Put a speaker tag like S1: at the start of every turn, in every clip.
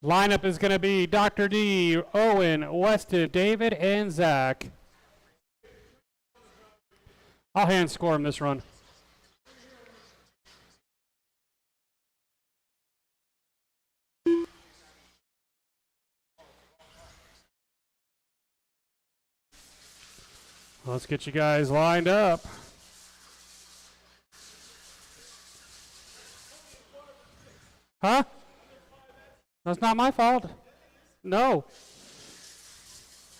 S1: Lineup is going to be Dr. D, Owen, Weston, David, and Zach. I'll hand score him this run. Let's get you guys lined up. Huh? That's not my fault. No.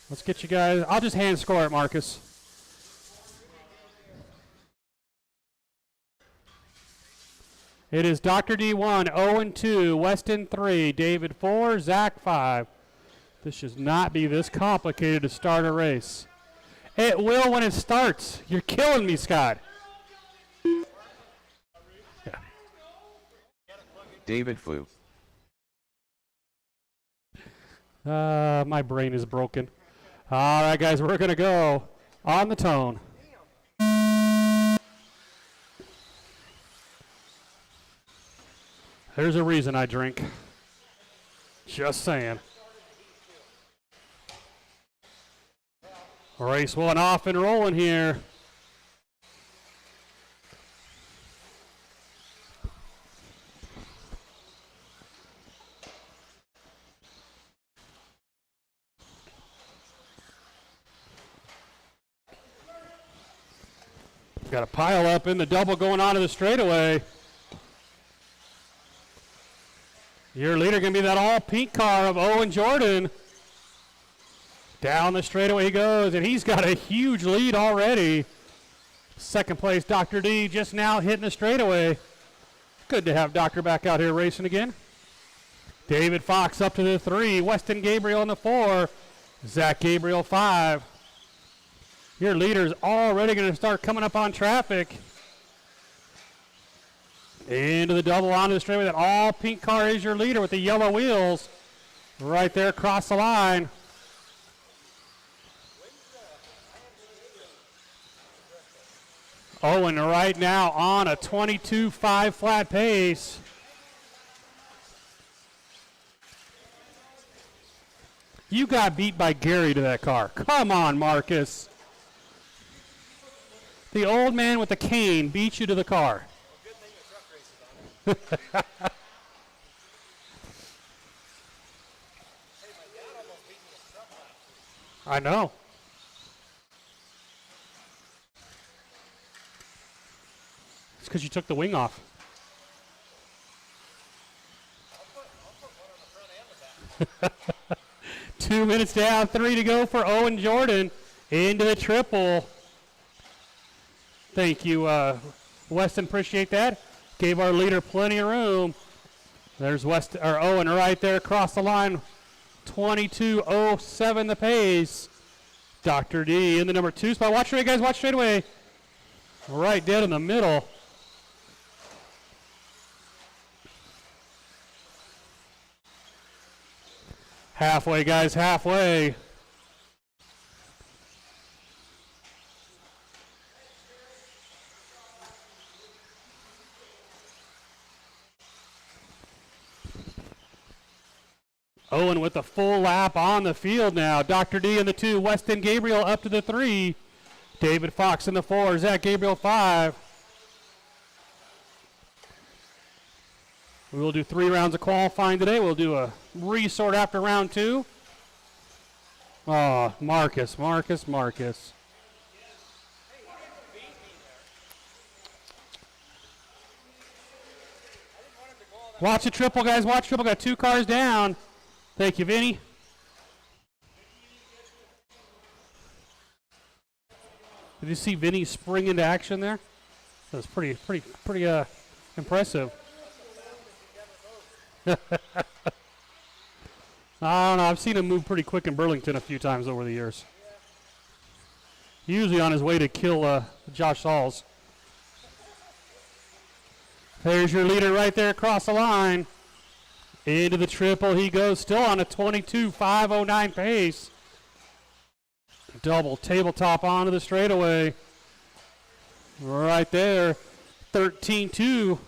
S1: Let's get you guys. I'll just hand score it, Marcus. It is Dr. D 1, Owen 2, Weston 3, David 4, Zach 5. This should not be this complicated to start a race. It will when it starts. You're killing me, Scott. Yeah.
S2: David flew.
S1: My brain is broken. All right, guys, we're going to go on the tone. There's a reason I drink. Just saying. Race one off and rolling here. Got a pile up in the double going on to the straightaway. Your leader going to be that all pink car of Owen Jordan. Down the straightaway he goes, and he's got a huge lead already. Second place, Dr. D, just now hitting the straightaway. Good to have Doctor back out here racing again. David Fox up to the 3, Weston Gabriel in the 4, Zach Gabriel 5. Your leader's already going to start coming up on traffic. Into the double onto the straightaway. That all pink car is your leader with the yellow wheels. Right there across the line. Owen right now on a 22.5 flat pace. You got beat by Gary to that car. Come on, Marcus. The old man with the cane beat you to the car. I know. It's because you took the wing off. 2 minutes down, 3 to go for Owen Jordan into the triple. Thank you, Weston. Appreciate that. Gave our leader plenty of room. There's Owen right there across the line. 22.07 the pace. Dr. D in the number 2 spot. Watch straight away, guys. Watch straight away. Right dead in the middle. Halfway, guys. Halfway. Owen with the full lap on the field now. Dr. D in the 2, Weston Gabriel up to the 3. David Fox in the 4, Zach Gabriel 5. We will do 3 rounds of qualifying today. We'll do a resort after round 2. Oh, Marcus. Watch the triple, guys. Watch triple. Got 2 cars down. Thank you, Vinny. Did you see Vinny spring into action there? That was pretty impressive. I don't know. I've seen him move pretty quick in Burlington a few times over the years. Usually on his way to kill Josh Sauls. There's your leader right there across the line. Into the triple he goes, still on a 22.509 pace. Double tabletop onto the straightaway. Right there, 13-2.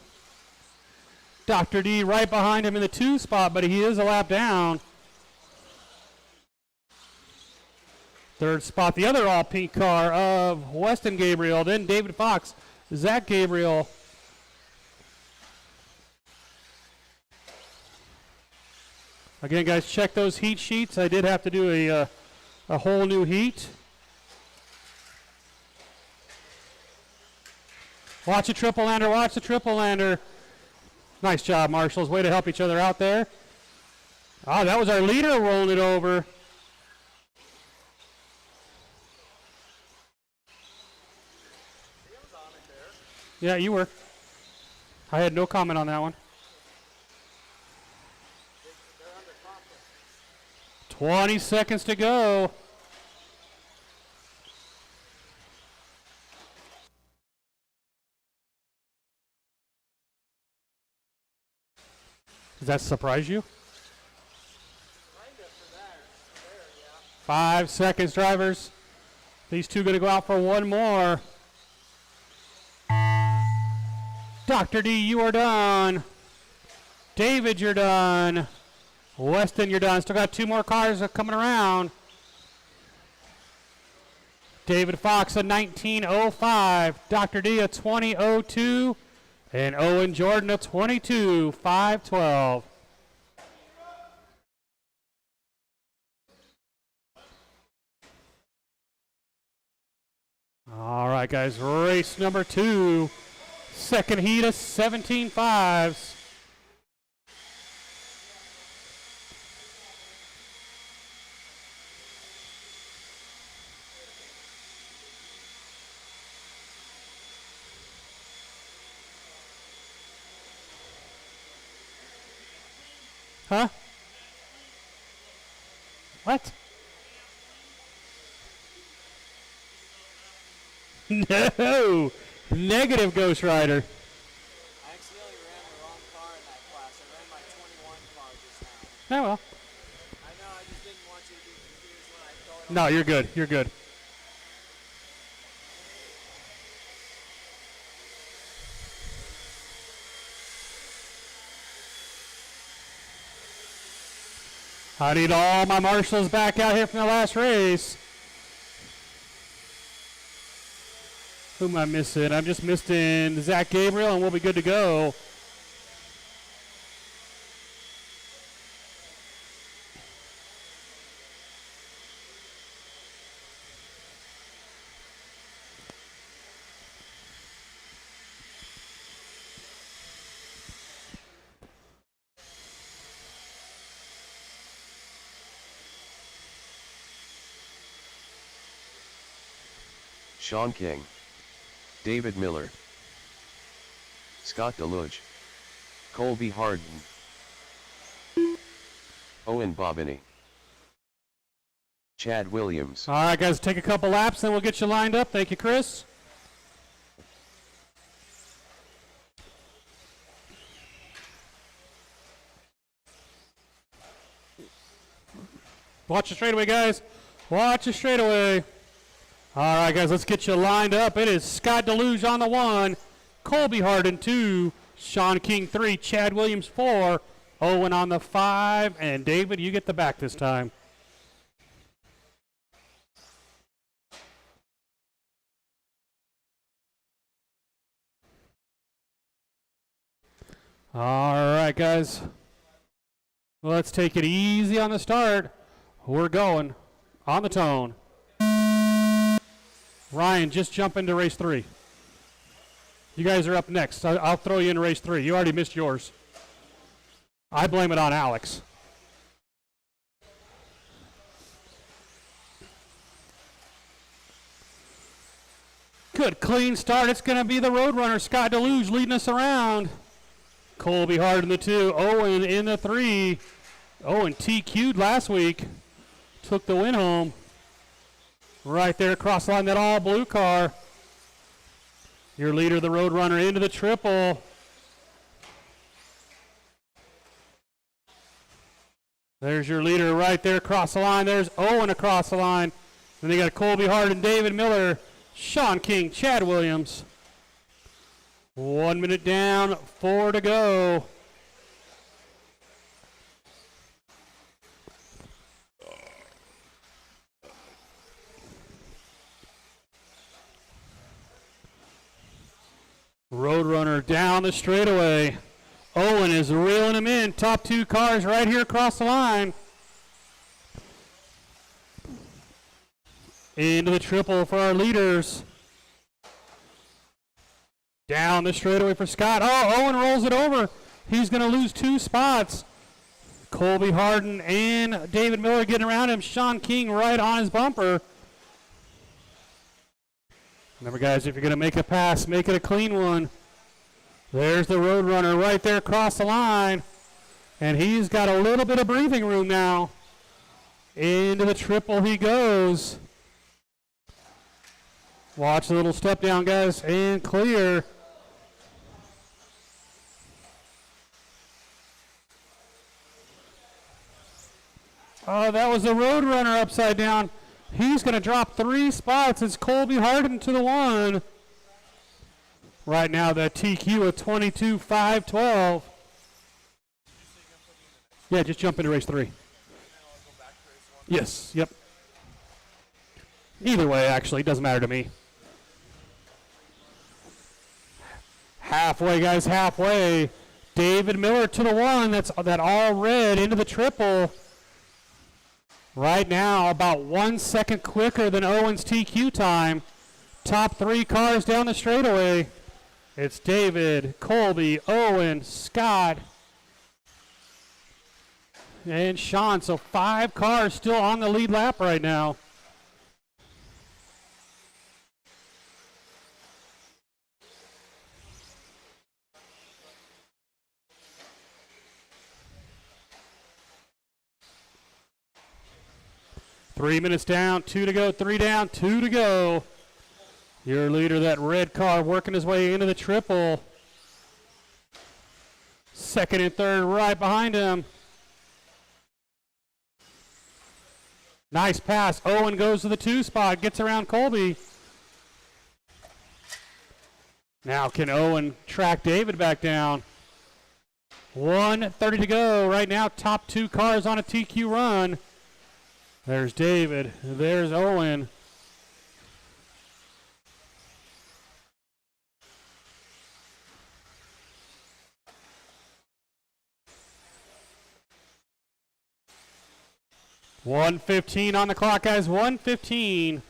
S1: Dr. D right behind him in the 2 spot, but he is a lap down. 3rd spot, the other all-pink car of Weston Gabriel, then David Fox, Zach Gabriel. Again, guys, check those heat sheets. I did have to do a whole new heat. Watch the triple lander, watch the triple lander. Nice job, Marshals. Way to help each other out there. Oh, that was our leader rolling it over. Yeah, you were. I had no comment on that one. 20 seconds to go. Does that surprise you? 5 seconds, drivers. These two going to go out for one more. Dr. D, you are done. David, you're done. Weston, you're done. Still got 2 more cars coming around. David Fox, a 19.05. Dr. D, a 20.02. And Owen Jordan, a 22.512. All right, guys, race number 2. Second heat of 17.5s. Huh? What? No! Negative, Ghost Rider.
S2: I accidentally ran the wrong car in that class. I ran my 21 car just now.
S1: Oh, well.
S2: I know, I just didn't want you to be confused when I throw it on.
S1: No, you're good. You're good. I need all my marshals back out here from the last race. Who am I missing? I'm just missing Zach Gabriel, and we'll be good to go.
S3: Sean King, David Miller, Scott Deluge, Colby Harden, Owen Bobbinney, Chad Williams.
S1: All right, guys, take a couple laps, then we'll get you lined up. Thank you, Chris. Watch the straightaway, guys. Watch the straightaway. All right, guys, let's get you lined up. It is Scott Deluge on the 1, Colby Harden 2, Sean King 3, Chad Williams 4, Owen on the 5, and David, you get the back this time. All right, guys. Let's take it easy on the start. We're going on the tone. Ryan, just jump into race 3. You guys are up next. I'll throw you in race 3. You already missed yours. I blame it on Alex. Good, clean start. It's going to be the Roadrunner, Scott Deluge, leading us around. Colby Hard in the 2. Owen in the 3. Owen TQ'd last week. Took the win home. Right there across the line, that all blue car. Your leader, the Roadrunner, into the triple. There's your leader right there across the line. There's Owen across the line. Then they got Colby Hard and David Miller, Sean King, Chad Williams. 1 minute down, 4 to go. Roadrunner down the straightaway. Owen is reeling him in. Top two cars right here across the line. Into the triple for our leaders. Down the straightaway for Scott. Oh, Owen rolls it over. He's going to lose 2 spots. Colby Harden and David Miller getting around him. Sean King right on his bumper. Remember, guys, if you're going to make a pass, make it a clean one. There's the Roadrunner right there across the line. And he's got a little bit of breathing room now. Into the triple he goes. Watch the little step down, guys, and clear. Oh, that was the Roadrunner upside down. He's going to drop 3 spots. It's Colby Harden to the 1. Right now, that TQ at 22.512. Yeah, just jump into race 3. Yes, yep. Either way, actually, it doesn't matter to me. Halfway, guys, halfway. David Miller to the 1. That's that all red into the triple. Right now, about 1 second quicker than Owen's TQ time. Top 3 cars down the straightaway. It's David, Colby, Owen, Scott, and Sean. So 5 cars still on the lead lap right now. Three minutes down, 2 to go, 3 down, 2 to go. Your leader, that red car, working his way into the triple. Second and third right behind him. Nice pass. Owen goes to the 2 spot, gets around Colby. Now can Owen track David back down? 1:30 to go. Right now, top 2 cars on a TQ run. There's David. There's Owen. $1:15 on the clock, guys. 1:15.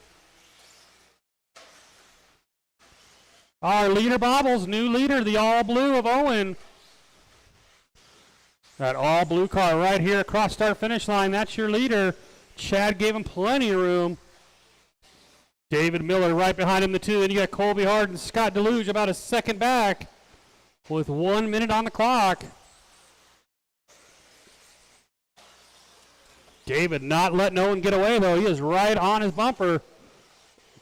S1: Our leader bobbles. New leader, the all blue of Owen. That all blue car right here across start finish line. That's your leader. Chad gave him plenty of room. David Miller right behind him, the 2. And you got Colby Harden, Scott Deluge about a second back with 1 minute on the clock. David not letting Owen get away, though. He is right on his bumper.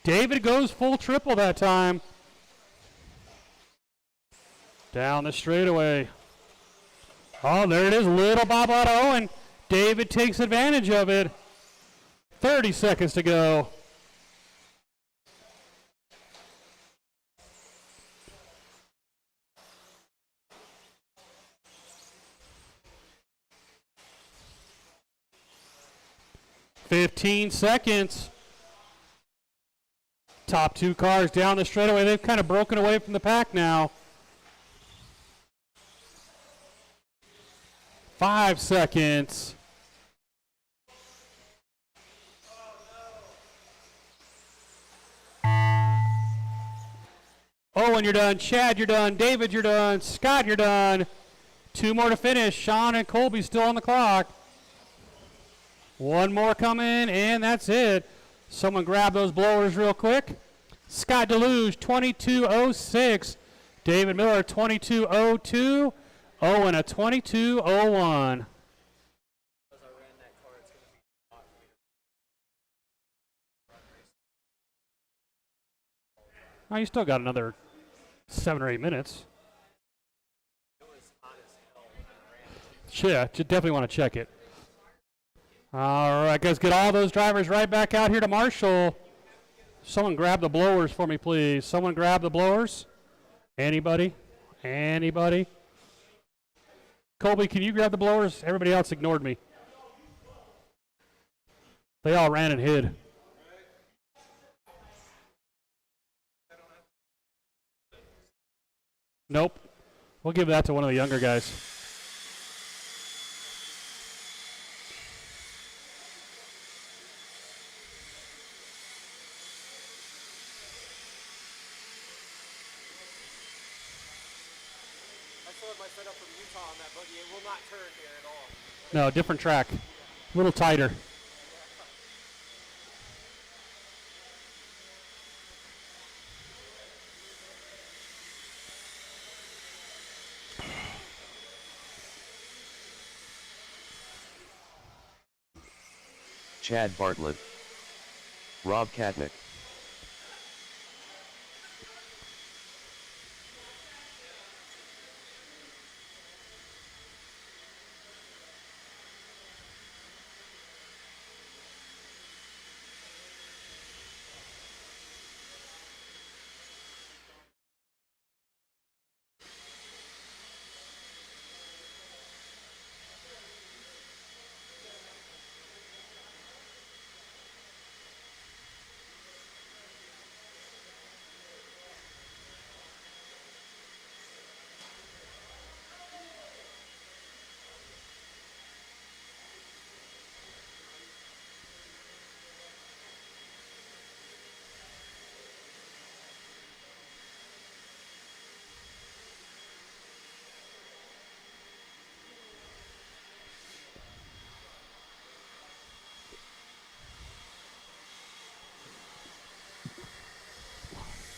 S1: David goes full triple that time. Down the straightaway. Oh, there it is. Little bobble out of Owen. David takes advantage of it. 30 seconds to go. $15 seconds. Top 2 cars down the straightaway. They've kind of broken away from the pack now. 5 seconds. Owen, you're done. Chad, you're done. David, you're done. Scott, you're done. 2 more to finish. Sean and Colby still on the clock. 1 more coming, and that's it. Someone grab those blowers real quick. Scott Deluge, 22.06. David Miller, 22.02. Owen, a 22.01. Oh, you still got another 7 or 8 minutes. Yeah, you definitely want to check it. All right, guys, get all those drivers right back out here to Marshall. Someone grab the blowers for me, please. Someone grab the blowers. Anybody? Anybody? Colby, can you grab the blowers? Everybody else ignored me. They all ran and hid. Nope. We'll give that to one of the younger guys.
S2: I still have my setup from Utah on that buggy. It will not turn here at all.
S1: No, different track. A little tighter.
S3: Chad Bartlett, Rob Katnick.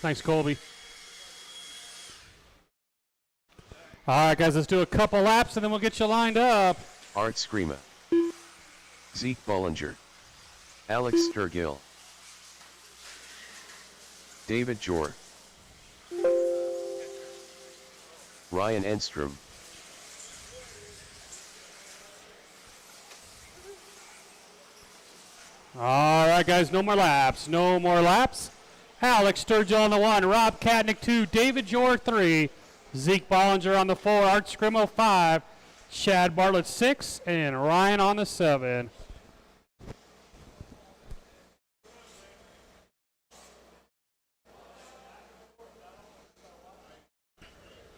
S1: Thanks, Colby. All right, guys, let's do a couple laps and then we'll get you lined up.
S3: Art Screama, Zeke Bollinger, Alex Sturgill, David Jor, Ryan Enstrom,
S1: All right, guys, no more laps. No more laps. Alex Sturgill on the 1, Rob Katnick 2, David Jor 3, Zeke Bollinger on the 4, Art Scrimmo 5, Chad Bartlett 6, and Ryan on the 7.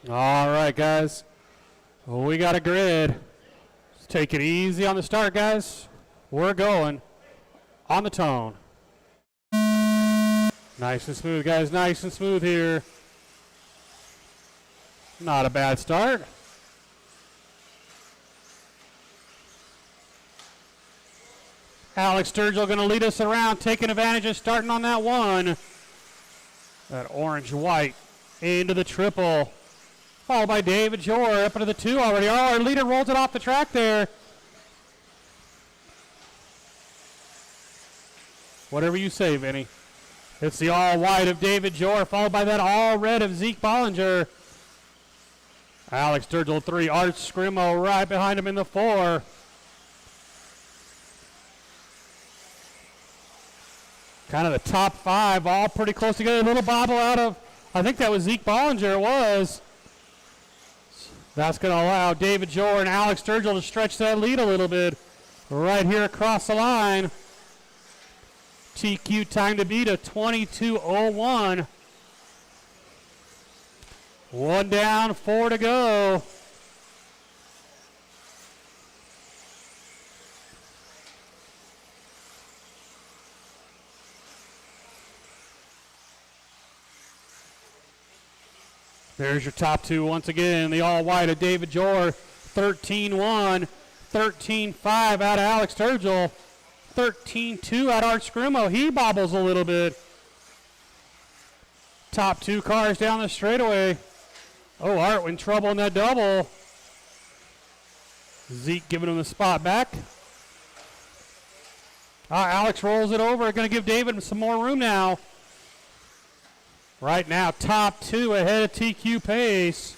S1: All right, guys. We got a grid. Let's take it easy on the start, guys. We're going on the tone. Nice and smooth, guys. Nice and smooth here. Not a bad start. Alex Sturgill going to lead us around, taking advantage of starting on that 1. That orange-white into the triple. Followed by David Jor up into the 2 already. Oh, our leader rolls it off the track there. Whatever you say, Vinny. It's the all-white of David Jor, followed by that all-red of Zeke Bollinger. Alex Sturgill 3, Art Scrimmo right behind him in the 4. Kind of the top 5, all pretty close together. A little bobble out of, I think that was Zeke Bollinger, it was. That's going to allow David Jor and Alex Sturgill to stretch that lead a little bit. Right here across the line. TQ time to beat a 22:01. 1 down, 4 to go. There's your top 2 once again. The all-white of David Jor, 13-1, 13-5 out of Alex Sturgill, 13-2 out of Art Scrimmo. He bobbles a little bit. Top 2 cars down the straightaway. Oh, Art in trouble in that double. Zeke giving him the spot back. Alex rolls it over. Going to give David some more room now. Right now, top 2 ahead of TQ pace.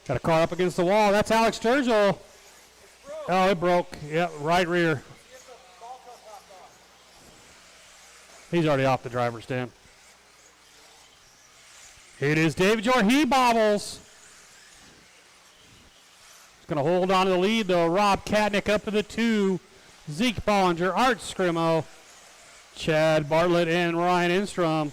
S1: Got a car up against the wall. That's Alex Sturgill. Oh, it broke. Yeah, right rear. He's already off the driver's stand. It is David Jor. He bobbles. He's going to hold on to the lead, though. Rob Katnick up to the 2. Zeke Bollinger, Art Scrimo, Chad Bartlett, and Ryan Enstrom.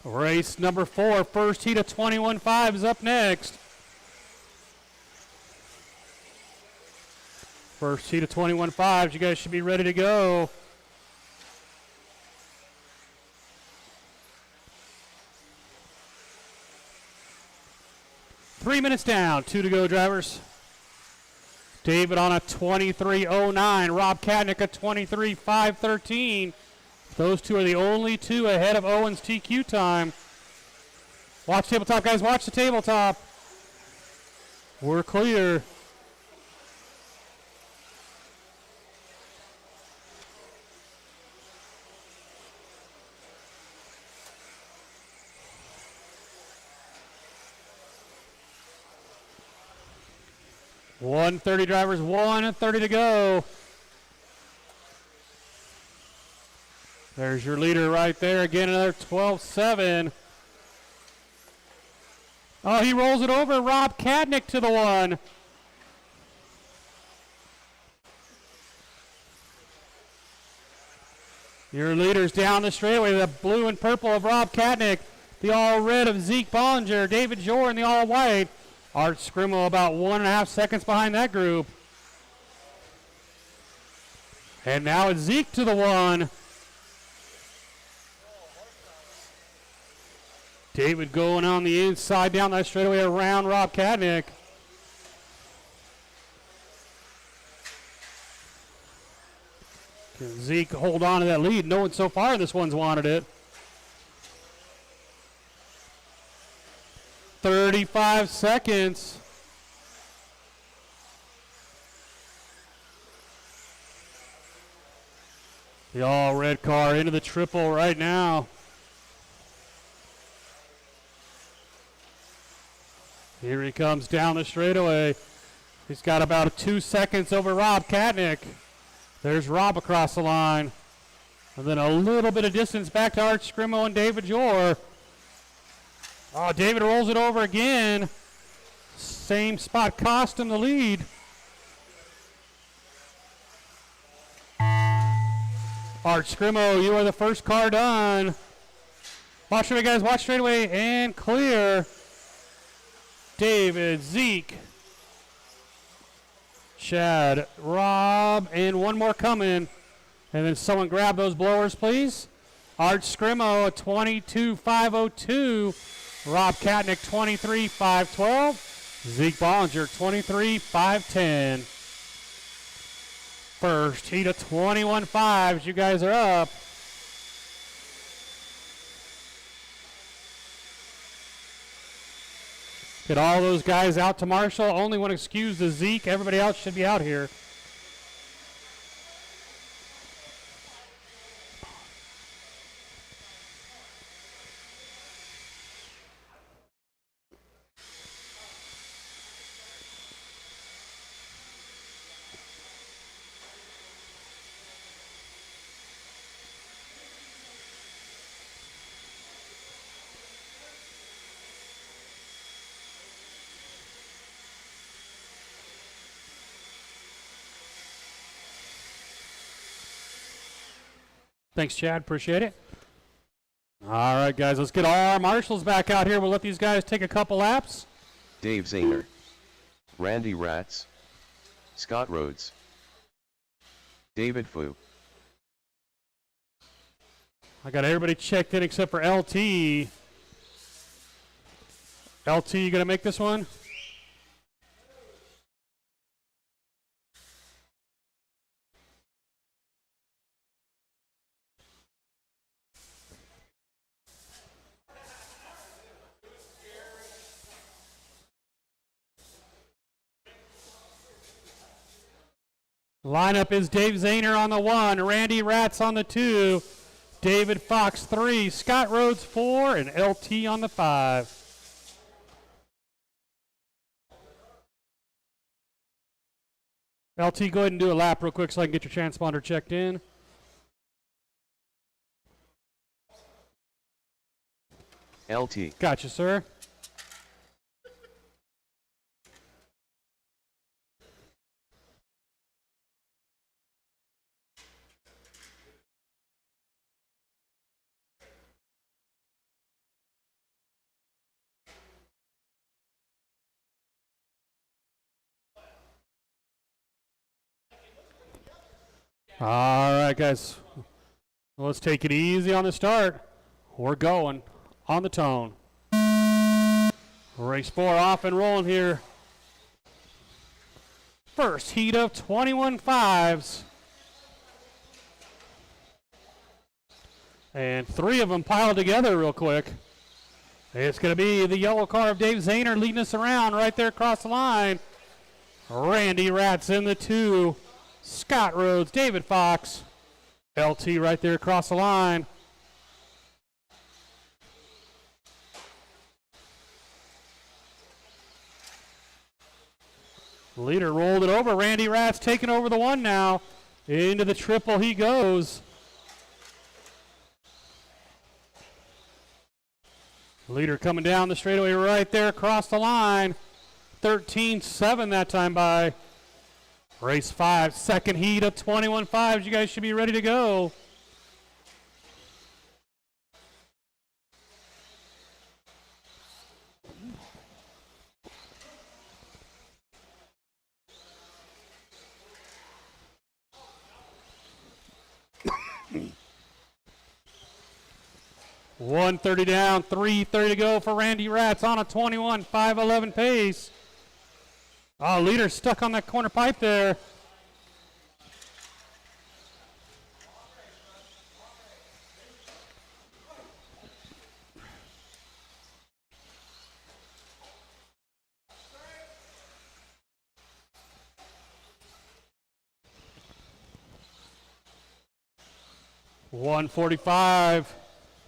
S1: Race number 4, first heat of 21.5 is up next. First heat of 21.5, you guys should be ready to go. Three minutes down, 2 to go, drivers. David on a 23.09, Rob Katnick a 23.513. Those two are the only two ahead of Owen's TQ time. Watch tabletop, guys. Watch the tabletop. We're clear. .130 drivers, 1:30 to go. There's your leader right there. Again, another 12.7. Oh, he rolls it over. Rob Katnick to the 1. Your leaders down the straightaway. The blue and purple of Rob Katnick. The all red of Zeke Bollinger. David Jor in the all white. Art Scrimo about 1.5 seconds behind that group. And now it's Zeke to the 1. David going on the inside down that straightaway around Rob Katnick. Can Zeke hold on to that lead? No one so far in this one's wanted it. 35 seconds. The all red car into the triple right now. Here he comes down the straightaway. He's got about 2 seconds over Rob Katnick. There's Rob across the line. And then a little bit of distance back to Art Scrimo and David Jor. Oh, David rolls it over again. Same spot cost him the lead. Art Scrimo, you are the first car done. Watch straight, guys. Watch straight away and clear. David, Zeke, Chad, Rob, and one more coming. And then someone grab those blowers, please. Art Scrimo, a 22.502. Rob Katnick, 23.512. Zeke Bollinger, 23.510. First heat of 21.5s. You guys are up. Get all those guys out to Marshall. Only one excuse is Zeke. Everybody else should be out here. Thanks, Chad. Appreciate it. All right, guys. Let's get all our marshals back out here. We'll let these guys take a couple laps.
S3: Dave Zahner, Randy Ratz, Scott Rhodes, David Fu.
S1: I got everybody checked in except for LT. LT, you going to make this one? Lineup is Dave Zahner on the 1, Randy Ratz on the 2, David Fox 3, Scott Rhodes 4, and LT on the 5. LT, go ahead and do a lap real quick so I can get your transponder checked in.
S3: LT.
S1: Gotcha, sir. All right, guys. Let's take it easy on the start. We're going on the tone. Race 4 off and rolling here. First heat of 21 fives. And 3 of them piled together real quick. It's going to be the yellow car of Dave Zahner leading us around right there across the line. Randy Ratz in the 2. Scott Rhodes, David Fox. LT right there across the line. Leader rolled it over. Randy Ratz taking over the 1 now. Into the triple he goes. Leader coming down the straightaway right there across the line. 13-7 that time by. Race 5, second heat of 21 fives. You guys should be ready to go. $130 down, $330 to go for Randy Ratz on a 21-5-11 pace. Oh, leader stuck on that corner pipe there. $145.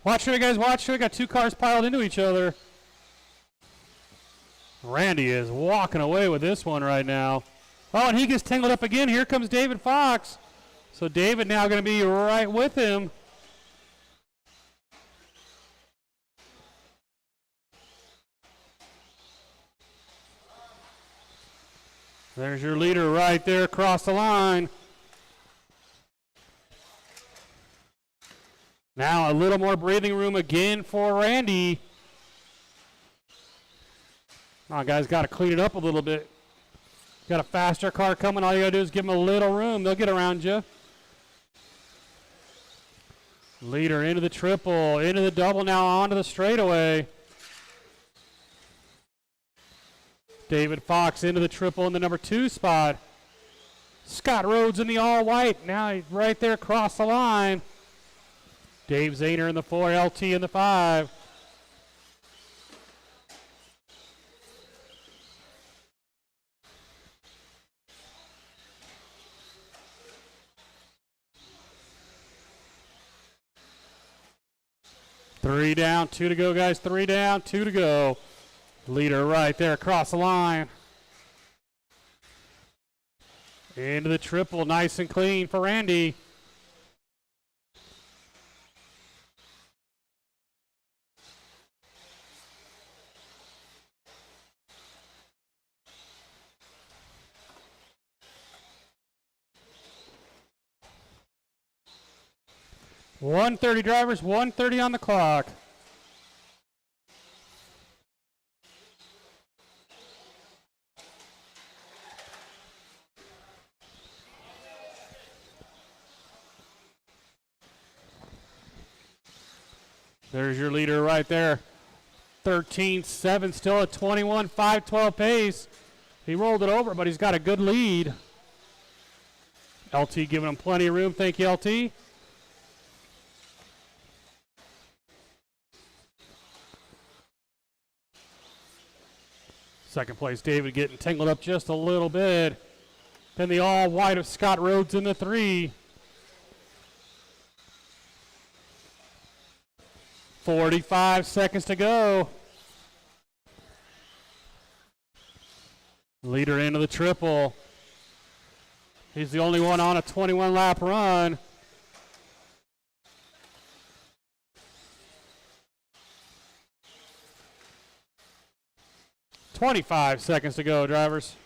S1: Watch it, guys. Watch it. We got 2 cars piled into each other. Randy is walking away with this one right now. Oh, and he gets tangled up again. Here comes David Fox. So David now going to be right with him. There's your leader right there across the line. Now a little more breathing room again for Randy. Oh, guys, got to clean it up a little bit. Got a faster car coming. All you got to do is give them a little room. They'll get around you. Leader into the triple, into the double, now onto the straightaway. David Fox into the triple in the number 2 spot. Scott Rhodes in the all-white. Now he's right there across the line. Dave Zahner in the 4, LT in the 5. Three down, 2 to go, guys. 3 down, 2 to go. Leader right there across the line. Into the triple, nice and clean for Randy. $130 drivers, $130 on the clock. There's your leader right there. 13-7, still at 21-5-12 pace. He rolled it over, but he's got a good lead. LT giving him plenty of room. Thank you, LT. Second place, David getting tangled up just a little bit. Then the all white of Scott Rhodes in the 3. 45 seconds to go. Leader into the triple. He's the only one on a 21-lap run. "25 seconds to go, drivers."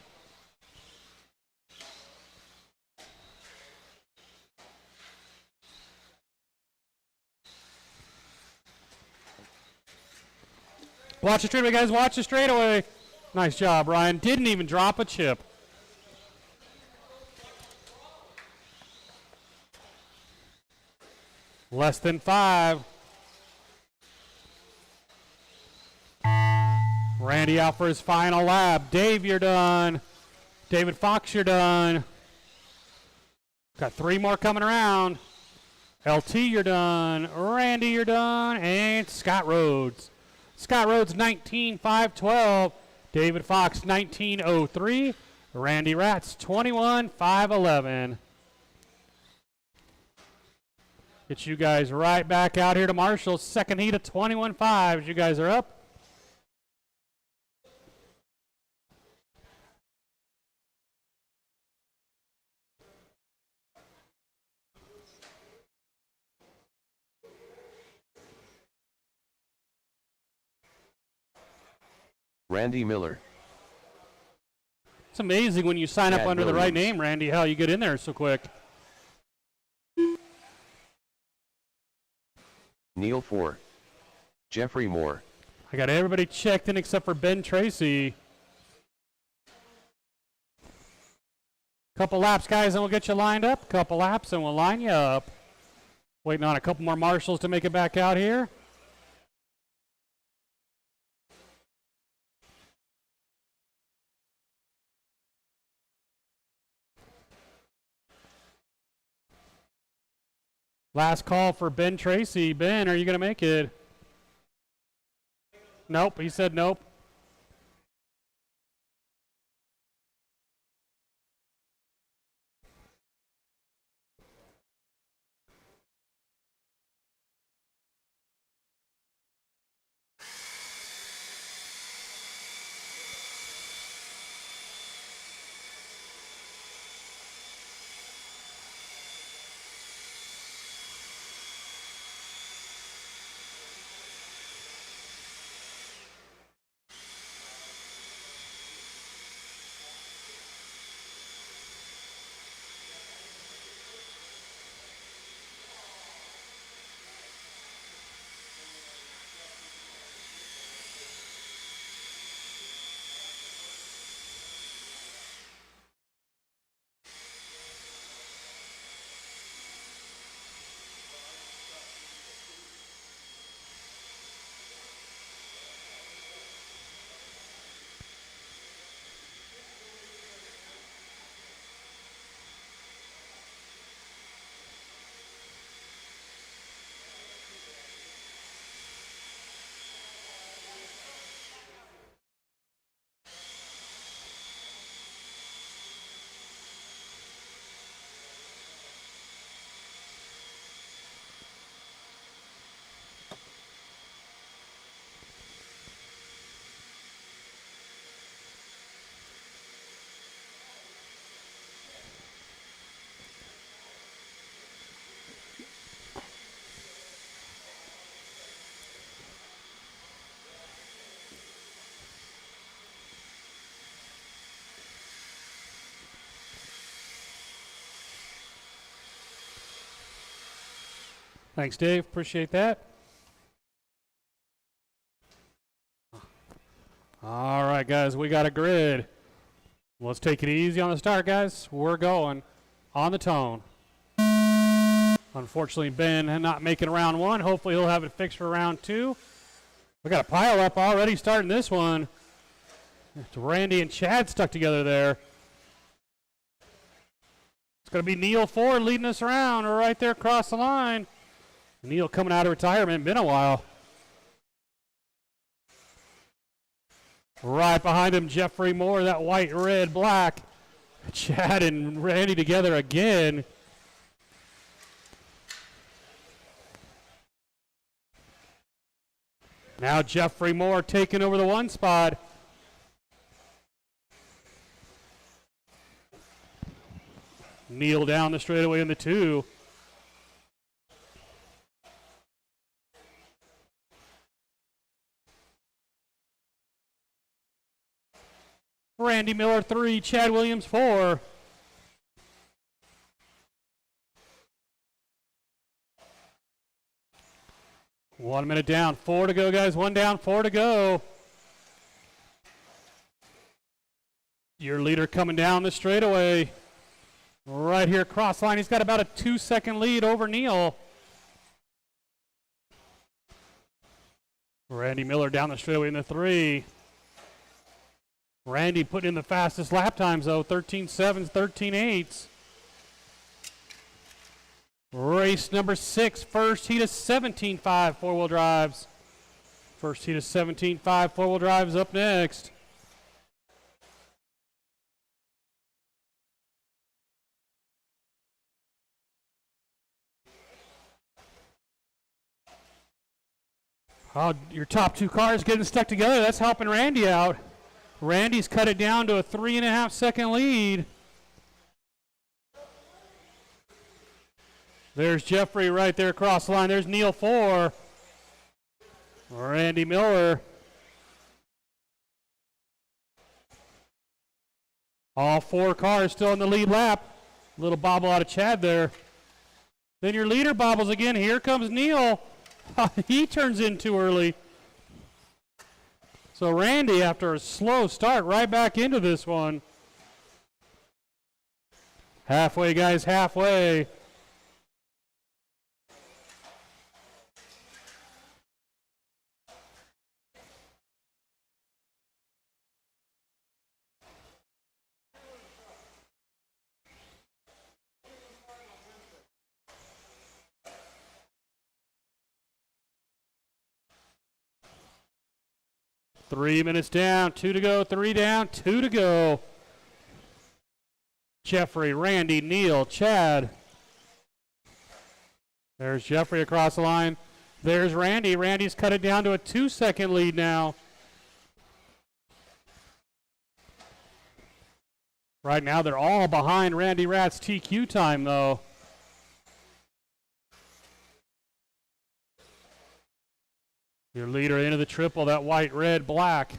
S1: Watch the straightaway, guys. Watch the straightaway. Nice job, Ryan. Didn't even drop a chip. Less than 5. Randy out for his final lap. Dave, you're done. David Fox, you're done. Got 3 more coming around. LT, you're done. Randy, you're done. And Scott Rhodes. Scott Rhodes, 19.512. David Fox, 19.03. Randy Ratz, 21.511. Get you guys right back out here to Marshall. Second heat of 21.5. You guys are up.
S3: Randy Miller.
S1: It's amazing when you sign up
S3: Chad
S1: under the right
S3: Williams.
S1: name, Randy, how you get in there so quick.
S3: Neil 4. Jeffrey Moore.
S1: I got everybody checked in except for Ben Tracy. Couple laps, guys, and we'll get you lined up. Couple laps, and we'll line you up. Waiting on a couple more marshals to make it back out here. Last call for Ben Tracy. Ben, are you going to make it? Nope, he said nope. Thanks, Dave. Appreciate that. All right, guys, we got a grid. Let's take it easy on the start, guys. We're going on the tone. Unfortunately, Ben not making round 1. Hopefully, he'll have it fixed for round 2. We got a pile up already starting this one. It's Randy and Chad stuck together there. It's going to be Neil Ford leading us around. We're right there across the line. Neil coming out of retirement. Been a while. Right behind him, Jeffrey Moore, that white, red, black. Chad and Randy together again. Now Jeffrey Moore taking over the 1 spot. Neil down the straightaway in the 2. Randy Miller 3, Chad Williams 4. One minute down, 4 to go, guys. 1 down, 4 to go. Your leader coming down the straightaway. Right here, cross line. He's got about a 2-second lead over Neil. Randy Miller down the straightaway in the 3. Randy putting in the fastest lap times, though. 13.7s, 13.8s. Race number 6, first heat of 17.5 four-wheel drives. First heat of 17.5 four-wheel drives up next. Oh, your top 2 cars getting stuck together. That's helping Randy out. Randy's cut it down to a 3.5-second lead. There's Jeffrey right there across the line. There's Neil 4. Randy Miller. All 4 cars still in the lead lap. Little bobble out of Chad there. Then your leader bobbles again. Here comes Neil. He turns in too early. So Randy, after a slow start, right back into this one. Halfway, guys, halfway. Three minutes down, 2 to go, 3 down, 2 to go. Jeffrey, Randy, Neil, Chad. There's Jeffrey across the line. There's Randy. Randy's cut it down to a 2-second lead now. Right now, they're all behind Randy Rat's TQ time, though. Your leader into the triple, that white, red, black.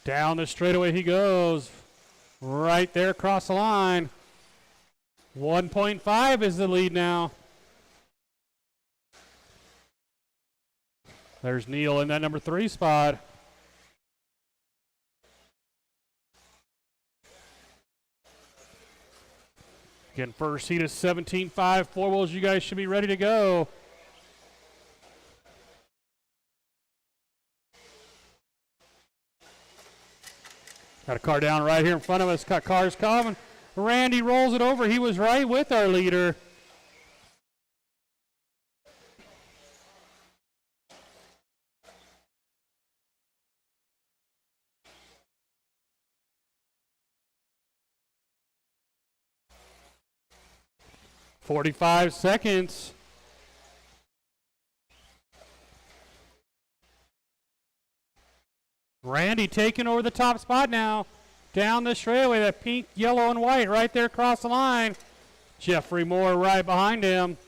S1: Down the straightaway he goes. Right there across the line. 1.5 is the lead now. There's Neil in that number 3 spot. Again, first heat is 17.5. 4 wheels, you guys should be ready to go. Got a car down right here in front of us. Got cars coming. Randy rolls it over. He was right with our leader. "45 seconds. Randy taking over the top spot now. Down the straightaway, that pink, yellow, and white right there across the line. Jeffrey Moore right behind him.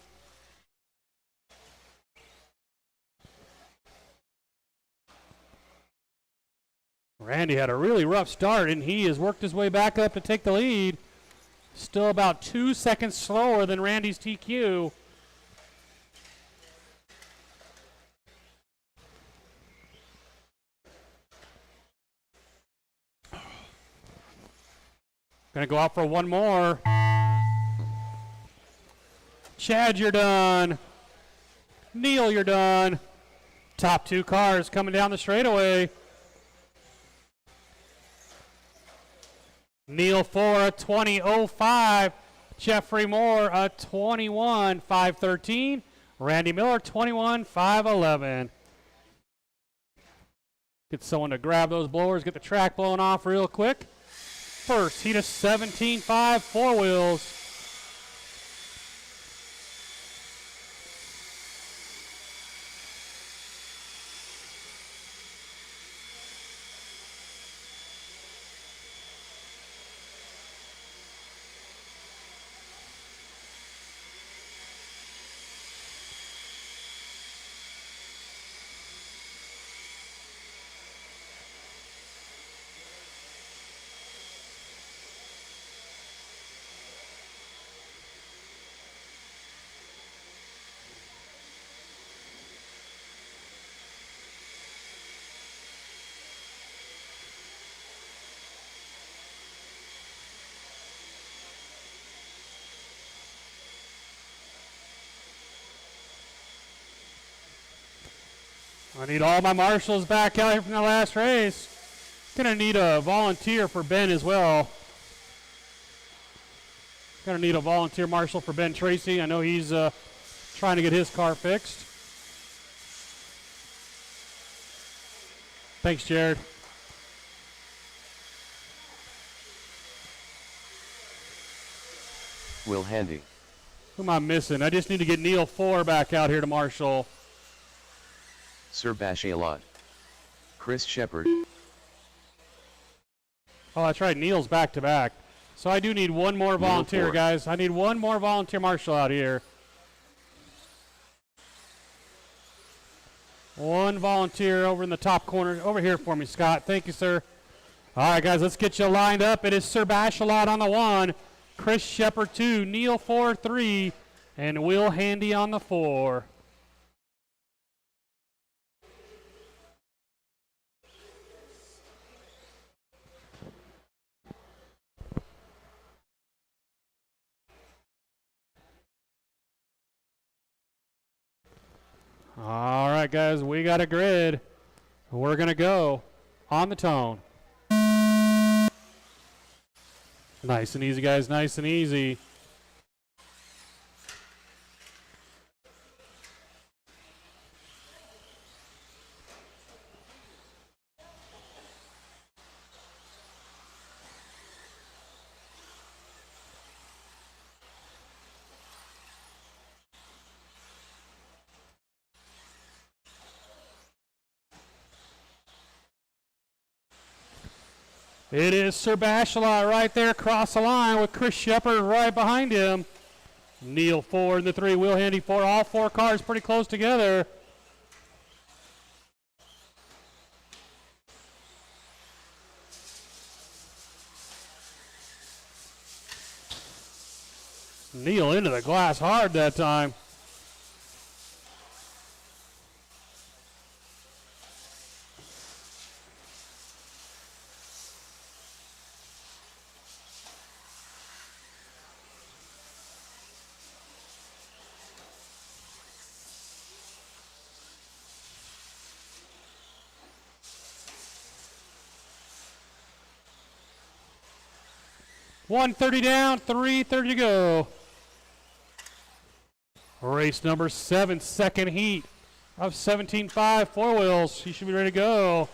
S1: Randy had a really rough start, and he has worked his way back up to take the lead. Still about 2 seconds slower than Randy's TQ. Gonna go out for one more. Chad, you're done. Neil, you're done. Top 2 cars coming down the straightaway. Neil 4, a 20.05. Jeffrey Moore, a 21.513. Randy Miller, 21.511. Get someone to grab those blowers, get the track blown off real quick. First heat of 17.5 4 wheels. I need all my marshals back out here from the last race. Gonna need a volunteer for Ben as well. Gonna need a volunteer marshal for Ben Tracy. I know he's trying to get his car fixed. Thanks, Jared.
S3: Will Handy.
S1: Who am I missing? I just need to get Neil 4 back out here to marshal.
S3: Sir Bashalot. Chris Shepard.
S1: Oh, that's right. Neil's back to back. So I do need one more volunteer,
S3: 4.
S1: guys. I need one more volunteer marshal out here. One volunteer over in the top corner. Over here for me, Scott. Thank you, sir. All right, guys, let's get you lined up. It is Sir Bashalot on the 1, Chris Shepard 2, Neil 4, 3, and Will Handy on the 4. All right, guys, we got a grid. We're going to go on the tone. Nice and easy, guys, nice and easy. It is Sir Bashalot right there across the line with Chris Shepard right behind him. Neil 4 in the 3, Will Handy 4. All 4 cars pretty close together. Neil into the glass hard that time. .130 down, 3:30 to go. Race number 7, second heat of 17.5 four wheels. He should be ready to go.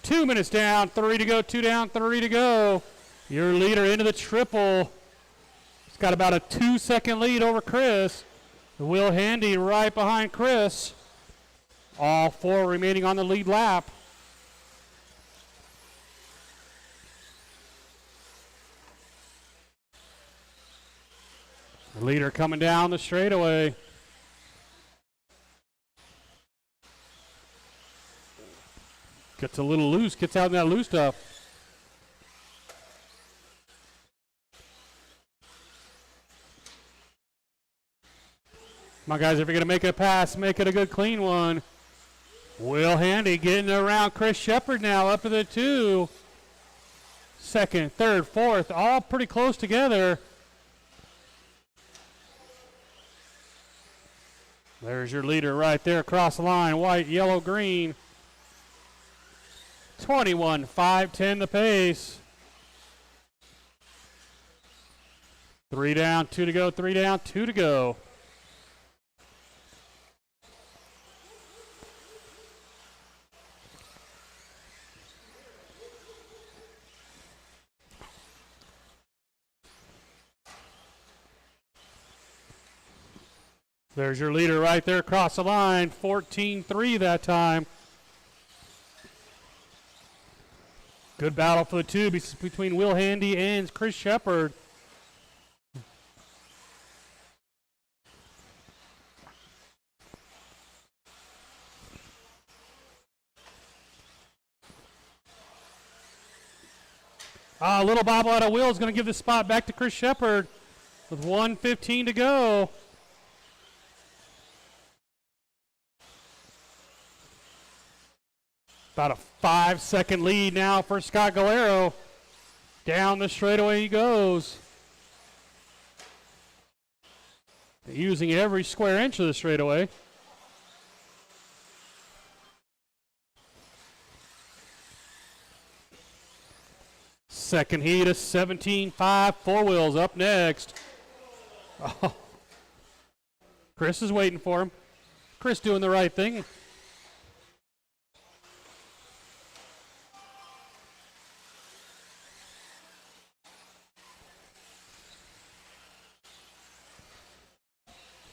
S1: Two minutes down, 3 to go, 2 down, 3 to go. Your leader into the triple. He's got about a 2-second lead over Chris. Will Handy right behind Chris. All 4 remaining on the lead lap. The leader coming down the straightaway. Gets a little loose, gets out in that loose stuff. Come on, guys, if you're going to make it a pass, make it a good, clean one. Will Handy getting around Chris Shepard now, up to the 2. Second, third, fourth, all pretty close together. There's your leader right there across the line, white, yellow, green. 21-5-10 the pace. 3 down, 2 to go, 3 down, 2 to go. There's your leader right there across the line, 14-3 that time. Good battle for the 2 between Will Handy and Chris Shepard. A little bobble out of Will is going to give the spot back to Chris Shepard with 1:15 to go. About a 5-second lead now for Scott Galero. Down the straightaway he goes. Using every square inch of the straightaway. Second heat of 17.5, four wheels up next. Oh. Chris is waiting for him. Chris doing the right thing.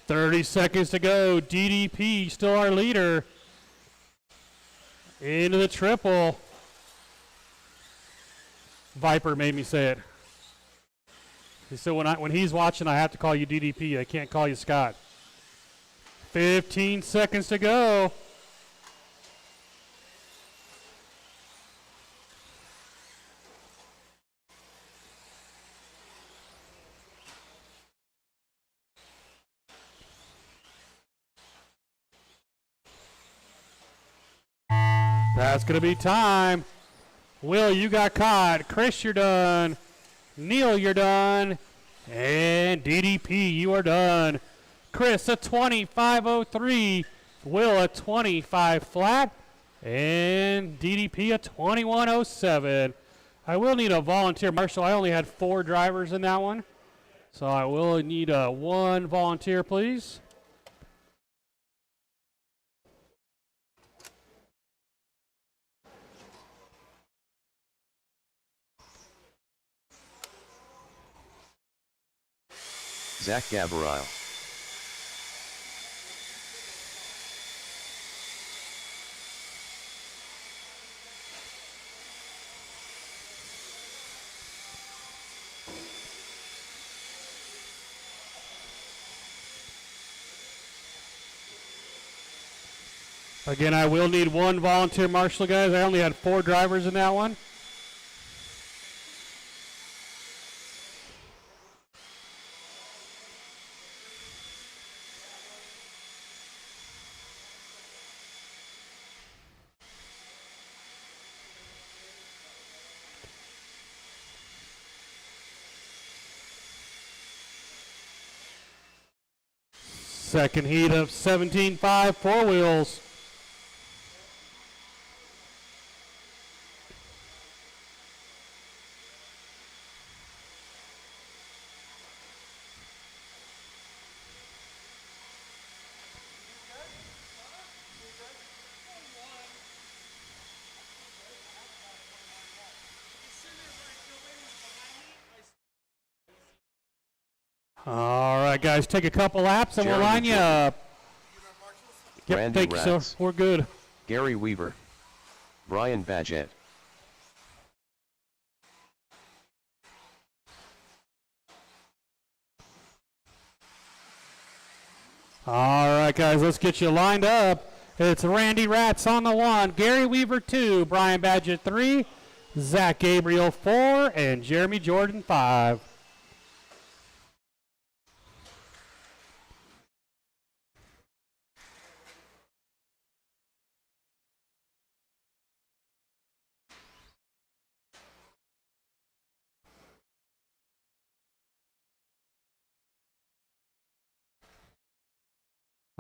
S1: .30 seconds to go. DDP still our leader. Into the triple. Viper made me say it. So when he's watching, I have to call you DDP. I can't call you Scott. 15 seconds to go. That's going to be time. Will, you got caught. Chris, you're done. Neil, you're done. And DDP, you are done. Chris, a 25.03. Will, a 25 flat. And DDP, a 21.07. I will need a volunteer marshal. I only had 4 drivers in that one. So I will need one volunteer, please.
S3: Zach Gabriel.
S1: Again, I will need one volunteer marshal, guys. I only had 4 drivers in that one. Second heat of 17.5, four wheels. All right, guys, take a couple laps and we'll line you up. Yep,
S3: Randy
S1: thank you, sir.
S3: Ratz.
S1: We're good.
S3: Gary Weaver. Brian Badgett.
S1: All right, guys, let's get you lined up. It's Randy Ratz on the 1, Gary Weaver 2, Brian Badgett 3, Zach Gabriel 4, and Jeremy Jordan 5.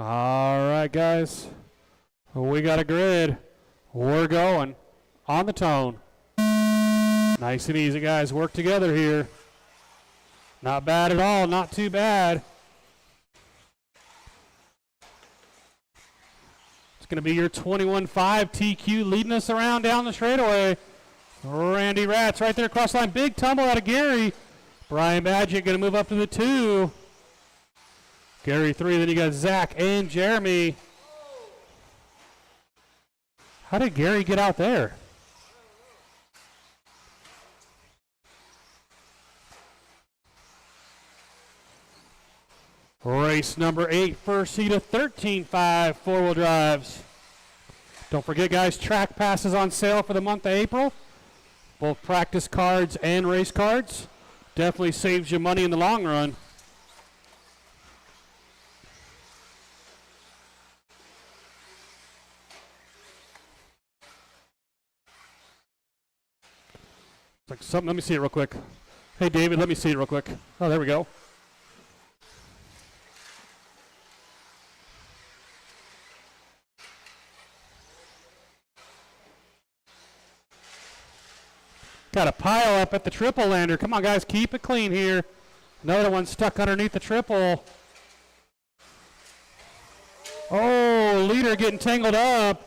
S1: All right, guys. We got a grid. We're going on the tone. Nice and easy, guys. Work together here. Not bad at all. Not too bad. It's going to be your 21.5 TQ leading us around down the straightaway. Randy Ratz right there across the line. Big tumble out of Gary. Brian Badgett going to move up to the 2. Gary 3, then you got Zach and Jeremy. How did Gary get out there? Race number 8, first heat of 13.5 four-wheel drives. Don't forget, guys, track passes on sale for the month of April. Both practice cards and race cards. Definitely saves you money in the long run. Something. Let me see it real quick. Hey, David, let me see it real quick. Oh, there we go. Got a pile up at the triple lander. Come on, guys, keep it clean here. Another one stuck underneath the triple. Oh, leader getting tangled up.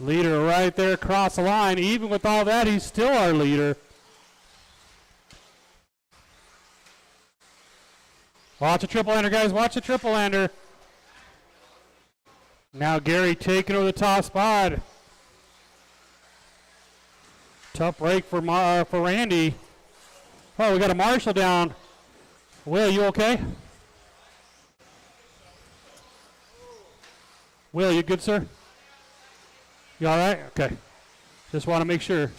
S1: Leader right there across the line. Even with all that, he's still our leader. Watch the triple lander, guys. Watch the triple lander. Now Gary taking over the top spot. Tough break for Randy. Oh, we got a marshal down. Will, you okay? Will, you good, sir? You all right? Okay. Just want to make sure.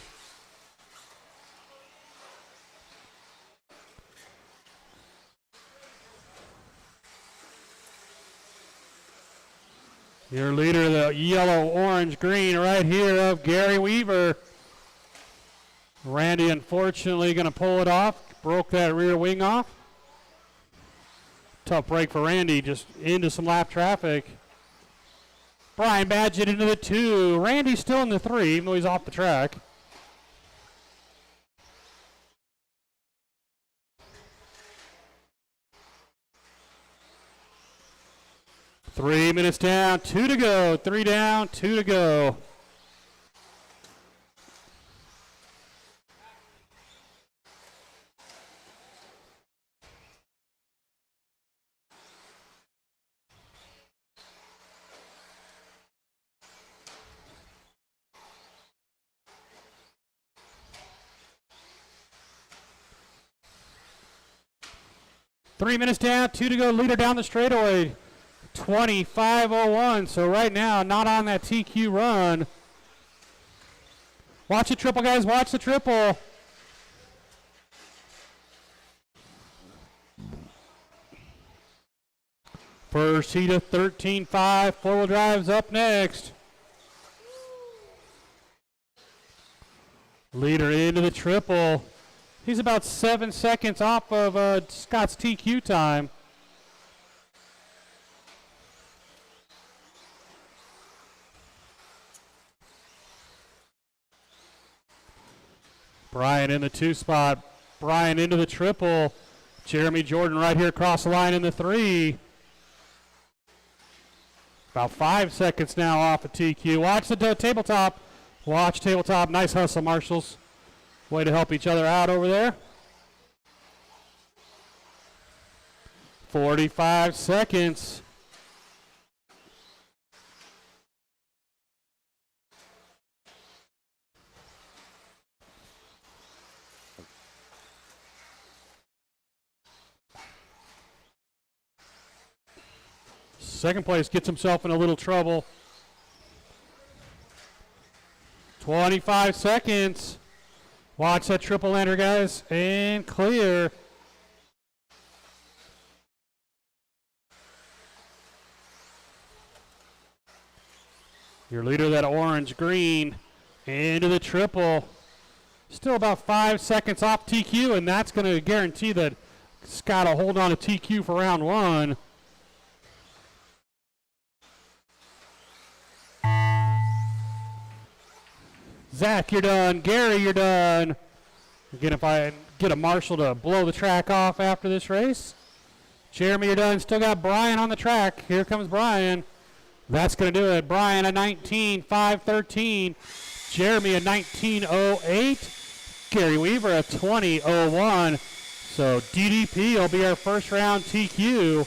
S1: Your leader, the yellow, orange, green right here of Gary Weaver. Randy, unfortunately, going to pull it off. Broke that rear wing off. Tough break for Randy, just into some lap traffic. Brian Badgett into the 2. Randy still in the 3, even though he's off the track. Three minutes down, 2 to go. 3 down, 2 to go. Three minutes down, 2 to go. Leader down the straightaway. 25:01. So right now, not on that TQ run. Watch the triple, guys. Watch the triple. First heat of 13.5. Four-wheel drive's up next. Leader into the triple. He's about 7 seconds off of Scott's TQ time. Brian in the 2 spot. Brian into the triple. Jeremy Jordan right here across the line in the 3. About 5 seconds now off of TQ. Watch the tabletop. Watch tabletop. Nice hustle, Marshals. Way to help each other out over there. 45 seconds. Second place gets himself in a little trouble. 25 seconds. Watch that triple lander, guys, and clear. Your leader, that orange, green, into the triple. Still about 5 seconds off TQ, and that's going to guarantee that Scott will hold on to TQ for round 1. Zach, you're done. Gary, you're done. Again, if I get a marshal to blow the track off after this race. Jeremy, you're done. Still got Brian on the track. Here comes Brian. That's going to do it. Brian a 19.513. Jeremy a 19.08. Gary Weaver a 20.01. So DDP will be our first round TQ.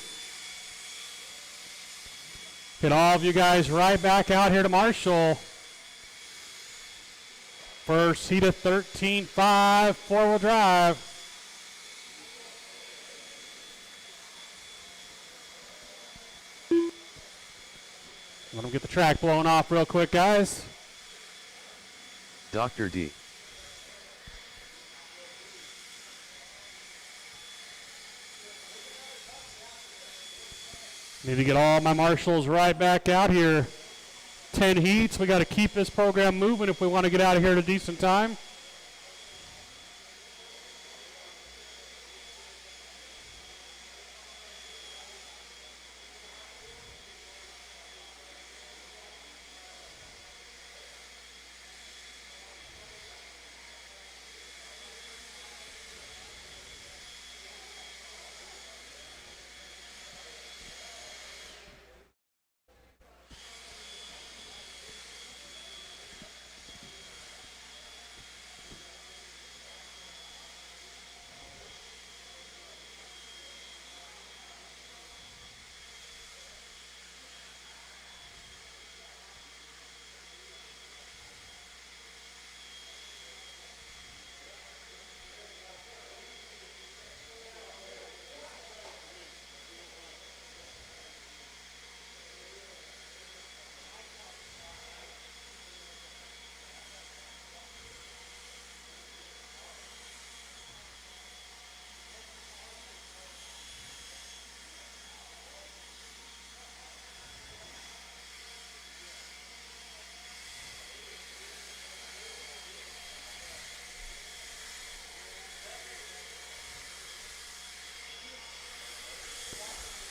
S1: Get all of you guys right back out here to Marshall. First heat of 13.5, four-wheel drive. Let them get the track blown off real quick, guys.
S3: Dr. D.
S1: Need to get all my marshals right back out here. 10 heats. We got to keep this program moving if we want to get out of here at a decent time.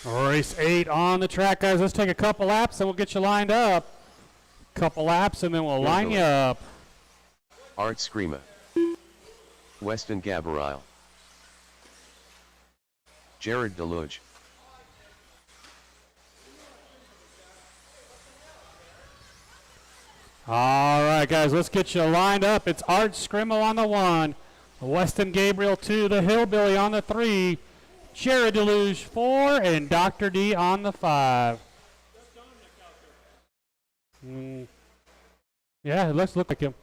S1: Race 8 on the track, guys. Let's take a couple laps and we'll get you lined up. Couple laps and then we'll line you up.
S3: Art Screama. Weston Gabriel. Jared Deluge.
S1: All right, guys, let's get you lined up. It's Art Scrimmo on the 1, Weston Gabriel 2, the Hillbilly on the 3, Jared Deluge 4, and Dr. D on the 5. Yeah, it looks like him.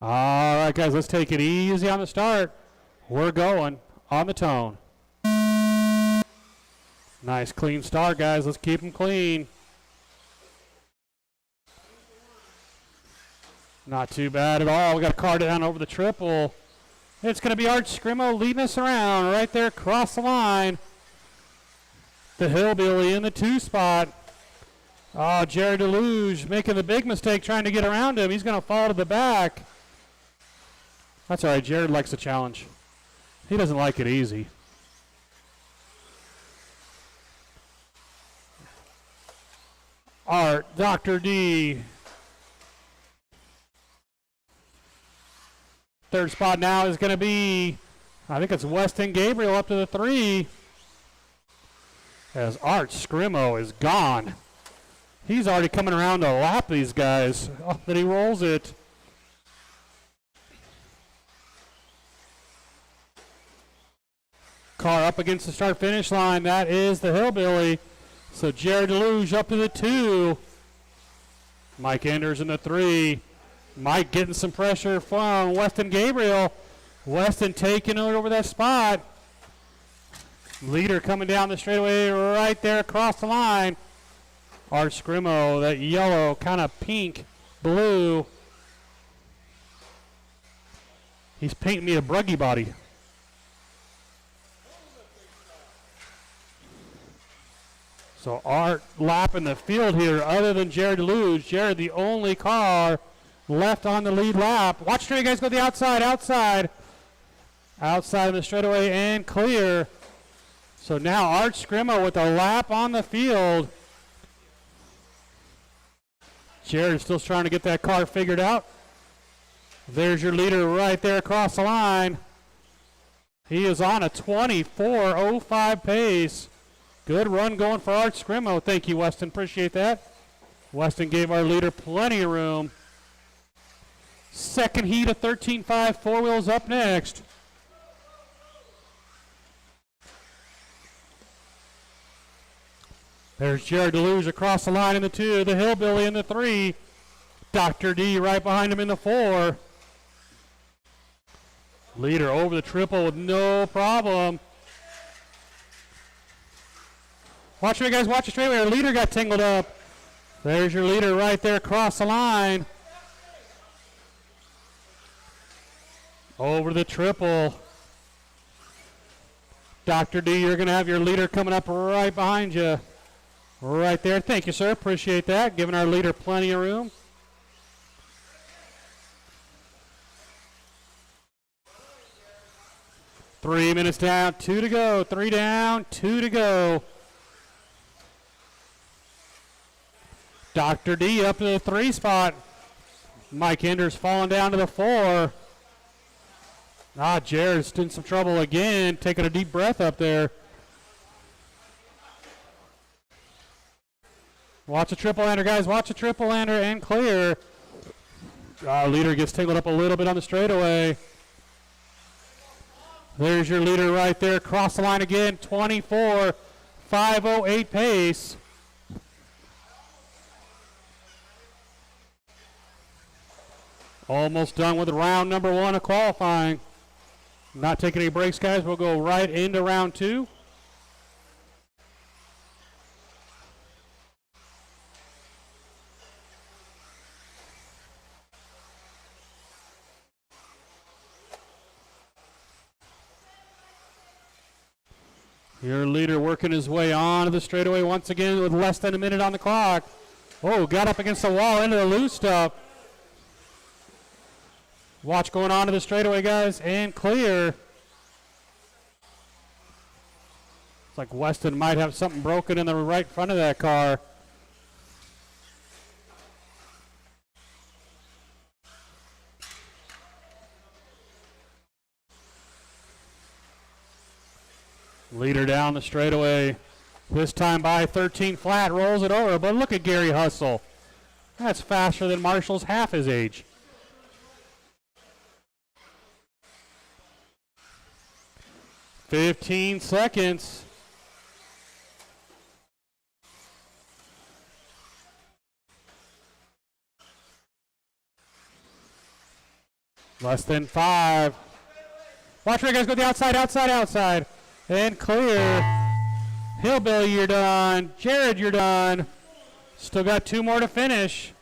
S1: All right, guys, let's take it easy on the start. We're going on the tone. Nice clean start, guys. Let's keep them clean. Not too bad at all. We got a car down over the triple. It's going to be Art Scrimmo leading us around right there across the line. The Hillbilly in the 2 spot. Oh, Jared Deluge making the big mistake trying to get around him. He's going to fall to the back. That's all right. Jared likes the challenge. He doesn't like it easy. Art, Dr. D. 3rd spot now is going to be, I think it's Weston Gabriel up to the 3. As Art Scrimmo is gone. He's already coming around to lap these guys. Oh, but he rolls it. Car up against the start-finish line. That is the Hillbilly. So Jared Deluge up to the 2. Mike Enders in the 3. Mike getting some pressure from Weston Gabriel. Weston taking it over that spot. Leader coming down the straightaway right there across the line. Art Scrimmo, that yellow, kind of pink, blue. He's painting me a bruggy body. So Art lapping the field here other than Jared Deluge. Jared, the only car left on the lead lap. Watch straight, guys, go to the outside, outside. Outside of the straightaway and clear. So now Art Scrimmo with a lap on the field. Jared still trying to get that car figured out. There's your leader right there across the line. He is on a 24:05 pace. Good run going for Art Scrimmo. Thank you, Weston. Appreciate that. Weston gave our leader plenty of room. Second heat of 13.5, 4 wheels up next. There's Jared Deluge across the line in the 2, the Hillbilly in the 3, Dr. D right behind him in the 4. Leader over the triple with no problem. Watch me, guys. Watch it straightaway. Our leader got tangled up. There's your leader right there across the line. Over the triple. Dr. D, you're going to have your leader coming up right behind you. Right there. Thank you, sir. Appreciate that. Giving our leader plenty of room. Three minutes down, 2 to go. 3 down, 2 to go. Dr. D up to the 3 spot. Mike Enders falling down to the 4. Jared's in some trouble again, taking a deep breath up there. Watch a triple lander, guys. Watch a triple lander and clear. Leader gets tangled up a little bit on the straightaway. There's your leader right there. Cross the line again. 24.508 pace. Almost done with round number 1 of qualifying. Not taking any breaks, guys. We'll go right into round 2. Your leader working his way onto the straightaway once again with less than a minute on the clock. Oh, got up against the wall into the loose stuff. Watch going on to the straightaway, guys, and clear. It's like Weston might have something broken in the right front of that car. Leader down the straightaway. This time by 13 flat, rolls it over. But look at Gary Hustle. That's faster than Marshall's half his age. "15 seconds. Less than 5. Watch where you guys go the outside, outside, outside. And clear. Hillbilly, you're done. Jared, you're done. Still got 2 more to finish.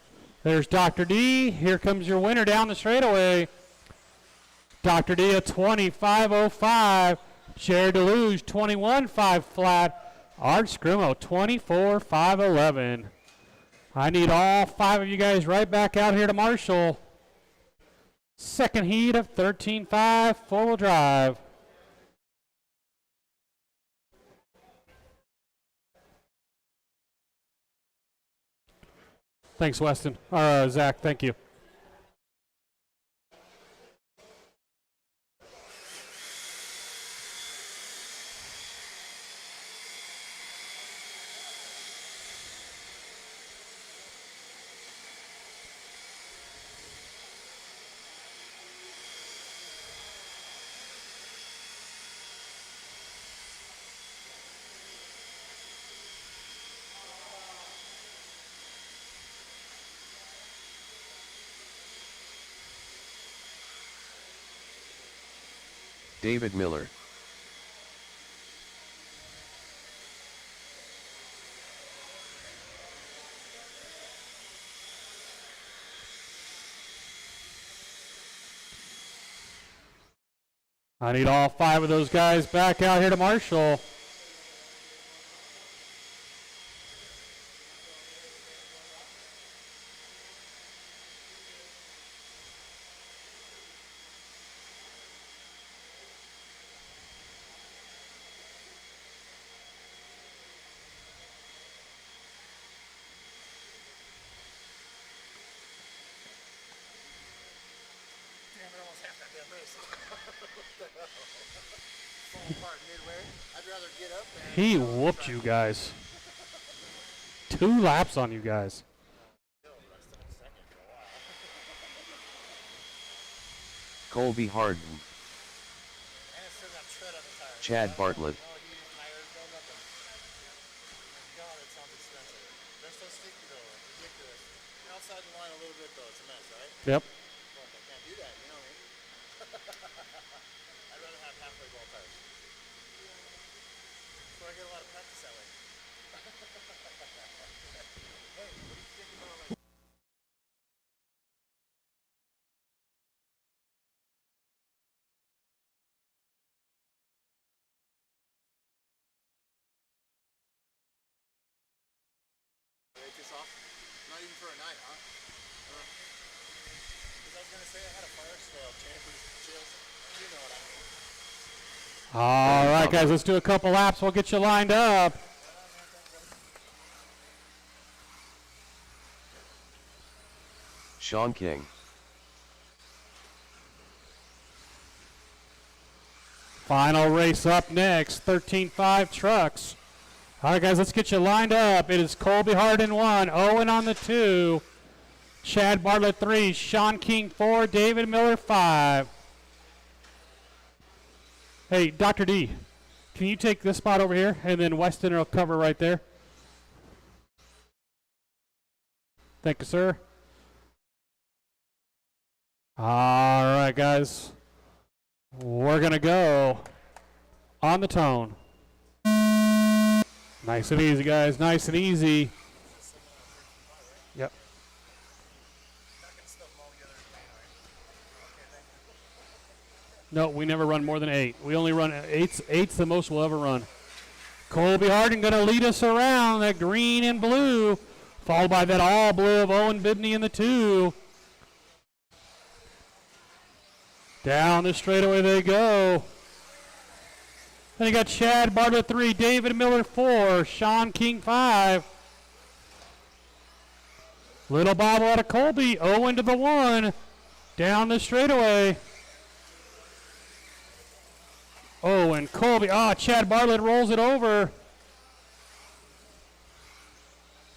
S1: There's Dr. D. Here comes your winner down the straightaway. Dr. D at 25.05. Jared Deluge 21.5 flat. Art Scrimo 24.511. I need all 5 of you guys right back out here to Marshall. Second heat of 13.5 four-wheel drive. Thanks, Weston. Zach, thank you.
S3: David Miller.
S1: I need all 5 of those guys back out here to Marshall. He whooped you guys. 2 laps on you guys.
S3: Colby Harden. Chad Bartlett.
S1: Yep.
S4: this off. Not even for a night, huh? Because I was going to say I had a fire sale, chambers, chills. You know what I mean.
S1: All right, guys, let's do a couple laps. We'll get you lined up.
S3: Sean King.
S1: Final race up next, 13.5 trucks. All right, guys, let's get you lined up. It is Colby Harden 1, Owen on the 2, Chad Bartlett 3, Sean King 4, David Miller 5. Hey, Dr. D, can you take this spot over here, and then Weston will cover right there. Thank you, sir. All right, guys. We're going to go on the tone. Nice and easy, guys. Nice and easy. Yep. No, we never run more than 8. We only run 8. 8's the most we'll ever run. Colby Harding going to lead us around that green and blue, followed by that all blue of Owen Bibney in the 2. Down the straightaway they go. Then you got Chad Bartlett 3, David Miller 4, Sean King 5. Little bobble out of Colby, Owen to the 1. Down the straightaway. Oh, and Colby, Chad Bartlett rolls it over.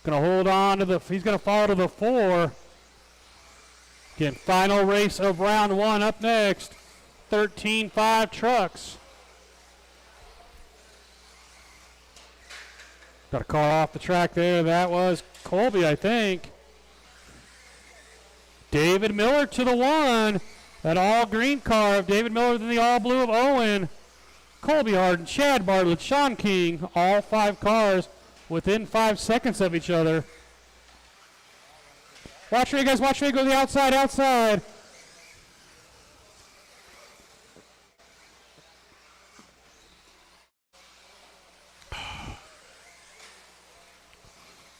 S1: Gonna hold on to he's gonna fall to the 4. Again, final race of round 1 up next. 13.5 trucks. Got a car off the track there. That was Colby, I think. David Miller to the 1. That all green car of David Miller, then the all blue of Owen. Colby Harden, Chad Bartlett, Sean King, all 5 cars within 5 seconds of each other. Watch me, guys. Watch me go to the outside, outside.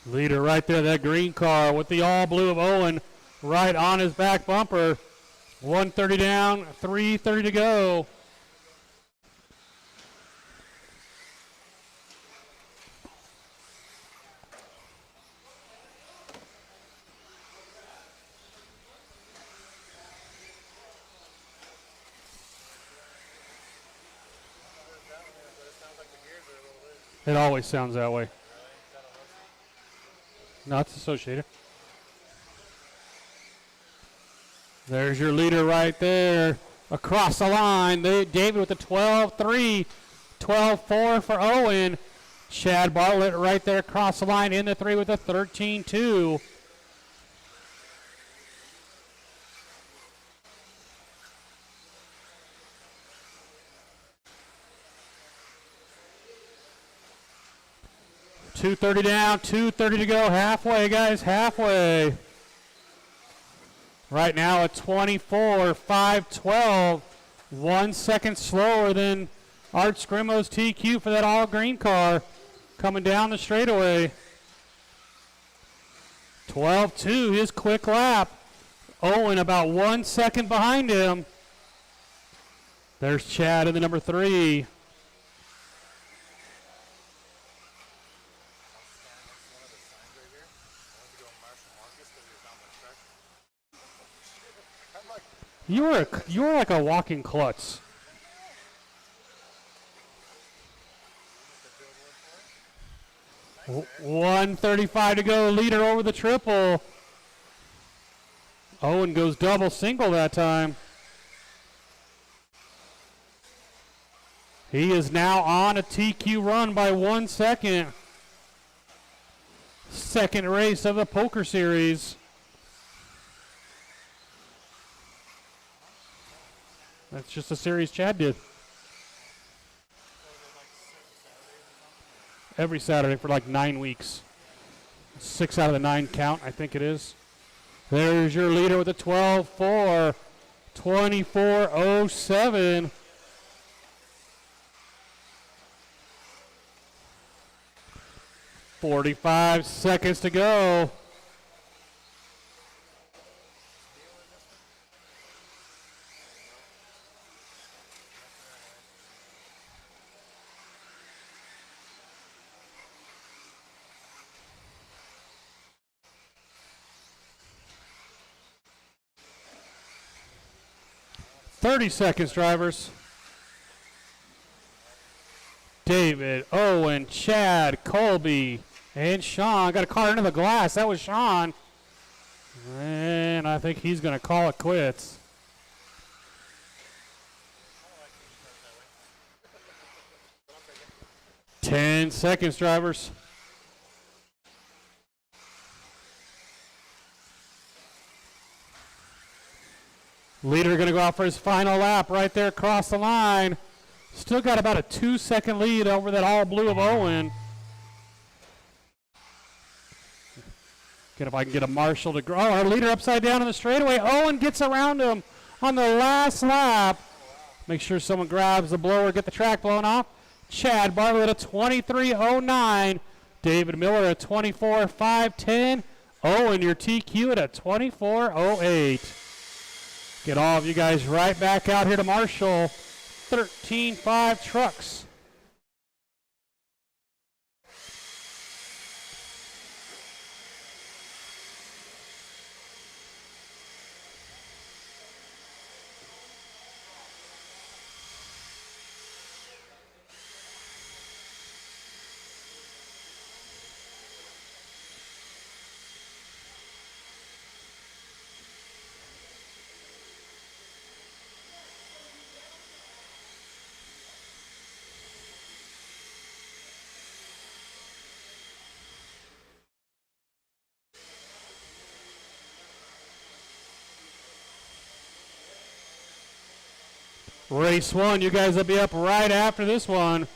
S1: Leader right there, that green car with the all blue of Owen right on his back bumper. 130 down, 3:30 to go. It always sounds that way. No, it's associated. There's your leader right there. Across the line, David with the 12-3, 12-4 for Owen. Chad Bartlett right there across the line in the 3 with a 13-2. $230 down, $230 to go. Halfway, guys, halfway. Right now at 24, 5:12. 1 second slower than Art Scrimo's TQ for that all green car coming down the straightaway. 12:2, his quick lap. Owen about 1 second behind him. There's Chad in the number 3. You're like a walking klutz. Nice, 1:35 to go. Leader over the triple. Owen goes double single that time. He is now on a TQ run by 1 second. Second race of the poker series. That's just a series Chad did. Every Saturday for like 9 weeks. 6 out of the 9 count, I think it is. There's your leader with a 12-4, 24:07. 45 seconds to go. "30 seconds, drivers." David, Owen, Chad, Colby, and Sean. Got a car into the glass. That was Sean. And I think he's going to call it quits. "10 seconds, drivers." Leader going to go out for his final lap right there across the line. Still got about a 2-second lead over that all blue of Owen. Get if I can get a Marshall to grow. Oh, our leader upside down in the straightaway. Owen gets around him on the last lap. Make sure someone grabs the blower, get the track blown off. Chad Bartlett at a 23:09. David Miller at 24:510. Owen, your TQ at a 24:08. Get all of you guys right back out here to Marshall. 13.5 trucks. Race 1, you guys will be up right after this one.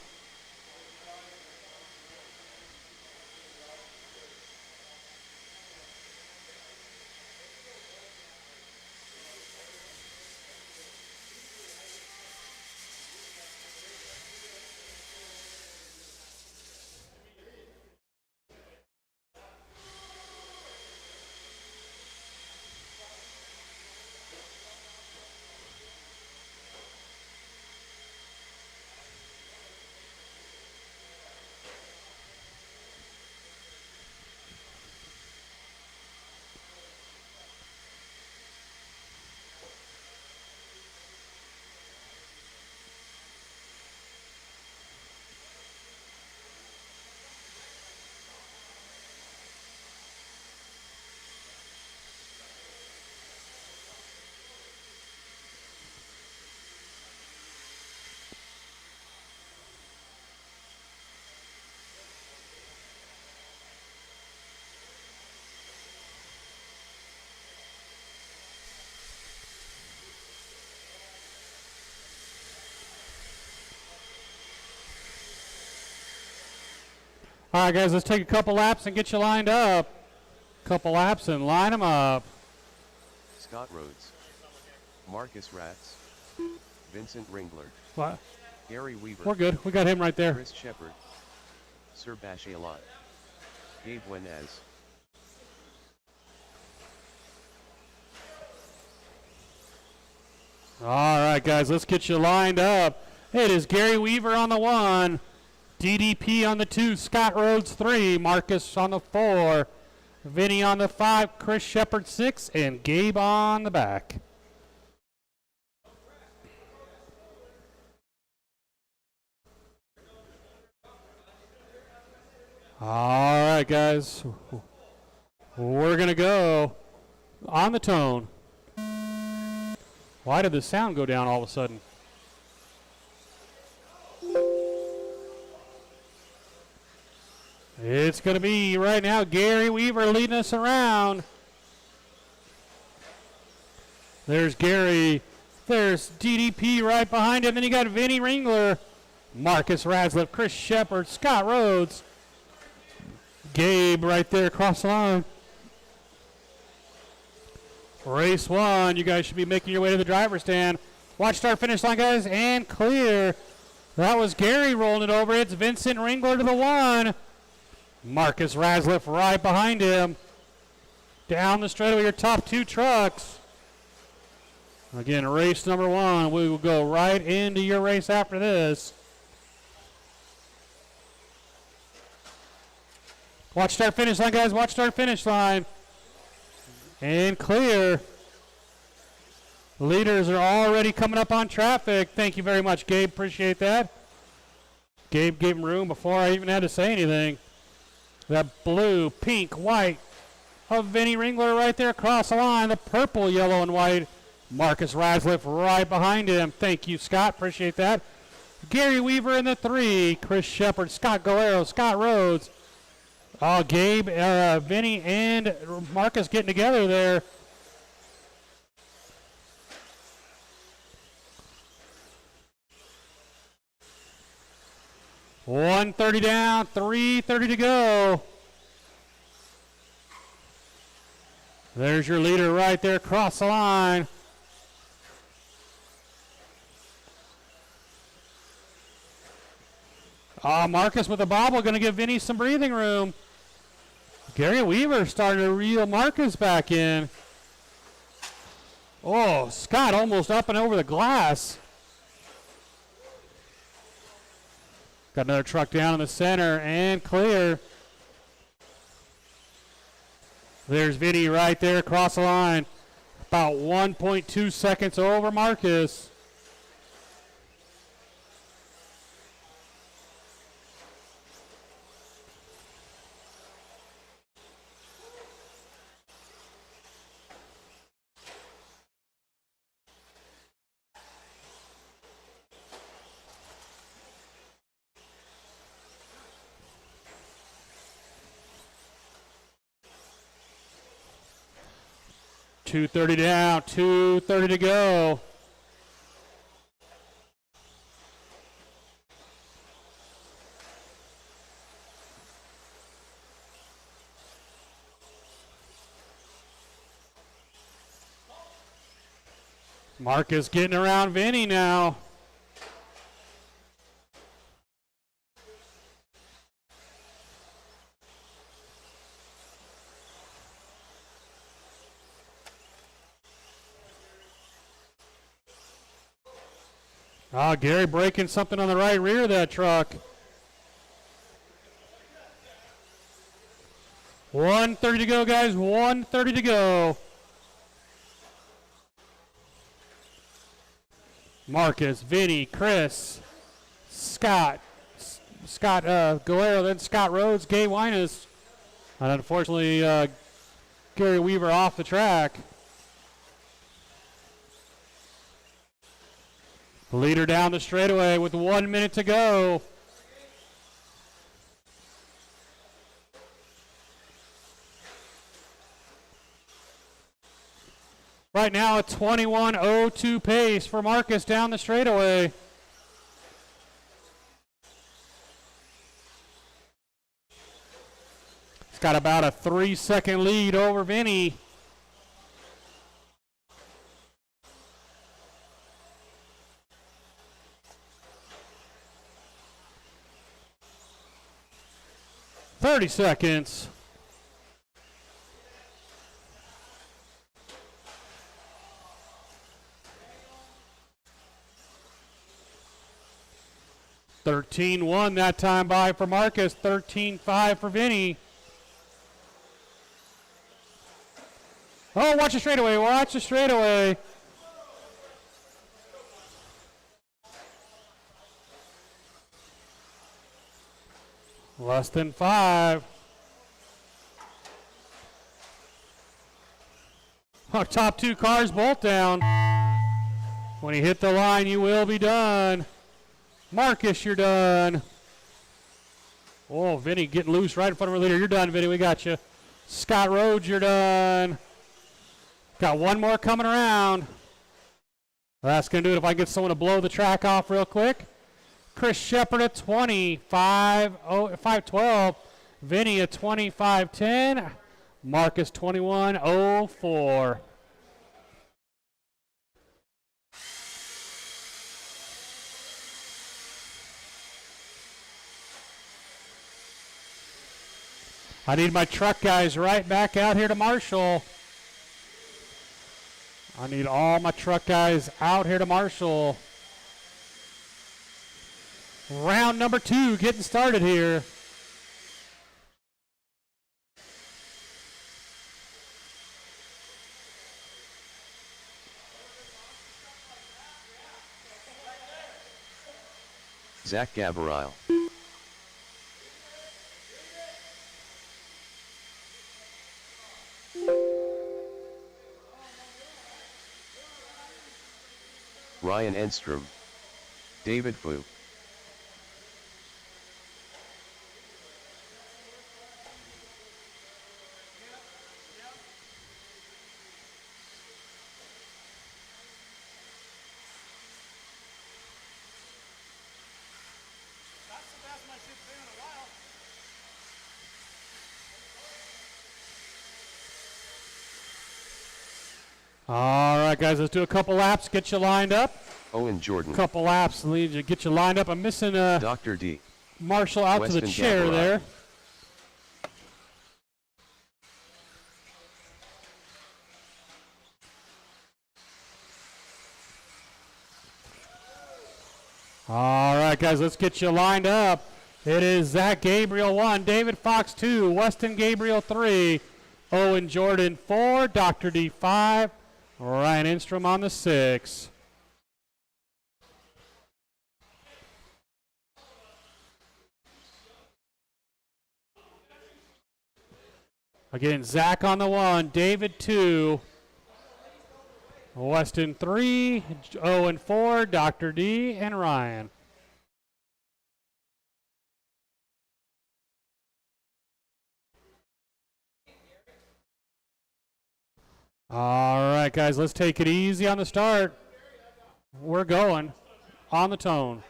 S1: All right, guys, let's take a couple laps and get you lined up. Couple laps and line them up.
S3: Scott Rhodes, Marcus Ratz, Vincent Ringler,
S1: What?
S3: Gary Weaver,
S1: We're good. We got him right there.
S3: Chris Shepard, Sir Bashalot, Gabe Wenez.
S1: All right, guys, let's get you lined up. It is Gary Weaver on the 1, DDP on the 2, Scott Rhodes 3, Marcus on the 4, Vinny on the 5, Chris Shepard 6, and Gabe on the back. All right, guys, we're going to go on the tone. Why did the sound go down all of a sudden? It's going to be right now Gary Weaver leading us around. There's Gary. There's DDP right behind him. Then you got Vinny Ringler, Marcus Radcliffe, Chris Shepard, Scott Rhodes, Gabe right there across the line. Race 1, you guys should be making your way to the driver's stand. Watch start finish line, guys, and clear. That was Gary rolling it over. It's Vincent Ringler to the 1. Marcus Rasliff right behind him. Down the straightaway, your top two trucks. Again, race number one. We will go right into your race after this. Watch start finish line, guys. Watch start finish line. And clear. Leaders are already coming up on traffic. Thank you very much, Gabe. Appreciate that. Gabe gave him room before I even had to say anything. That blue, pink, white of Vinny Ringler right there across the line. The purple, yellow, and white. Marcus Rasliff right behind him. Thank you, Scott. Appreciate that. Gary Weaver in the 3. Chris Shepard, Scott Galero, Scott Rhodes. Oh, Gabe, Vinny, and Marcus getting together there. $130 down, $330 to go. There's your leader right there across the line. Marcus with a bobble, going to give Vinny some breathing room. Gary Weaver starting to reel Marcus back in. Oh, Scott almost up and over the glass. Got another truck down in the center and clear. There's Vinny right there across the line. About 1.2 seconds over Marcus. $230 down, $230 to go. Marcus getting around Vinny now. Gary breaking something on the right rear of that truck. 130 to go, guys. 130 to go. Marcus, Vinny, Chris, Scott Galero, then Scott Rhodes, Gay Winus. And unfortunately, Gary Weaver off the track. Leader down the straightaway with 1 minute to go. Right now, a 21:02 pace for Marcus down the straightaway. He's got about a 3-second lead over Vinny. $30 seconds. $13.1 that time by for Marcus. $13.5 for Vinny. Oh, watch the straightaway. Watch the straightaway. Less than 5. Our top two cars both down. When you hit the line, you will be done. Marcus, you're done. Oh, Vinny getting loose right in front of our leader. You're done, Vinny. We got you. Scott Rhodes, you're done. Got one more coming around. That's going to do it if I can get someone to blow the track off real quick. Chris Shepard at 5:12. Vinny at 25:10. Marcus 21:04. I need my truck guys right back out here to Marshall. I need all my truck guys out here to Marshall. Round number 2 getting started here.
S3: Zach Gabriel. Ryan Enstrom. David Fu.
S1: All right, guys, let's do a couple laps, get you lined up.
S3: Owen Jordan.
S1: Couple laps, lead you, get you lined up. I'm missing
S3: Dr. D.
S1: Marshall out
S3: Weston
S1: to the chair
S3: Gabriel.
S1: there. All right, guys, let's get you lined up. It is Zach Gabriel 1, David Fox 2, Weston Gabriel 3, Owen Jordan 4, Dr. D 5, Ryan Enstrom on the 6. Again, Zach on the 1, David 2, Weston 3, Owen 4, Dr. D, and Ryan. All right, guys, let's take it easy on the start. We're going on the tone.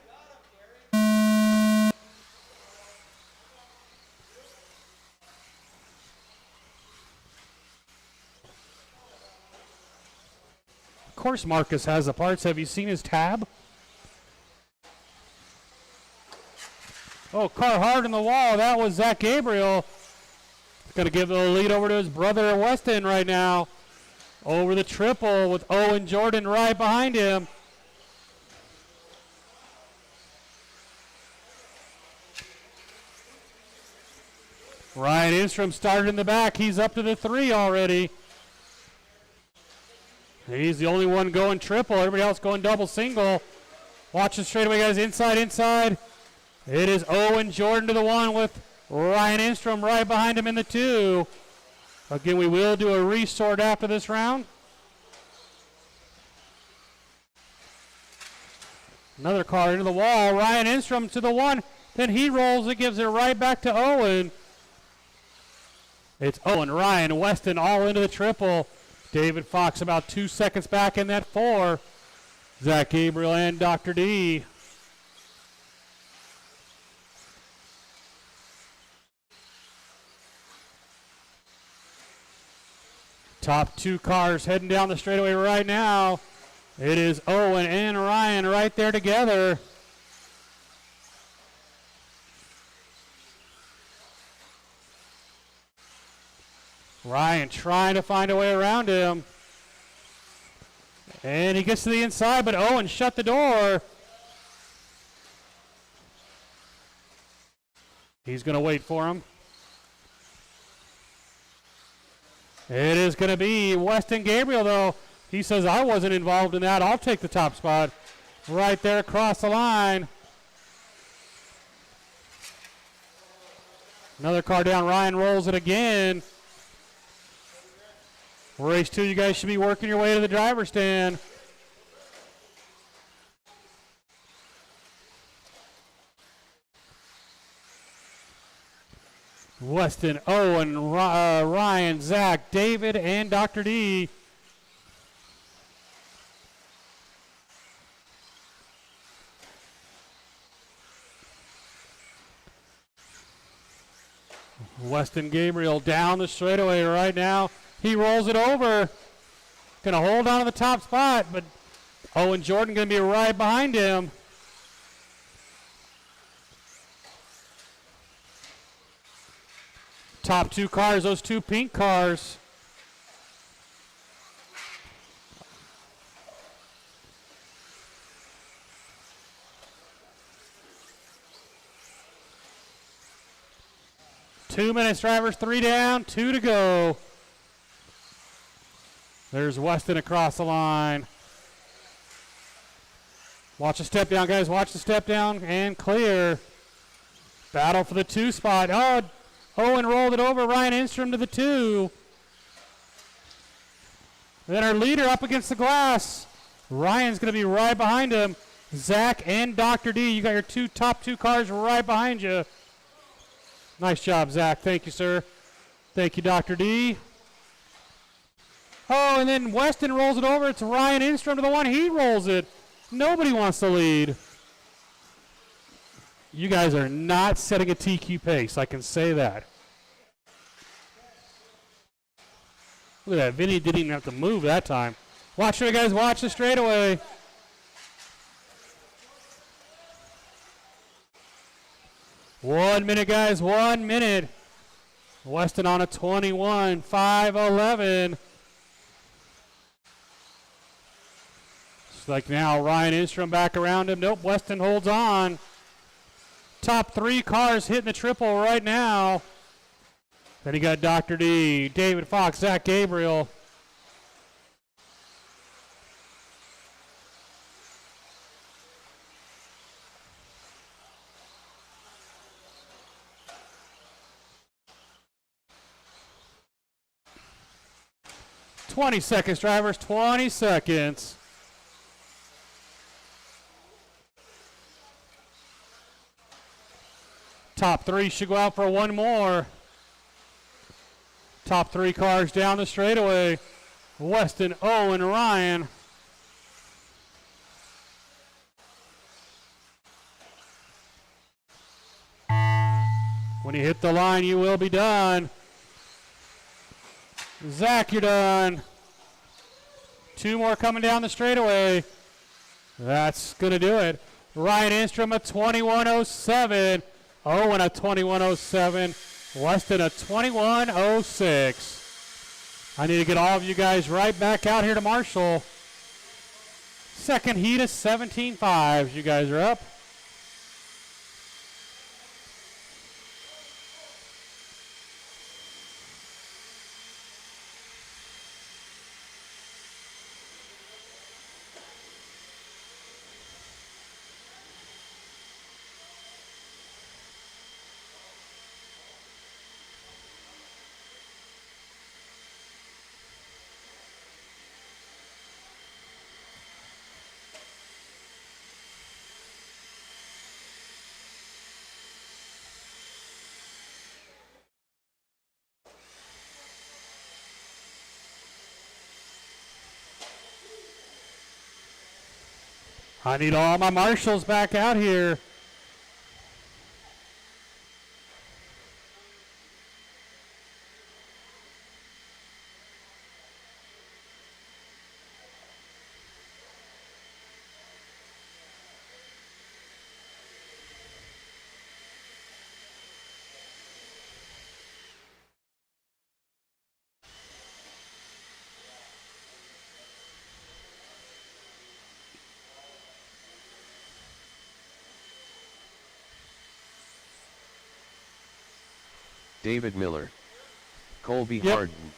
S1: Of course, Marcus has the parts. Have you seen his tab? Oh, car hard in the wall. That was Zach Gabriel. Going to give the lead over to his brother Weston right now. Over the triple with Owen Jordan right behind him. Ryan Enstrom started in the back. He's up to the 3 already. He's the only one going triple. Everybody else going double single. Watch the straightaway, guys. Inside, inside. It is Owen Jordan to the 1 with Ryan Enstrom right behind him in the 2. Again, we will do a resort after this round. Another car into the wall. Ryan Enstrom to the 1. Then he rolls it, gives it right back to Owen. It's Owen, Ryan, Weston all into the triple. David Fox about 2 seconds back in that 4. Zach Gabriel and Dr. D. Top 2 cars heading down the straightaway right now. It is Owen and Ryan right there together. Ryan trying to find a way around him. And he gets to the inside, but Owen shut the door. He's going to wait for him. It is going to be Weston Gabriel, though. He says, I wasn't involved in that. I'll take the top spot. Right there across the line. Another car down. Ryan rolls it again. Race 2, you guys should be working your way to the driver's stand. Weston, Owen, Ryan, Zach, David, and Dr. D. Weston Gabriel down the straightaway right now. He rolls it over. Going to hold on to the top spot, but Owen Jordan going to be right behind him. Top 2 cars, those 2 pink cars. Two minutes, drivers. 3 down, 2 to go. There's Weston across the line. Watch the step down, guys. Watch the step down and clear. Battle for the 2 spot. Oh, Owen rolled it over. Ryan Instrom to the 2. Then our leader up against the glass. Ryan's going to be right behind him. Zach and Dr. D. You got your top two cars right behind you. Nice job, Zach. Thank you, sir. Thank you, Dr. D. Oh, and then Weston rolls it over. It's Ryan Instrom to the 1. He rolls it. Nobody wants to lead. You guys are not setting a TQ pace. I can say that. Look at that. Vinny didn't even have to move that time. Watch it, guys. Watch the straightaway. One minute, guys. 1 minute. Weston on a 21. 5:11. It's like now Ryan Instrom back around him. Nope, Weston holds on. Top 3 cars hitting the triple right now. Then you got Dr. D, David Fox, Zach Gabriel. "20 seconds, drivers, 20 seconds. Top 3 should go out for one more. Top 3 cars down the straightaway. Weston, Owen, Ryan. When you hit the line, you will be done. Zach, you're done. 2 more coming down the straightaway. That's going to do it. Ryan Instrom, a 21:07. Owen, a 21:07. Weston, a 21:06. I need to get all of you guys right back out here to Marshall. Second heat is 17.5. You guys are up. I need all my marshals back out here.
S3: David Miller, Colby
S1: Yep.
S3: Harden,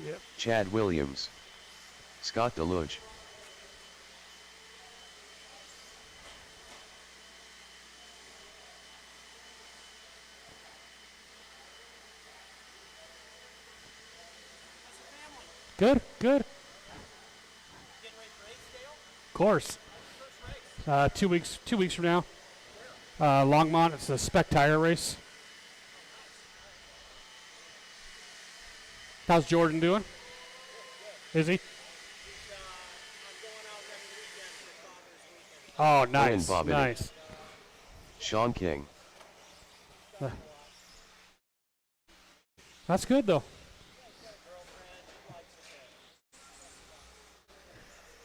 S1: Yep.
S3: Chad Williams, Scott Deluge.
S1: Good, good.
S2: Getting ready for race, Dale?
S1: Of course.
S2: First race.
S1: 2 weeks from now. Longmont, it's a spec tire race. How's Jordan doing? Is he?
S2: I'm going out next weekend for Father's Weekend.
S1: Oh, nice,
S3: Bob in it.
S1: nice.
S3: Sean King,
S1: That's good, though.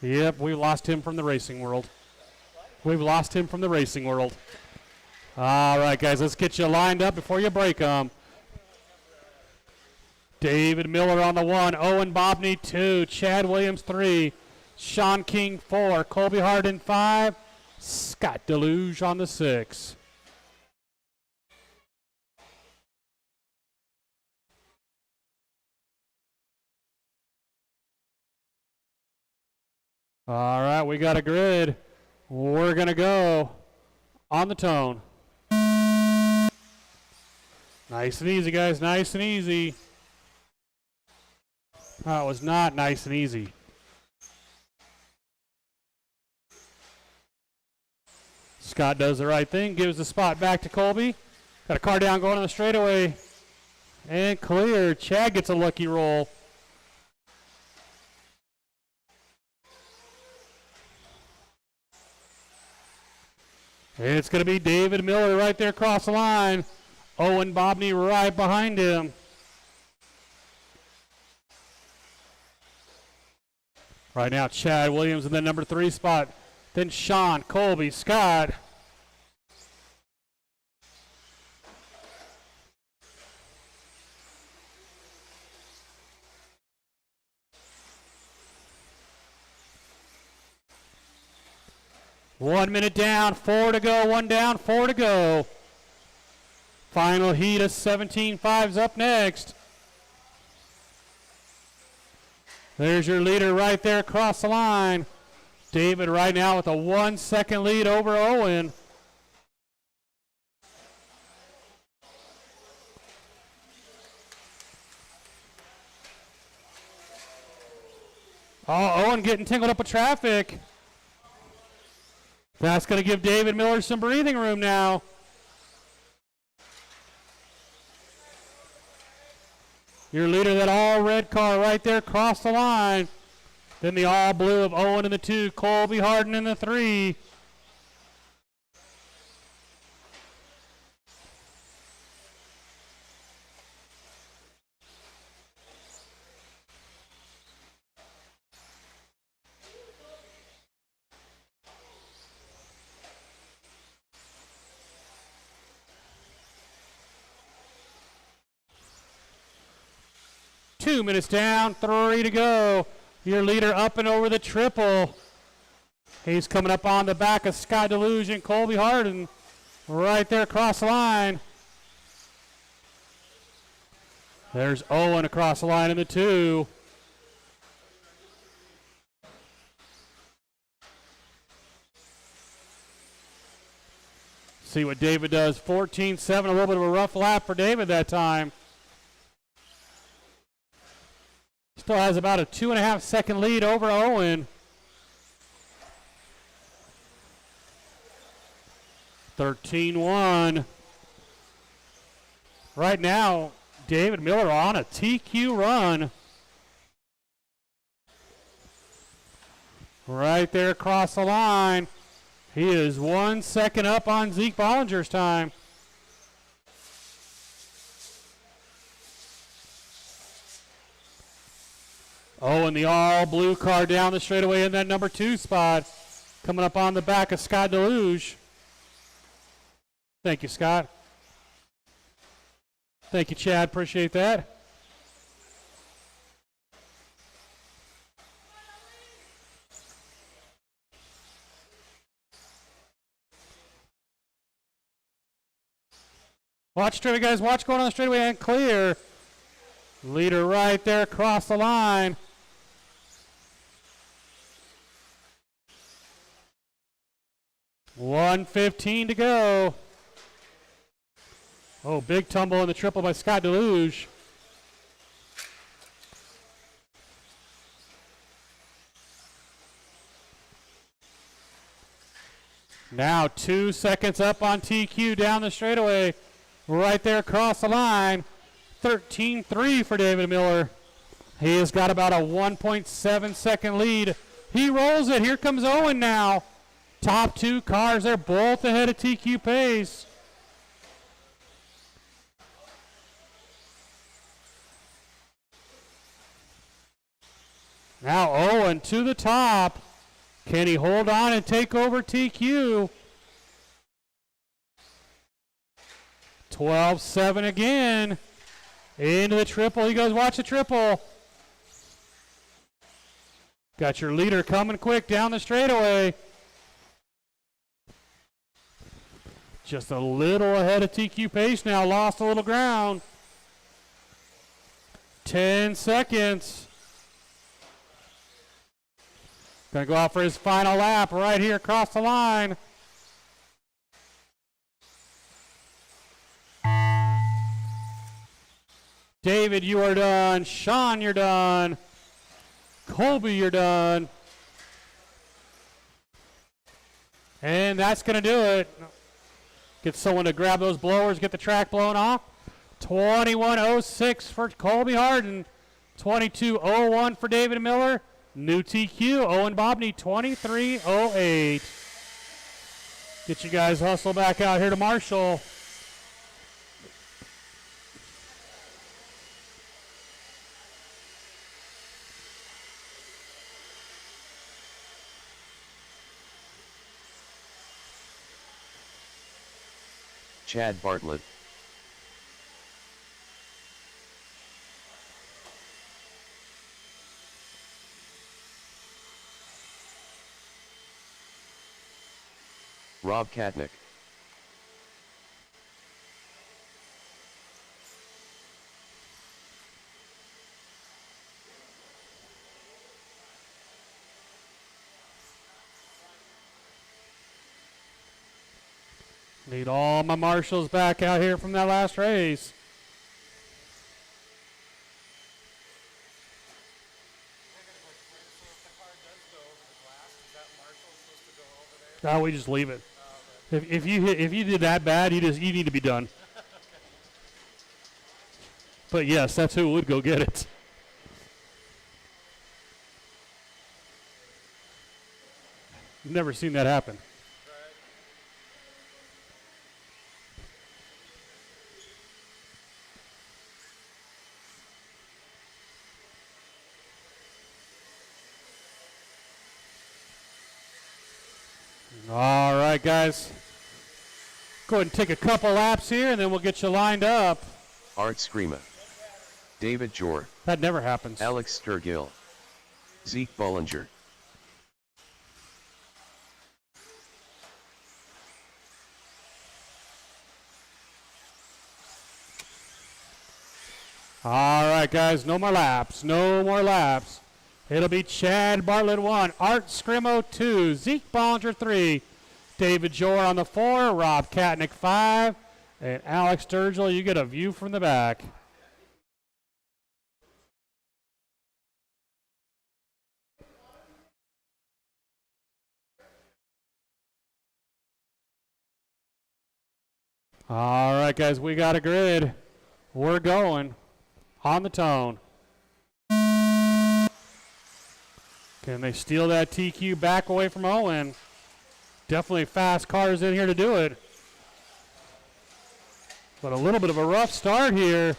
S1: Yep, we lost him from the racing world. We've lost him from the racing world. All right, guys, let's get you lined up before you break them. David Miller on the 1, Owen Bobney 2, Chad Williams 3, Sean King 4, Colby Harden 5, Scott Deluge on the 6. All right, we got a grid. We're going to go on the tone. Nice and easy, guys. Nice and easy. That was not nice and easy. Scott does the right thing, gives the spot back to Colby. Got a car down going on the straightaway. And clear. Chad gets a lucky roll. And it's going to be David Miller right there across the line. Owen Bobney right behind him. Right now, Chad Williams in the number 3 spot. Then Sean, Colby, Scott. One minute down, 4 to go, 1 down, 4 to go. Final heat of 17.5's up next. There's your leader right there across the line. David right now with a 1 second lead over Owen. Oh, Owen getting tangled up with traffic. That's going to give David Miller some breathing room now. Your leader, that all red car right there across the line. Then the all blue of Owen in the 2, Colby Harden in the 3. Two minutes down, 3 to go. Your leader up and over the triple. He's coming up on the back of Scott Deluge and Colby Harden. Right there across the line. There's Owen across the line in the 2. See what David does. 14-7, a little bit of a rough lap for David that time. Still has about a 2.5 second lead over Owen. 13-1. Right now, David Miller on a TQ run. Right there across the line. He is 1 second up on Zeke Bollinger's time. Oh, and the all-blue car down the straightaway in that number 2 spot. Coming up on the back of Scott Deluge. Thank you, Scott. Thank you, Chad. Appreciate that. Watch straightaway, guys. Watch going on the straightaway and clear. Leader right there across the line. $1:15 to go. Oh, big tumble in the triple by Scott Deluge. Now 2 seconds up on TQ down the straightaway. Right there across the line. 13-3 for David Miller. He has got about a 1.7 second lead. He rolls it. Here comes Owen now. Top 2 cars, they're both ahead of TQ pace. Now Owen to the top. Can he hold on and take over TQ? 12-7 again. Into the triple. He goes, watch the triple. Got your leader coming quick down the straightaway. Just a little ahead of TQ pace now. Lost a little ground. 10 seconds. Gonna go out for his final lap right here across the line. David, you are done. Sean, you're done. Colby, you're done. And that's going to do it. Get someone to grab those blowers, get the track blown off. 21:06 for Colby Harden. 22:01 for David Miller. New TQ, Owen Bobney, 23:08. Get you guys hustle back out here to Marshall.
S3: Chad Bartlett. Rob Katnick.
S1: Need all my marshals back out here from that last race. No, we just leave it. If you did that bad, you need to be done. But yes, that's who would go get it. Never seen that happen. All right, guys. Go ahead and take a couple laps here, and then we'll get you lined up.
S3: Art Screama. David Jor.
S1: That never happens.
S3: Alex Sturgill. Zeke Bollinger.
S1: All right, guys. No more laps. No more laps. It'll be Chad Bartlett 1, Art Scrimmo 2, Zeke Bollinger 3, David Jor on the 4, Rob Katnick 5, and Alex Sturgill, you get a view from the back. All right, guys, we got a grid. We're going on the tone. Can they steal that TQ back away from Owen? Definitely fast cars in here to do it. But a little bit of a rough start here.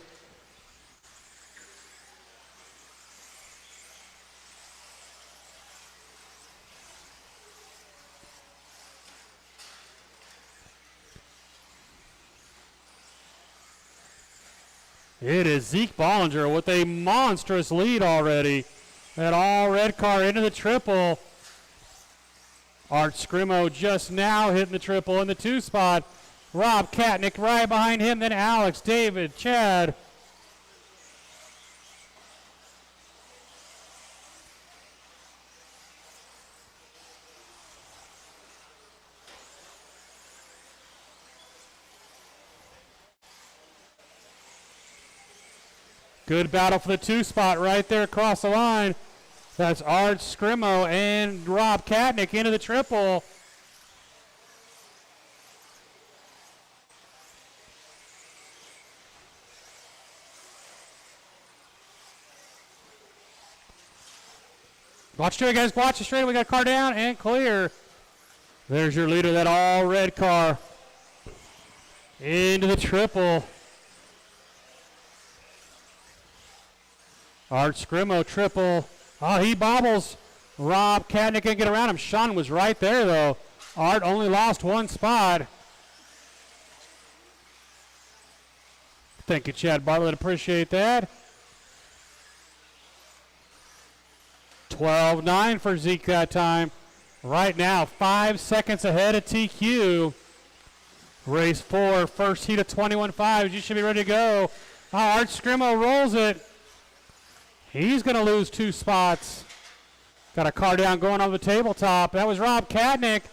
S1: It is Zeke Bollinger with a monstrous lead already. That all red car into the triple. Art Scrimmo just now hitting the triple in the 2 spot. Rob Katnick right behind him, then Alex, David, Chad. Good battle for the 2 spot right there across the line. That's Art Scrimmo and Rob Katnick into the triple. Watch straight, guys. Watch the straight. We got a car down and clear. There's your leader, that all red car. Into the triple. Art Scrimmo triple. Oh, he bobbles. Rob Katnick can get around him. Sean was right there, though. Art only lost 1 spot. Thank you, Chad Bartlett. Appreciate that. 12-9 for Zeke that time. Right now, 5 seconds ahead of TQ. Race 4, first heat of 21.5. You should be ready to go. Art Scrimo rolls it. He's going to lose 2 spots. Got a car down going on the tabletop. That was Rob Kadnick.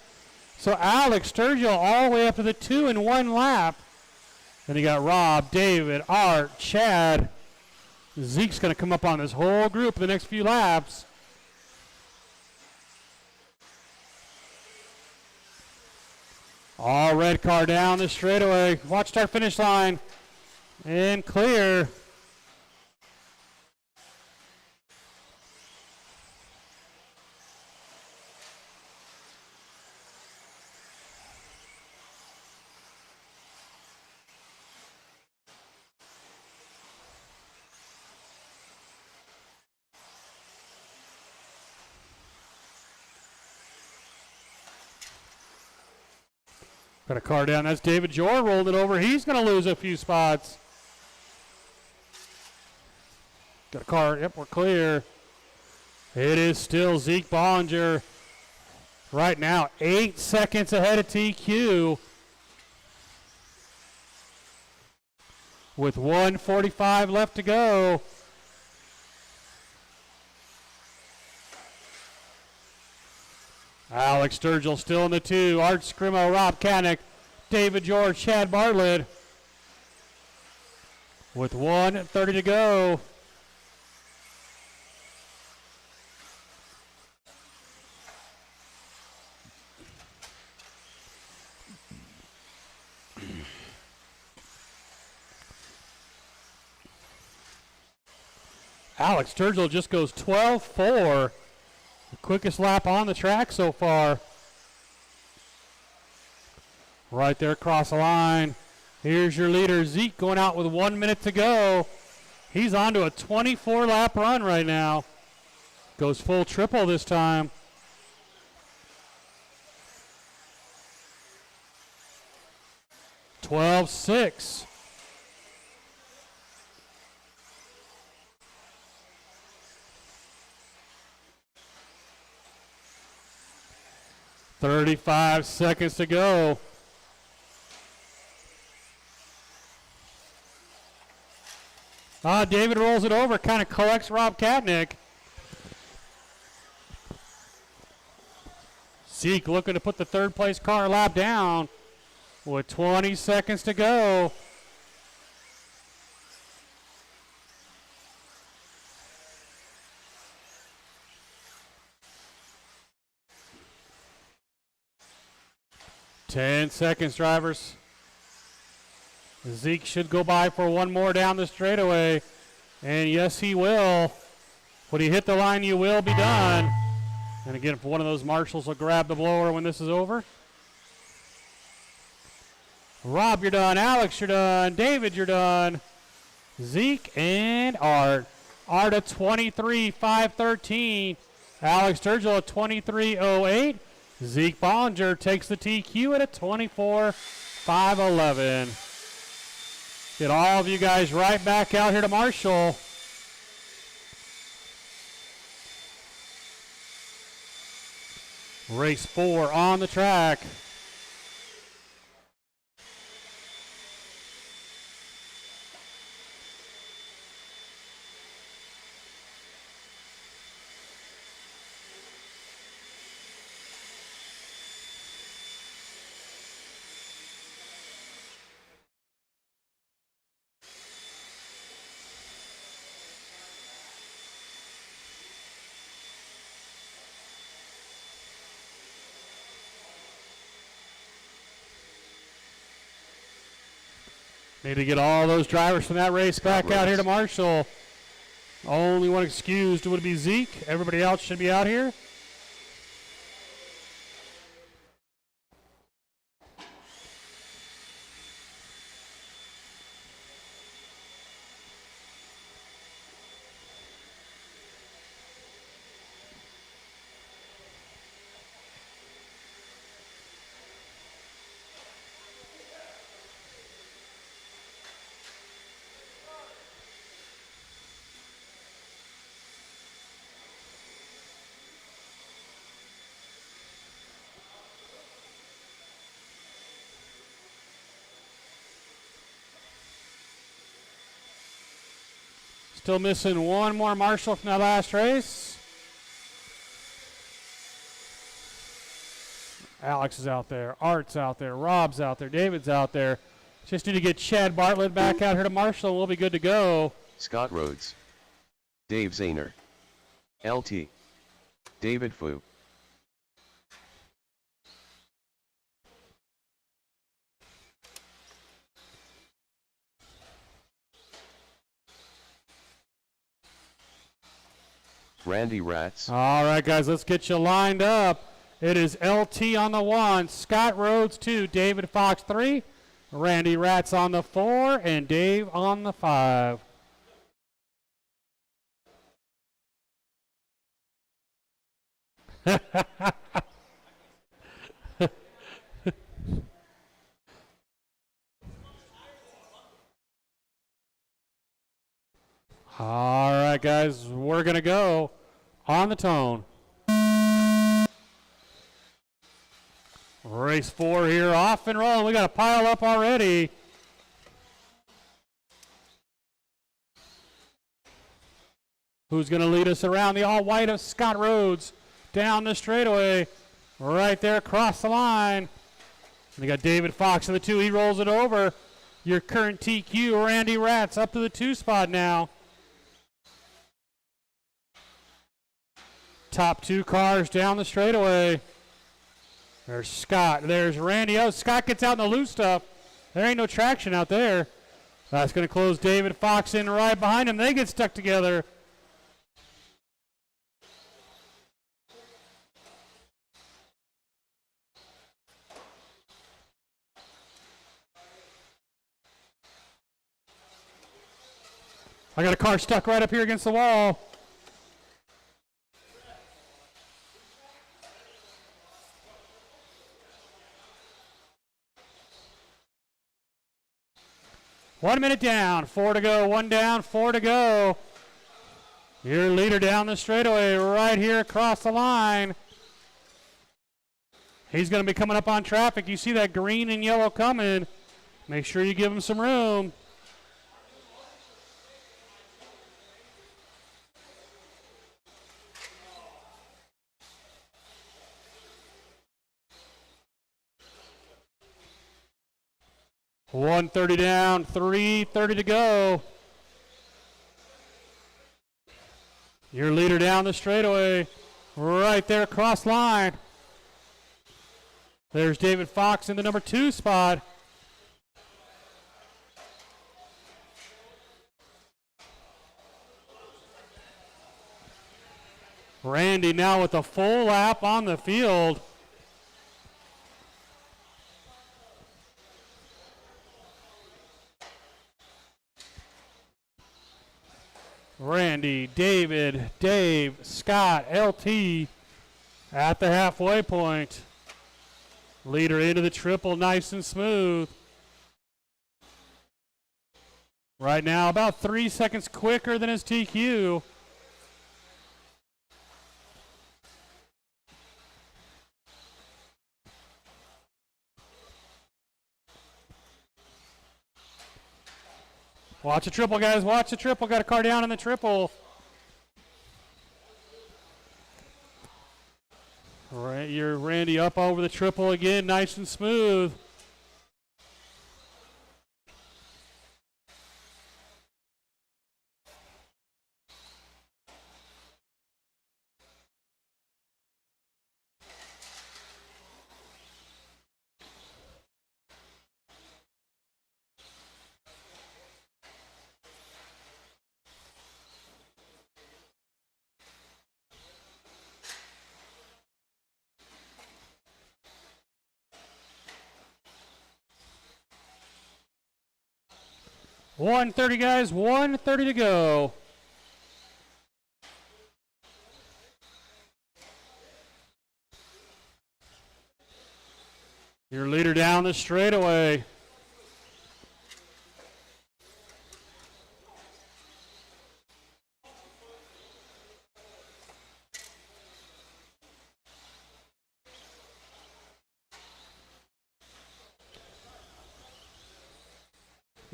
S1: So Alex Sturgill all the way up to the 2 in 1 lap. Then you got Rob, David, Art, Chad. Zeke's going to come up on this whole group in the next few laps. All red car down the straightaway. Watch start finish line. And clear. Got a car down. That's David Jor rolled it over. He's going to lose a few spots. Got a car. Yep, we're clear. It is still Zeke Bollinger. Right now, 8 seconds ahead of TQ. With 1:45 left to go. Alex Sturgill still in the 2. Art Scrimo, Rob Kadnick, David George, Chad Bartlett. With 1:30 to go. Alex Sturgill just goes 12.4. The quickest lap on the track so far. Right there across the line. Here's your leader, Zeke, going out with 1 minute to go. He's on to a 24-lap run right now. Goes full triple this time. (12.6). (35 seconds to go). David rolls it over, kind of collects Rob Kadnick. Zeke looking to put the third place car lap down with 20 seconds to go. (10 seconds, drivers. Zeke should go by for one more down the straightaway. And yes, he will. When he hit the line, you will be done. And again, if one of those marshals will grab the blower when this is over. Rob, you're done. Alex, you're done. David, you're done. Zeke and Art. Art at 23.513. Alex Sturgill at 23.08. Zeke Bollinger takes the TQ at a 24.511. Get all of you guys right back out here to Marshall. Race 4 on the track. Need to get all those drivers from that race back out here to Marshall. Only one excused would be Zeke. Everybody else should be out here. Still missing one more marshal from that last race. Alex is out there. Art's out there. Rob's out there. David's out there. Just need to get Chad Bartlett back out here to marshal, and we'll be good to go.
S3: Scott Rhodes. Dave Zahner. LT. David Fu. Randy Ratz.
S1: All right, guys, let's get you lined up. It is LT on the 1, Scott Rhodes 2, David Fox 3, Randy Ratz on the 4, and Dave on the 5. All right, guys, we're going to go on the tone. Race 4 here, off and rolling. We got a pile up already. Who's going to lead us around? The all-white of Scott Rhodes down the straightaway. Right there across the line. We got David Fox in the 2. He rolls it over. Your current TQ, Randy Ratz, up to the 2 spot now. Top 2 cars down the straightaway. There's Scott. There's Randy. Oh, Scott gets out in the loose stuff. There ain't no traction out there. That's going to close David Fox in right behind him. They get stuck together. I got a car stuck right up here against the wall. One minute down, 4 to go, 1 down, 4 to go. Your leader down the straightaway right here across the line. He's going to be coming up on traffic. You see that green and yellow coming. Make sure you give him some room. .130 down, 3:30 to go. Your leader down the straightaway, right there across line. There's David Fox in the number 2 spot. Randy now with a full lap on the field. Randy, David, Dave, Scott, LT at the halfway point. Leader into the triple, nice and smooth. Right now, about 3 seconds quicker than his TQ. Watch the triple, guys. Watch the triple. Got a car down in the triple. All right, you're Randy up over the triple again. Nice and smooth. .130, guys. .130 to go. Your leader down the straightaway.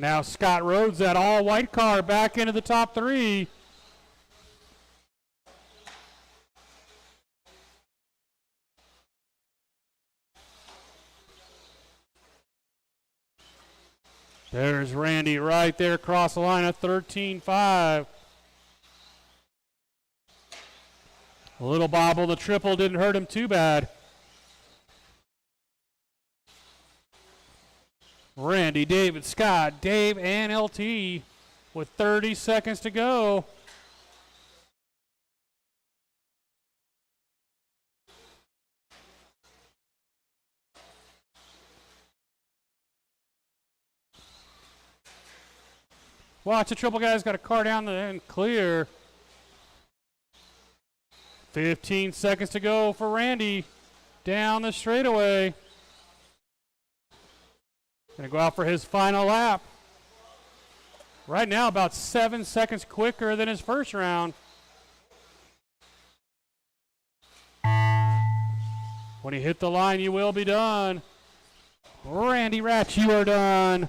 S1: Now Scott Rhodes, that all-white car, back into the top three. There's Randy right there across the line at 13.5. A little bobble, the triple didn't hurt him too bad. Randy, David, Scott, Dave, and LT with 30 seconds to go. Watch the triple guy's got a car down the end clear. 15 seconds to go for Randy down the straightaway. Gonna go out for his final lap. Right now about 7 seconds quicker than his first round. When you hit the line, you will be done. Randy Ratch, you are done.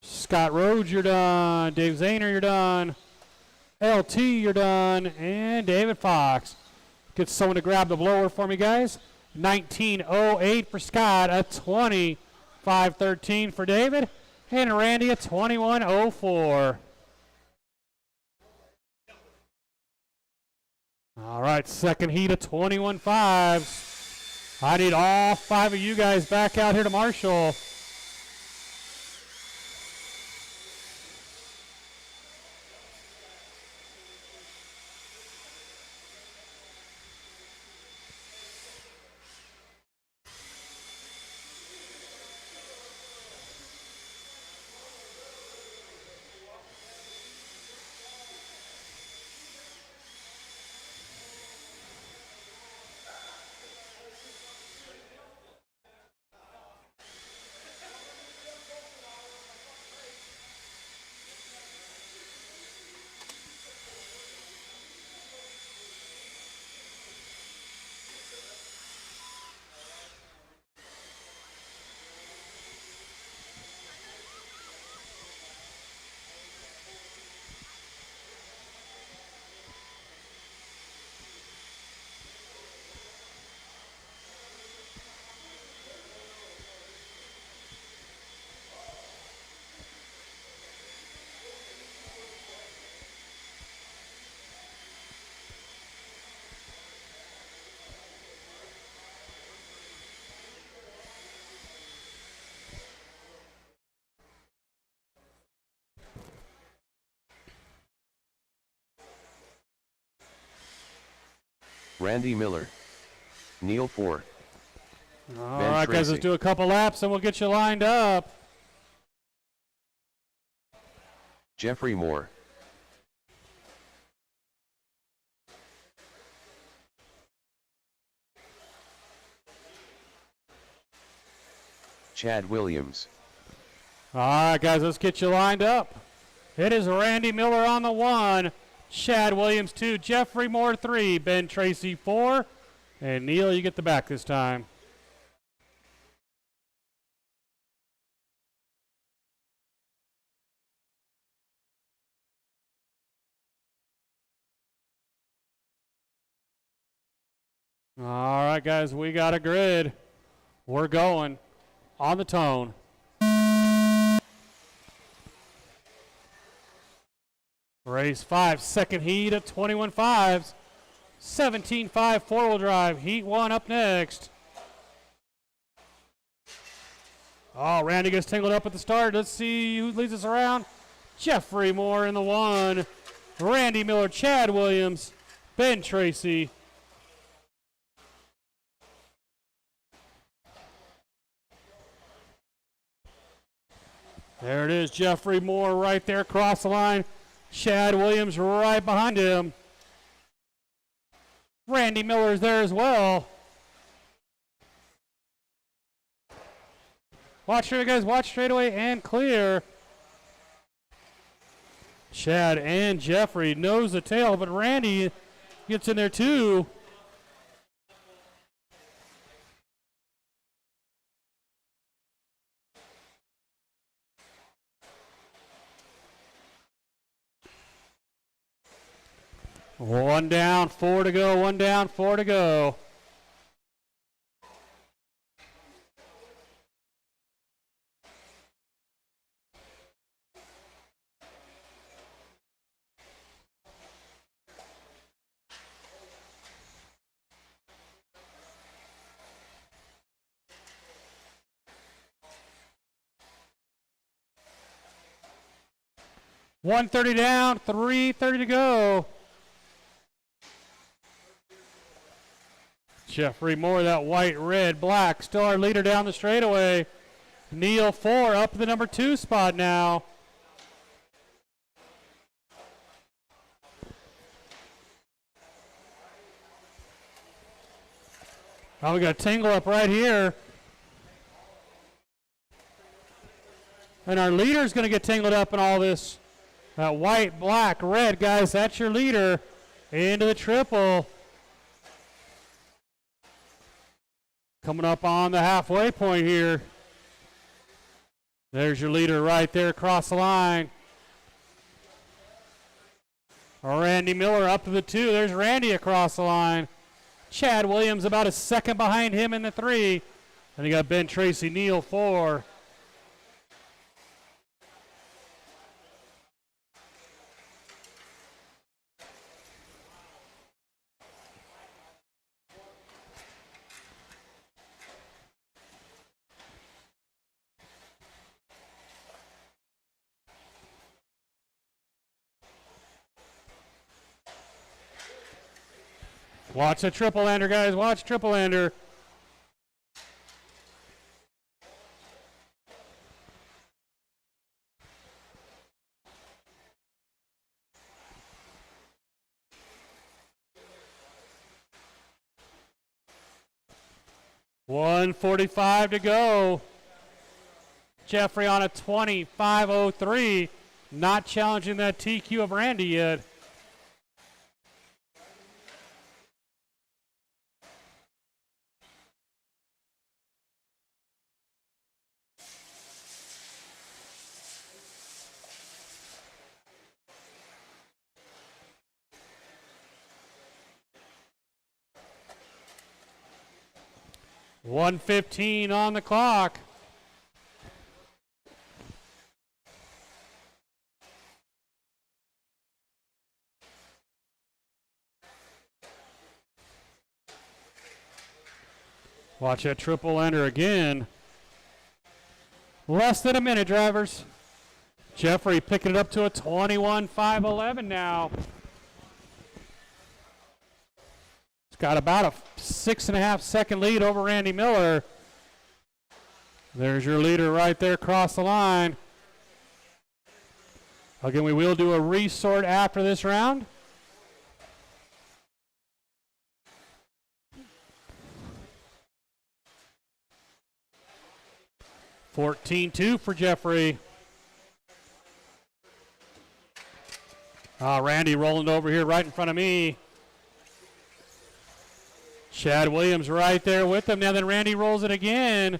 S1: Scott Rhodes, you're done. Dave Zahner, you're done. LT, you're done. And David Fox. Get someone to grab the blower for me, guys. 19.08 for Scott, a 20.513 for David, and Randy a 21.04. All right, second heat of 21.5. I need all 5 of you guys back out here to Marshall.
S3: Randy Miller. Neil 4.
S1: All right, guys, let's do a couple laps and we'll get you lined up.
S3: Jeffrey Moore. Chad Williams.
S1: All right, guys, let's get you lined up. It is Randy Miller on the 1, Chad Williams 2, Jeffrey Moore 3, Ben Tracy 4, and Neil, you get the back this time. All right, guys, we got a grid. We're going on the tone. Race 5, second heat of 21.5s. 17.5 four-wheel drive. Heat 1 up next. Oh, Randy gets tangled up at the start. Let's see who leads us around. Jeffrey Moore in the 1. Randy Miller, Chad Williams, Ben Tracy. There it is, Jeffrey Moore right there across the line. Chad Williams right behind him. Randy Miller is there as well. Watch here, guys. Watch straightaway and clear. Chad and Jeffrey nose the tail, but Randy gets in there too. One down, 4 to go. One down, 4 to go. $130 down, $330 to go. Jeffrey Moore, that white, red, black, still our leader down the straightaway. Neil 4 up to the number 2 spot now. Oh, we got a tangle up right here. And our leader's going to get tangled up in all this. That white, black, red, guys, that's your leader. Into the triple. Coming up on the halfway point here. There's your leader right there across the line. Randy Miller up to the 2. There's Randy across the line. Chad Williams about a second behind him in the 3. And you got Ben Tracy, Neal 4. Watch a triple lander, guys. Watch triple lander. $145 to go. Jeffrey on a 25.03. Not challenging that TQ of Randy yet. $115 on the clock. Watch that triple ender again. Less than a minute, drivers. Jeffrey picking it up to a 21.511 now. Got about a 6.5 second lead over Randy Miller. There's your leader right there across the line. Again, we will do a resort after this round. $14-2 for Jeffrey. Randy rolling over here right in front of me. Chad Williams right there with him. Now then Randy rolls it again.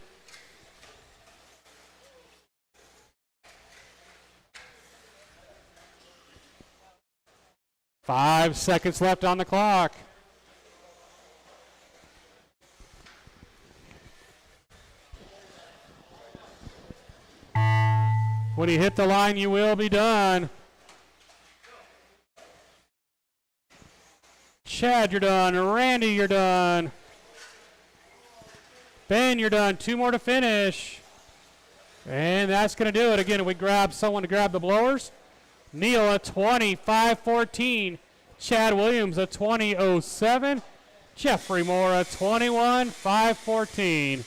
S1: Five seconds left on the clock. When you hit the line, you will be done. Chad, you're done. Randy, you're done. Ben, you're done. 2 more to finish. And that's going to do it. Again, we grab someone to grab the blowers. Neil a 25.14. Chad Williams a 20.07. Jeffrey Moore a 21.514.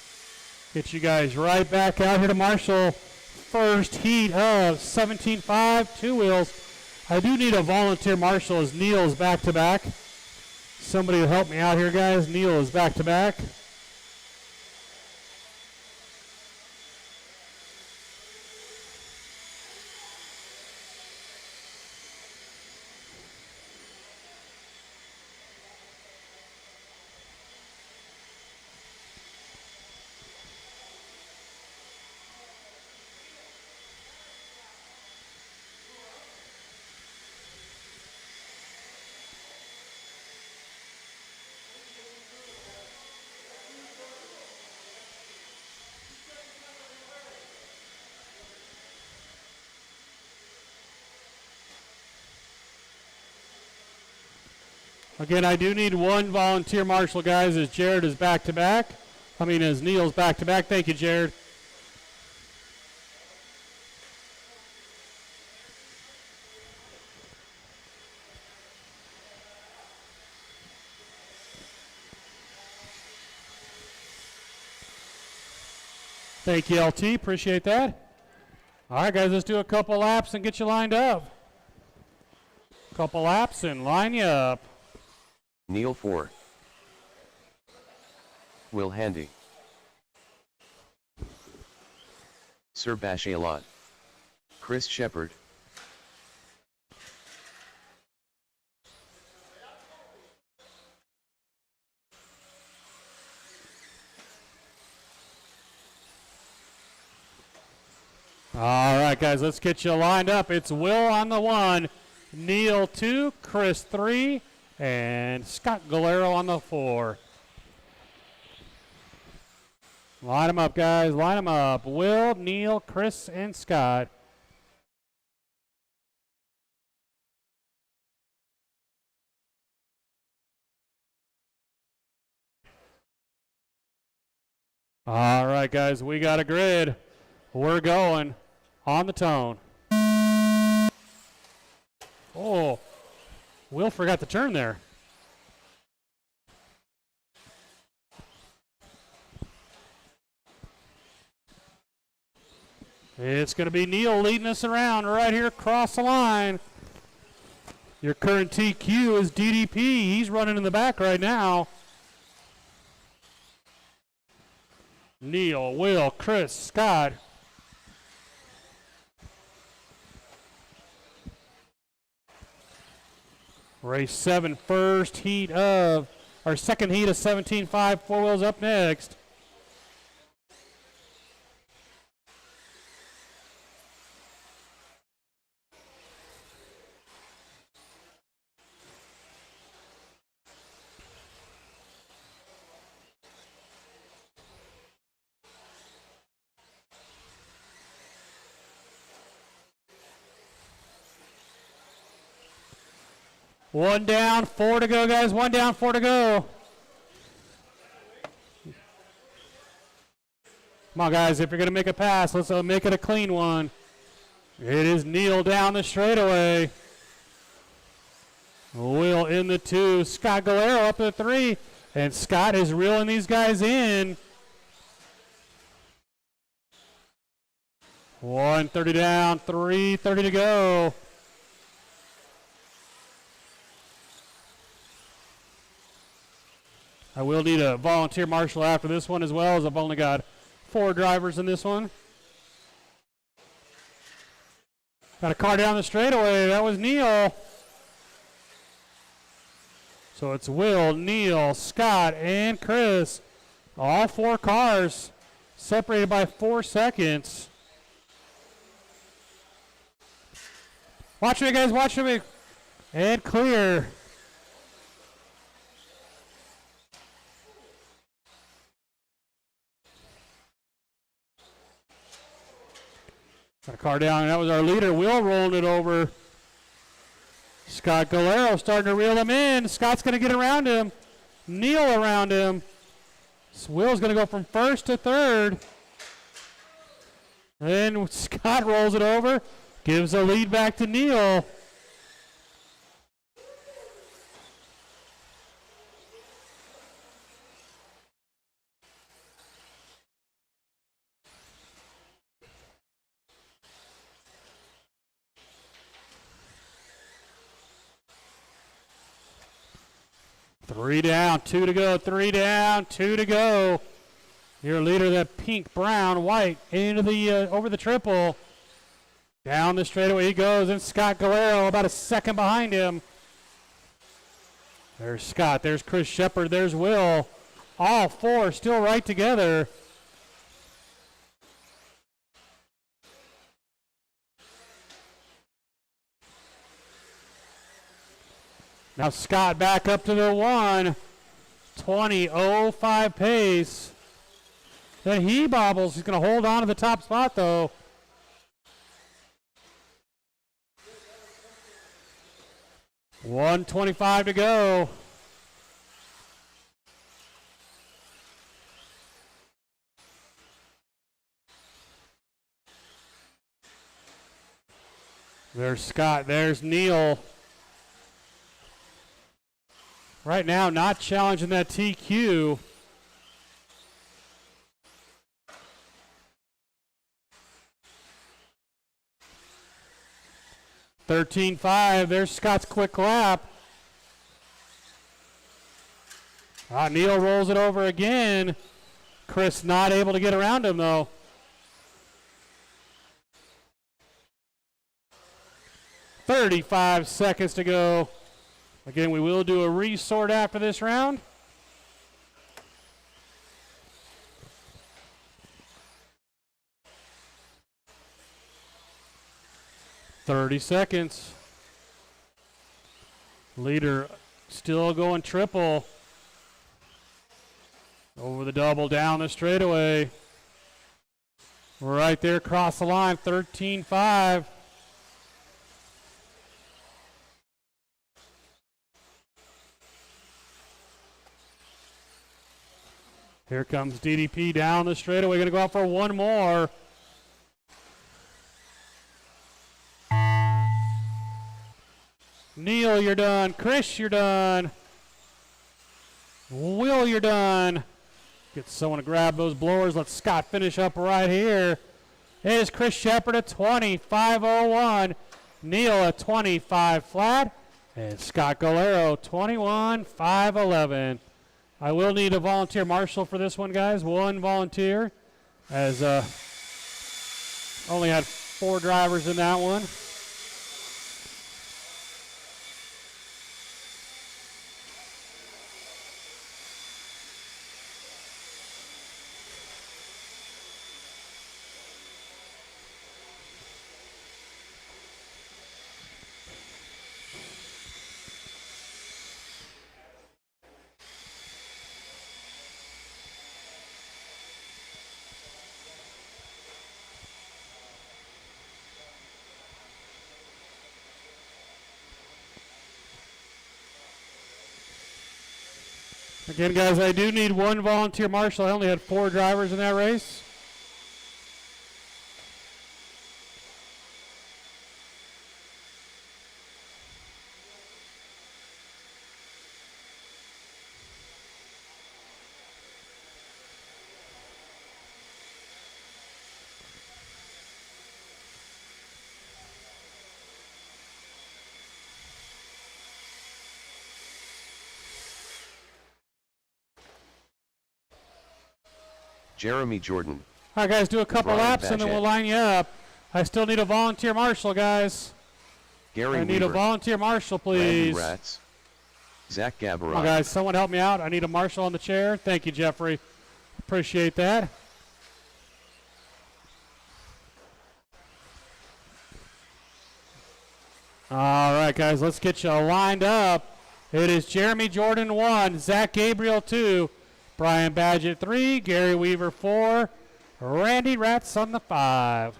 S1: Get you guys right back out here to Marshall. First heat of 17.5, 2 wheels. I do need a volunteer marshal as Neil is back to back. Somebody will help me out here, guys. Neil is back to back. Again, I do need one volunteer marshal, guys, as Jared is back-to-back. As Neil's back-to-back. Thank you, Jared. Thank you, LT. Appreciate that. All right, guys, let's do a couple laps and get you lined up. Couple laps and line you up.
S3: Neil 4. Will Handy. Sir Bashalot. Chris Shepard.
S1: All right, guys, let's get you lined up. It's Will on the 1, Neil 2, Chris 3, and Scott Galero on the 4. Line them up, guys. Line them up. Will, Neil, Chris, and Scott. All right, guys, we got a grid. We're going on the tone. Oh, Will forgot to turn there. It's going to be Neil leading us around right here across the line. Your current TQ is DDP. He's running in the back right now. Neil, Will, Chris, Scott. Race 7, second heat of 17.5, 4 wheels up next. One down, 4 to go, guys. 1 down, 4 to go. Come on, guys. If you're going to make a pass, let's make it a clean one. It is Neil down the straightaway. Will in the 2. Scott Galero up the 3. And Scott is reeling these guys in. 130 down, 3:30 to go. I will need a volunteer marshal after this one as well, as I've only got 4 drivers in this one. Got a car down the straightaway. That was Neil. So it's Will, Neil, Scott, and Chris. All 4 cars separated by 4 seconds. Watch me, guys. Watch me. And clear. Got a car down, and that was our leader. Will rolling it over. Scott Galero starting to reel him in. Scott's going to get around him. Neil around him. So Will's going to go from 1st to 3rd. And Scott rolls it over. Gives the lead back to Neil. Three down, 2 to go, 3 down, 2 to go. Your leader, that pink, brown, white, into the over the triple. Down the straightaway he goes, and Scott Galero about a second behind him. There's Scott, there's Chris Shepard, there's Will. All 4 still right together. Now Scott back up to the 1. 20.05 pace. Then he bobbles. He's going to hold on to the top spot, though. $125 to go. There's Scott. There's Neil. Right now, not challenging that TQ. (13.5). There's Scott's quick lap. Neil rolls it over again. Chris not able to get around him, though. (35 seconds to go. Again, we will do a resort after this round. (30 seconds). Leader still going triple. Over the double, down the straightaway. Right there across the line, 13.5. Here comes DDP down the straightaway. Going to go out for one more. Neil, you're done. Chris, you're done. Will, you're done. Get someone to grab those blowers. Let Scott finish up right here. It is Chris Shepard at 25.01. Neil at 25 flat. And Scott Galero 21.511. I will need a volunteer marshal for this one, guys. One volunteer, as only had 4 drivers in that one. Again, guys, I do need one volunteer marshal. I only had 4 drivers in that race.
S3: Jeremy Jordan.
S1: All right, guys, do a couple
S3: Brian
S1: laps and then
S3: Badgett.
S1: we'll line you up. I still need a volunteer marshal, guys.
S3: Gary
S1: I need a
S3: Weaver.
S1: volunteer marshal,
S3: Randy
S1: please.
S3: Ratz. Zach
S1: Come on,
S3: Gabarot.
S1: guys, someone help me out. I need a marshal on the chair. Thank you, Jeffrey. Appreciate that. All right, guys, let's get you lined up. It is Jeremy Jordan 1, Zach Gabriel 2, Brian Badgett 3, Gary Weaver 4, Randy Ratz on the 5.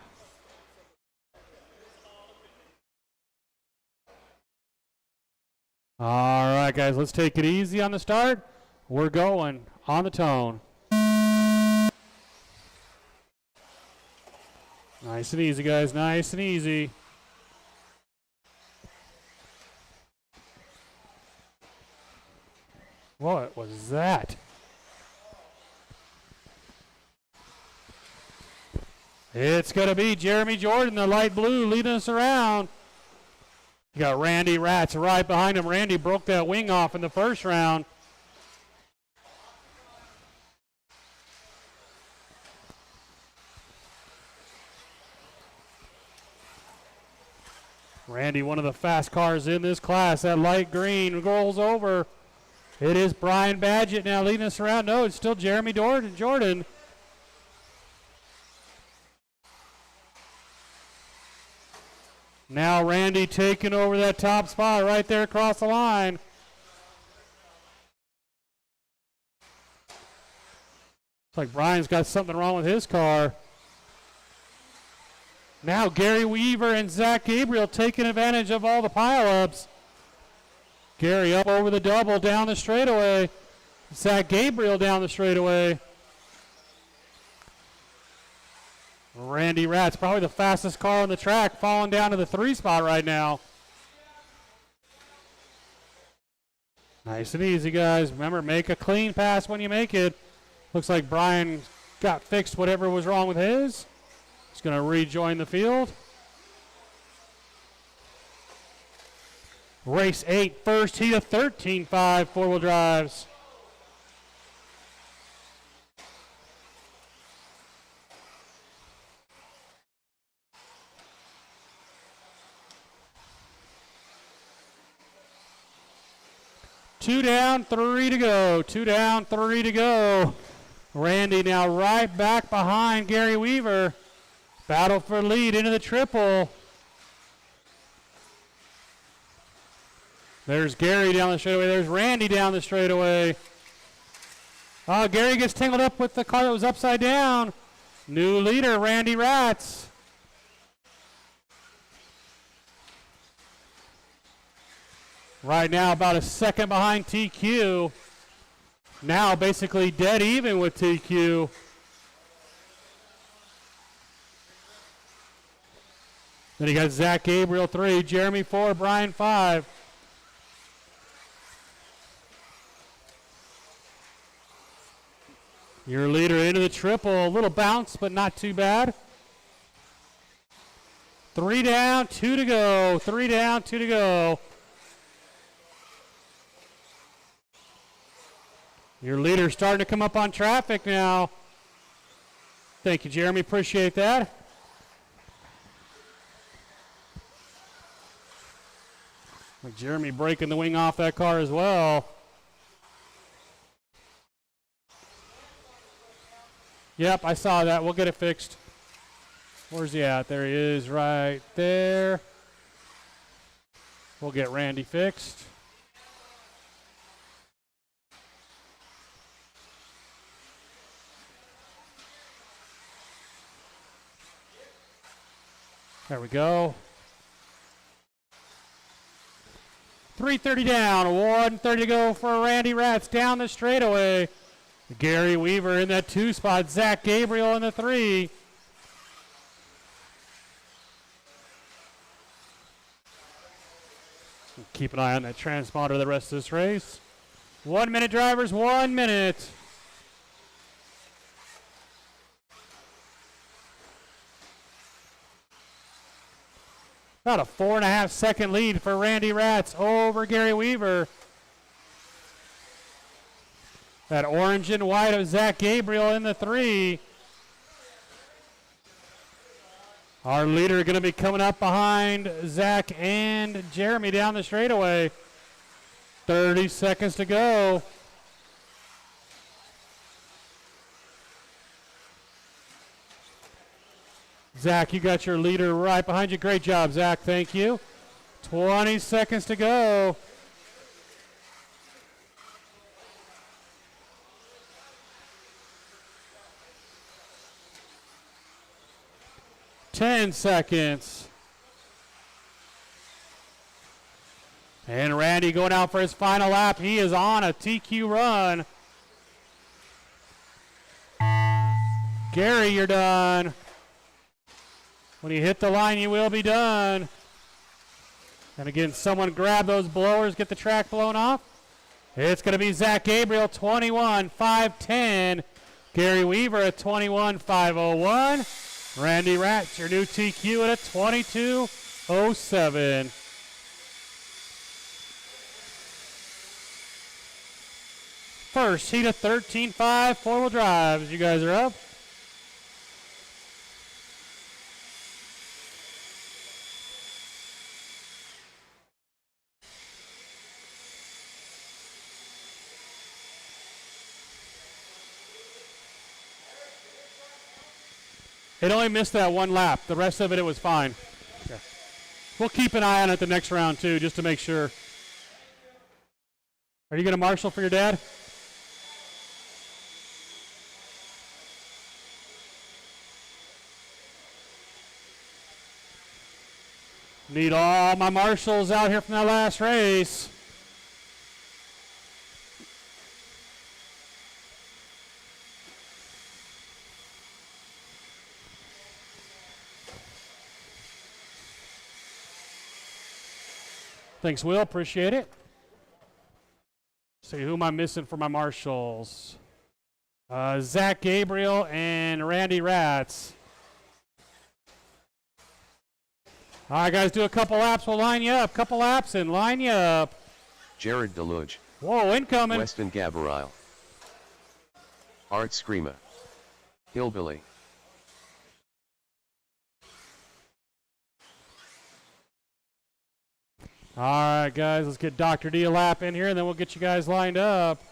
S1: All right, guys, let's take it easy on the start. We're going on the tone. Nice and easy, guys, nice and easy. What was that? It's going to be Jeremy Jordan, the light blue, leading us around. You got Randy Ratz right behind him. Randy broke that wing off in the first round. Randy, one of the fast cars in this class. That light green rolls over. It is Brian Badgett now leading us around. No, it's still Jeremy Jordan. Now Randy taking over that top spot right there across the line. Looks like Brian's got something wrong with his car. Now Gary Weaver and Zach Gabriel taking advantage of all the pileups. Gary up over the double down the straightaway. Zach Gabriel down the straightaway. Randy Ratz, probably the fastest car on the track, falling down to the 3 spot right now. Nice and easy, guys. Remember, make a clean pass when you make it. Looks like Brian got fixed whatever was wrong with his. He's going to rejoin the field. Race 8, first heat of 13.5 four-wheel drives. Two down, 3 to go. 2 down, 3 to go. Randy now right back behind Gary Weaver. Battle for lead into the triple. There's Gary down the straightaway. There's Randy down the straightaway. Oh, Gary gets tangled up with the car that was upside down. New leader, Randy Ratz. Right now, about a second behind TQ. Now basically dead even with TQ. Then you got Zach Gabriel 3, Jeremy 4, Brian 5. Your leader into the triple. A little bounce, but not too bad. 3 down, 2 to go. 3 down, 2 to go. Your leader starting to come up on traffic now. Thank you, Jeremy. Appreciate that. Like Jeremy breaking the wing off that car as well. Yep, I saw that. We'll get it fixed. Where's he at? There he is right there. We'll get Randy fixed. There we go. 3:30 down, 1:30 to go for Randy Ratz down the straightaway. Gary Weaver in that 2 spot. Zach Gabriel in the 3. Keep an eye on that transponder the rest of this race. 1 minute, drivers, 1 minute. About a 4.5 second lead for Randy Ratz over Gary Weaver. That orange and white of Zach Gabriel in the 3. Our leader going to be coming up behind Zach and Jeremy down the straightaway. 30 seconds to go. Zach, you got your leader right behind you. Great job, Zach. Thank you. 20 seconds to go. Ten seconds. And Randy going out for his final lap. He is on a TQ run. Gary, you're done. When you hit the line, you will be done. And again, someone grab those blowers, get the track blown off. It's going to be Zach Gabriel, 21.510. Gary Weaver at 21.501. Randy Ratz, your new TQ at a 22.07. First heat of 13.5 four-wheel drives. You guys are up. It only missed that one lap. The rest of it was fine. Okay. We'll keep an eye on it the next round, too, just to make sure. Are you going to marshal for your dad? Need all my marshals out here from that last race. Thanks, Will. Appreciate it. See, who am I missing for my marshals? Zach Gabriel and Randy Ratz. All right, guys, do a couple laps. We'll line you up. Couple laps and line you up.
S3: Jared Deluge.
S1: Whoa, incoming.
S3: Weston Gabriel. Art Screama. Hillbilly.
S1: All right, guys, let's get Dr. D a lap in here, and then we'll get you guys lined up.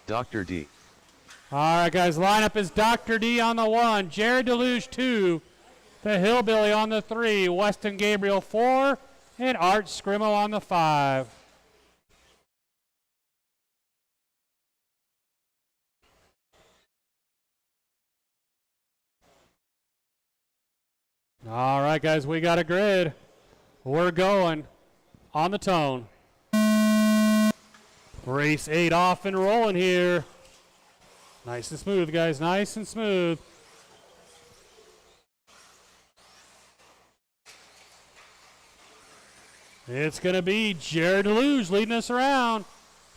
S3: Dr. D.
S1: All right, guys, lineup is Dr. D on the 1, Jared Deluge 2, the Hillbilly on the 3, Weston Gabriel 4, and Art Scrimmo on the 5. All right, guys, we got a grid. We're going on the tone. Race 8 off and rolling here. Nice and smooth, guys, nice and smooth. It's going to be Jared Deluge leading us around.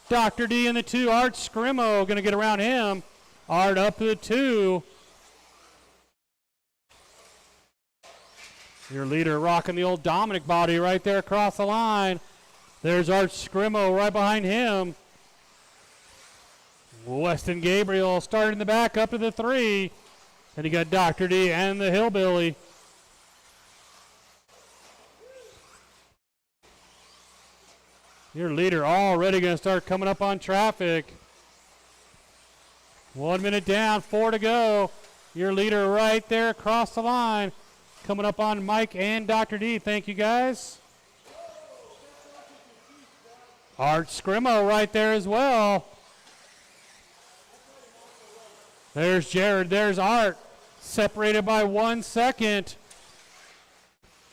S1: Dr. D in the 2, Art Scrimmo going to get around him. Art up to the 2. Your leader rocking the old Dominic body right there across the line. There's Art Scrimmo right behind him. Weston Gabriel starting in the back up to the 3. And you got Dr. D and the Hillbilly. Your leader already going to start coming up on traffic. 1 minute down, 4 to go. Your leader right there across the line. Coming up on Mike and Dr. D. Thank you, guys. Art Scrimmo right there as well. There's Jared. There's Art. Separated by 1 second.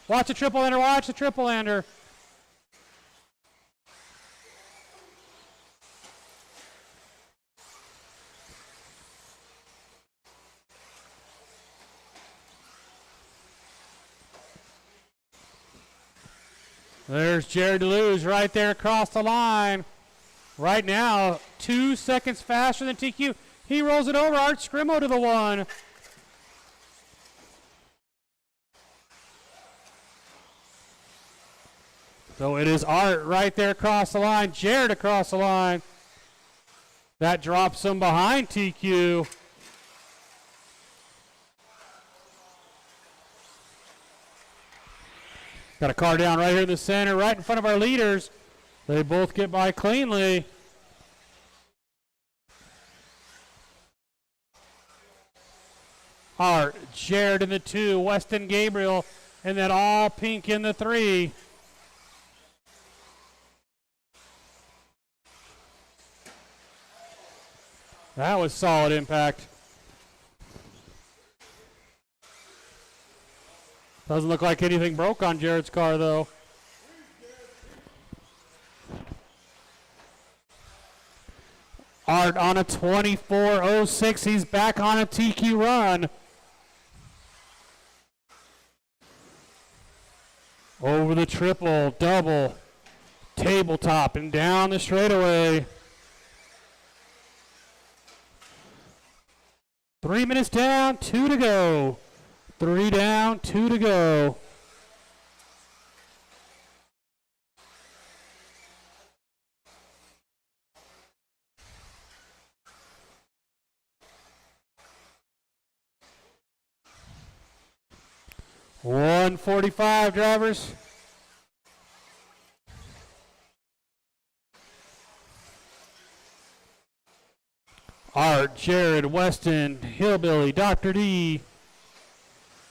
S1: Watch the triple ender. Watch the triple ender. There's Jared Deluge right there across the line. Right now, 2 seconds faster than TQ. He rolls it over. Art Scrimmo to the 1. So it is Art right there across the line. Jared across the line. That drops him behind TQ. Got a car down right here in the center, right in front of our leaders. They both get by cleanly. Art, Jared in the 2, Weston Gabriel, and then all pink in the 3. That was solid impact. Doesn't look like anything broke on Jared's car, though. Art on a 24.06. He's back on a TQ run. Over the triple, double, tabletop, and down the straightaway. 3 minutes down, 2 to go. 3 down, 2 to go. .145, drivers. Art, Jared, Weston, Hillbilly, Dr. D.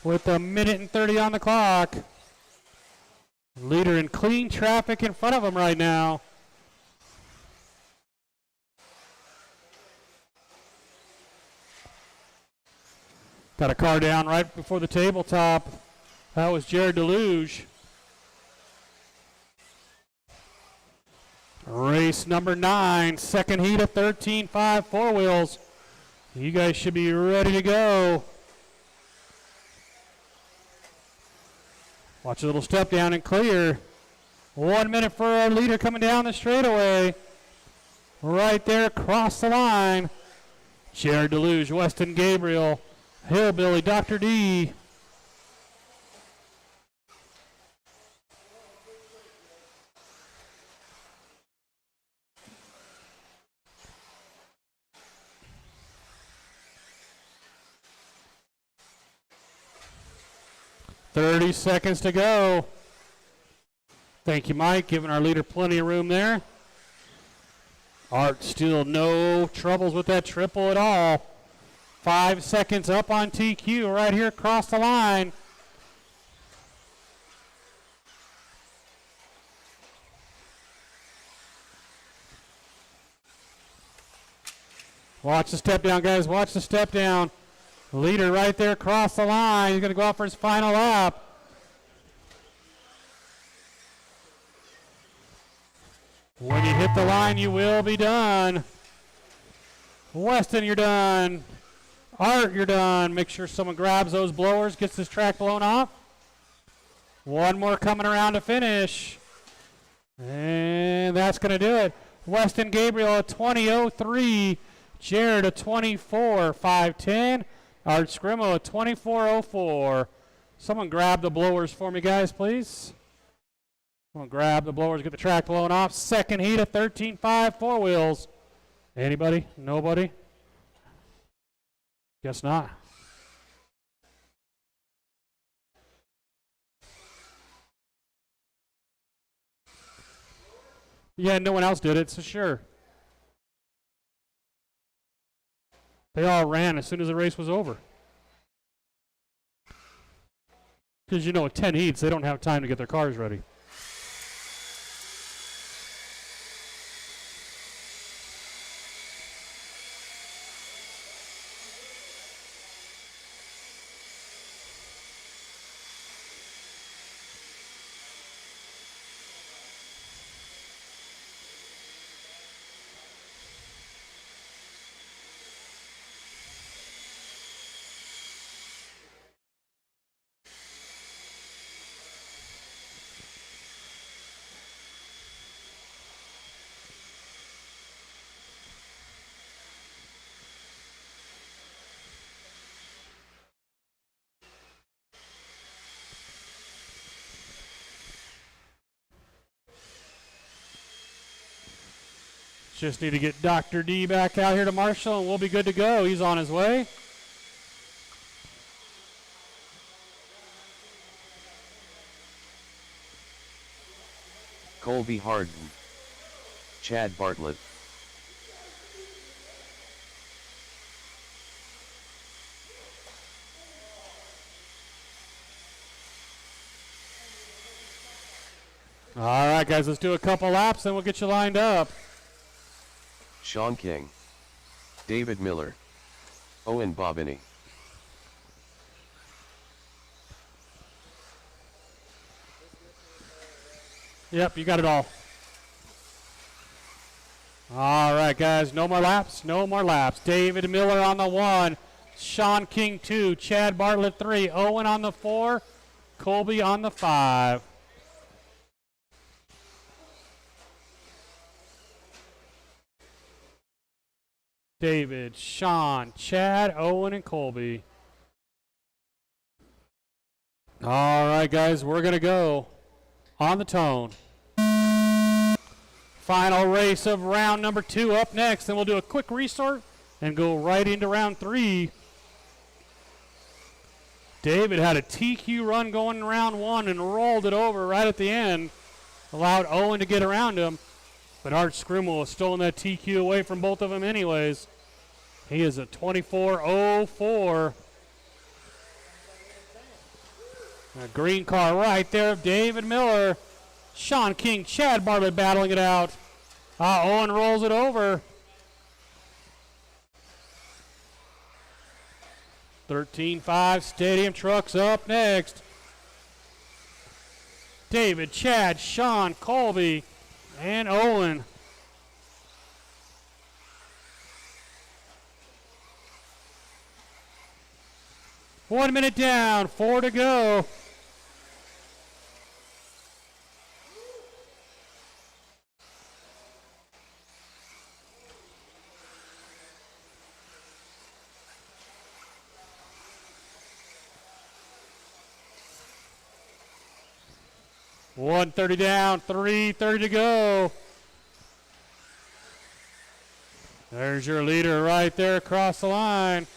S1: With a minute and 30 on the clock. Leader in clean traffic in front of him right now. Got a car down right before the tabletop. That was Jared Deluge. Race number 9, second heat of 13.5 four wheels. You guys should be ready to go. Watch a little step down and clear. 1 minute for our leader coming down the straightaway. Right there across the line. Jared Deluge, Weston Gabriel, Hillbilly, Dr. D. .30 seconds to go. Thank you, Mike, giving our leader plenty of room there. Art still no troubles with that triple at all. 5 seconds up on TQ right here across the line. Watch the step down, guys. Watch the step down. Leader right there across the line. He's going to go out for his final lap. When you hit the line, you will be done. Weston, you're done. Art, you're done. Make sure someone grabs those blowers, gets this track blown off. One more coming around to finish. And that's going to do it. Weston Gabriel a 20:03. Jared a 24:510. Art Scrimo a 24:04. Someone grab the blowers for me, guys, please. We'll grab the blowers, get the track blown off. Second heat of 13.5 four wheels. Anybody? Nobody? Guess not. Yeah, no one else did it, so sure. They all ran as soon as the race was over. Because you know, at 10 heats, they don't have time to get their cars ready. Just need to get Dr. D back out here to Marshall, and we'll be good to go. He's on his way.
S3: Colby Harden. Chad Bartlett.
S1: All right, guys, let's do a couple laps, and we'll get you lined up.
S3: Sean King. David Miller. Owen Bobbinney.
S1: Yep, you got it all. All right, guys, no more laps, no more laps. David Miller on the 1, Sean King 2, Chad Bartlett 3, Owen on the 4, Colby on the 5. David, Sean, Chad, Owen, and Colby. All right, guys, we're going to go on the tone. Final race of round number 2 up next, and we'll do a quick restart and go right into round 3. David had a TQ run going in round 1 and rolled it over right at the end. Allowed Owen to get around him, but Art Scrimmel has stolen that TQ away from both of them anyways. He is a 24:04. A green car right there of David Miller. Sean King, Chad Bartlett battling it out. Owen rolls it over. 13.5 Stadium Trucks up next. David, Chad, Sean, Colby, and Owen. One minute down, 4 to go. 130 down, 330 to go. There's your leader right there across the line.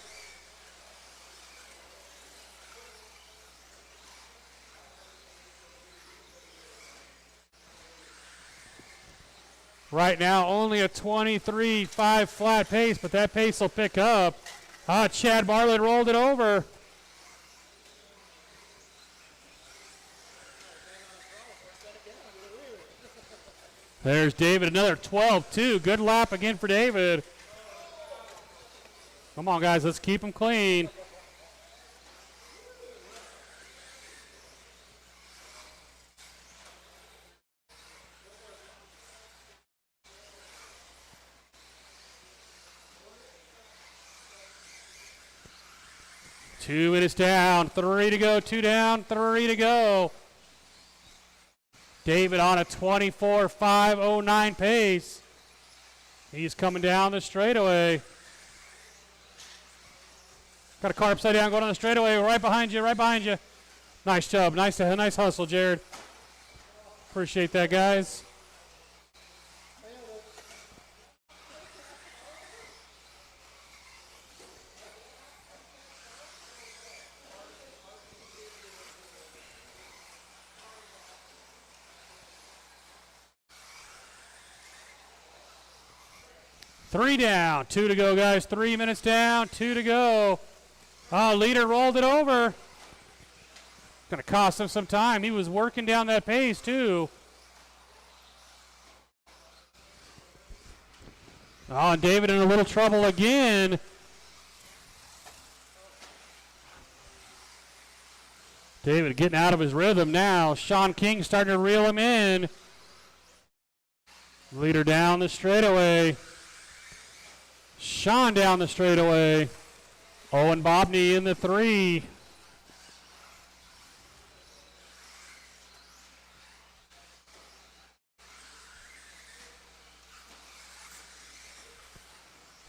S1: Right now, only a 23.5 flat pace, but that pace will pick up. Chad Bartlett rolled it over. There's David, another 12-2. Good lap again for David. Come on, guys, let's keep him clean. Two minutes down, 3 to go, 2 down, 3 to go. David on a 24.509 pace. He's coming down the straightaway. Got a car upside down going on the straightaway. Right behind you, right behind you. Nice job. Nice hustle, Jared. Appreciate that, guys. Three down, 2 to go, guys. 3 minutes down, 2 to go. Oh, leader rolled it over. Going to cost him some time. He was working down that pace, too. Oh, and David in a little trouble again. David getting out of his rhythm now. Sean King starting to reel him in. Leader down the straightaway. Sean down the straightaway. Owen Bobney in the 3.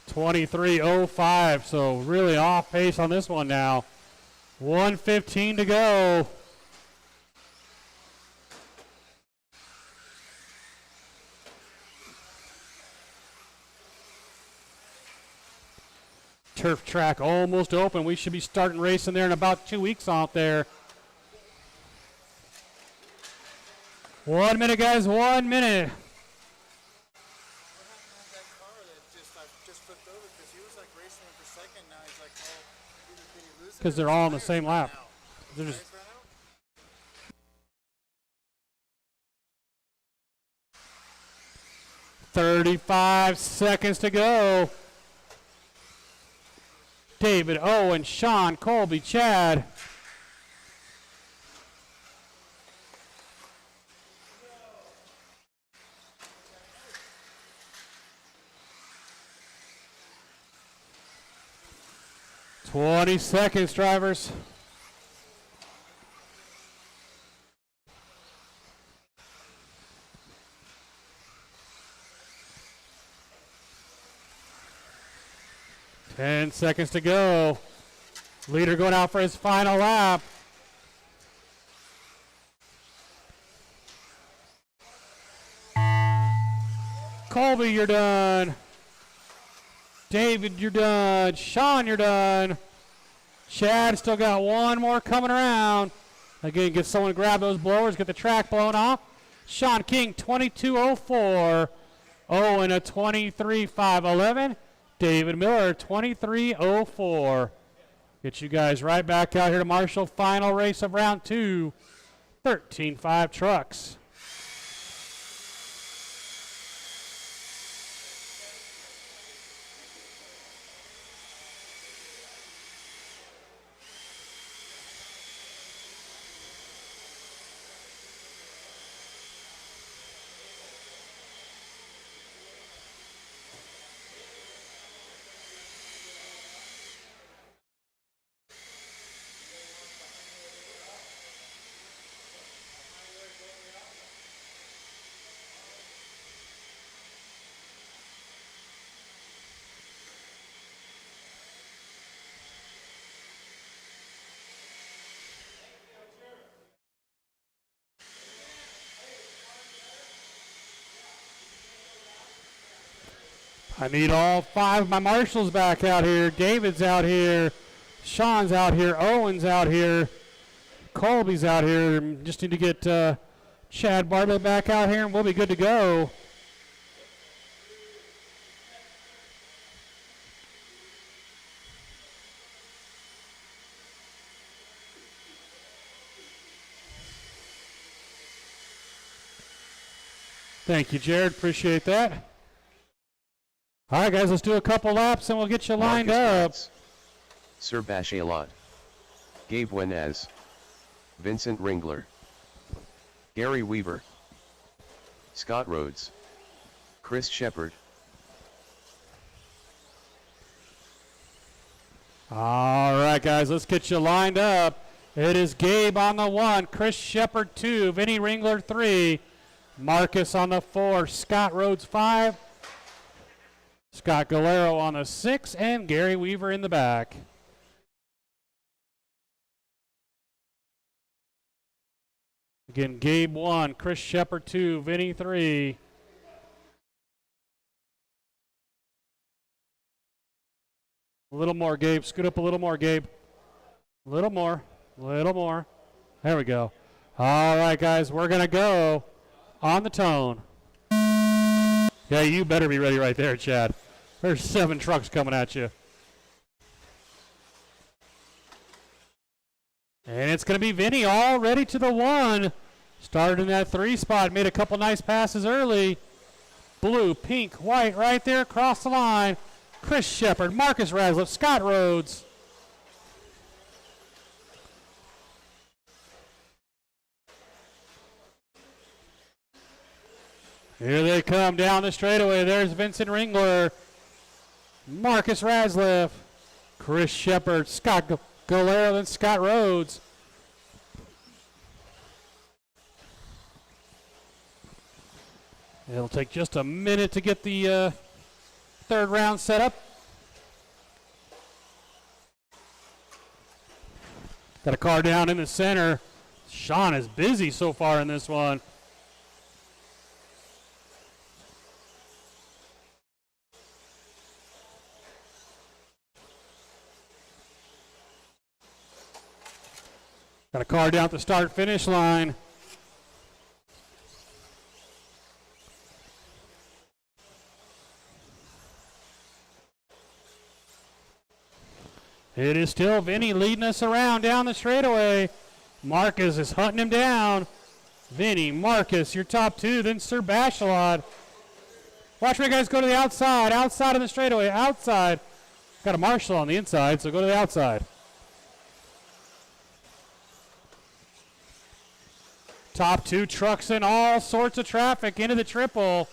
S1: .23.05, so really off pace on this one now. 1:15 to go. Turf track almost open. We should be starting racing there in about 2 weeks out there. 1 minute, guys, 1 minute. Because they're all on the same lap. They're just 35 seconds to go. David, Owen, Sean, Colby, Chad. $20 seconds, drivers. $10 seconds to go. Leader going out for his final lap. Colby, you're done. David, you're done. Sean, you're done. Chad still got one more coming around. Again, get someone to grab those blowers, get the track blown off. Sean King, 22.04. Owen, a 23.511. David Miller, 23.04. Get you guys right back out here to Marshall. Final race of round 2. 13.5 trucks. I need all 5 of my marshals back out here. David's out here. Sean's out here. Owen's out here. Colby's out here. Just need to get Chad Bartlett back out here, and we'll be good to go. Thank you, Jared. Appreciate that. All right, guys, let's do a couple laps, and we'll get you lined up.
S3: Sir Bashalot, Gabe Wenez, Vincent Ringler, Gary Weaver, Scott Rhodes, Chris Shepard.
S1: All right, guys, let's get you lined up. It is Gabe on the 1, Chris Shepard 2, Vinny Ringler 3, Marcus on the 4, Scott Rhodes 5, Scott Galero on the 6, and Gary Weaver in the back. Again, Gabe 1, Chris Shepard 2, Vinny 3. A little more, Gabe. Scoot up a little more, Gabe. A little more. Little more. There we go. All right, guys, we're going to go on the tone. Yeah, you better be ready right there, Chad. There's 7 trucks coming at you. And it's going to be Vinny all ready to the 1. Started in that 3 spot. Made a couple nice passes early. Blue, pink, white right there across the line. Chris Shepard, Marcus Rasliff, Scott Rhodes. Here they come down the straightaway. There's Vincent Ringler, Marcus Rasliff, Chris Shepard, Scott Galero, and Scott Rhodes. It'll take just a minute to get the 3rd round set up. Got a car down in the center. Sean is busy so far in this one. Got a car down at the start-finish line. It is still Vinny leading us around down the straightaway. Marcus is hunting him down. Vinny, Marcus, your top 2, then Sir Bashalot. Watch me, guys, go to the outside. Outside of the straightaway, outside. Got a marshal on the inside, so go to the outside. Top 2 trucks in all sorts of traffic into the triple.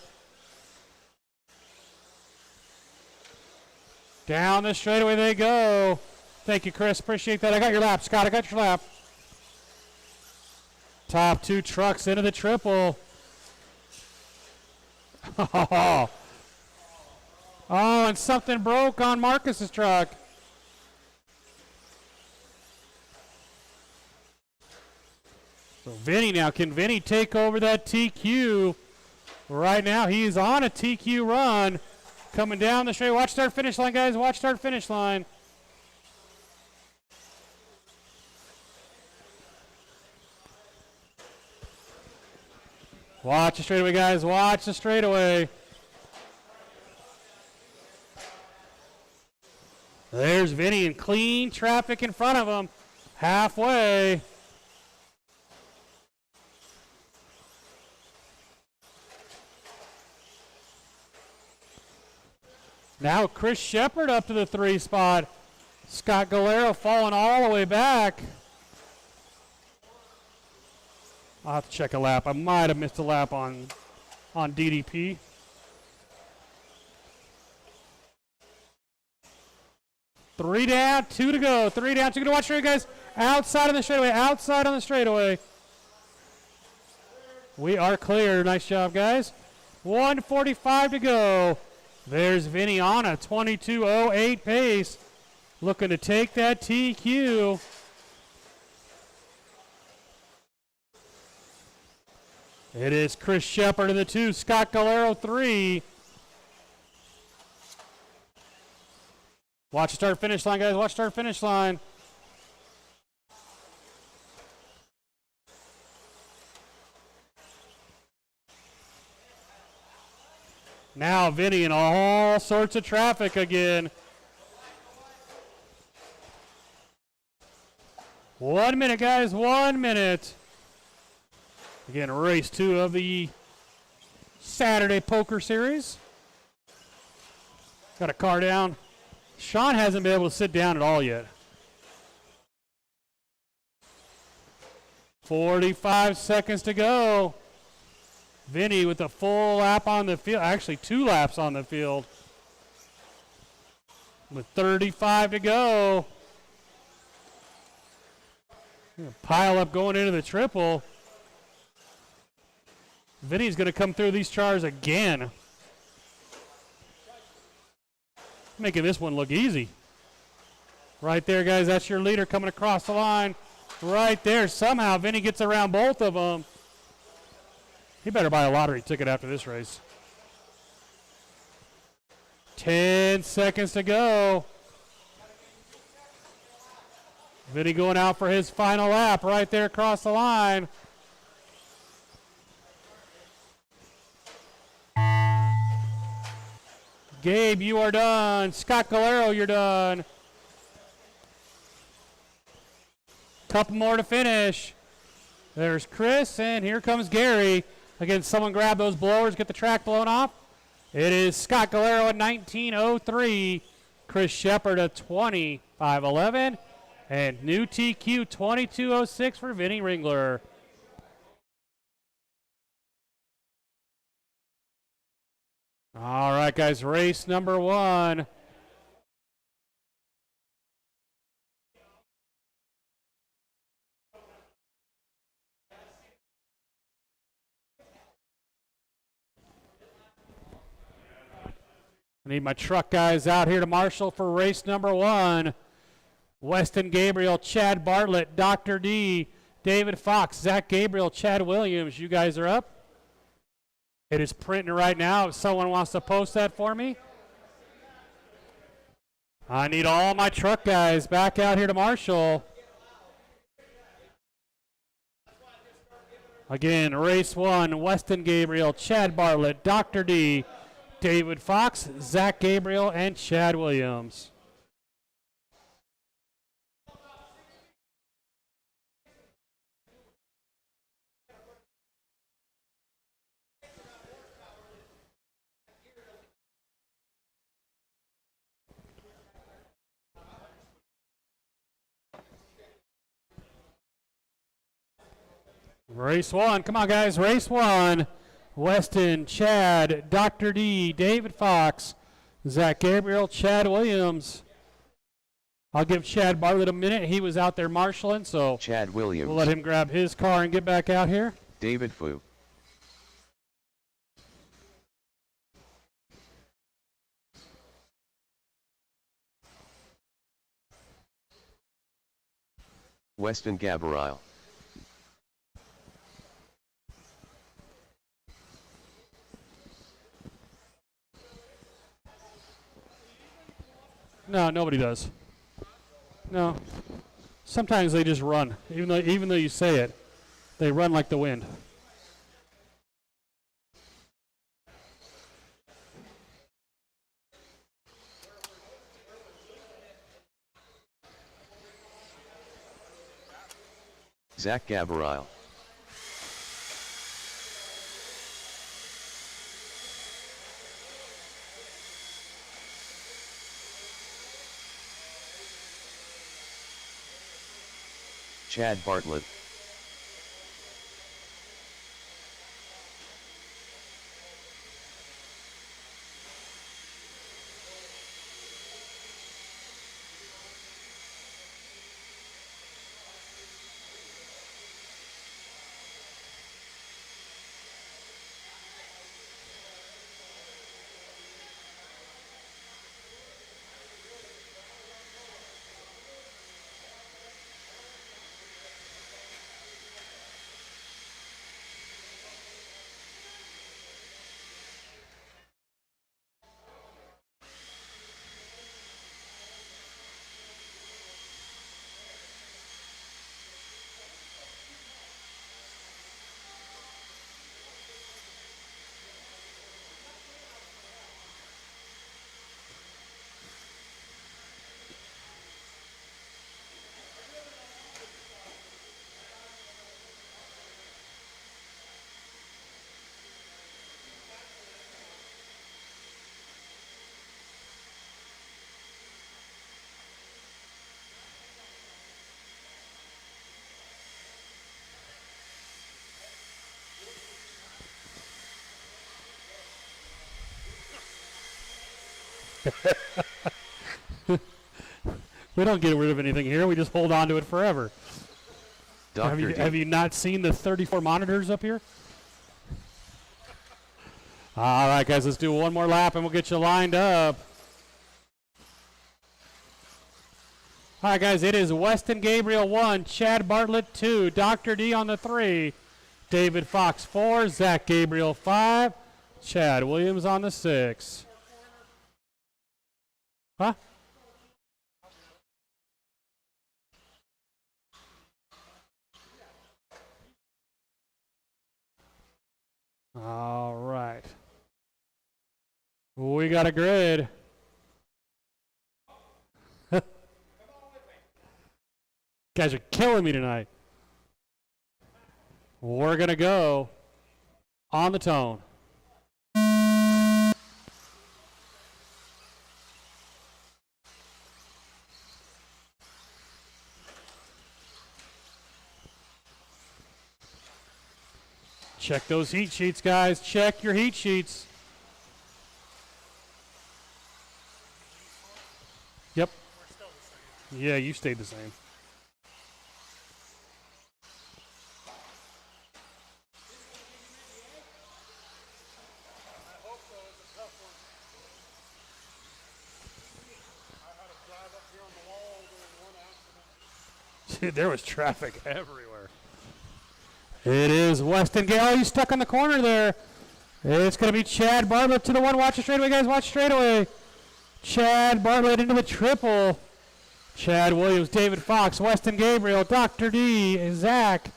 S1: Down the straightaway they go. Thank you, Chris. Appreciate that. I got your lap, Scott. I got your lap. Top 2 trucks into the triple. Oh, and something broke on Marcus's truck. So Vinny now, can Vinny take over that TQ? Right now he's on a TQ run. Coming down the straight. Watch start finish line, guys. Watch start finish line. Watch the straightaway, guys. Watch the straightaway. There's Vinny in clean traffic in front of him. Halfway. Now Chris Shepard up to the 3 spot. Scott Galero falling all the way back. I'll have to check a lap. I might have missed a lap on DDP. Three down, 2 to go. 3 down, 2 to go. Watch here, guys. Outside of the straightaway. Outside on the straightaway. We are clear. Nice job, guys. 1:45 to go. There's Vinny on a 22:08 pace. Looking to take that TQ. It is Chris Shepard in the 2, Scott Galero 3. Watch the start finish line, guys. Watch start finish line. Now Vinny in all sorts of traffic again. 1 minute, guys. 1 minute. Again, race 2 of the Saturday Poker Series. Got a car down. Sean hasn't been able to sit down at all yet. 45 seconds to go. Vinny with a full lap on the field. Actually, 2 laps on the field. With 35 to go. Pile up going into the triple. Vinny's going to come through these chars again. Making this one look easy. Right there, guys. That's your leader coming across the line. Right there. Somehow Vinny gets around both of them. He better buy a lottery ticket after this race. 10 seconds to go. Vinny going out for his final lap right there across the line. Gabe, you are done. Scott Galero, you're done. Couple more to finish. There's Chris, and here comes Gary. Again, someone grab those blowers, get the track blown off. It is Scott Galero at 19:03, Chris Shepard at 25:11, and new TQ 22:06 for Vinny Ringler. All right, guys, race number 1. I need my truck guys out here to marshal for race number 1. Weston Gabriel, Chad Bartlett, Dr. D, David Fox, Zach Gabriel, Chad Williams. You guys are up. It is printing right now. If someone wants to post that for me. I need all my truck guys back out here to marshal. Again, race 1, Weston Gabriel, Chad Bartlett, Dr. D, David Fox, Zach Gabriel, and Chad Williams. Race 1. Come on, guys. Race 1. Weston, Chad, Dr. D, David Fox, Zach Gabriel, Chad Williams. I'll give Chad Bartlett a minute. He was out there marshaling, so
S3: Chad Williams.
S1: We'll let him grab his car and get back out here.
S3: David Fu. Weston Gabriel.
S1: No, nobody does. No. Sometimes they just run. Even though you say it, they run like the wind.
S3: Zach Gabriel. Chad Bartlett.
S1: We don't get rid of anything here. We just hold on to it forever.
S3: Dr. D.
S1: Have you not seen the 34 monitors up here? All right, guys, let's do one more lap and we'll get you lined up. All right, guys, it is Weston Gabriel 1, Chad Bartlett 2, Dr. D on the 3, David Fox 4, Zach Gabriel 5, Chad Williams on the 6. Huh? All right. We got a grid. Guys are killing me tonight. We're going to go on the tone. Check those heat sheets, guys. Check your heat sheets. Yep.
S4: We're still the same.
S1: Yeah, you stayed the same.
S4: I hope so. It's a tough one. I had to drive up here on the wall during one accident.
S1: Dude, there was traffic everywhere. It is Weston Gale. Oh, he's stuck on the corner there. It's going to be Chad Bartlett to the 1. Watch it straightaway, guys. Watch straightaway. Chad Bartlett into the triple. Chad Williams, David Fox, Weston Gabriel, Dr. D, and Zach.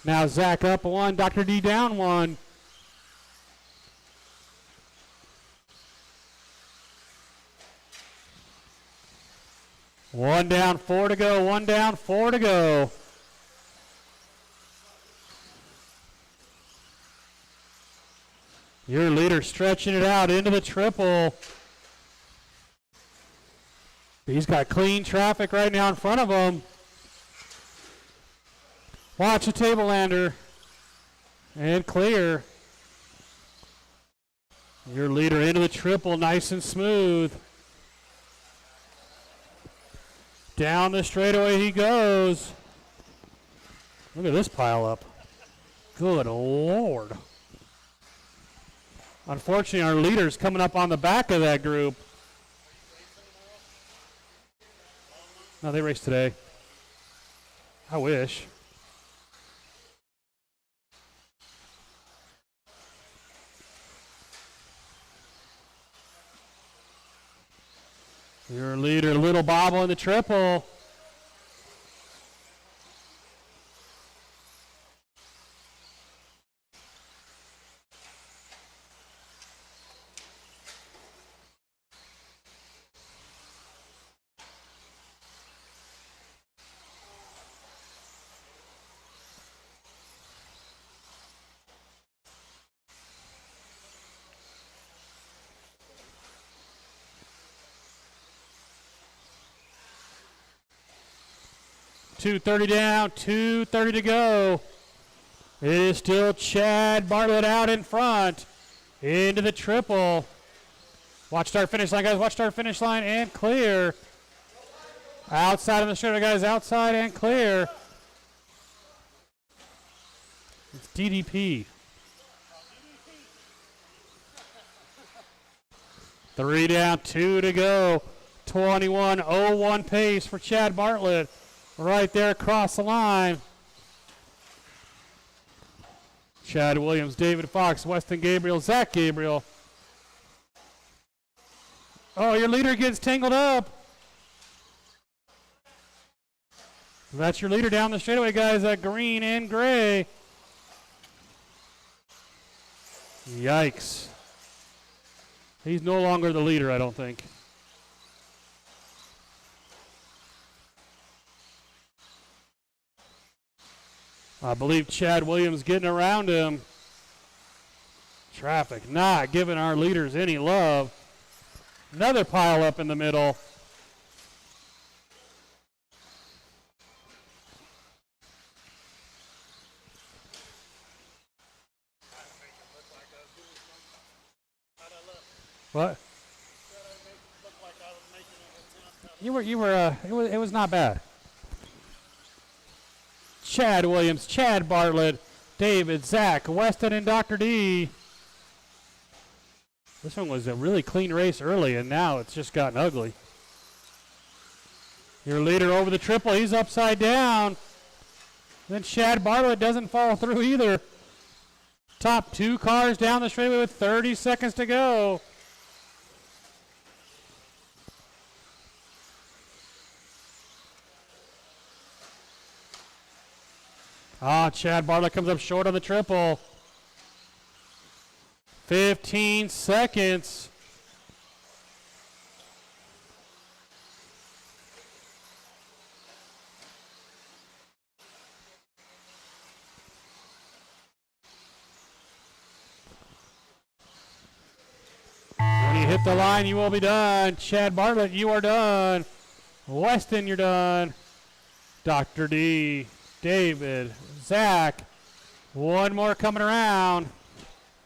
S1: Now Zach up 1, Dr. D down 1. One down, 4 to go. 1 down, 4 to go. Your leader stretching it out into the triple. He's got clean traffic right now in front of him. Watch the table lander. And clear. Your leader into the triple, nice and smooth. Down the straightaway he goes. Look at this pile up. Good Lord. Unfortunately, our leader's coming up on the back of that group. No, they race today. I wish. Your leader, Little Bobble in the triple. .230 down, 2:30 to go. It is still Chad Bartlett out in front. Into the triple. Watch start finish line, guys. Watch start finish line and clear. Outside of the straightaway, guys. Outside and clear. It's DDP. 3 down, 2 to go. 21:01 pace for Chad Bartlett. Right there across the line. Chad Williams, David Fox, Weston Gabriel, Zach Gabriel. Oh, your leader gets tangled up. That's your leader down the straightaway, guys. That green and gray. Yikes. He's no longer the leader, I don't think. I believe Chad Williams getting around him. Traffic not giving our leaders any love. Another pile up in the middle. What? It was not bad. Chad Williams, Chad Bartlett, David, Zach, Weston, and Dr. D. This one was a really clean race early, and now it's just gotten ugly. Your leader over the triple, he's upside down. Then Chad Bartlett doesn't fall through either. Top 2 cars down the straightaway with 30 seconds to go. Chad Bartlett comes up short on the triple. 15 seconds. When you hit the line, you will be done. Chad Bartlett, you are done. Weston, you're done. Dr. D, David, Zach. One more coming around.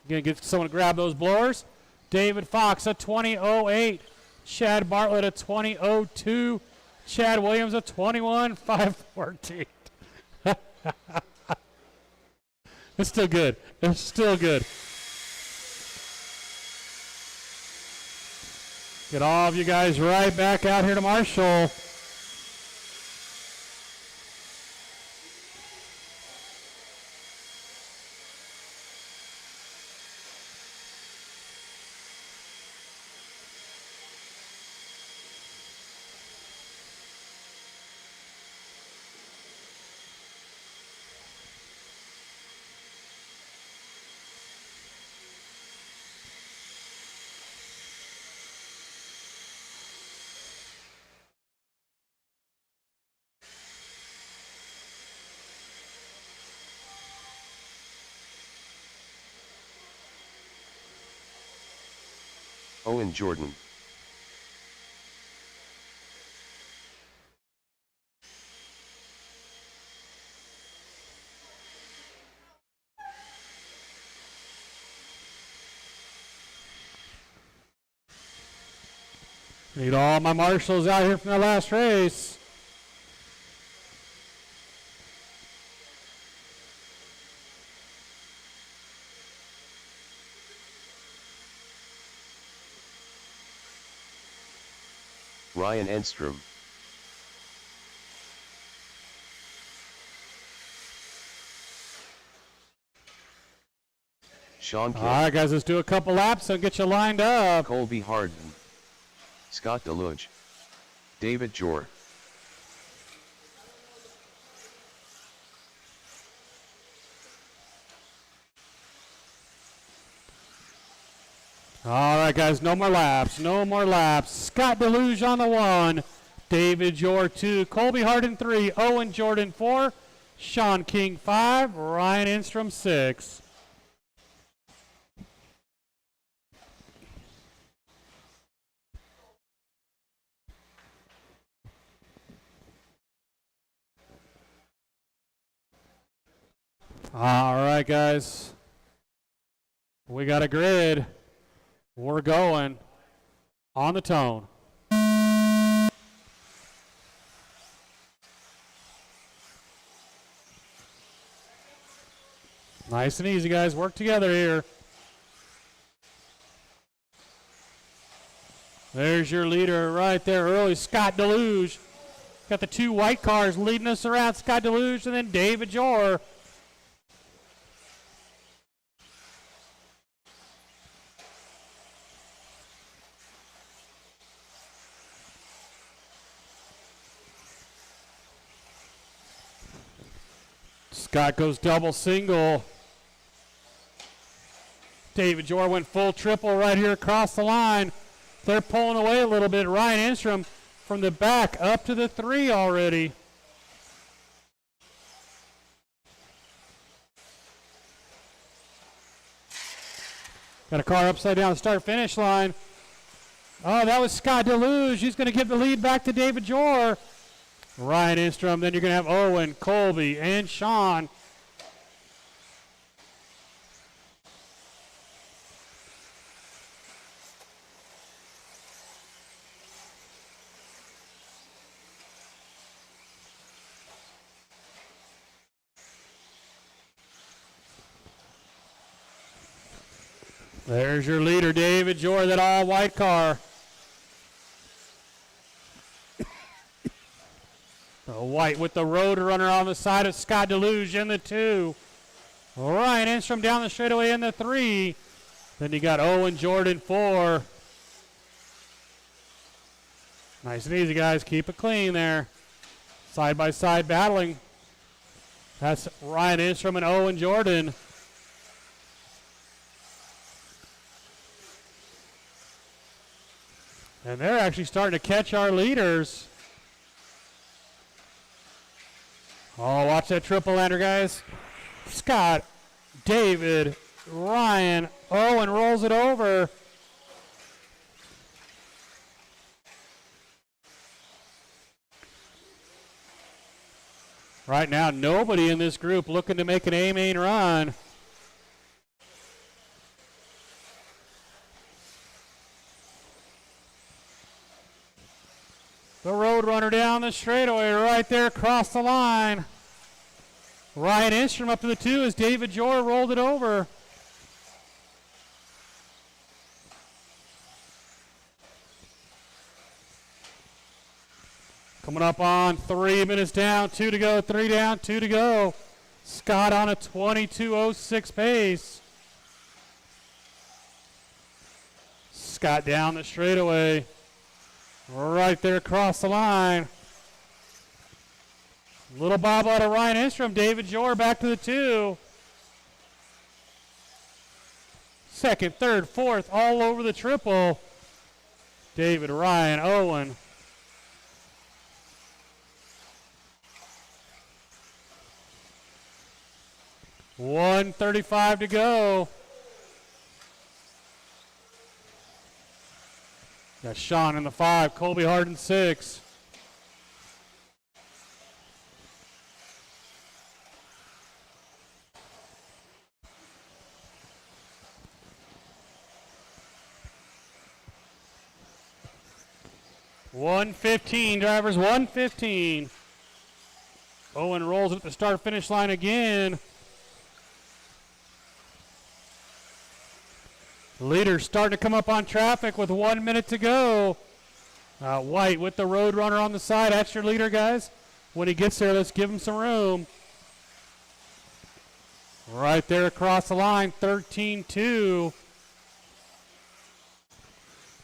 S1: Gonna get someone to grab those blowers. David Fox, a 20.08. Chad Bartlett, a 20.02. Chad Williams, a 21.514. It's still good. It's still good. Get all of you guys right back out here to Marshall.
S3: Owen Jordan.
S1: Need all my marshals out here from the last race.
S3: Ryan Enstrom. Sean King.
S1: All right, guys, let's do a couple laps and get you lined up.
S3: Colby Harden. Scott Deluge. David Jor.
S1: All right, guys, no more laps. No more laps. Scott Deluge on the 1. David Jor 2. Colby Harden 3. Owen Jordan 4. Sean King 5. Ryan Enstrom 6. All right, guys. We got a grid. We're going on the tone. Nice and easy, guys. Work together here. There's your leader right there early, Scott Deluge. Got the 2 white cars leading us around, Scott Deluge and then David Jor. Scott goes double single. David Jor went full triple right here across the line. They're pulling away a little bit. Ryan Enstrom from the back up to the 3 already. Got a car upside down start finish line. Oh, that was Scott Deluge. He's going to give the lead back to David Jor. Ryan Enstrom, then you're going to have Owen, Colby, and Sean. There's your leader, David Jor, that all-white car. The white with the road runner on the side of Scott Deluge in the 2. Ryan Enstrom down the straightaway in the 3. Then you got Owen Jordan 4. Nice and easy, guys. Keep it clean there. Side by side battling. That's Ryan Enstrom and Owen Jordan. And they're actually starting to catch our leaders. Oh, watch that triple lander, guys. Scott, David, Ryan, Owen rolls it over. Right now, nobody in this group looking to make an A-main run. The road runner down the straightaway right there across the line. Ryan Enstrom up to the 2 as David Jor rolled it over. Coming up on 3 minutes down, 2 to go, 3 down, 2 to go. Scott on a 22:06 pace. Scott down the straightaway. Right there across the line. Little bob out of Ryan Enstrom. David Jor back to the 2. Second, third, fourth, all over the triple. David, Ryan, Owen. $1:35 to go. Got Sean in the 5, Colby Harden 6. $1:15, drivers, $1:15. Owen rolls it at the start-finish line again. Leaders starting to come up on traffic with 1 minute to go. White with the road runner on the side. That's your leader, guys. When he gets there, let's give him some room. Right there across the line, 13-2.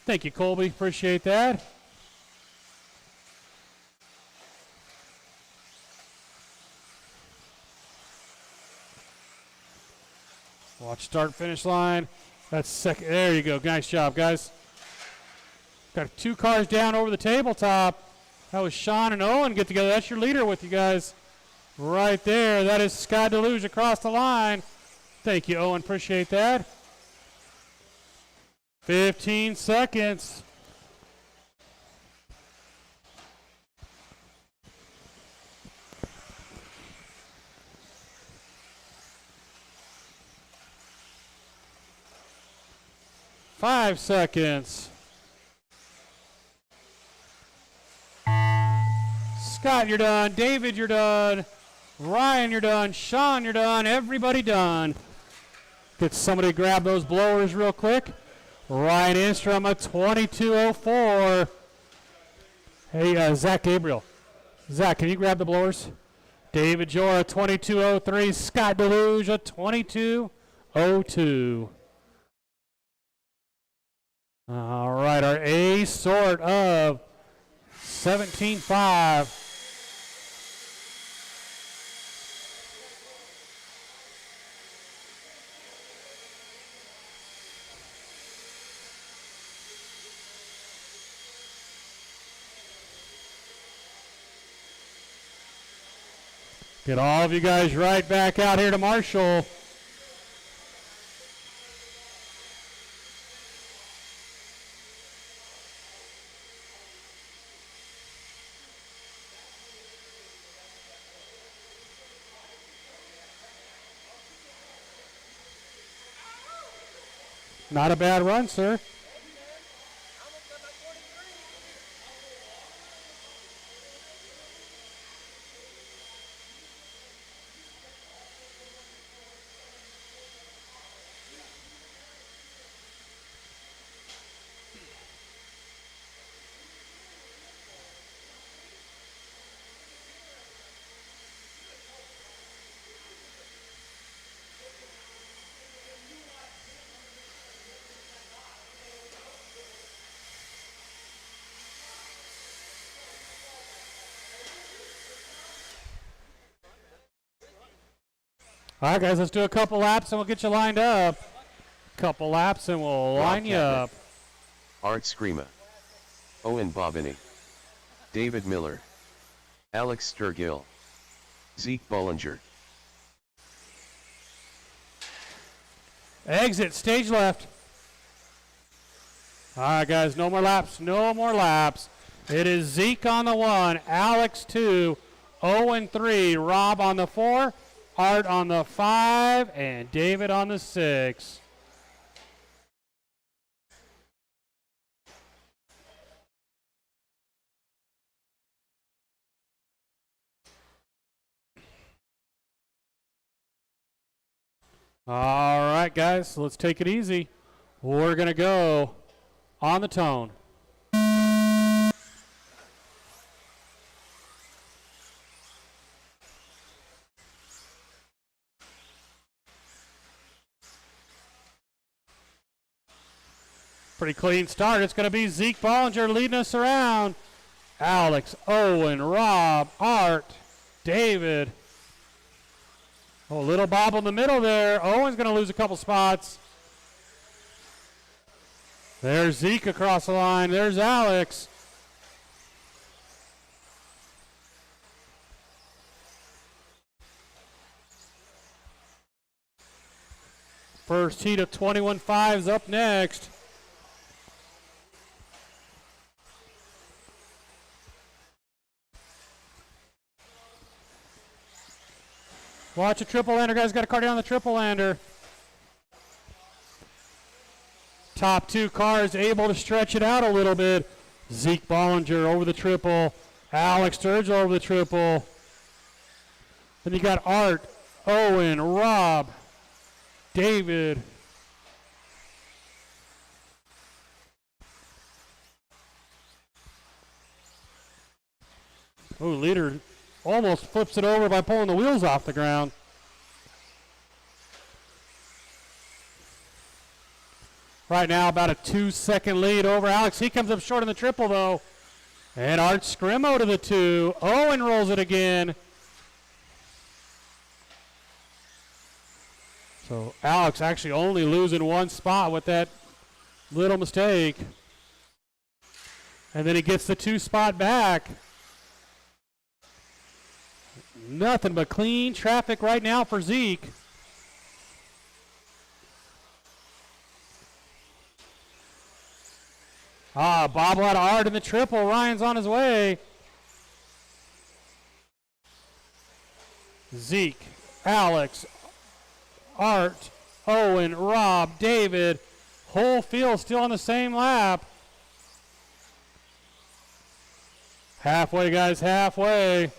S1: Thank you, Colby. Appreciate that. Watch start finish line. That's second. There you go. Nice job, guys. Got 2 cars down over the tabletop. That was Sean and Owen get together. That's your leader with you guys. Right there. That is Scott Deluge across the line. Thank you, Owen. Appreciate that. 15 seconds. Five seconds. Scott, you're done. David, you're done. Ryan, you're done. Sean, you're done. Everybody done. Get somebody to grab those blowers real quick. Ryan Enstrom, a 22:04. Hey, Zach Gabriel. Zach, can you grab the blowers? David Jor, a 22:03. Scott Deluge, a 22:02. All right, our A sort of 17.5. Get all of you guys right back out here to Marshall. Not a bad run, sir. All right, guys, let's do a couple laps and we'll get you lined up. Couple laps and we'll line you up.
S3: Art Screama, Owen Bobini, David Miller, Alex Sturgill, Zeke Bollinger.
S1: Exit, stage left. All right, guys, no more laps, no more laps. It is Zeke on the 1, Alex 2, Owen 3, Rob on the 4, Art on the 5, and David on the 6. All right, guys, so let's take it easy. We're going to go on the tone. Pretty clean start. It's going to be Zeke Bollinger leading us around. Alex, Owen, Rob, Art, David. Oh, little bobble in the middle there. Owen's going to lose a couple spots. There's Zeke across the line. There's Alex. First heat of 21.5's up next. Watch a triple lander, guys. Got a car down the triple lander. Top two cars able to stretch it out a little bit. Zeke Bollinger over the triple. Alex Sturgill over the triple. Then you got Art, Owen, Rob, David. Oh, leader almost flips it over by pulling the wheels off the ground. Right now, about a 2-second lead over Alex. He comes up short in the triple, though. And Art Scrimmo to the 2. Owen rolls it again. So Alex actually only losing one spot with that little mistake. And then he gets the 2 spot back. Nothing but clean traffic right now for Zeke. Bobble out of Art in the triple. Ryan's on his way. Zeke, Alex, Art, Owen, Rob, David. Whole field still on the same lap. Halfway, guys, halfway.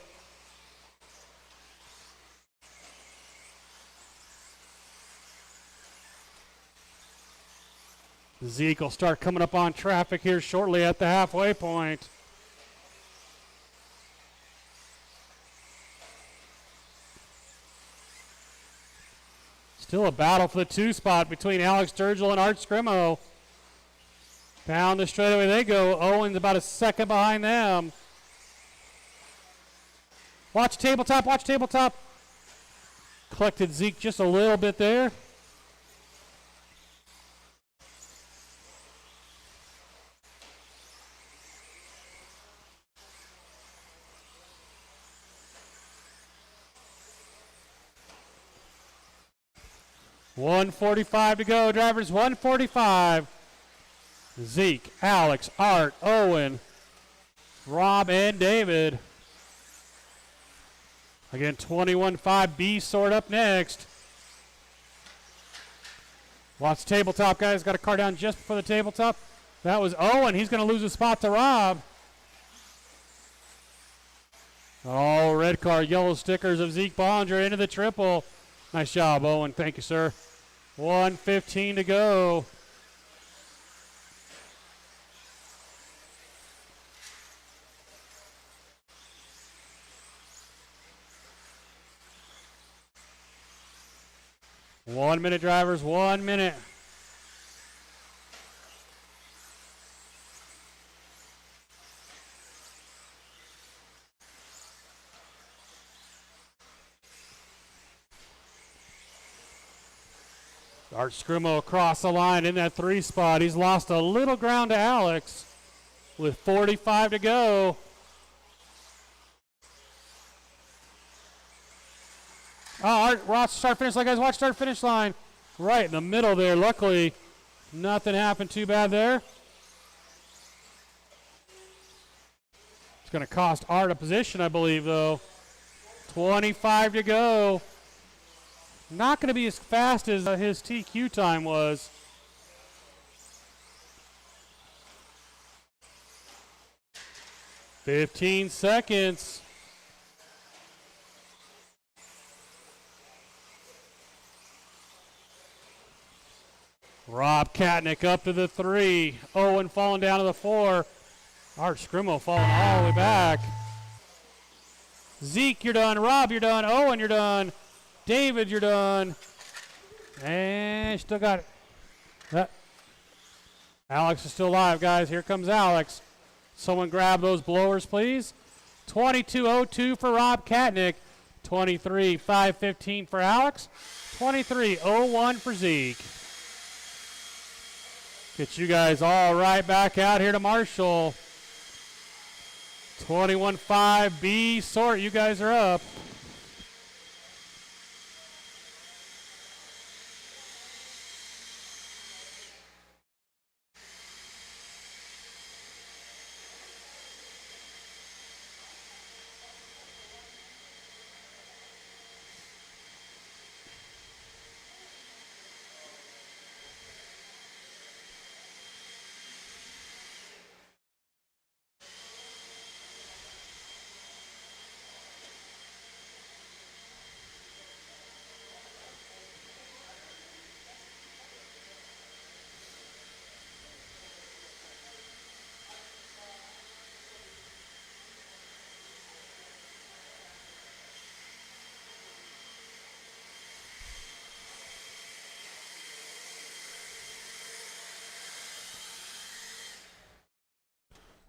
S1: Zeke will start coming up on traffic here shortly at the halfway point. Still a battle for the 2 spot between Alex Sturgill and Art Scrimmo. Down the straightaway they go. Owen's about a second behind them. Watch tabletop, watch tabletop. Collected Zeke just a little bit there. .145 to go, drivers. 145. Zeke, Alex, Art, Owen, Rob, and David. Again, 21.5 B sort up next. Watch tabletop, guys. Got a car down just before the tabletop. That was Owen. He's going to lose a spot to Rob. Oh, red car, yellow stickers of Zeke Bollinger into the triple. Nice job, Owen. Thank you, sir. 1:15 to go. One minute, drivers. 1 minute. Art Scrimo across the line in that 3 spot. He's lost a little ground to Alex with 45 to go. Art, watch start finish line, guys. Watch start finish line. Right in the middle there. Luckily, nothing happened too bad there. It's going to cost Art a position, I believe, though. 25 to go. Not going to be as fast as his TQ time was. "15 seconds. Rob Katnick up to the 3. Owen falling down to the 4. Art Scrimo falling all the way back. Zeke, you're done. Rob, you're done. Owen, you're done. David, you're done. And still got it. Alex is still alive, guys. Here comes Alex. Someone grab those blowers, please. 22:02 for Rob Katnick. 23:515 for Alex. 23:01 for Zeke. Get you guys all right back out here to Marshall. 21.5 B sort. You guys are up.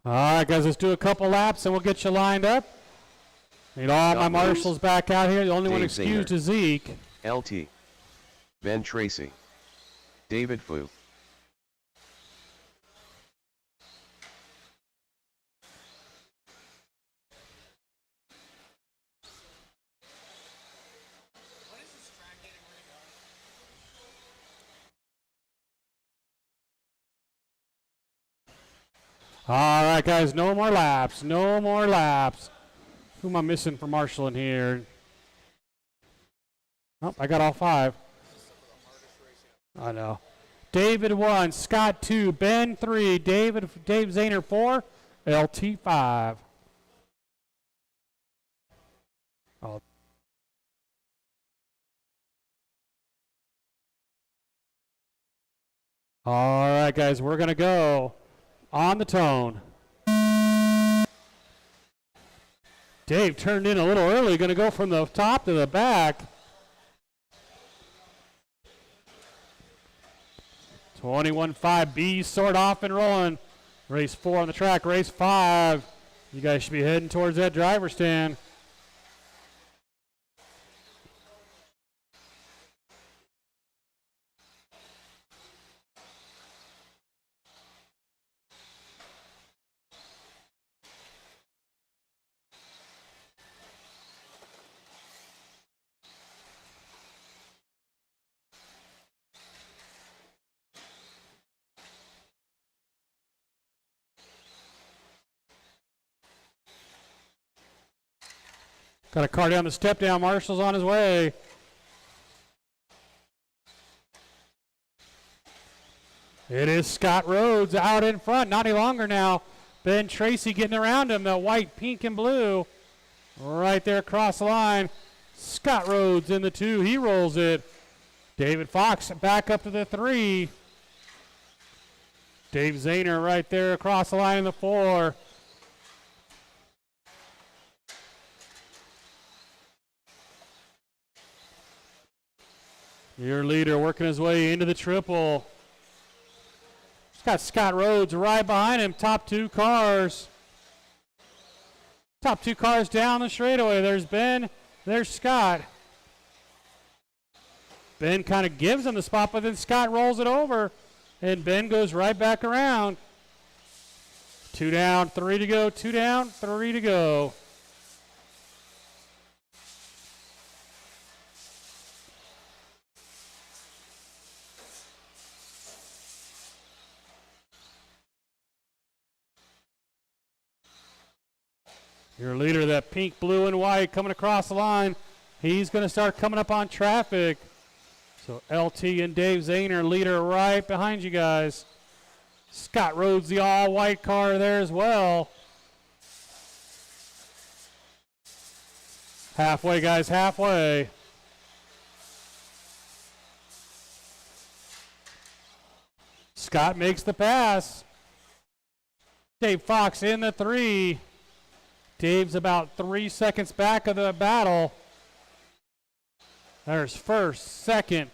S1: All right, guys, let's do a couple laps and we'll get you lined up. Need all my marshals back out here. The only one excused is Zeke.
S3: LT. Ben Tracy. David Fu.
S1: All right, guys, no more laps. No more laps. Who am I missing for Marshall in here? Oh, I got all 5. I know. David 1, Scott 2, Ben 3, Dave Zahner 4, LT 5. Oh. All right, guys, we're going to go on the tone. Dave turned in a little early, going to go from the top to the back. 21.5 B sort off and rolling. Race 4 on the track, race 5. You guys should be heading towards that driver's stand. Got a car down the step down. Marshall's on his way. It is Scott Rhodes out in front. Not any longer now. Ben Tracy getting around him. The white, pink, and blue. Right there across the line. Scott Rhodes in the 2. He rolls it. David Fox back up to the 3. Dave Zahner right there across the line in the 4. Your leader working his way into the triple. He's got Scott Rhodes right behind him. Top 2 cars. Top 2 cars down the straightaway. There's Ben. There's Scott. Ben kind of gives him the spot, but then Scott rolls it over, and Ben goes right back around. 2 down, 3 to go, 2 down, 3 to go. Your leader, that pink, blue, and white coming across the line. He's going to start coming up on traffic. So LT and Dave Zahner, leader right behind you guys. Scott Rhodes, the all-white car there as well. Halfway, guys, halfway. Scott makes the pass. Dave Fox in the 3. Dave's about 3 seconds back of the battle. There's first, second,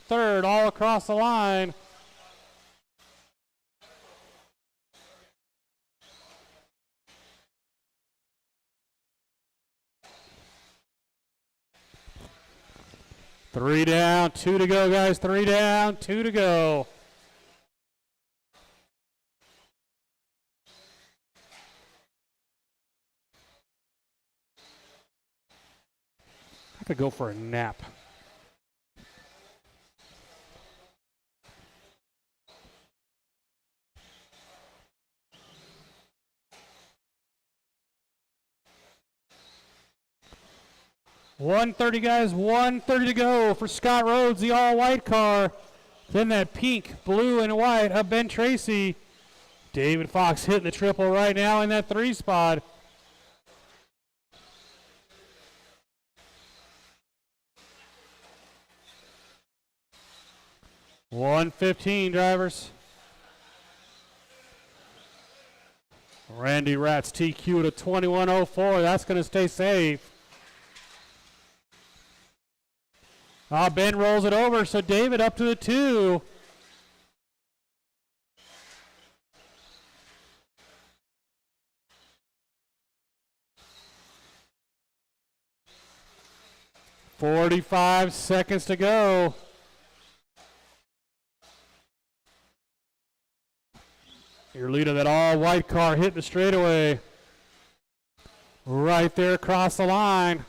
S1: third, all across the line. Three down, 2 to go, guys. 3 down, 2 to go. I could go for a nap. $130, guys, $130 to go for Scott Rhodes, the all-white car. Then that pink, blue, and white of Ben Tracy. David Fox hitting the triple right now in that 3 spot. $115, drivers. Randy Ratz TQ to 2104. That's going to stay safe. Ben rolls it over, so David up to the 2. $45 seconds to go. Your leader, that all-white car, hitting the straightaway. Right there across the line.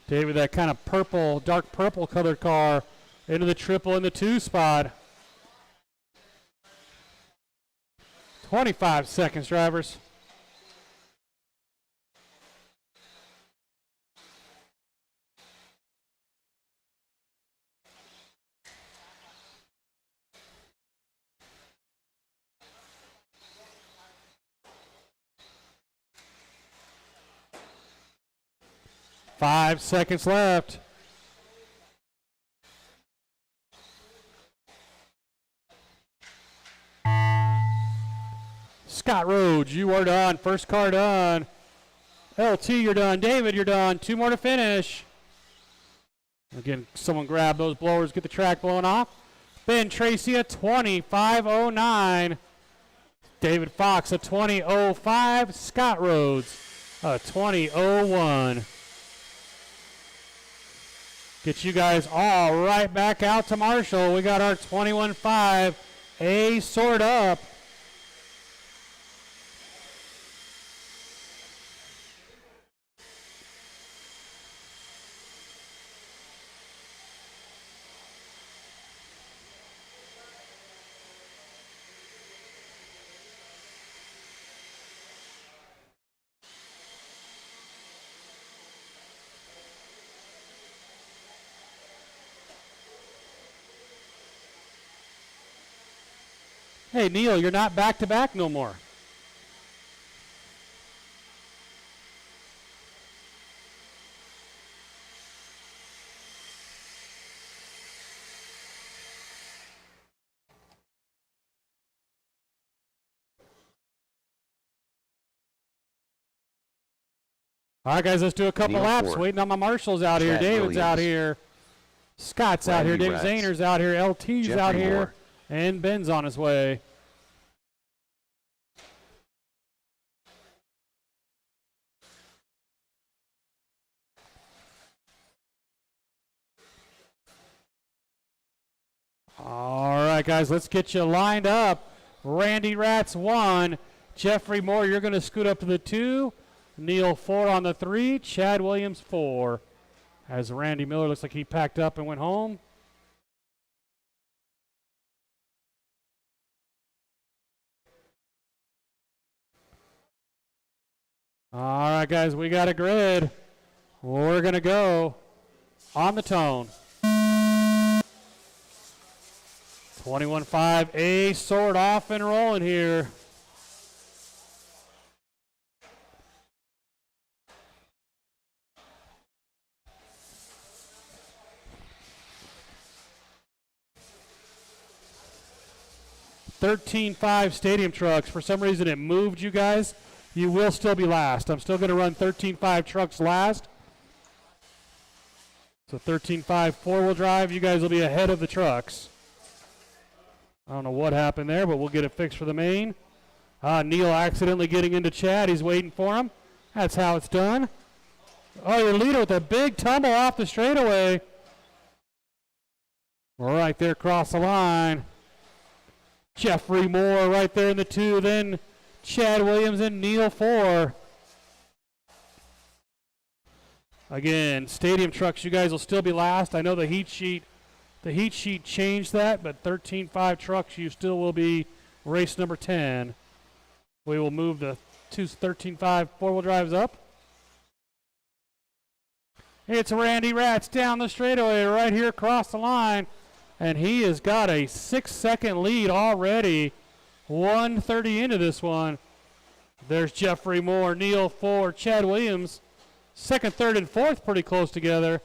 S1: David, that kind of purple, dark purple colored car, into the triple in the 2 spot. 25 seconds, drivers. Five seconds left. Scott Rhodes, you are done. First car done. LT, you're done. David, you're done. 2 more to finish. Again, someone grab those blowers, get the track blown off. Ben Tracy at 25:09. David Fox at 20:05. Scott Rhodes at 20:01. Get you guys all right back out to Marshall. We got our 21.5 A sort up. Hey, Neil, you're not back-to-back no more. All right, guys, let's do a couple
S3: Neil
S1: laps.
S3: Ford.
S1: Waiting on my marshals out here.
S3: Chad
S1: David's out
S3: Williams.
S1: here. Scott's out here.
S3: Randy
S1: Dave
S3: Ratz.
S1: Zahner's out here. LT's
S3: Jeffrey
S1: out here.
S3: Moore.
S1: And Ben's on his way. All right, guys, let's get you lined up. Randy Ratz 1. Jeffrey Moore, you're going to scoot up to the 2. Neil 4 on the 3. Chad Williams 4. As Randy Miller looks like he packed up and went home. All right, guys, we got a grid. We're going to go on the tone. 21.5, a sword off and rolling here. $13.5 stadium trucks. For some reason it moved, you guys. You will still be last. I'm still going to run 13.5 trucks last. So 13.5 four-wheel drive. You guys will be ahead of the trucks. I don't know what happened there, but we'll get it fixed for the main. Neil accidentally getting into Chad. He's waiting for him. That's how it's done. Oh, your leader with a big tumble off the straightaway. Right there across the line. Jeffrey Moore right there in the 2. Then Chad Williams and Neil 4. Again, stadium trucks, you guys will still be last. I know the heat sheet changed that, but 13.5 trucks, you still will be race number 10. We will move the 13.5 four-wheel drives up. It's Randy Ratz down the straightaway right here across the line, and he has got a 6-second lead already. 1:30 into this one. There's Jeffrey Moore, Neil 4, Chad Williams. Second, third, and fourth pretty close together.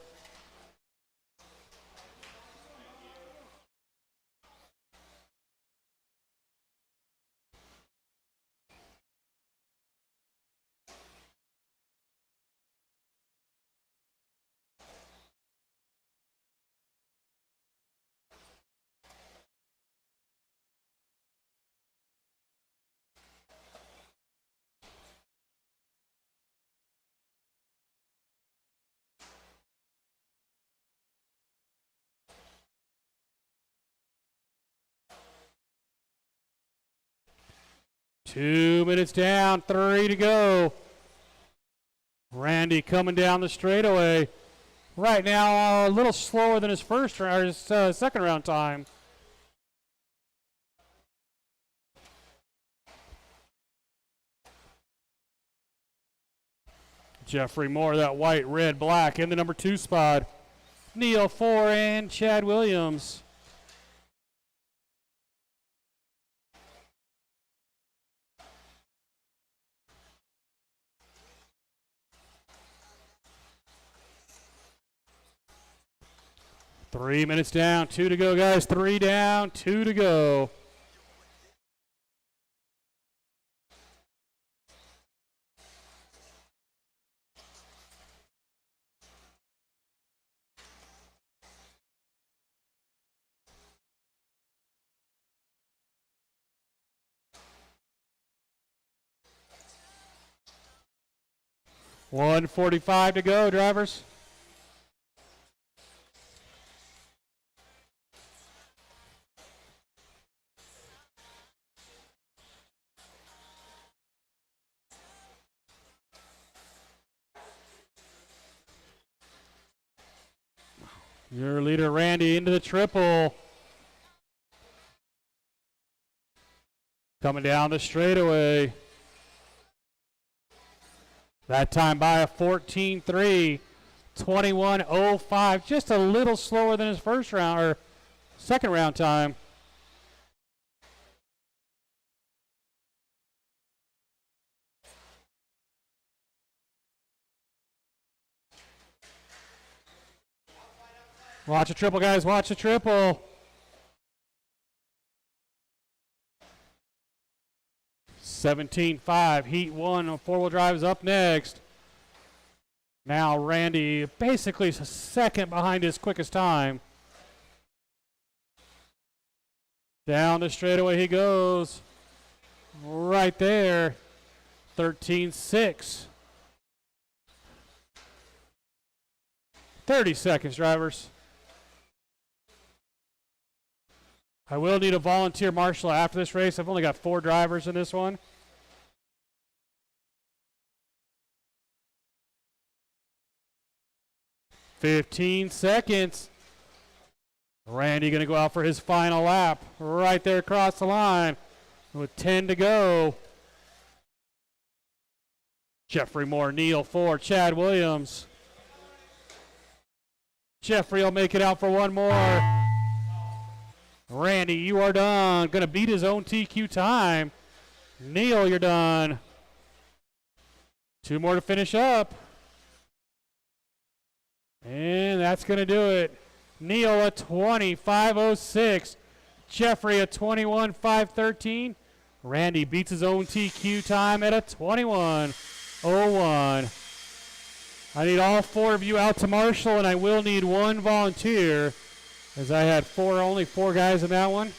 S1: Two minutes down, 3 to go. Randy coming down the straightaway. Right now, a little slower than his second round time. Jeffrey Moore, that white, red, black in the number 2 spot. Neil 4 and Chad Williams. Three minutes down, 2 to go, guys. 3 down, 2 to go. $1:45 to go, drivers. Your leader, Randy, into the triple. Coming down the straightaway. That time by a 14.3. 21.05. Just a little slower than his first round or second round time. Watch a triple, guys. Watch a triple. $17.5. Heat 1. Four-wheel drive is up next. Now Randy basically a second behind his quickest time. Down the straightaway he goes. Right there. 13.6. 30 seconds, drivers. I will need a volunteer marshal after this race. I've only got 4 drivers in this one. "15 seconds. Randy going to go out for his final lap right there across the line with 10 to go. Jeffrey Moore, Neal Ford, Chad Williams. Jeffrey will make it out for one more. Randy, you are done. Going to beat his own TQ time. Neal, you're done. 2 more to finish up. And that's going to do it. Neal at 20.506. Jeffrey at 21.513. Randy beats his own TQ time at a 21.01. I need all 4 of you out to marshal, and I will need 1 volunteer, as I had only 4 guys in that one.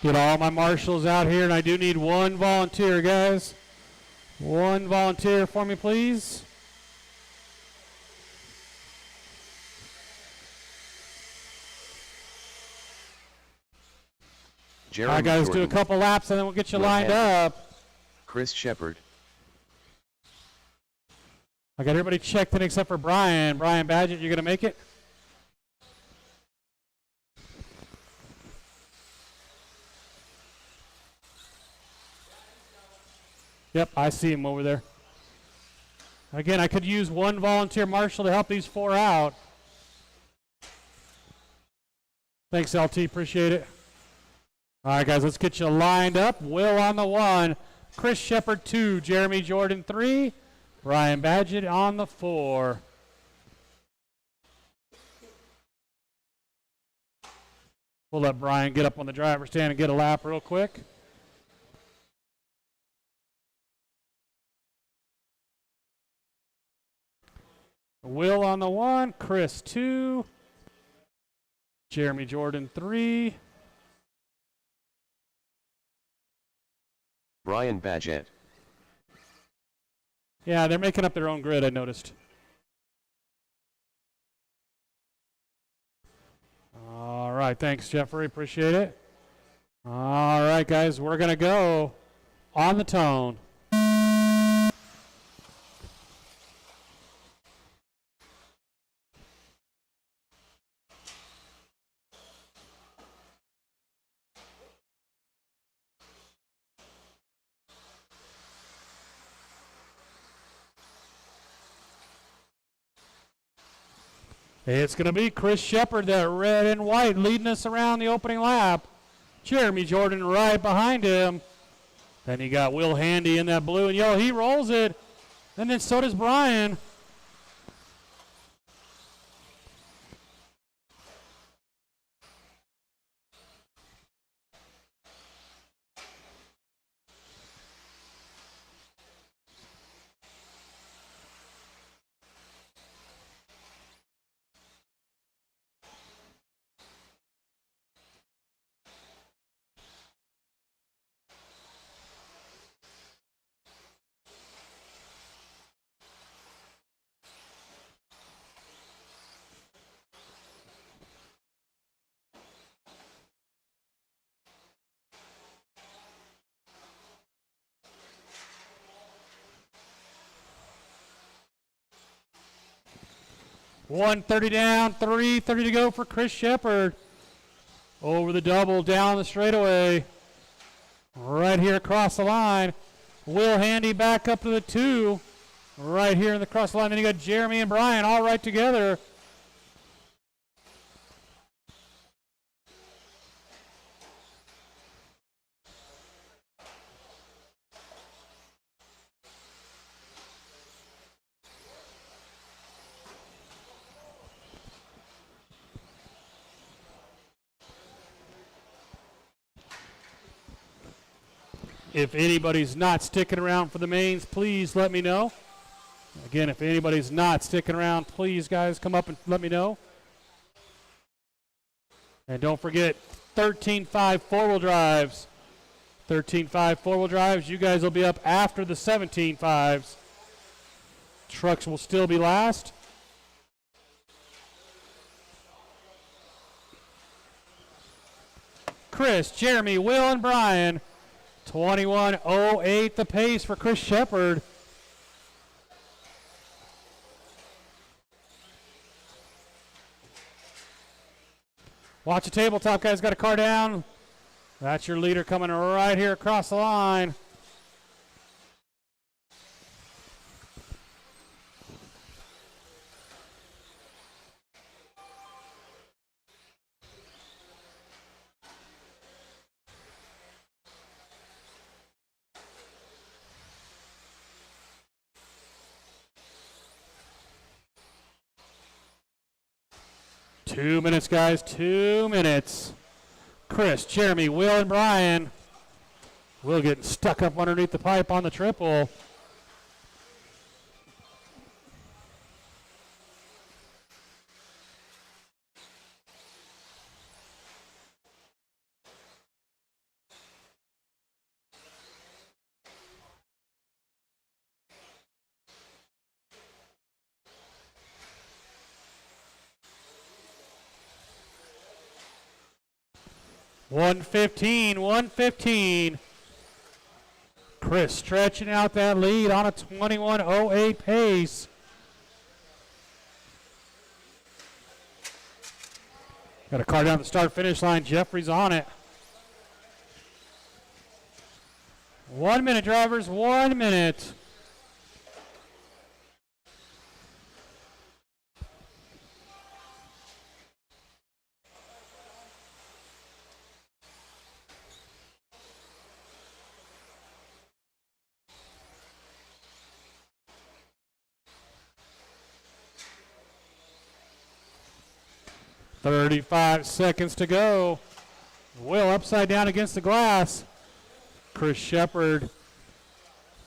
S1: Get all my marshals out here, and I do need 1 volunteer, guys. 1 volunteer for me, please.
S3: Jeremy
S1: All right, guys,
S3: Jordan,
S1: do a couple laps, and then we'll get you lined
S3: Left-handed.
S1: up.
S3: Chris Shepard,
S1: I got everybody checked in except for Brian. Brian Badgett, you going to make it? Yep, I see him over there. Again, I could use 1 volunteer marshal to help these 4 out. Thanks, LT. Appreciate it. All right, guys, let's get you lined up. Will on the 1, Chris Shepard 2, Jeremy Jordan 3, Brian Badgett on the 4. We'll let Brian get up on the driver's stand and get a lap real quick. Will on the 1, Chris 2, Jeremy Jordan 3.
S3: Brian Badgett,
S1: Yeah, they're making up their own grid, I noticed. All right, thanks, Jeffrey. Appreciate it. All right, guys, we're going to go on the tone. It's going to be Chris Shepard, that red and white, leading us around the opening lap. Jeremy Jordan right behind him. Then you got Will Handy in that blue and yellow. He rolls it. And then so does Brian. $130 down, $330 to go for Chris Shepard. Over the double, down the straightaway. Right here across the line. Will Handy back up to the 2. Right here in the cross line. Then you got Jeremy and Brian all right together. If anybody's not sticking around for the mains, please let me know. Again, if anybody's not sticking around, please, guys, come up and let me know. And don't forget, 13.5 four-wheel drives. 13.5 four-wheel drives. You guys will be up after the 17.5s. Trucks will still be last. Chris, Jeremy, Will, and Brian. 21.08 the pace for Chris Shepard. Watch the tabletop, guys. Got a car down. That's your leader coming right here across the line. Two minutes, guys. 2 minutes. Chris, Jeremy, Will, and Brian. Will getting stuck up underneath the pipe on the triple. $115. Chris stretching out that lead on a 21.08 pace. Got a car down the start-finish line. Jeffrey's on it. 1 minute, drivers. 1 minute. $35 seconds to go. Will upside down against the glass. Chris Shepard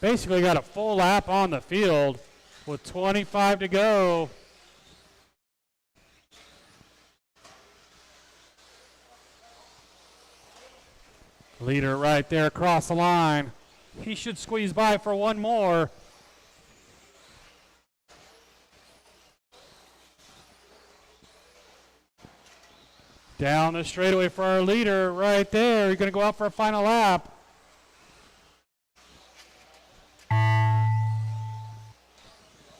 S1: basically got a full lap on the field with 25 to go. Leader right there across the line. He should squeeze by for one more. Down the straightaway for our leader right there. He's going to go out for a final lap.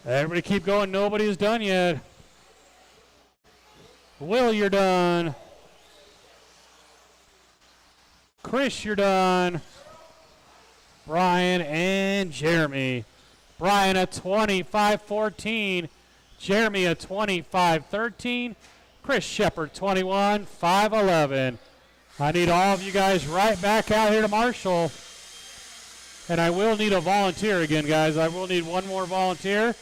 S1: Everybody keep going. Nobody is done yet. Will, you're done. Chris, you're done. Brian and Jeremy. Brian a 25.14. Jeremy a 25.13. Chris Shepard 21.511. I need all of you guys right back out here to Marshall. And I will need a volunteer again, guys. I will need one more volunteer.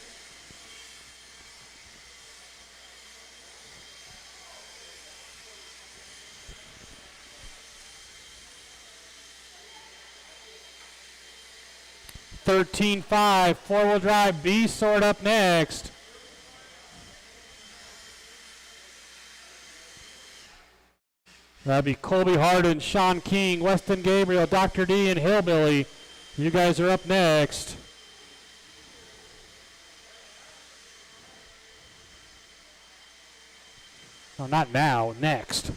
S1: $13.5 four-wheel drive B sort up next. That'd be Colby Harden, Sean King, Weston Gabriel, Dr. D, and Hillbilly. You guys are up next. No, not now, next.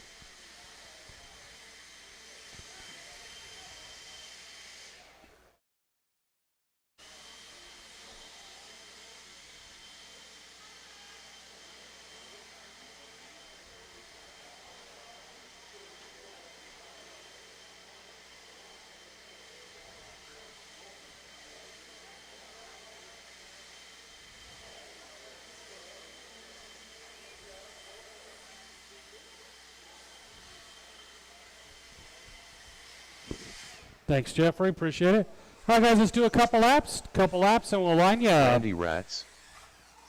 S1: Thanks, Jeffrey. Appreciate it. All right, guys, let's do a couple laps. And we'll line you up.
S3: Randy Ratz.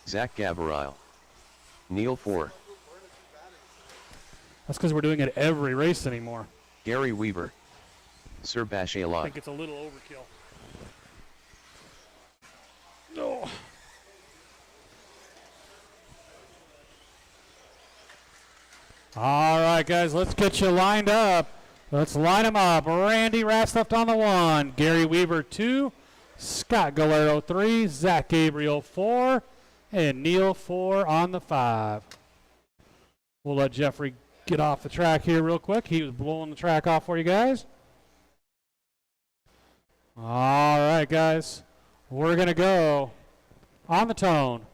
S3: Zach Gabriel. Neil 4.
S1: That's because we're doing it every race anymore.
S3: Gary Weaver. Sir
S1: I
S3: Bashalot.
S1: think it's a little overkill. No. All right, guys, let's get you lined up. Let's line them up. Randy Ratcliffe on the 1, Gary Weaver 2, Scott Galero 3, Zach Gabriel 4, and Neil 4 on the 5. We'll let Jeffrey get off the track here real quick. He was blowing the track off for you guys. All right, guys. We're going to go on the tone.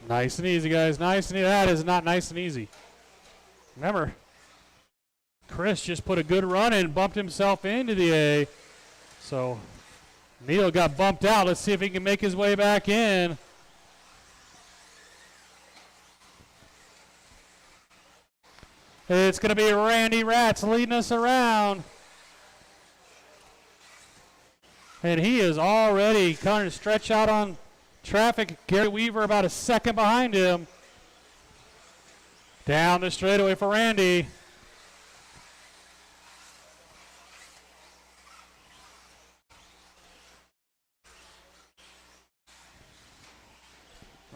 S1: Nice and easy, guys. Nice and easy. That is not nice and easy. Remember, Chris just put a good run in, bumped himself into the A. So Neil got bumped out. Let's see if he can make his way back in. It's going to be Randy Ratz leading us around. And he is already kind of stretched out on traffic. Gary Weaver about a second behind him. Down the straightaway for Randy.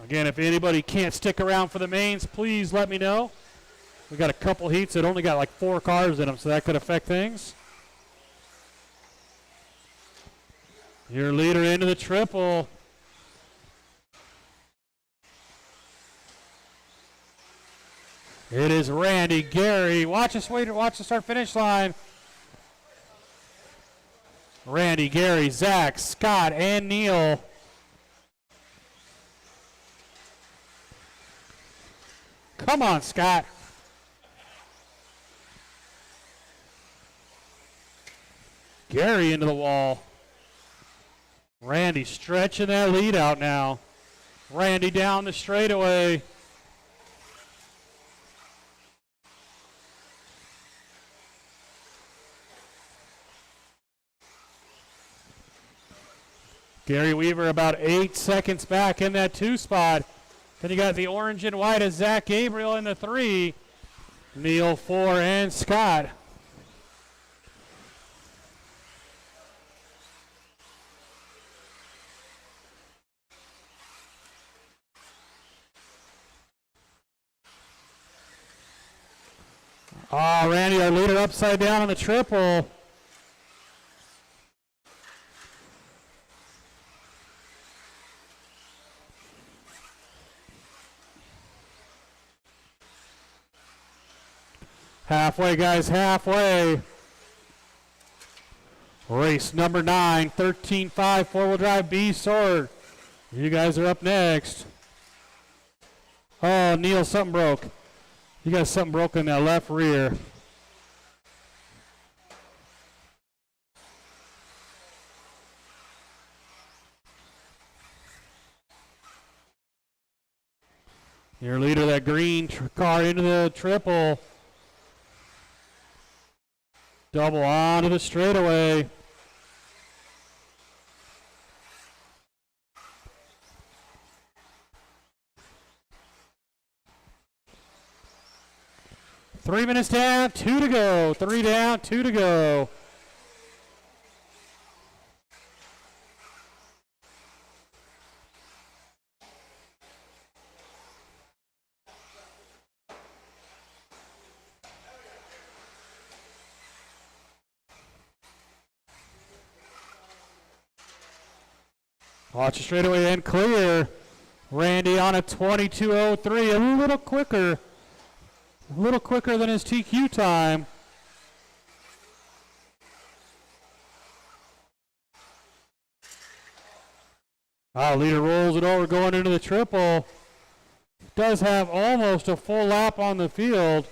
S1: Again, if anybody can't stick around for the mains, please let me know. We got a couple heats that only got like 4 cars in them, so that could affect things. Your leader into the triple. It is Randy, Gary. Watch us wait. Watch the start finish line. Randy, Gary, Zach, Scott, and Neil. Come on, Scott. Gary into the wall. Randy stretching that lead out now. Randy down the straightaway. Gary Weaver about 8 seconds back in that 2 spot. Then you got the orange and white of Zach Gabriel in the 3. Neil 4 and Scott. Oh, Randy, our leader upside down on the triple. Halfway, guys, halfway. Race number 9, 13.5 4-wheel drive B Sword. You guys are up next. Oh, Neil, something broke. You got something broken in that left rear. Your leader, that green car into the triple. Double onto the straightaway. Three minutes down, 2 to go. 3 down, 2 to go. Watch it straightaway and clear. Randy on a 22.03, a little quicker. A little quicker than his TQ time. Leader rolls it over going into the triple. Does have almost a full lap on the field.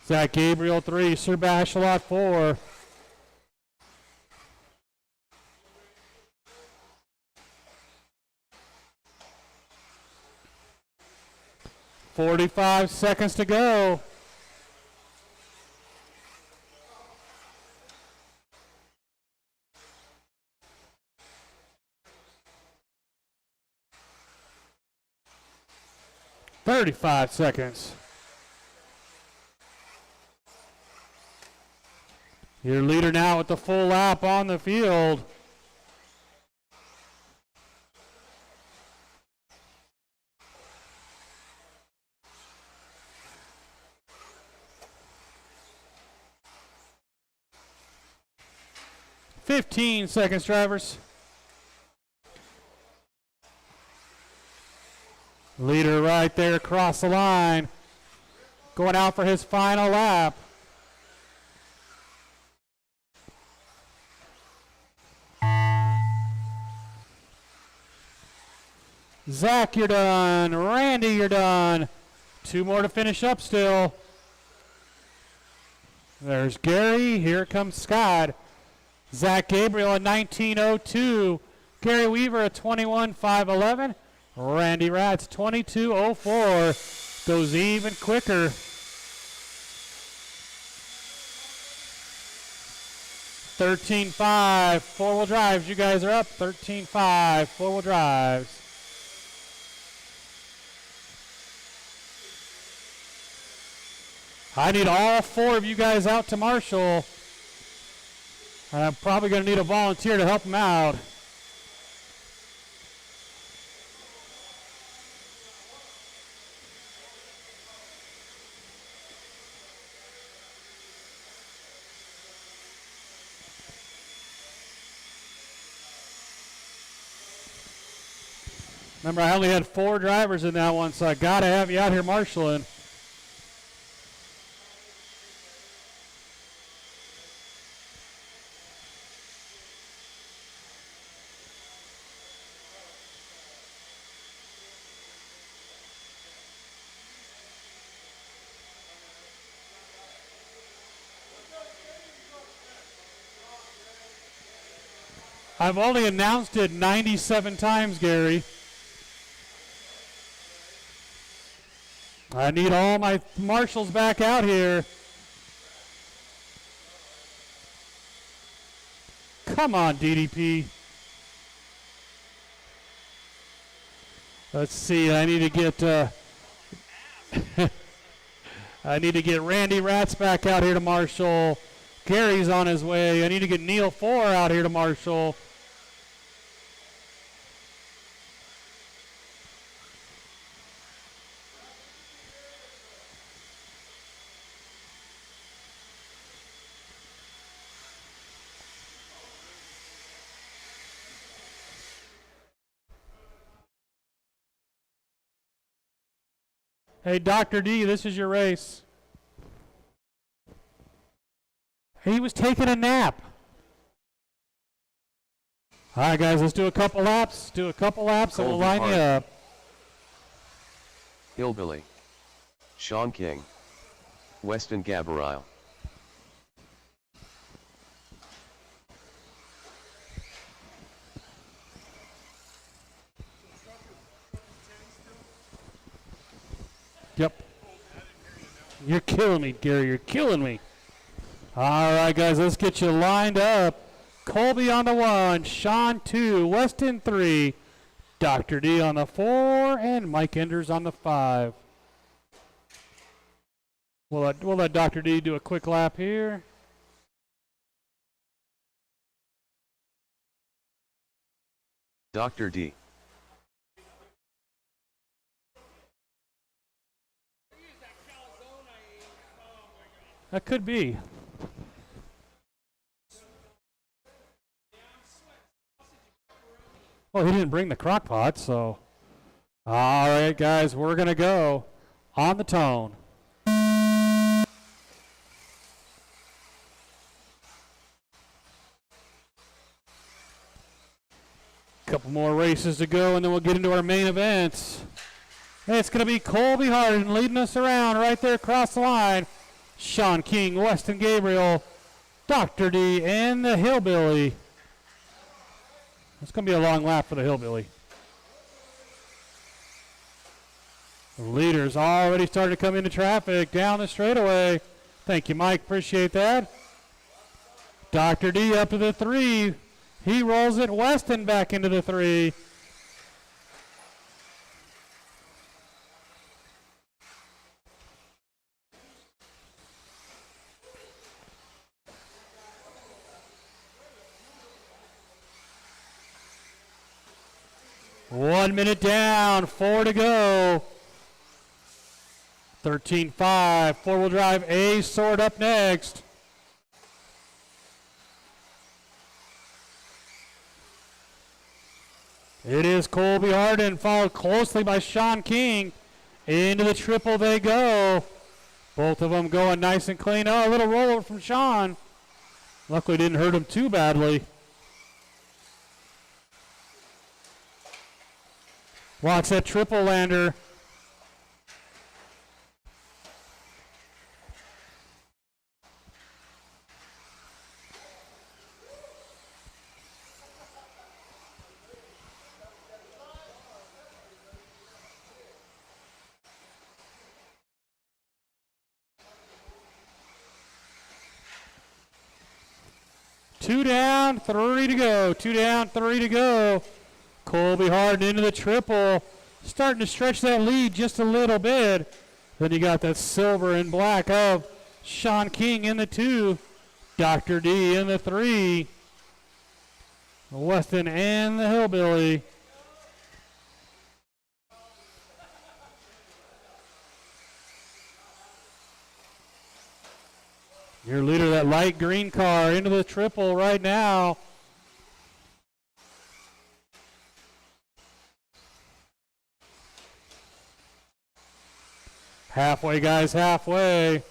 S1: Zach Gabriel 3, Sir Bashalot 4. .45 seconds to go. 35 seconds. Your leader now with the full lap on the field. "15 seconds, drivers." Leader right there across the line. Going out for his final lap. Zach, you're done. Randy, you're done. 2 more to finish up still. There's Gary. Here comes Scott. Zach Gabriel at 19:02. Gary Weaver at 21:511. Randy Ratz 22:04. Goes even quicker. "13.5 four-wheel drives. You guys are up. 13.5 four-wheel drives. I need all 4 of you guys out to Marshall. And I'm probably going to need a volunteer to help them out. Remember, I only had 4 drivers in that one, so I got to have you out here marshaling. I've only announced it 97 times, Gary. I need all my marshals back out here. Come on, DDP. Let's see. I need to get I need to get Randy Ratz back out here to marshal. Gary's on his way. I need to get Neil 4 out here to marshal. Hey, Dr. D, this is your race. He was taking a nap. All right, guys, let's do a couple laps. Do a couple laps, and we'll line you up.
S3: Hillbilly. Sean King. Weston Gabriel.
S1: Yep. You're killing me, Gary. You're killing me. All right, guys, let's get you lined up. Colby on the 1, Sean 2, Weston 3, Dr. D on the 4, and Mike Enders on the 5. We'll let Dr. D do a quick lap here.
S3: Dr. D.
S1: That could be. Well, he didn't bring the crock pot, so. All right, guys, we're going to go on the tone. Couple more races to go, and then we'll get into our main events. And it's going to be Colby Harden leading us around right there across the line. Sean King, Weston Gabriel, Dr. D, and the Hillbilly. It's going to be a long lap for the Hillbilly. The leaders already started to come into traffic down the straightaway. Thank you, Mike. Appreciate that. Dr. D up to the 3. He rolls it. Weston back into the 3. 1 minute down, 4 to go. 13.5, four-wheel drive A sort up next. It is Colby Harden, followed closely by Sean King. Into the triple they go. Both of them going nice and clean. Oh, a little rollover from Sean. Luckily didn't hurt him too badly. Watch that triple lander. Two down, 3 to go. 2 down, 3 to go. Colby Harden into the triple. Starting to stretch that lead just a little bit. Then you got that silver and black of Sean King in the 2. Dr. D in the 3. Weston and the Hillbilly. Your leader, that light green car, into the triple right now. Halfway, guys, halfway.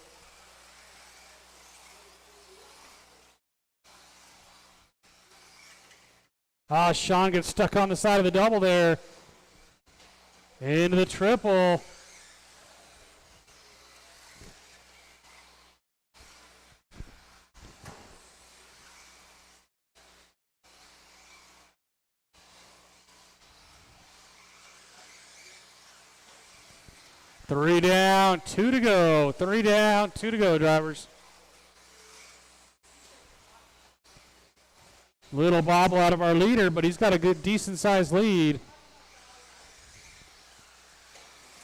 S1: Sean gets stuck on the side of the double there. Into the triple. Three down, 2 to go. 3 down, 2 to go, drivers. Little bobble out of our leader, but he's got a good, decent-sized lead.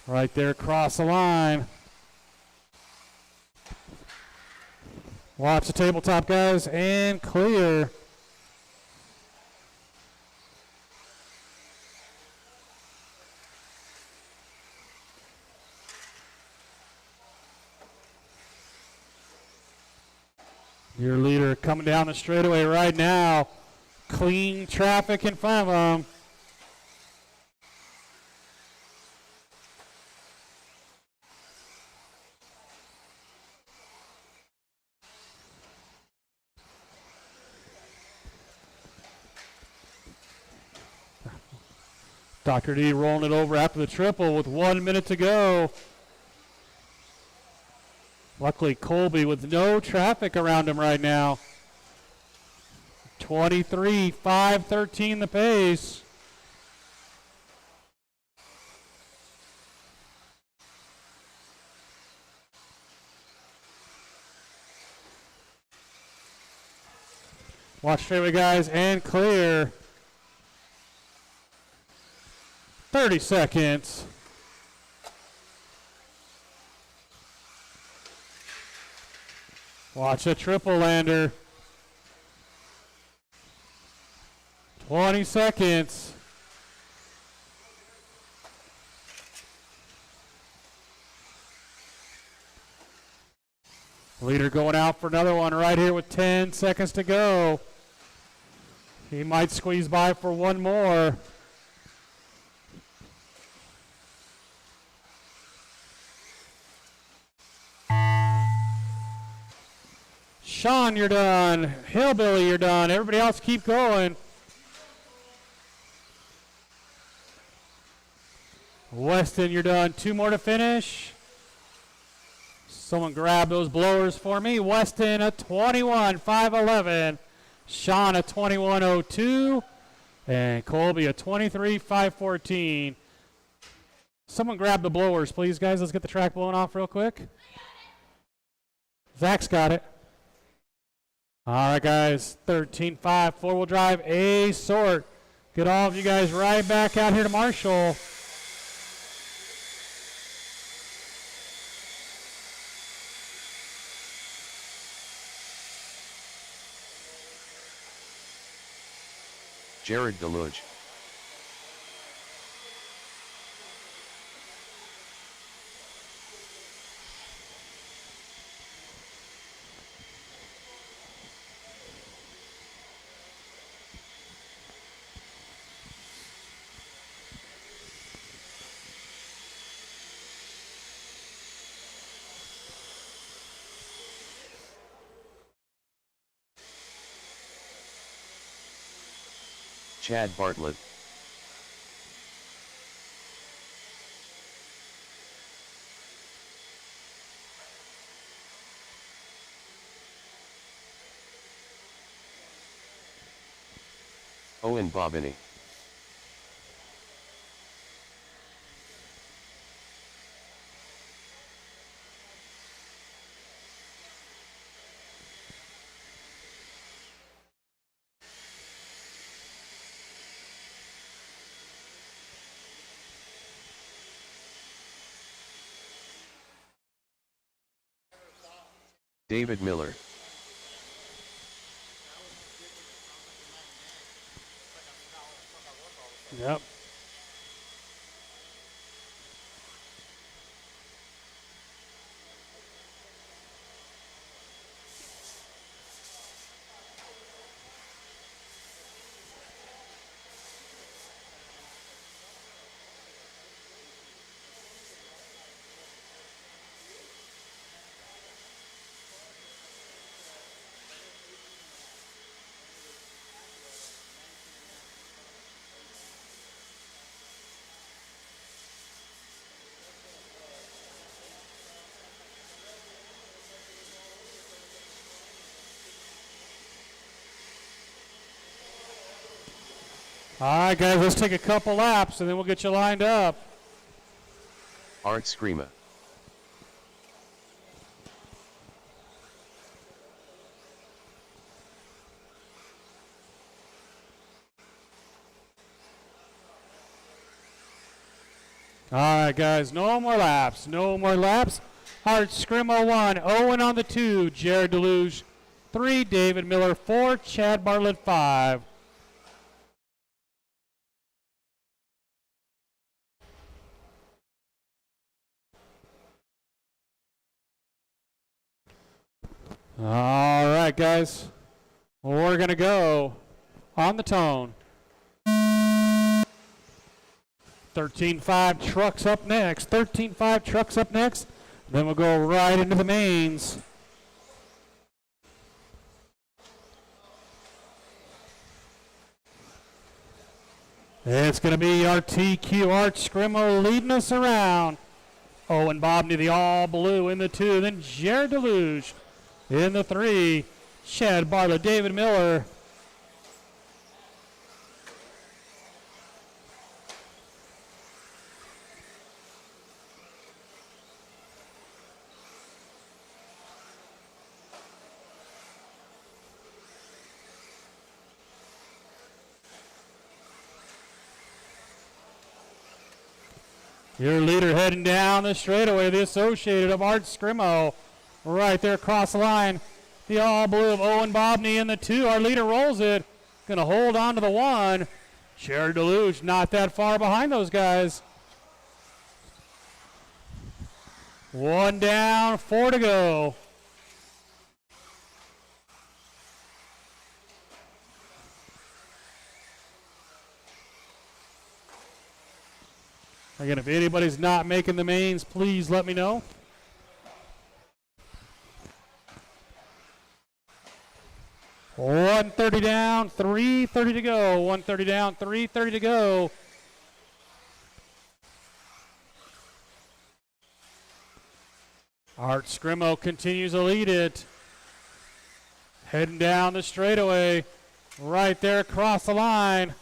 S1: Right there across the line. Watch the tabletop, guys, and clear. Your leader coming down the straightaway right now. Clean traffic in front of him. Dr. D rolling it over after the triple with 1 minute to go. Luckily, Colby with no traffic around him right now. 23, 5:13 the pace. Watch straightaway, guys, and clear. 30 seconds. Watch a triple lander. 20 seconds. Leader going out for another one right here with 10 seconds to go. He might squeeze by for one more. Sean, you're done. Hillbilly, you're done. Everybody else keep going. Weston, you're done. 2 more to finish. Someone grab those blowers for me. Weston, a 21.511. Sean, a 21.02. And Colby, a 23.514. Someone grab the blowers, please, guys. Let's get the track blown off real quick. Zach's got it. All right, guys. 13.5, four-wheel drive, A sort. Get all of you guys right back out here to Marshall.
S3: Jared Deluge. Chad Bartlett. Owen Bobini. David Miller.
S1: Yep. All right, guys, let's take a couple laps, and then we'll get you lined up.
S3: Art Screama.
S1: All right, guys, no more laps. No more laps. Art Scrimmo 1, Owen on the 2, Jared Deluge 3, David Miller 4, Chad Bartlett 5. All right, guys, we're going to go on the tone. 13.5 trucks up next. 13.5 trucks up next. Then we'll go right into the mains. It's going to be our TQ Art Scrimmo leading us around. Owen Bobney, the all blue in the 2. Then Jared Deluge in the 3. Chad Bartlett, David Miller. Your leader heading down the straightaway, the Associated of Art Scrimmo. Right there across the line. The all blue of Owen Bobney in the 2. Our leader rolls it. Going to hold on to the 1. Jared Deluge not that far behind those guys. 1 down, 4 to go. Again, if anybody's not making the mains, please let me know. $130 down, $330 to go. $130 down, $330 to go. Art Scrimmo continues to lead it. Heading down the straightaway. Right there across the line.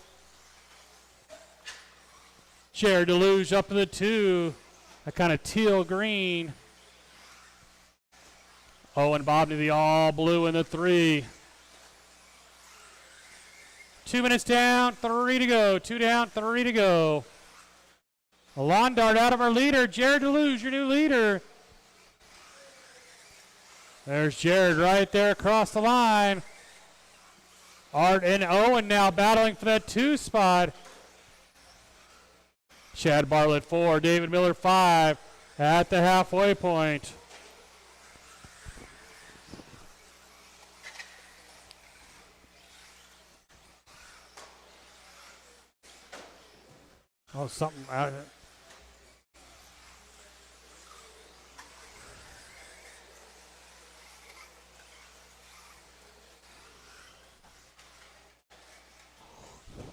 S1: Jared Deluge up to the 2. A kind of teal green. Owen Bobney, the all blue in the 3. 2 minutes down, 3 to go. 2 down, 3 to go. A lawn dart out of our leader. Jared Deluge, your new leader. There's Jared right there across the line. Art and Owen now battling for that 2 spot. Chad Bartlett 4, David Miller 5 at the halfway point. Oh, something out here.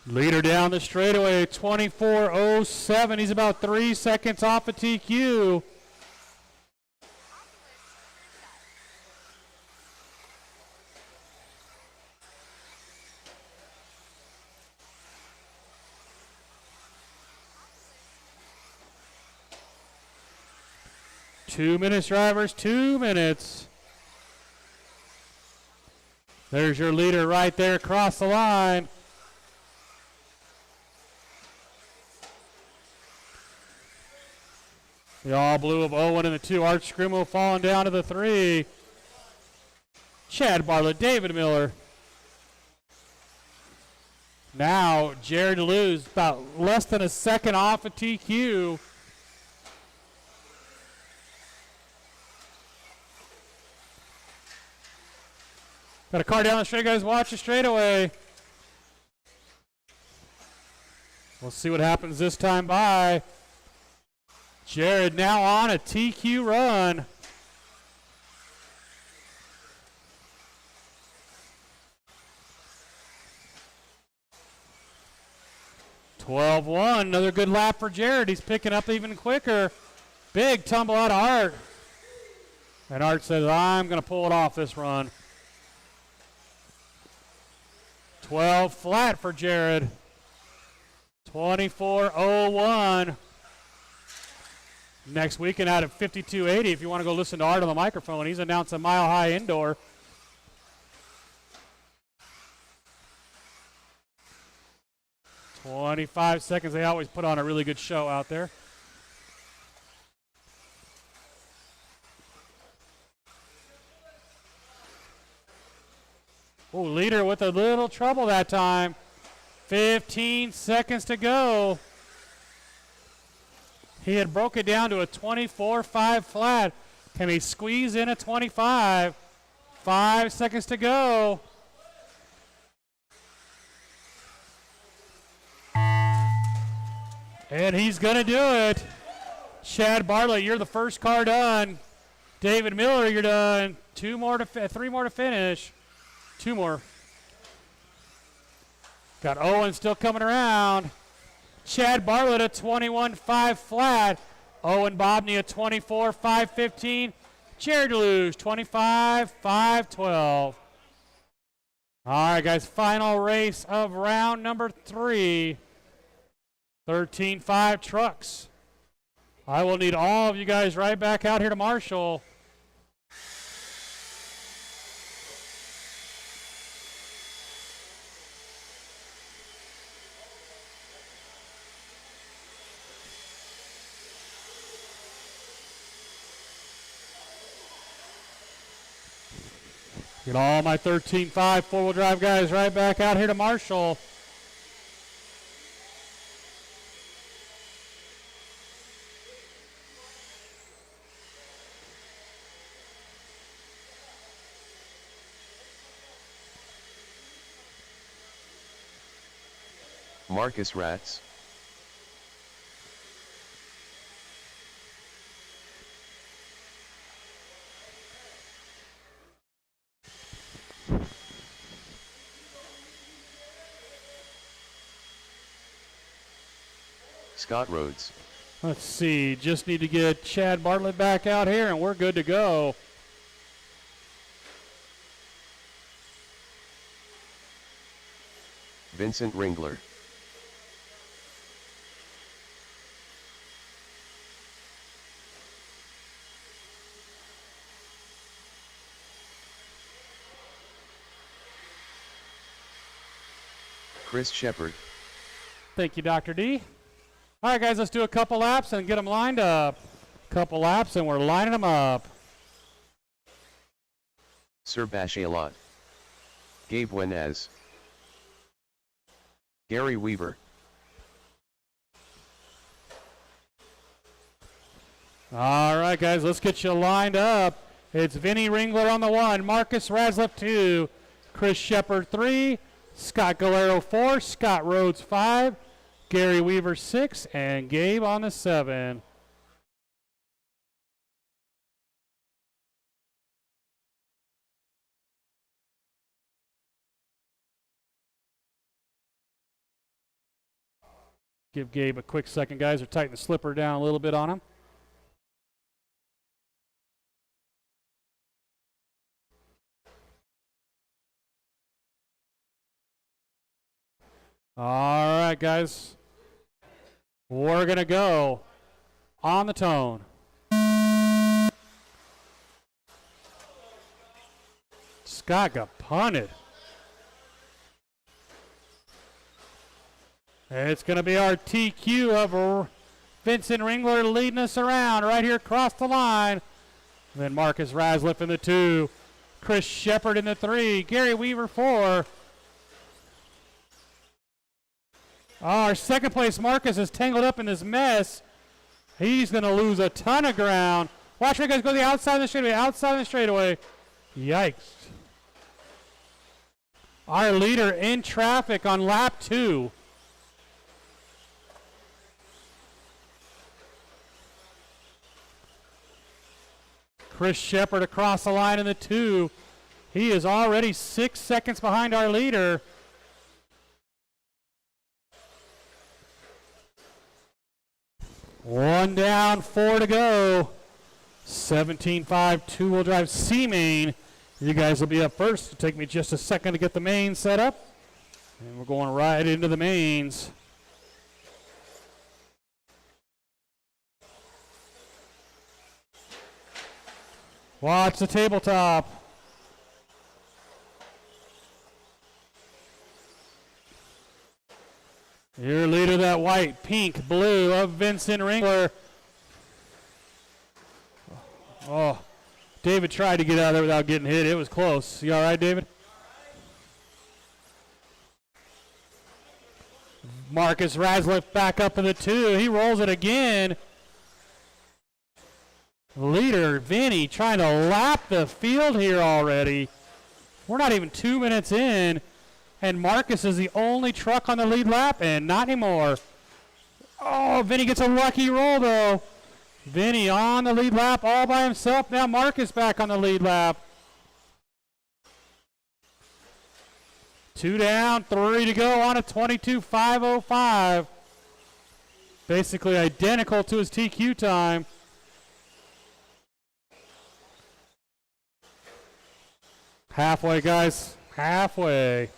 S1: Leader down the straightaway, 24:07. He's about 3 seconds off of TQ. Two minutes, drivers, 2 minutes. There's your leader right there across the line. The all blue of Owen and the 2. Art Scrimo falling down to the 3. Chad Bartlett, David Miller. Now Jared Lewis about less than a second off of TQ. Got a car down the straight, guys. Watch the straightaway. We'll see what happens this time by. Jared now on a TQ run. (12:01). Another good lap for Jared. He's picking up even quicker. Big tumble out of Art. And Art says, I'm going to pull it off this run. 12 flat for Jared. 24:01. Next weekend out at 52.80. If you want to go listen to Art on the microphone, he's announced a Mile High Indoor. (25 seconds). They always put on a really good show out there. Oh, leader with a little trouble that time. 15 seconds to go. He had broke it down to a 24.5 flat. Can he squeeze in a 25? 5 seconds to go. And he's going to do it. Chad Bartlett, you're the first car done. David Miller, you're done. 3 more to finish. 2 more. Got Owen still coming around. Chad Bartlett a 21.5 flat. Owen Bobney a 24.515. Jared Deluge 25.512. All right, guys, final race of round number 3. 13.5 trucks. I will need all of you guys right back out here to Marshall. Get all my 13.5 four-wheel drive guys right back out here to Marshall.
S3: Marcus Ratz. Scott Rhodes.
S1: Let's see, just need to get Chad Bartlett back out here and we're good to go.
S3: Vincent Ringler. Chris Shepard.
S1: Thank you, Dr. D. All right, guys, let's do a couple laps and get them lined up. Couple laps and we're lining them up.
S3: Sir Bashalot. Gabe Wenez. Gary Weaver.
S1: All right, guys, let's get you lined up. It's Vinny Ringler on the 1, Marcus Raslip 2, Chris Shepard 3, Scott Galero 4, Scott Rhodes 5, Gary Weaver 6, and Gabe on the 7. Give Gabe a quick second, guys. Or tighten the slipper down a little bit on him. All right, guys. We're going to go on the tone. Scott got punted. It's going to be our TQ of Vincent Ringler leading us around right here across the line. And then Marcus Rasliff in the 2. Chris Shepard in the 3. Gary Weaver 4. Our second place Marcus is tangled up in this mess. He's going to lose a ton of ground. Watch me guys go to the outside of the straightaway. Outside of the straightaway. Yikes. Our leader in traffic on lap 2. Chris Shepard across the line in the 2. He is already 6 seconds behind our leader. One down, 4 to go. 17.5 two-wheel drive C-main. You guys will be up first. It'll take me just a second to get the main set up. And we're going right into the mains. Watch the tabletop. Your leader, that white, pink, blue of Vincent Ringler. Oh, David tried to get out of there without getting hit. It was close. You all right, David? Marcus Rasliff back up in the 2. He rolls it again. Leader, Vinny, trying to lap the field here already. We're not even 2 minutes in, and Marcus is the only truck on the lead lap, and not anymore. Oh, Vinny gets a lucky roll, though. Vinny on the lead lap all by himself. Now Marcus back on the lead lap. 2 down, 3 to go on a 22.505. Basically identical to his TQ time. Halfway, guys. Halfway.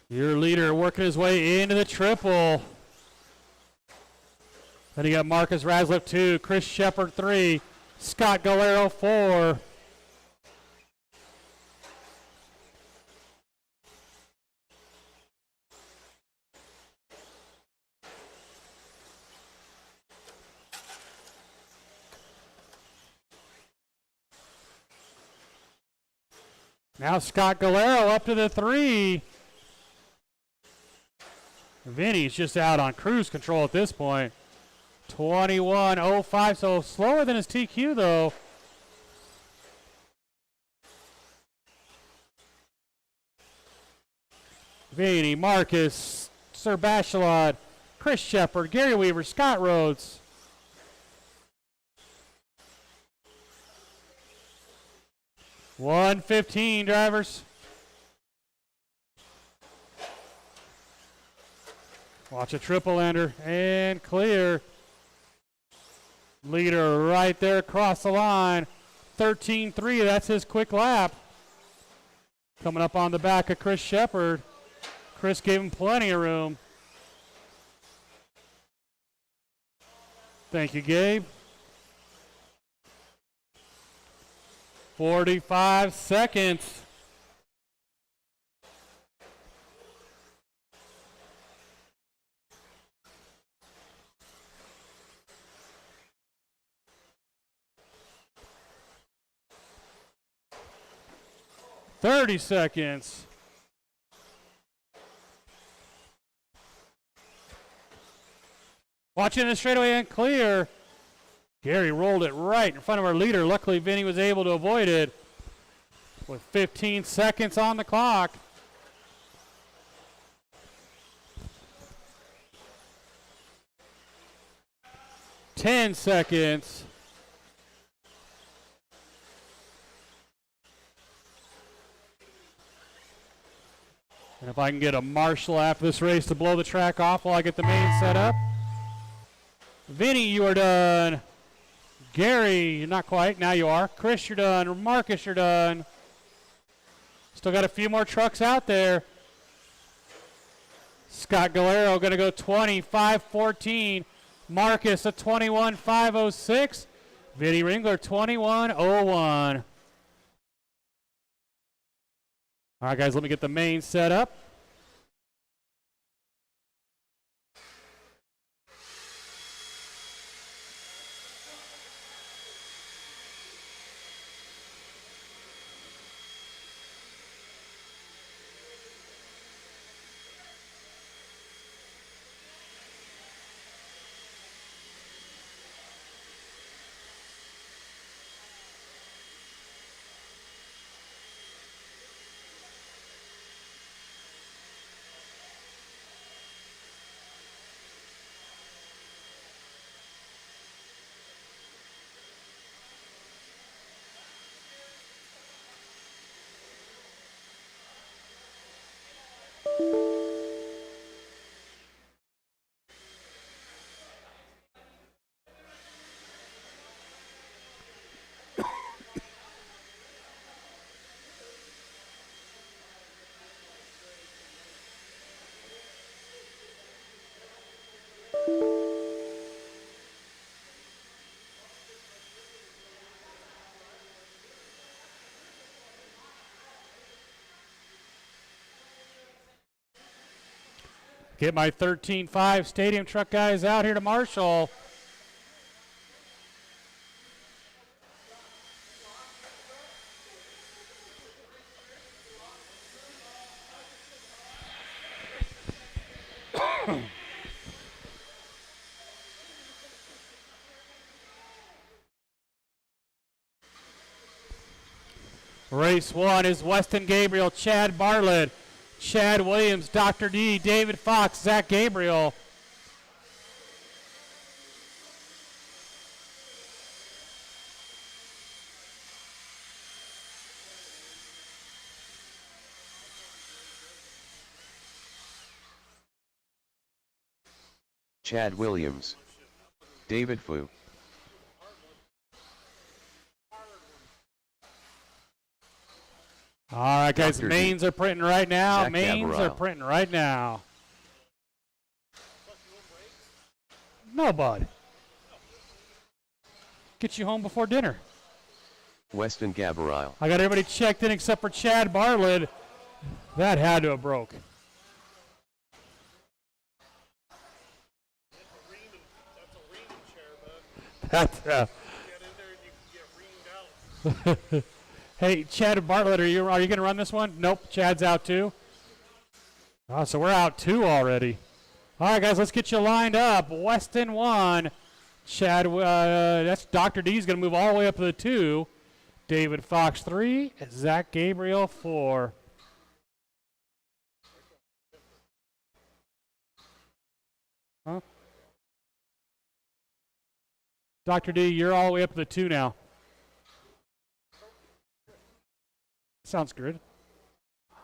S1: Your leader working his way into the triple. Then you got Marcus Rasliff 2, Chris Shepard 3, Scott Galero 4. Now Scott Galero up to the 3. Vinny's just out on cruise control at this point. 21.05, so slower than his TQ though. Vinny, Marcus, Sir Bachelot, Chris Shepard, Gary Weaver, Scott Rhodes. $115 drivers. Watch a triple ender and clear. Leader right there across the line. 13.3, that's his quick lap. Coming up on the back of Chris Shepard. Chris gave him plenty of room. Thank you, Gabe. 45 seconds. Thirty seconds. Watching the straightaway and clear. Gary rolled it right in front of our leader. Luckily, Vinny was able to avoid it. with 15 seconds on the clock. Ten seconds. And if I can get a marshal after this race to blow the track off while I get the main set up. Vinny, you are done. Gary, you're not quite. Now you are. Chris, you're done. Marcus, you're done. Still got a few more trucks out there. Scott Galero going to go 25-14. Marcus a 21-506. Vinny Ringler 21-01. All right, guys, let me get the main set up. Get my 13.5 stadium truck guys out here to marshal. Race 1 is Weston Gabriel, Chad Bartlett, Chad Williams, Dr. D, David Fox, Zach Gabriel.
S3: Chad Williams. David Fu.
S1: All right, guys,
S3: Dr.
S1: mains are printing right now.
S3: Zach
S1: Mains are
S3: Gabriel.
S1: printing right now. No, bud. Get you home before dinner.
S3: Weston Gabriel.
S1: I got everybody checked in except for Chad Bartlett. That had to have broke.
S4: That's a reaming chair, bud.
S1: That's,
S4: Get in there and you can get reamed out.
S1: hey, Chad Bartlett, are you going to run this one? Nope, Chad's out too. Oh, so we're out 2 already. All right, guys, let's get you lined up. Weston 1. Chad, that's Dr. D's going to move all the way up to the 2. David Fox 3. And Zach Gabriel 4. Huh? Dr. D, you're all the way up to the 2 now. Sounds good.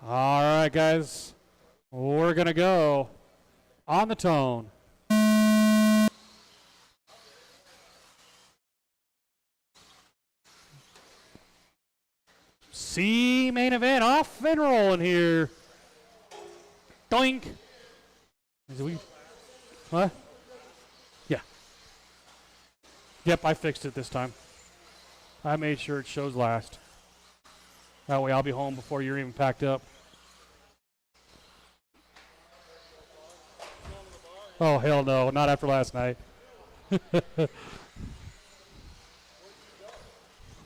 S1: All right, guys. We're going to go on the tone. C main event off and rolling here. Doink. Is we, what? Yeah. Yep, I fixed it this time. I made sure it shows last. That way I'll be home before you're even packed up. Oh, hell no. Not after last night.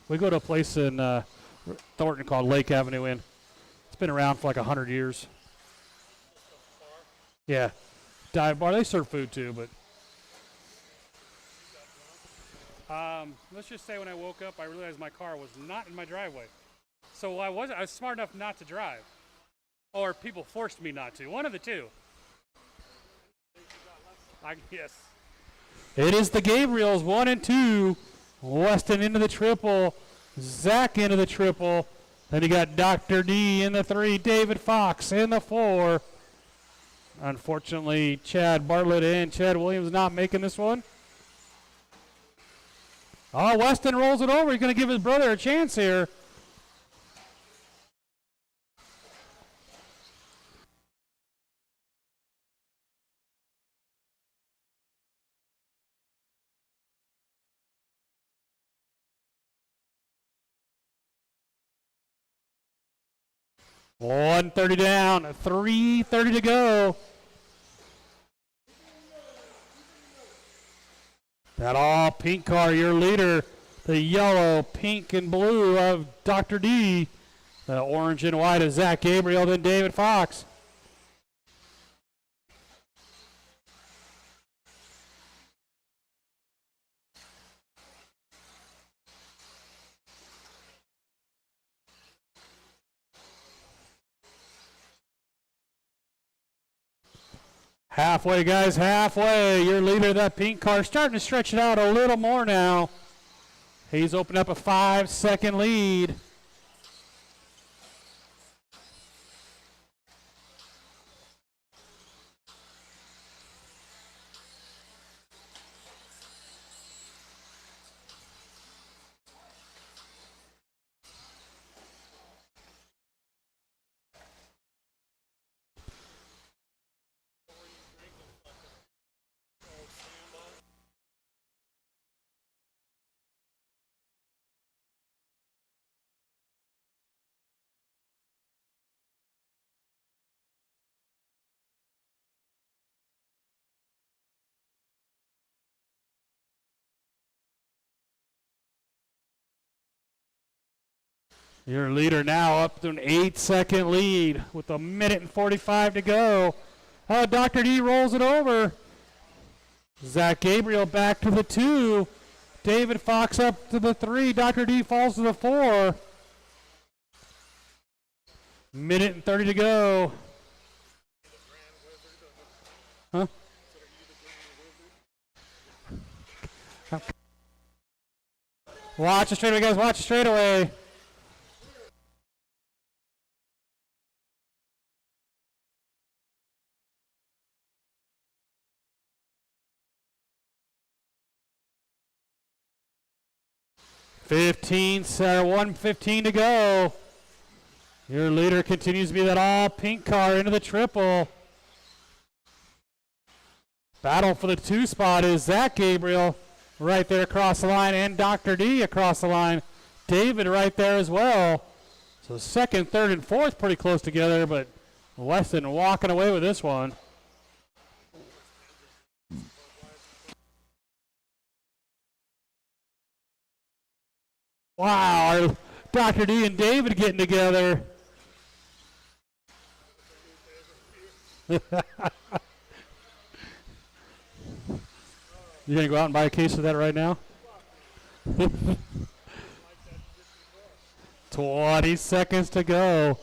S1: We go to a place in Thornton called Lake Avenue Inn. It's been around for like 100 years. Yeah. Dive bar. They serve food too, but. Let's just say when I woke up, I realized my car was not in my driveway. So I was smart enough not to drive. Or people forced me not to. One of the two. Yes. It is the Gabriels, 1 and 2. Weston into the triple. Zach into the triple. Then you got Dr. D in the 3. David Fox in the 4. Unfortunately, Chad Bartlett and Chad Williams not making this one. Oh, Weston rolls it over. He's going to give his brother a chance here. $130 down, $330 to go. That all pink car, your leader, the yellow, pink, and blue of Dr. D. The orange and white of Zach Gabriel, then David Fox. Halfway, guys, halfway. Your leader, that pink car, starting to stretch it out a little more now. He's opened up a 5-second lead. Your leader now up to an 8-second lead with 1:45 to go. Oh, Dr. D rolls it over. Zach Gabriel back to the 2. David Fox up to the 3. Dr. D falls to the 4. 1:30 to go. Huh? Watch the straightaway, guys. Watch the straightaway. $1:15 to go. Your leader continues to be that all pink car into the triple. Battle for the 2 spot is Zach Gabriel right there across the line and Dr. D across the line. David right there as well. So 2nd, 3rd, and 4th pretty close together, but Weston walking away with this one. Wow, Dr. D and David getting together. You gonna go out and buy a case of that right now? 20 seconds to go.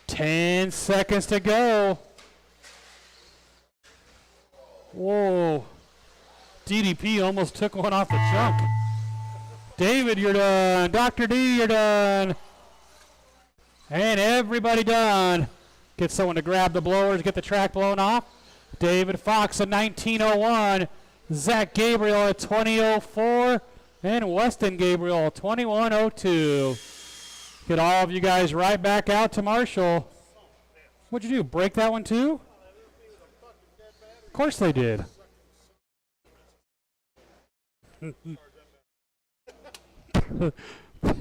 S1: Ten seconds to go. Whoa. DDP almost took one off the jump. David, you're done. Dr. D, you're done. And everybody done. Get someone to grab the blowers, get the track blown off. David Fox at 19:01. Zach Gabriel at 20:04. And Weston Gabriel at 21:02. Get all of you guys right back out to Marshall. What'd you do? Break that one too? Of course they did. Throw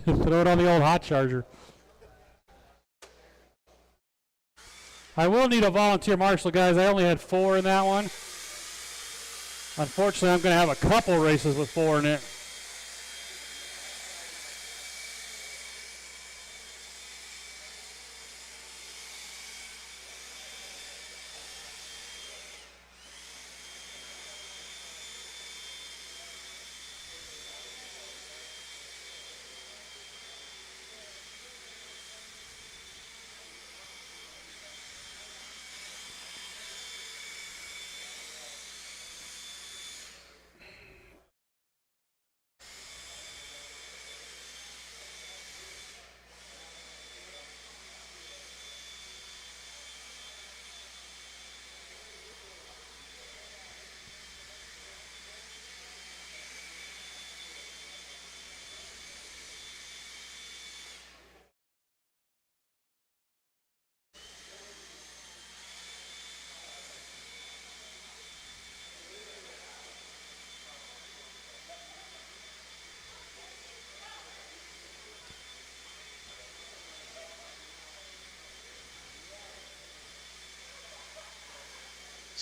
S1: it on the old hot charger. I will need a volunteer marshal, guys. I only had 4 in that one. Unfortunately, I'm going to have a couple races with 4 in it.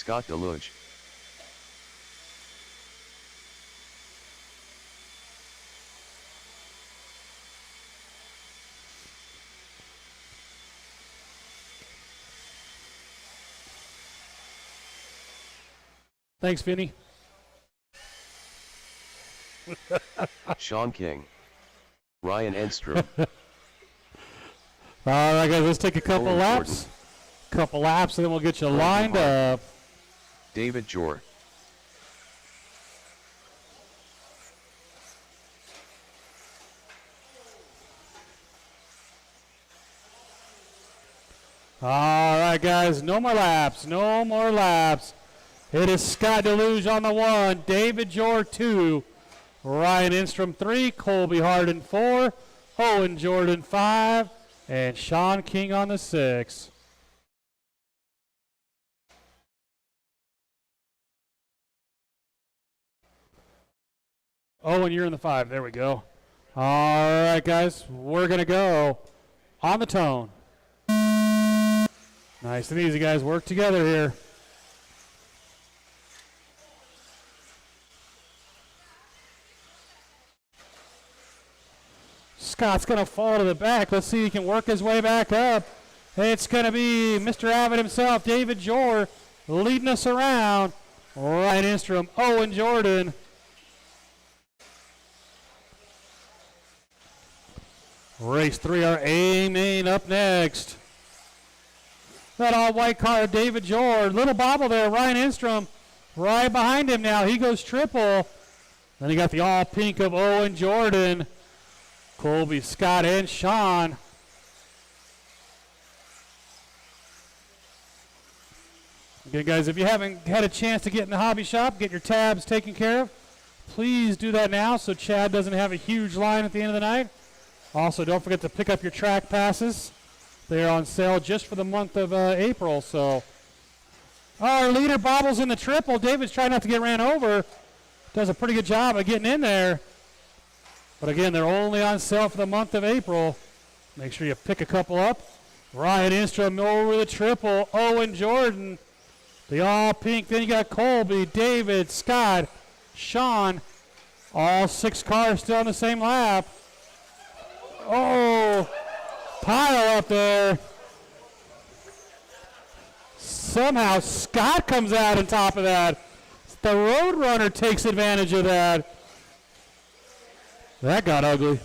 S3: Scott Deluge.
S1: Thanks, Vinny.
S3: Sean King. Ryan Enstrom.
S1: All right, guys, let's take a couple
S3: Owen
S1: laps. Couple laps, and then we'll get you
S3: Colby
S1: lined
S3: Hart.
S1: up.
S3: David Jor.
S1: All right, guys, no more laps. No more laps. It is Scott Deluge on the 1, David Jor 2, Ryan Enstrom 3, Colby Harden 4, Owen Jordan 5, and Sean King on the 6. Owen, you're in the 5. There we go. All right, guys, we're going to go on the tone. Nice and easy, guys. Work together here. Scott's going to fall to the back. Let's see if he can work his way back up. It's going to be Mr. Avid himself, David Jor, leading us around. Ryan Enstrom, Owen Jordan. Race 3, our A main up next. That all-white car, David Jor. Little bobble there, Ryan Enstrom. Right behind him now. He goes triple. Then you got the all-pink of Owen Jordan. Colby, Scott, and Sean. Again, guys, if you haven't had a chance to get in the hobby shop, get your tabs taken care of, please do that now so Chad doesn't have a huge line at the end of the night. Also, don't forget to pick up your track passes. They're on sale just for the month of April. So, our leader bobbles in the triple. David's trying not to get ran over. Does a pretty good job of getting in there. But again, they're only on sale for the month of April. Make sure you pick a couple up. Ryan Enstrom over the triple. Owen Jordan, the all pink. Then you got Colby, David, Scott, Sean. All 6 cars still on the same lap. Oh, pile up there. Somehow Scott comes out on top of that. The Roadrunner takes advantage of that. That got ugly.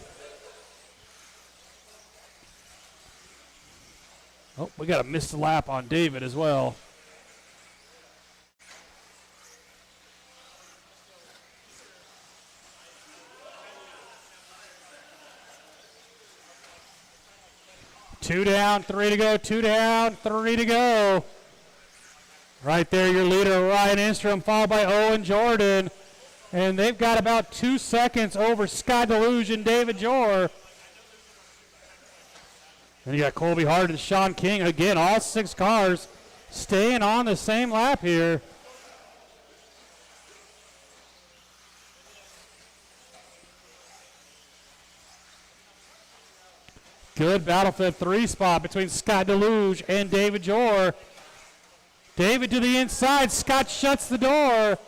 S1: Oh, we got a missed lap on David as well. Two down, 3 to go, 2 down, 3 to go. Right there, your leader, Ryan Enstrom, followed by Owen Jordan. And they've got about 2 seconds over Scott Deluge and David Jor. And you got Colby Hart and Sean King. Again, all 6 cars staying on the same lap here. Good battle for the 3 spot between Scott Deluge and David Jor. David to the inside. Scott shuts the door.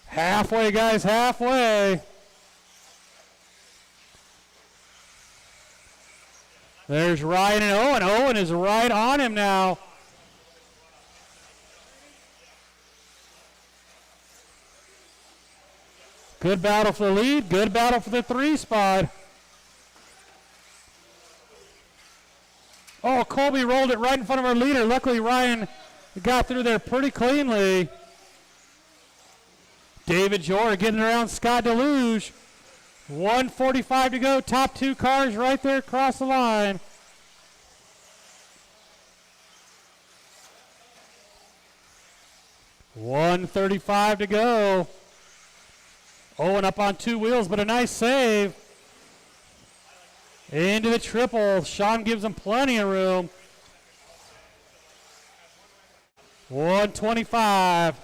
S1: Halfway, guys, halfway. There's Ryan and Owen. Owen is right on him now. Good battle for the lead. Good battle for the 3 spot. Oh, Colby rolled it right in front of our leader. Luckily, Ryan got through there pretty cleanly. David Jor getting around Scott Deluge. 1:45 to go. Top 2 cars right there across the line. $1:35 to go. Owen up on 2 wheels, but a nice save. Into the triple. Sean gives him plenty of room. 125.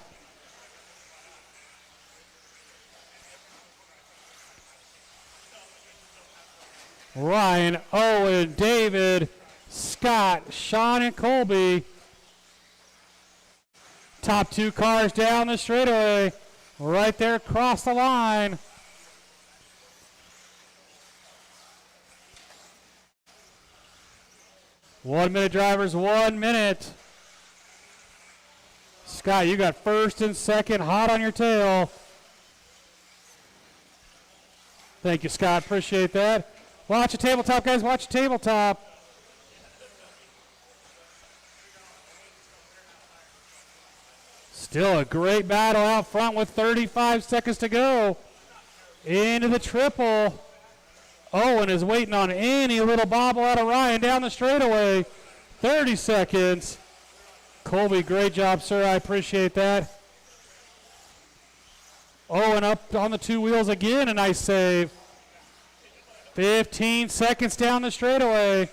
S1: Ryan, Owen, David, Scott, Sean, and Colby. Top 2 cars down the straightaway. Right there across the line. One minute, drivers, 1 minute. Scott, you got first and second hot on your tail. Thank you, Scott. Appreciate that. Watch the tabletop, guys. Watch the tabletop. Still a great battle out front with 35 seconds to go. Into the triple. Owen is waiting on any little bobble out of Ryan down the straightaway. 30 seconds. Colby, great job, sir. I appreciate that. Owen up on the 2 wheels again. A nice save. 15 seconds down the straightaway.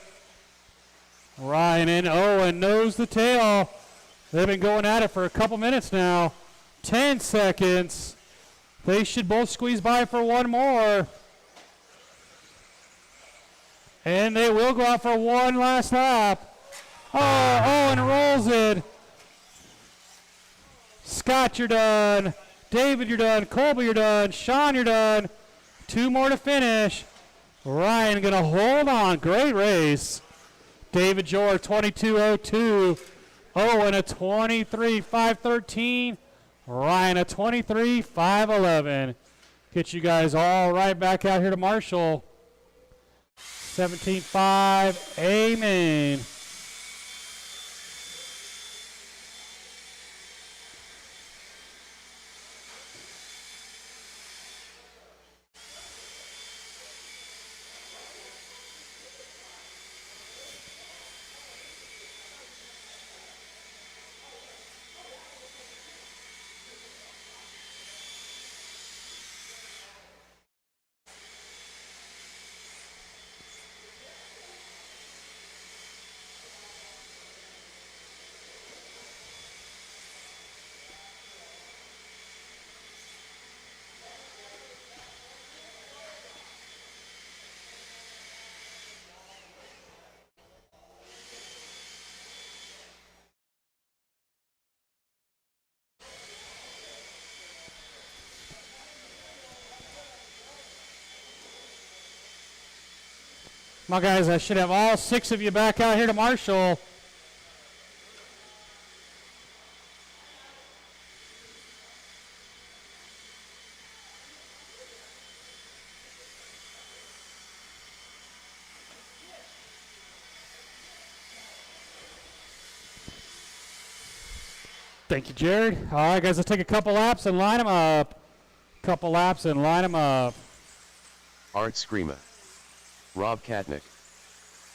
S1: Ryan and Owen nose the tail. They've been going at it for a couple minutes now. 10 seconds. They should both squeeze by for one more. And they will go out for one last lap. Oh, Owen rolls it. Scott, you're done. David, you're done. Colby, you're done. Sean, you're done. 2 more to finish. Ryan gonna hold on. Great race. David Jor, 22:02. Owen, a 23:513. Ryan, a 23:511. Get you guys all right back out here to Marshall. 17.5. Amen. Come on, guys, I should have all 6 of you back out here to Marshall. Thank you, Jared. All right, guys, let's take a couple laps and line them up. Couple laps and line them up.
S3: Art Screama. Rob Katnick.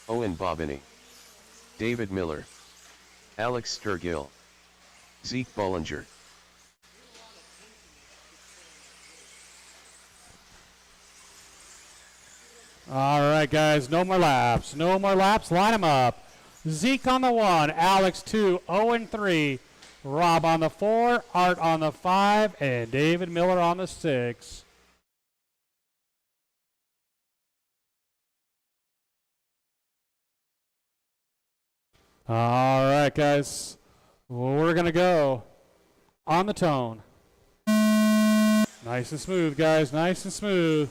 S3: Owen Bobini. David Miller. Alex Sturgill. Zeke Bollinger.
S1: All right, guys, no more laps. No more laps. Line them up. Zeke on the 1, Alex 2, Owen 3, Rob on the 4, Art on the 5, and David Miller on the 6. All right, guys. We're going to go on the tone. Nice and smooth, guys. Nice and smooth.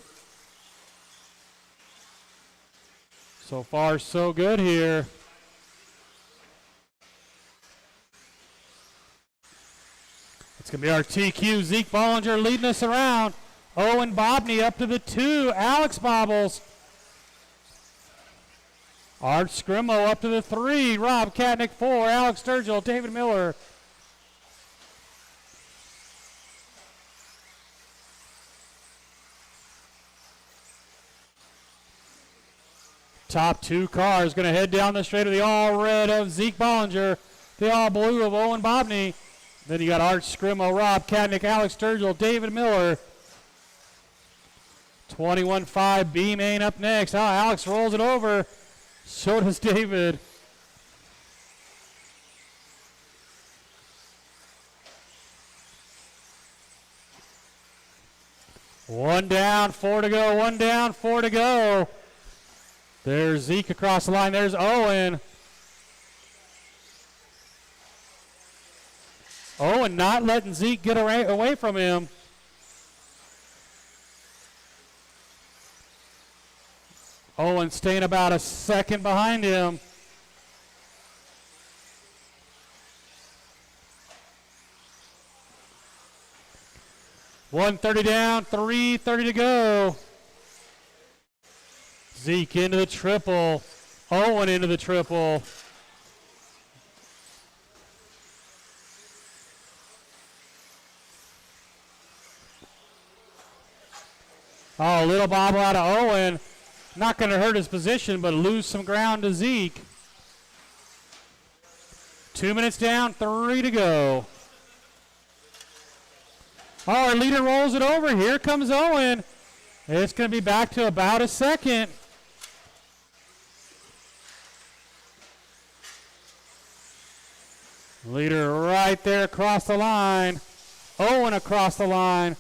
S1: So far, so good here. It's going to be our TQ. Zeke Bollinger leading us around. Owen Bobney up to the 2. Alex Bobbles. Art Scrimmo up to the 3. Rob Katnick 4. Alex Sturgill. David Miller. Top 2 cars going to head down the straight of the all red of Zeke Bollinger, the all blue of Owen Bobney. Then you got Art Scrimmo, Rob Katnick, Alex Sturgill, David Miller. 21.5 B main up next. Oh, Alex rolls it over. So does David. One down, 4 to go. One down, 4 to go. There's Zeke across the line. There's Owen. Owen Owen not letting Zeke get away from him. Owen staying about a second behind him. .130 down, 3:30 to go. Zeke into the triple. Owen into the triple. Oh, little bobble out of Owen. Not going to hurt his position, but lose some ground to Zeke. 2 minutes down, 3 to go. Oh, our leader rolls it over. Here comes Owen. It's going to be back to about a second. Leader right there across the line. Owen across the line.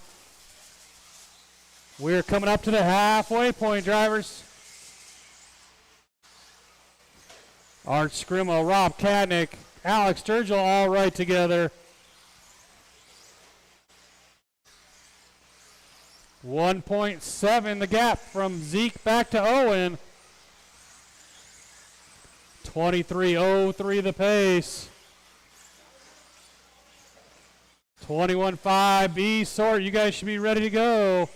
S1: We're coming up to the halfway point, drivers. Art Scrimmel, Rob Kadnick, Alex Sturgill all right together. 1.7 the gap from Zeke back to Owen. 23:03 the pace. 21.5 B sort. You guys should be ready to go.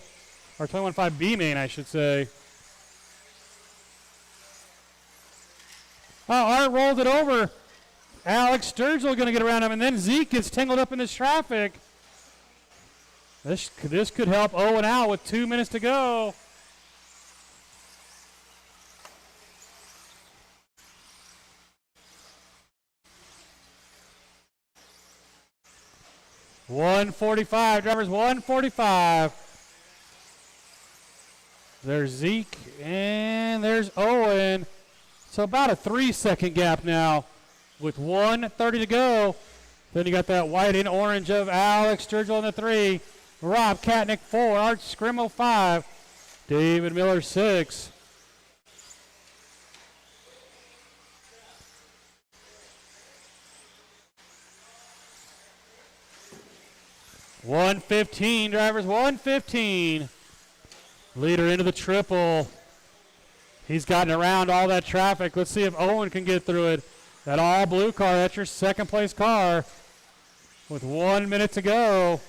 S1: Or 21.5 B main, I should say. Oh, Art rolled it over. Alex Sturgill going to get around him, and then Zeke gets tangled up in this traffic. This could help Owen out with 2 minutes to go. .145, drivers, 145. There's Zeke, and there's Owen. So about a 3-second gap now with 1:30 to go. Then you got that white and orange of Alex Sturgill in the 3. Rob Katnick 4, Art Scrimmel 5, David Miller 6. .115, drivers, 1:15. Leader into the triple. He's gotten around all that traffic. Let's see if Owen can get through it. That all blue car, that's your second place car with 1 minute to go.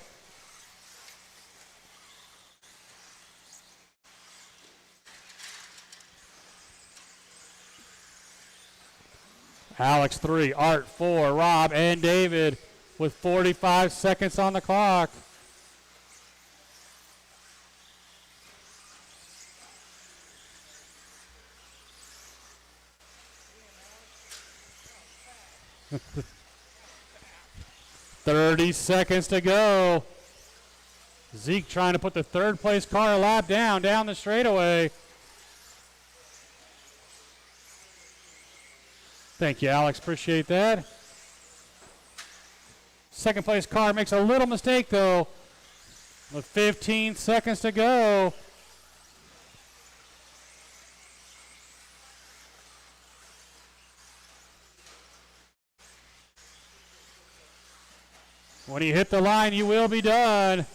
S1: Alex 3, Art 4, Rob and David with 45 seconds on the clock. .30 seconds to go. Zeke trying to put the third place car a lap down the straightaway. Thank you, Alex. Appreciate that. Second place car makes a little mistake, though, with 15 seconds to go. When you hit the line, you will be done.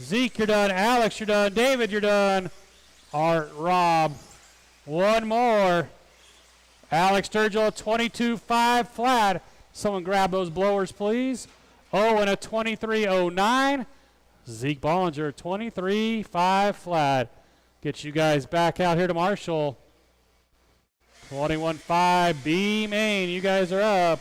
S1: Zeke, you're done. Alex, you're done. David, you're done. Art, Rob. One more. Alex Sturgill, 22.5 flat. Someone grab those blowers, please. Oh, and a 23.09. Zeke Bollinger, 23.5 flat. Get you guys back out here to Marshall. 21.5 B main. You guys are up.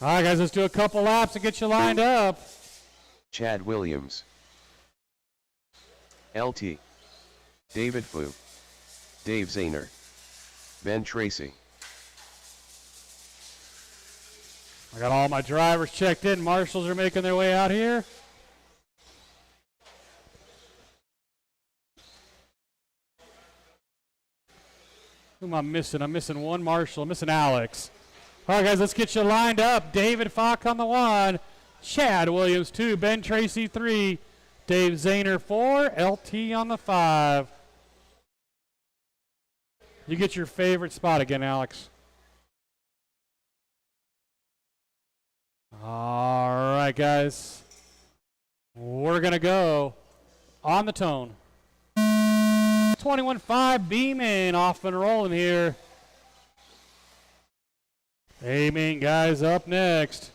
S1: All right, guys, let's do a couple laps and get you lined up.
S3: Chad Williams, LT, David Fu, Dave Zahner, Ben Tracy.
S1: I got all my drivers checked in. Marshals are making their way out here. Who am I missing? I'm missing one marshal. I'm missing Alex. All right, guys, let's get you lined up. David Falk on the 1, Chad Williams 2, Ben Tracy 3, Dave Zahner 4, LT on the 5. You get your favorite spot again, Alex. All right, guys. We're going to go on the tone. 21.5 Beeman off and rolling here. Amen, guys, up next.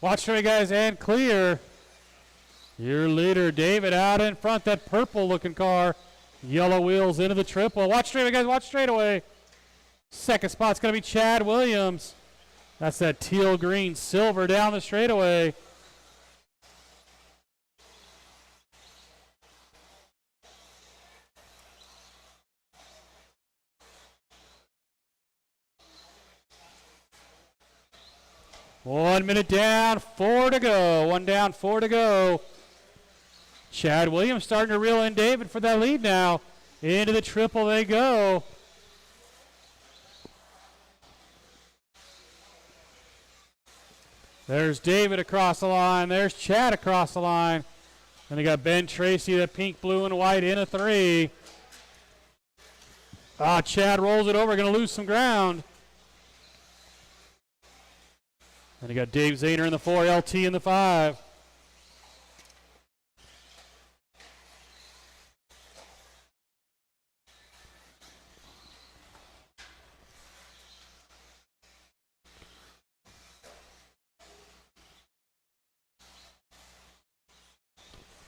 S1: Watch for you guys and clear. Your leader, David, out in front. That purple-looking car. Yellow wheels into the triple. Watch straight away, guys. Watch straight away. Second spot's going to be Chad Williams. That's that teal, green, silver down the straightaway. One minute down, 4 to go. One down, 4 to go. Chad Williams starting to reel in David for that lead now. Into the triple they go. There's David across the line. There's Chad across the line. And they got Ben Tracy, the pink, blue, and white in a 3. Chad rolls it over, going to lose some ground. And you got Dave Zahner in the 4, LT in the 5.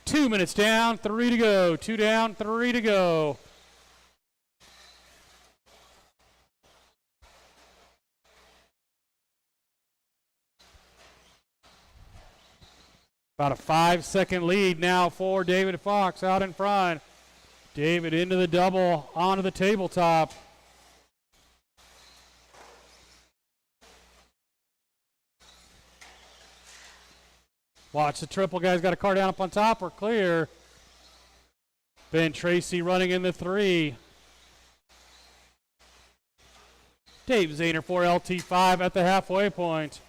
S1: Two minutes down, 3 to go. 2 down, 3 to go. About a 5-second lead now for David Fox out in front. David into the double, onto the tabletop. Watch the triple, guys. Got a car down up on top. We're clear. Ben Tracy running in the 3. Dave Zahner for LT5 at the halfway point.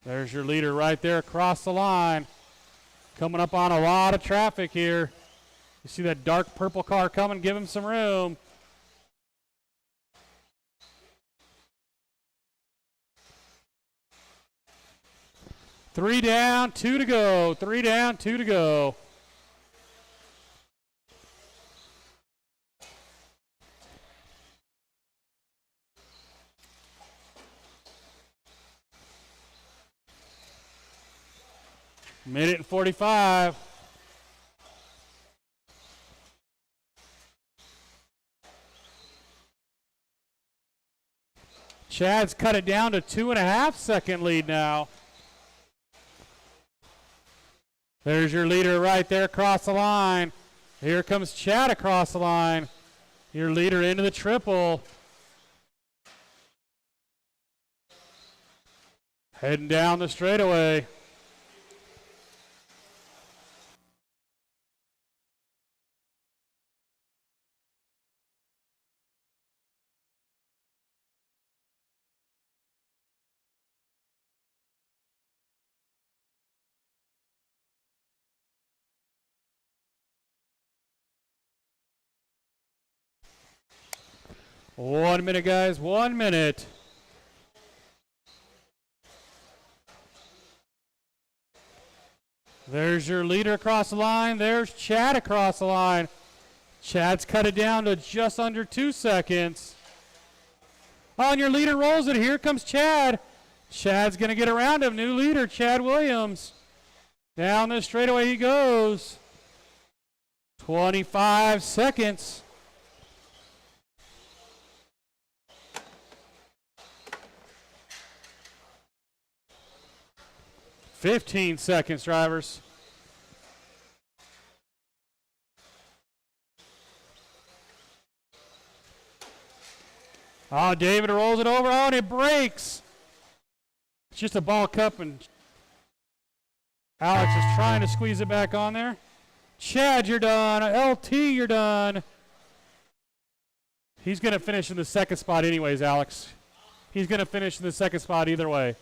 S1: There's your leader right there across the line. Coming up on a lot of traffic here. You see that dark purple car coming, give him some room. Three down, 2 to go. 3 down, 2 to go. Minute and 45. Chad's cut it down to 2.5-second lead now. There's your leader right there across the line. Here comes Chad across the line. Your leader into the triple. Heading down the straightaway. 1 minute, guys. 1 minute. There's your leader across the line. There's Chad across the line. Chad's cut it down to just under 2 seconds. Oh, and your leader rolls it. Here comes Chad. Chad's going to get around him. New leader, Chad Williams. Down the straightaway he goes. 25 seconds. "15 seconds, drivers." Oh, David rolls it over. Oh, and it breaks. It's just a ball cup, and Alex is trying to squeeze it back on there. Chad, you're done. LT, you're done. He's going to finish in the second spot anyways, Alex. He's going to finish in the second spot either way.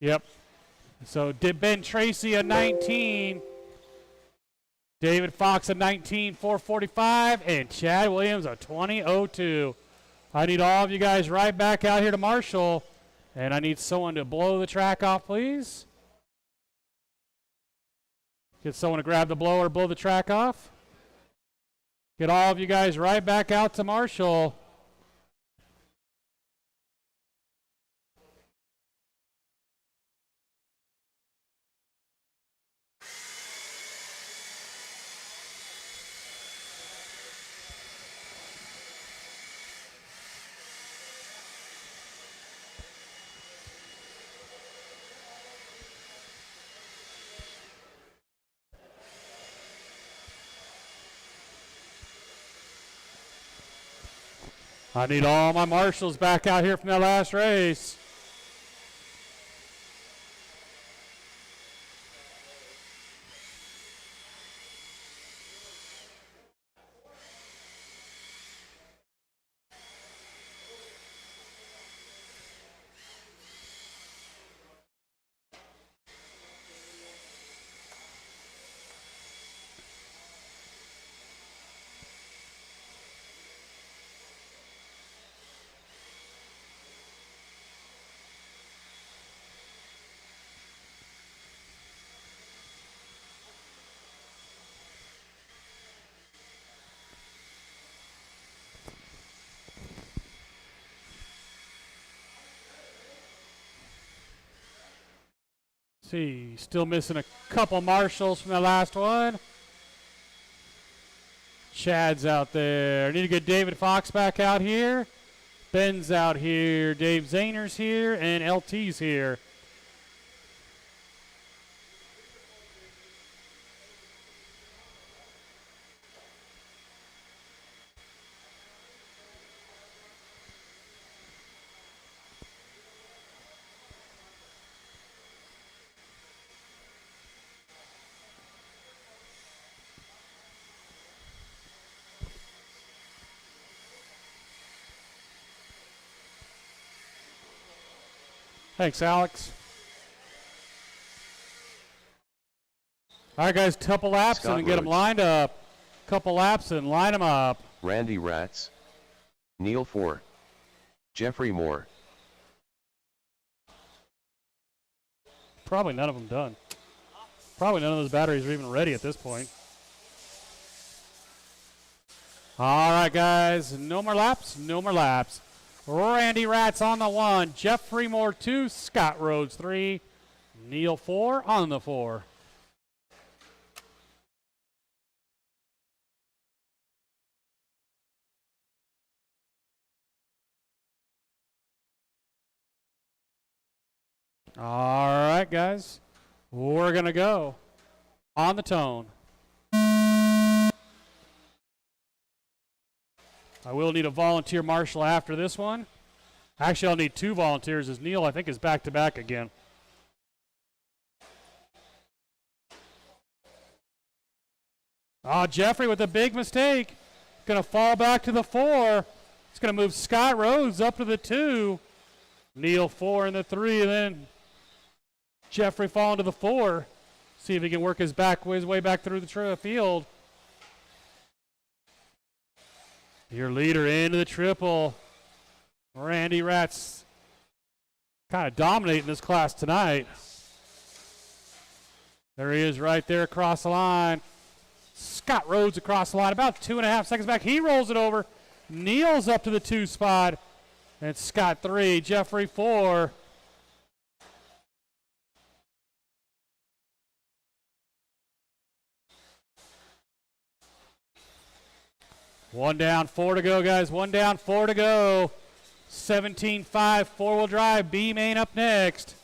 S1: Yep. So did Ben Tracy a 19. David Fox a 19.445, and Chad Williams a 20.02. I need all of you guys right back out here to Marshall, and I need someone to blow the track off, please. Get someone to grab the blower, blow the track off. Get all of you guys right back out to Marshall. I need all my marshals back out here from that last race. See, still missing a couple marshals from the last one. Chad's out there. Need to get David Fox back out here. Ben's out here. Dave Zahner's here, and LT's here. Thanks, Alex. All right, guys, couple laps
S3: Scott
S1: and get them
S3: Rhodes.
S1: lined up. Couple laps and line them up.
S3: Randy Ratz. Neil 4. Jeffrey Moore.
S1: Probably none of them done. Probably none of those batteries are even ready at this point. All right, guys, no more laps, no more laps. Randy Ratz on the 1, Jeffrey Moore 2, Scott Rhodes 3, Neil 4 on the 4. All right, guys, we're going to go on the tone. I will need a volunteer marshal after this one. Actually, I'll need 2 volunteers as Neil, I think, is back-to-back again. Oh, Jeffrey with a big mistake. Going to fall back to the 4. It's going to move Scott Rhodes up to the 2. Neil 4 in the 3, and then Jeffrey falling to the 4. See if he can work his way back through the field. Your leader into the triple. Randy Ratz kind of dominating this class tonight. There he is right there across the line. Scott Rhodes across the line, about 2.5 seconds back. He rolls it over. Neil's up to the 2 spot. And Scott 3, Jeffrey 4. One down, 4 to go, guys. 1 down, 4 to go. 17.5, four-wheel drive. B-main up next.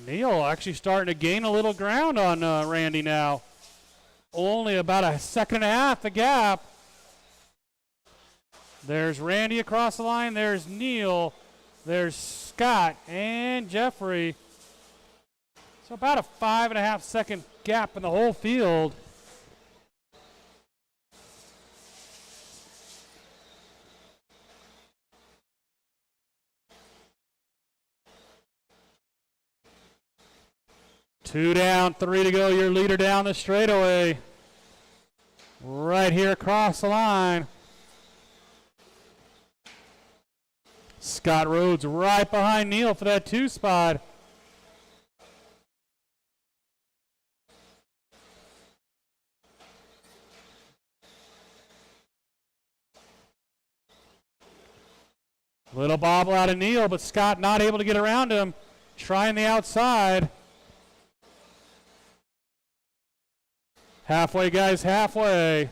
S1: Neil actually starting to gain a little ground on Randy now. Only about 1.5 seconds the gap. There's Randy across the line. There's Neil. There's Scott and Jeffrey. So about a 5.5 second gap in the whole field. Two down, 3 to go. Your leader down the straightaway. Right here across the line. Scott Rhodes right behind Neil for that 2 spot. Little bobble out of Neil, but Scott not able to get around him. Trying the outside. Halfway, guys, halfway.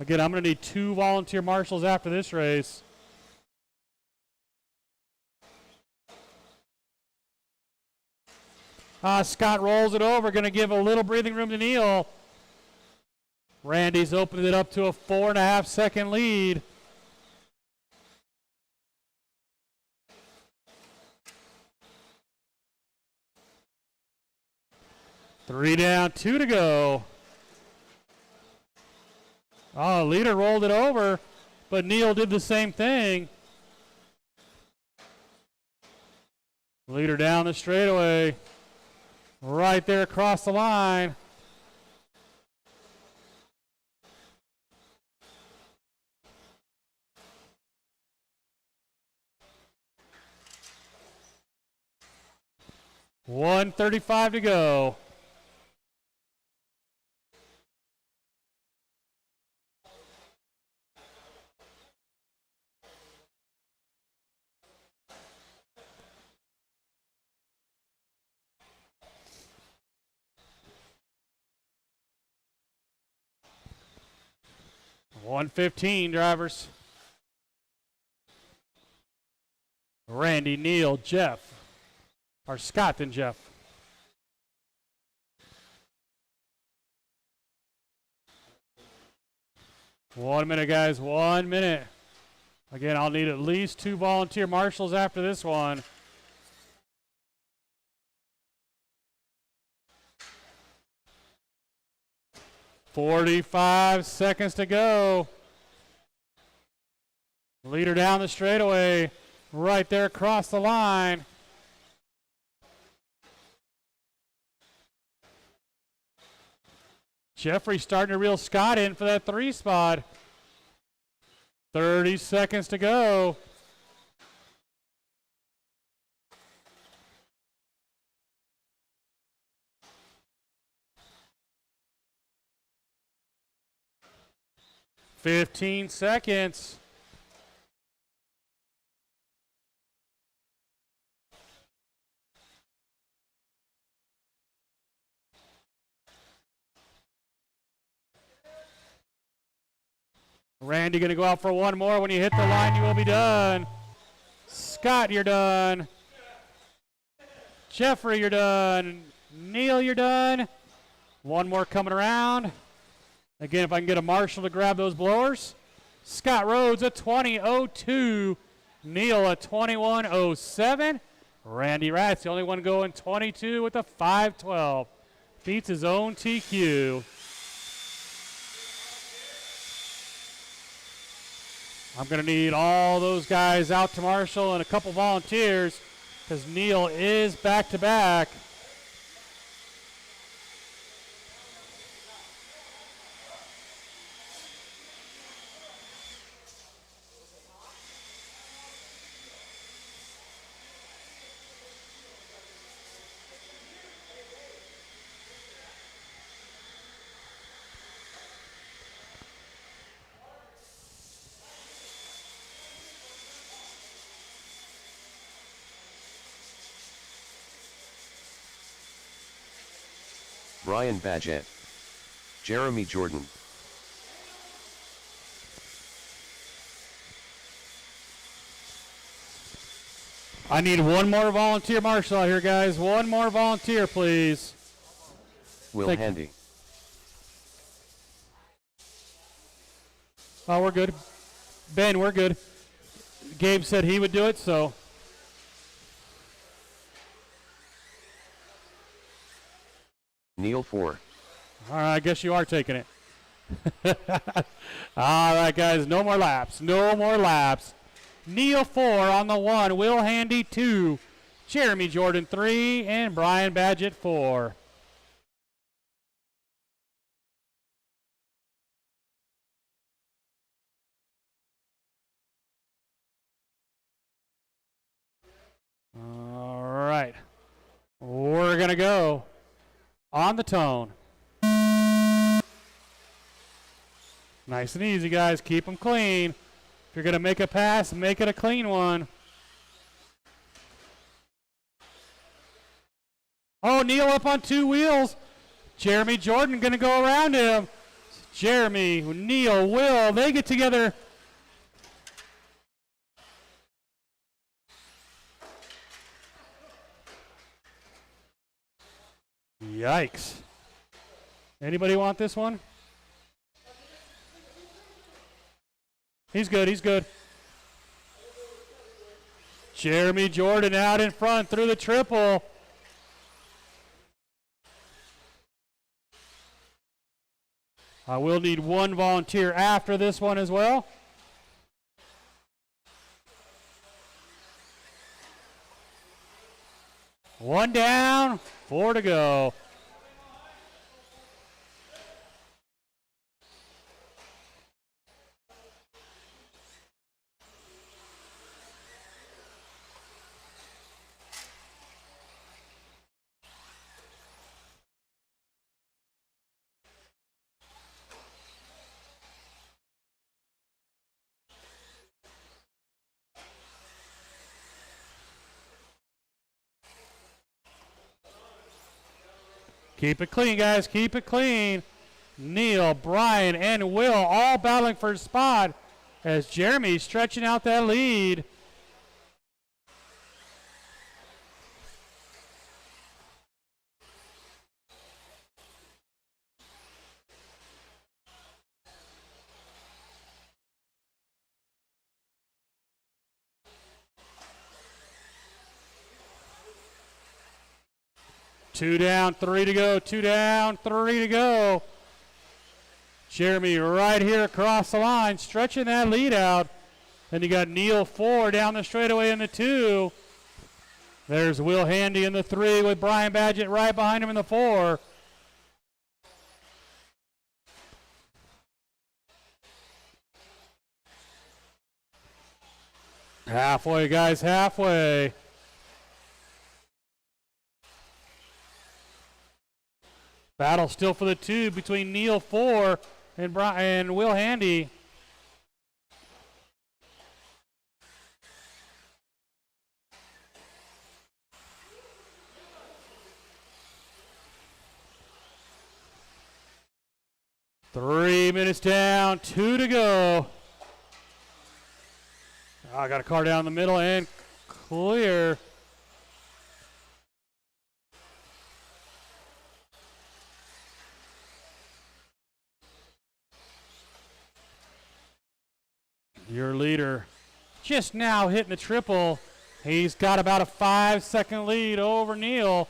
S1: Again, I'm going to need 2 volunteer marshals after this race. Scott rolls it over, going to give a little breathing room to Neil. Randy's opened it up to a 4.5 second lead. Three down, 2 to go. Oh, leader rolled it over, but Neil did the same thing. Leader down the straightaway. Right there across the line. $1:35 to go. $1:15, drivers. Randy, Neil, Jeff. Or Scott and Jeff. One minute, guys. 1 minute. Again, I'll need at least 2 volunteer marshals after this one. $45 seconds to go. Leader down the straightaway. Right there across the line. Jeffrey starting to reel Scott in for that 3 spot. 30 seconds to go. $15 seconds. Randy going to go out for one more. When you hit the line, you will be done. Scott, you're done. Jeffrey, you're done. Neil, you're done. One more coming around. Again, if I can get a marshal to grab those blowers. Scott Rhodes a 20.02. Neil a 21.07. Randy Ratz, the only one going 22 with a 5.12. Beats his own TQ. I'm going to need all those guys out to Marshall and a couple volunteers because Neil is back-to-back.
S3: Brian Badgett. Jeremy Jordan.
S1: I need one more volunteer marshal out here, guys. One more volunteer, please.
S3: Will
S1: Thank you.
S3: Handy.
S1: Oh, we're good. Ben, we're good. Gabe said he would do it, so.
S3: Neil 4.
S1: All right, I guess you are taking it. All right, guys, no more laps. No more laps. Neil 4 on the 1, Will Handy 2, Jeremy Jordan 3, and Brian Badgett 4. All right. We're going to go on the tone. Nice and easy, guys. Keep them clean. If you're going to make a pass, make it a clean one. Oh, Neil up on 2 wheels. Jeremy Jordan going to go around him. Jeremy, Neil, Will, they get together. Yikes. Anybody want this one? He's good, he's good. Jeremy Jordan out in front through the triple. I will need one volunteer after this one as well. One down, 4 to go. Keep it clean, guys. Keep it clean. Neil, Brian, and Will all battling for a spot as Jeremy's stretching out that lead. Two down, 3 to go. 2 down, 3 to go. Jeremy right here across the line, stretching that lead out. Then you got Neil 4 down the straightaway in the 2. There's Will Handy in the 3 with Brian Badgett right behind him in the 4. Halfway, guys, halfway. Battle still for the 2 between Neil 4 and Will Handy. Three minutes down, 2 to go. I got a car down the middle and clear. Your leader just now hitting the triple. He's got about a 5-second lead over Neil.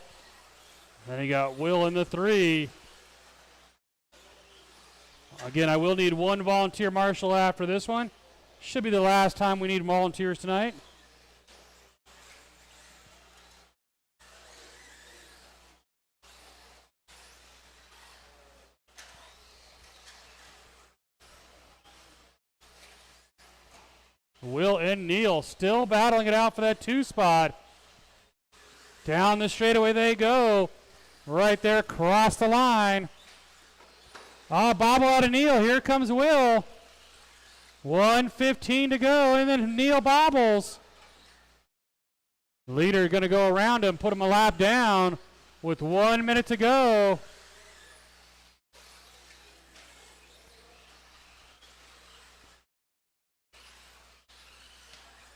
S1: Then he got Will in the 3. Again, I will need one volunteer marshal after this one. Should be the last time we need volunteers tonight. Will and Neil still battling it out for that 2 spot. Down the straightaway they go. Right there, across the line. Bobble out of Neil. Here comes Will. 1:15 to go, and then Neil bobbles. Leader going to go around him, put him a lap down with 1 minute to go.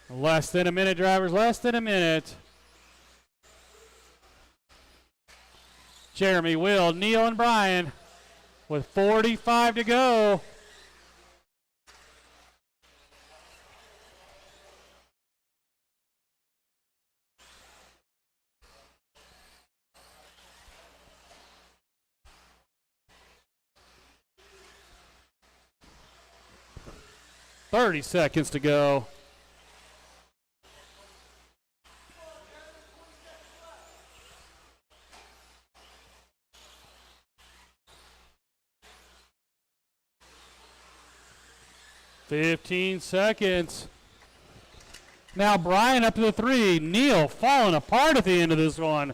S1: Less than a minute, drivers, less than a minute. Jeremy, Will, Neil, and Brian with 45 to go. $30 seconds to go. $15 seconds. Now Brian up to the 3. Neil falling apart at the end of this one.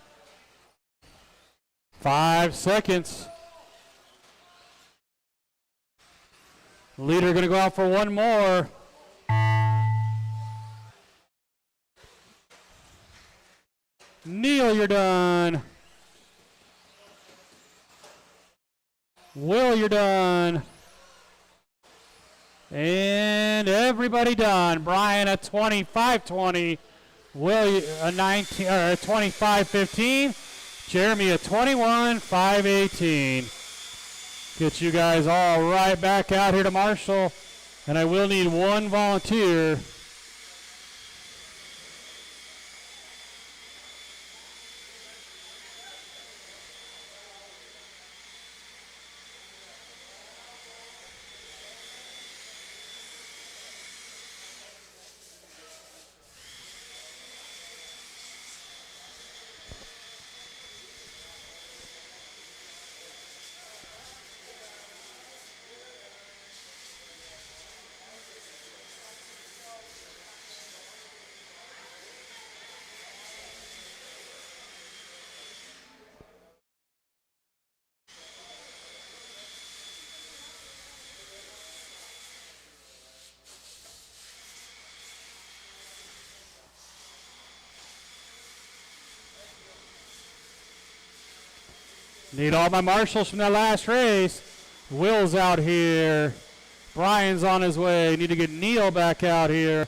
S1: 5 seconds. Leader going to go out for one more. Neil, you're done. Will, you're done. And everybody done. Brian at 25-20. Will a 25-15. Jeremy at 21-5-18. Get you guys all right back out here to Marshall. And I will need one volunteer. Need all my marshals from that last race. Will's out here. Brian's on his way. Need to get Neil back out here.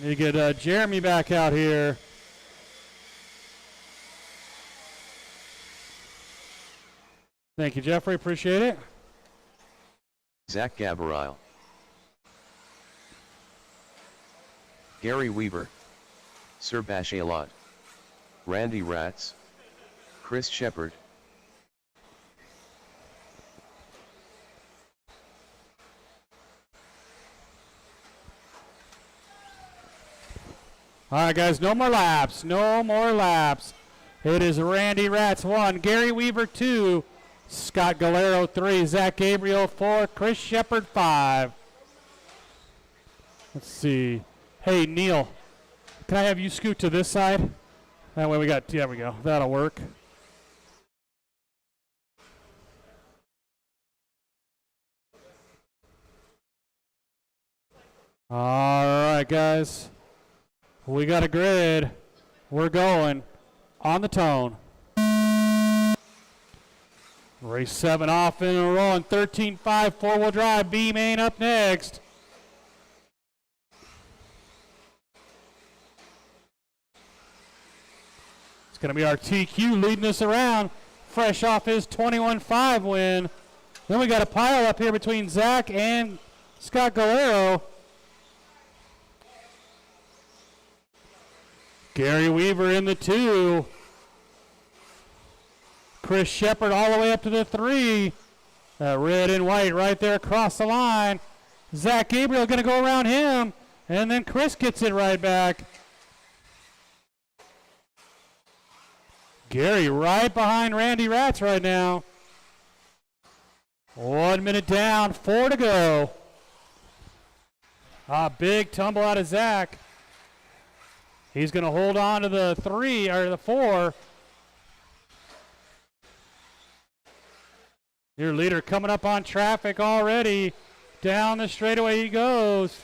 S1: Need to get Jeremy back out here. Thank you, Jeffrey. Appreciate it.
S3: Zach Gabarile. Gary Weaver. Sir Bashalot. Randy Ratz. Chris Shepard.
S1: All right, guys, no more laps. No more laps. It is Randy Ratz 1, Gary Weaver 2, Scott Galero 3, Zach Gabriel 4, Chris Shepard 5. Let's see. Hey, Neil, can I have you scoot to this side? That way we got, there we go. That'll work. All right, guys. We got a grid. We're going on the tone. Race 7 off and rolling. 13.5 four-wheel drive. B main up next. It's going to be our TQ leading us around, fresh off his 21.5 win. Then we got a pile up here between Zach and Scott Galero. Gary Weaver in the 2. Chris Shepard all the way up to the 3. Red and white right there across the line. Zach Gabriel going to go around him, and then Chris gets it right back. Gary right behind Randy Ratz right now. 1 minute down, 4 to go. A big tumble out of Zach. He's going to hold on to the 3 or the 4. Your leader coming up on traffic already. Down the straightaway he goes.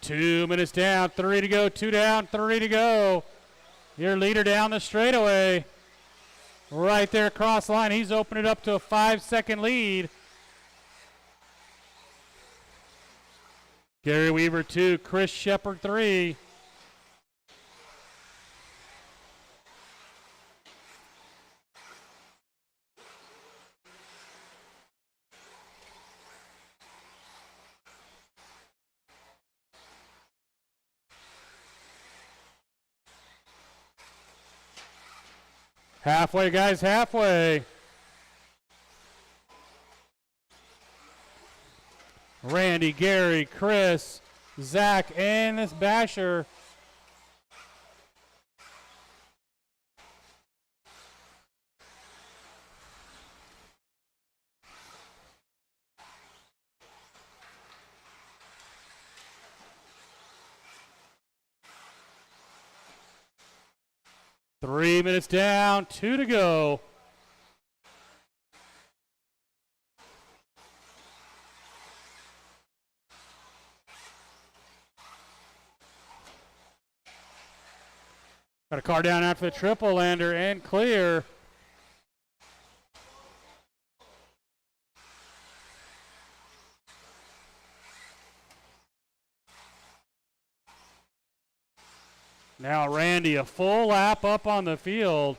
S1: Two minutes down, 3 to go, 2 down, 3 to go. Your leader down the straightaway. Right there across the line. He's opened it up to a 5-second lead. Gary Weaver 2, Chris Shepard 3. Halfway, guys, halfway. Randy, Gary, Chris, Zach, and this Basher. Three minutes down, 2 to go. Got a car down after the triple lander and clear. Now Randy, a full lap up on the field.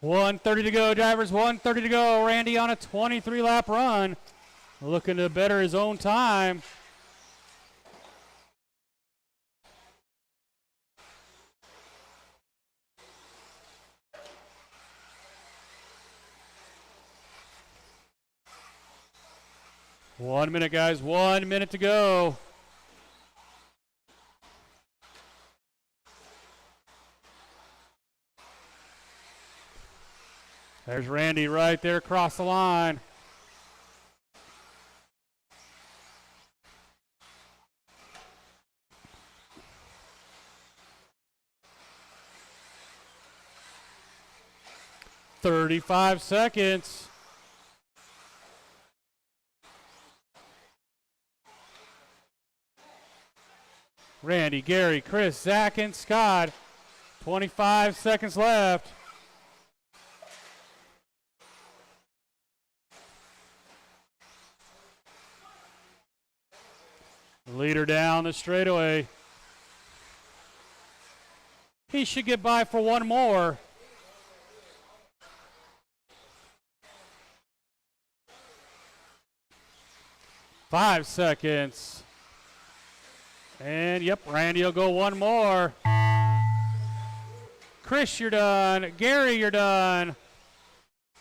S1: .130 to go, drivers, 1:30 to go. Randy on a 23-lap run. Looking to better his own time. One minute, guys. 1 minute to go. There's Randy right there across the line. .35 seconds. Randy, Gary, Chris, Zach, and Scott. 25 seconds left. Leader down the straightaway. He should get by for one more. .5 seconds. And yep, Randy will go one more. Chris, you're done. Gary, you're done.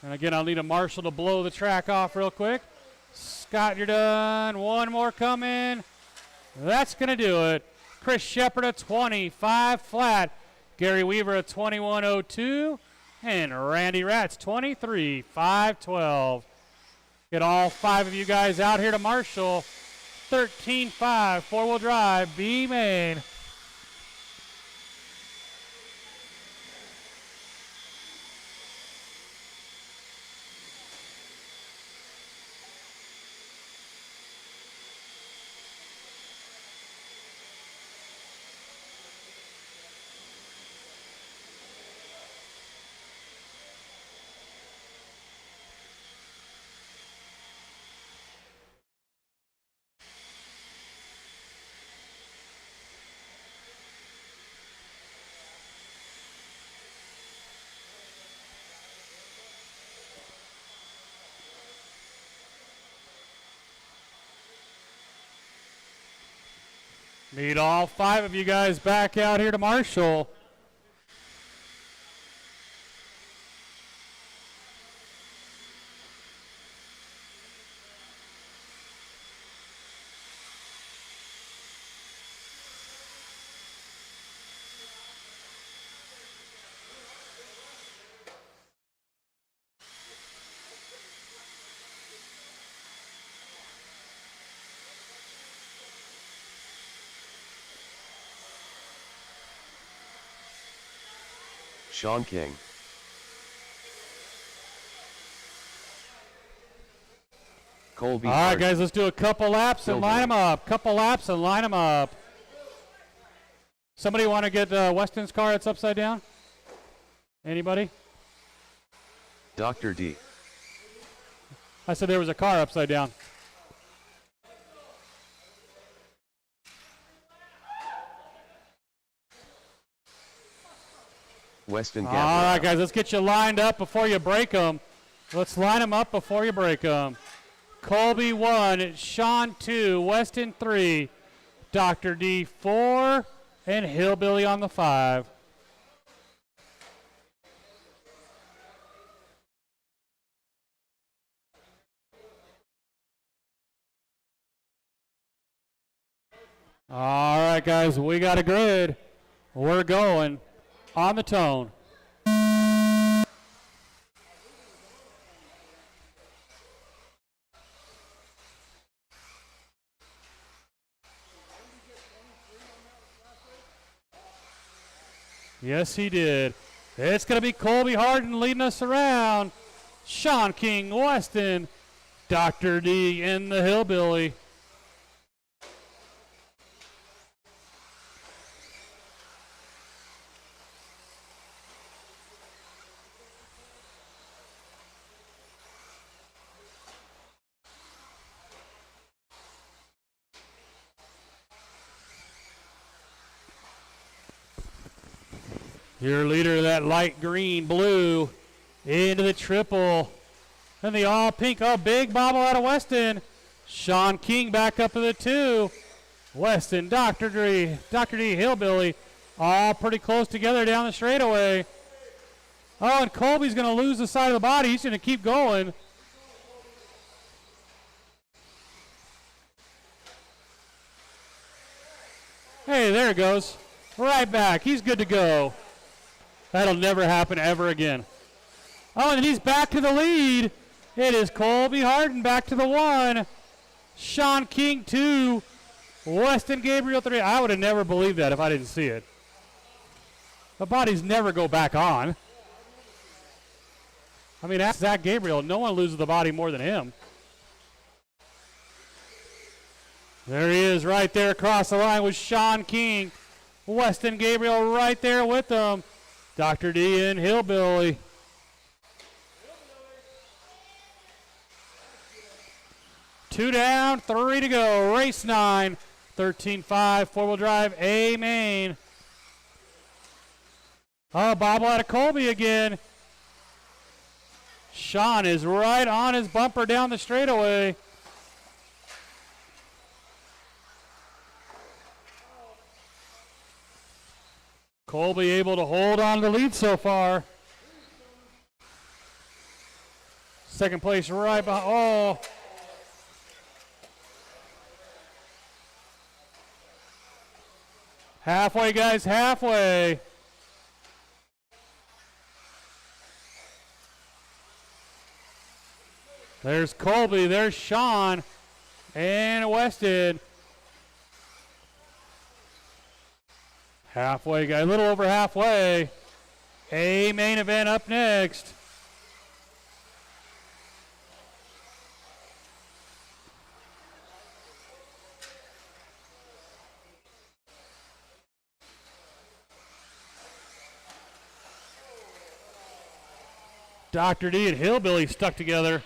S1: And again, I'll need a marshal to blow the track off real quick. Scott, you're done. One more coming. That's going to do it. Chris Shepard a 25 flat. Gary Weaver a 21.02. And Randy Ratz 23.512. Get all 5 of you guys out here to marshal. 13.5 four-wheel drive B main. Need all 5 of you guys back out here to Marshall.
S3: Sean King. Colby.
S1: All right, guys, let's do a couple laps and line them up. Couple laps and line them up. Somebody want to get Weston's car that's upside down? Anybody?
S3: Dr. D.
S1: I said there was a car upside down.
S3: Weston
S1: All
S3: Gabriel.
S1: right, guys, let's get you lined up before you break them. Let's line them up before you break them. Colby 1, Sean 2, Weston 3, Dr. D 4, and Hillbilly on the 5. All right, guys, we got a grid. We're going on the tone. Yes, he did. It's going to be Colby Harden leading us around. Sean King, Weston, Dr. D in the Hillbilly. Your leader, that light green, blue, into the triple. And the all pink, oh, big bobble out of Weston. Sean King back up to the 2. Weston, Dr. D, Hillbilly, all pretty close together down the straightaway. Oh, and Colby's going to lose the side of the body. He's going to keep going. Hey, there it goes. Right back. He's good to go. That'll never happen ever again. Oh, and he's back to the lead. It is Colby Harden back to the 1. Sean King 2. Weston Gabriel 3. I would have never believed that if I didn't see it. The bodies never go back on. I mean, ask Zach Gabriel. No one loses the body more than him. There he is right there across the line with Sean King. Weston Gabriel right there with them. Dr. D and Hillbilly. Two down, 3 to go. Race 9, 13.5, four-wheel drive, A main. Oh, bobble out of Colby again. Sean is right on his bumper down the straightaway. Colby able to hold on to the lead so far. Second place right behind. Oh. Halfway, guys, halfway. There's Colby, there's Sean, and Weston. Halfway, guys, a little over halfway. A main event up next. Dr. D and Hillbilly stuck together.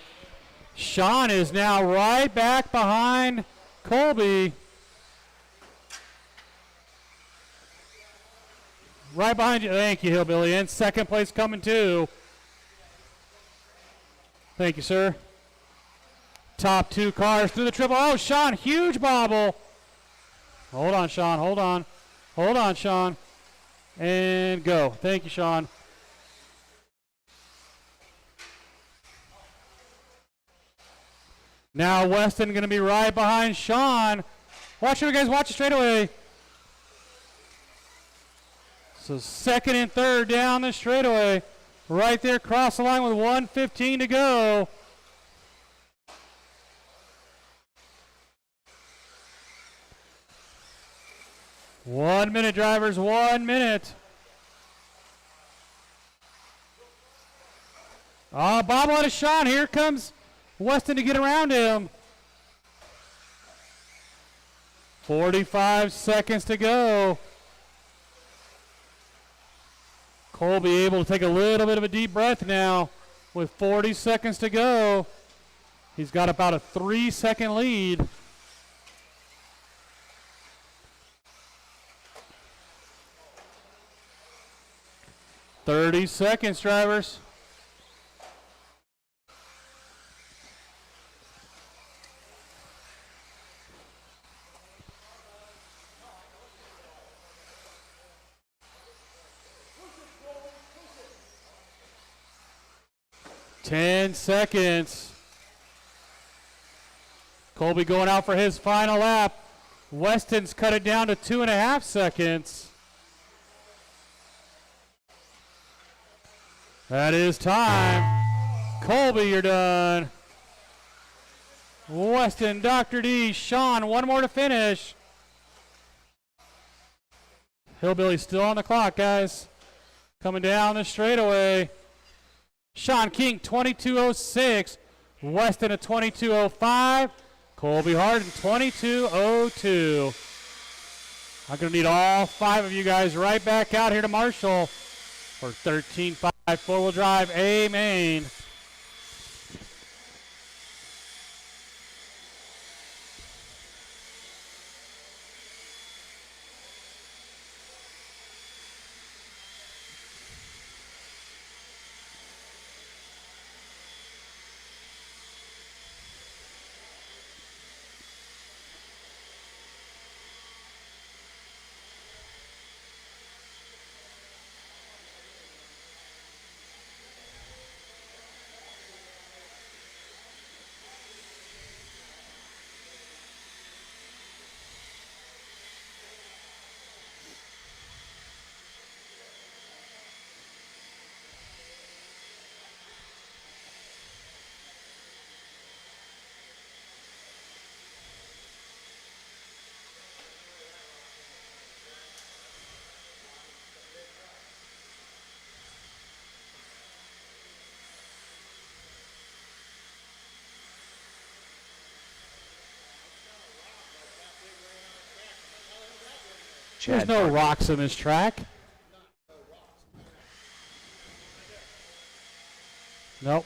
S1: Sean is now right back behind Colby. Right behind you. Thank you, Hillbilly. And second place coming too. Thank you, sir. Top 2 cars through the triple. Oh, Sean, huge bobble. Hold on, Sean. Hold on. Hold on, Sean. And go. Thank you, Sean. Now Weston going to be right behind Sean. Watch it, guys. Watch it straight away. So second and third down the straightaway. Right there, cross the line with 1:15 to go. One minute, drivers, 1 minute. Bobble a shot. Here comes Weston to get around him. 45 seconds to go. Colby able to take a little bit of a deep breath now with 40 seconds to go. He's got about a 3-second lead. Seconds, drivers. Ten seconds. Colby going out for his final lap. Weston's cut it down to 2.5 seconds. That is time. Colby, you're done. Weston, Dr. D, Sean, one more to finish. Hillbilly's still on the clock, guys. Coming down the straightaway. Sean King, 22:06. Weston at 22:05. Colby Harden, 22:02. I'm going to need all 5 of you guys right back out here to Marshall for 13.5 four-wheel drive A main. There's no rocks in this track. Nope.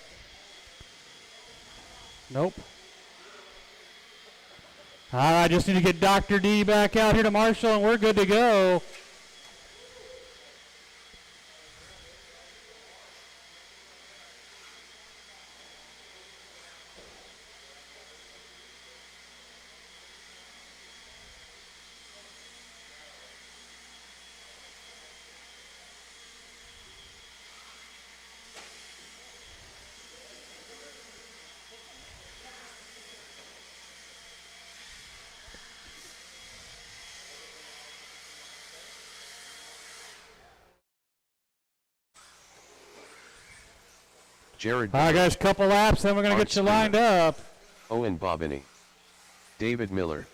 S1: Nope. All right, just need to get Dr. D back out here to Marshall, and we're good to go.
S3: Jared.
S1: All right, guys, couple laps, then we're going to get you lined up.
S3: Owen Bobany. David Miller.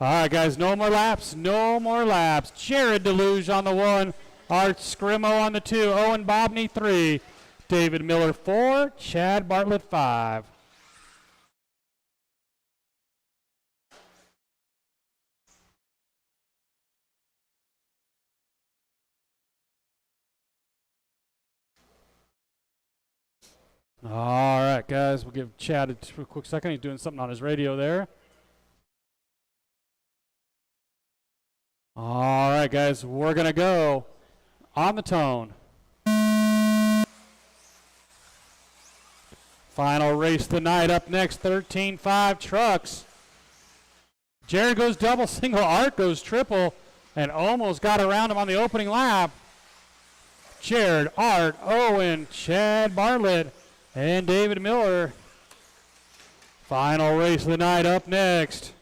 S1: All right, guys, no more laps, no more laps. Jared Deluge on the 1, Art Scrimo on the 2, Owen Bobney 3, David Miller 4, Chad Bartlett 5. All right, guys, we'll give Chad a quick second. He's doing something on his radio there. All right, guys, we're going to go on the tone. Final race of the night up next, 13.5 trucks. Jared goes double, single, Art goes triple, and almost got around him on the opening lap. Jared, Art, Owen, Chad Bartlett, and David Miller. Final race of the night up next.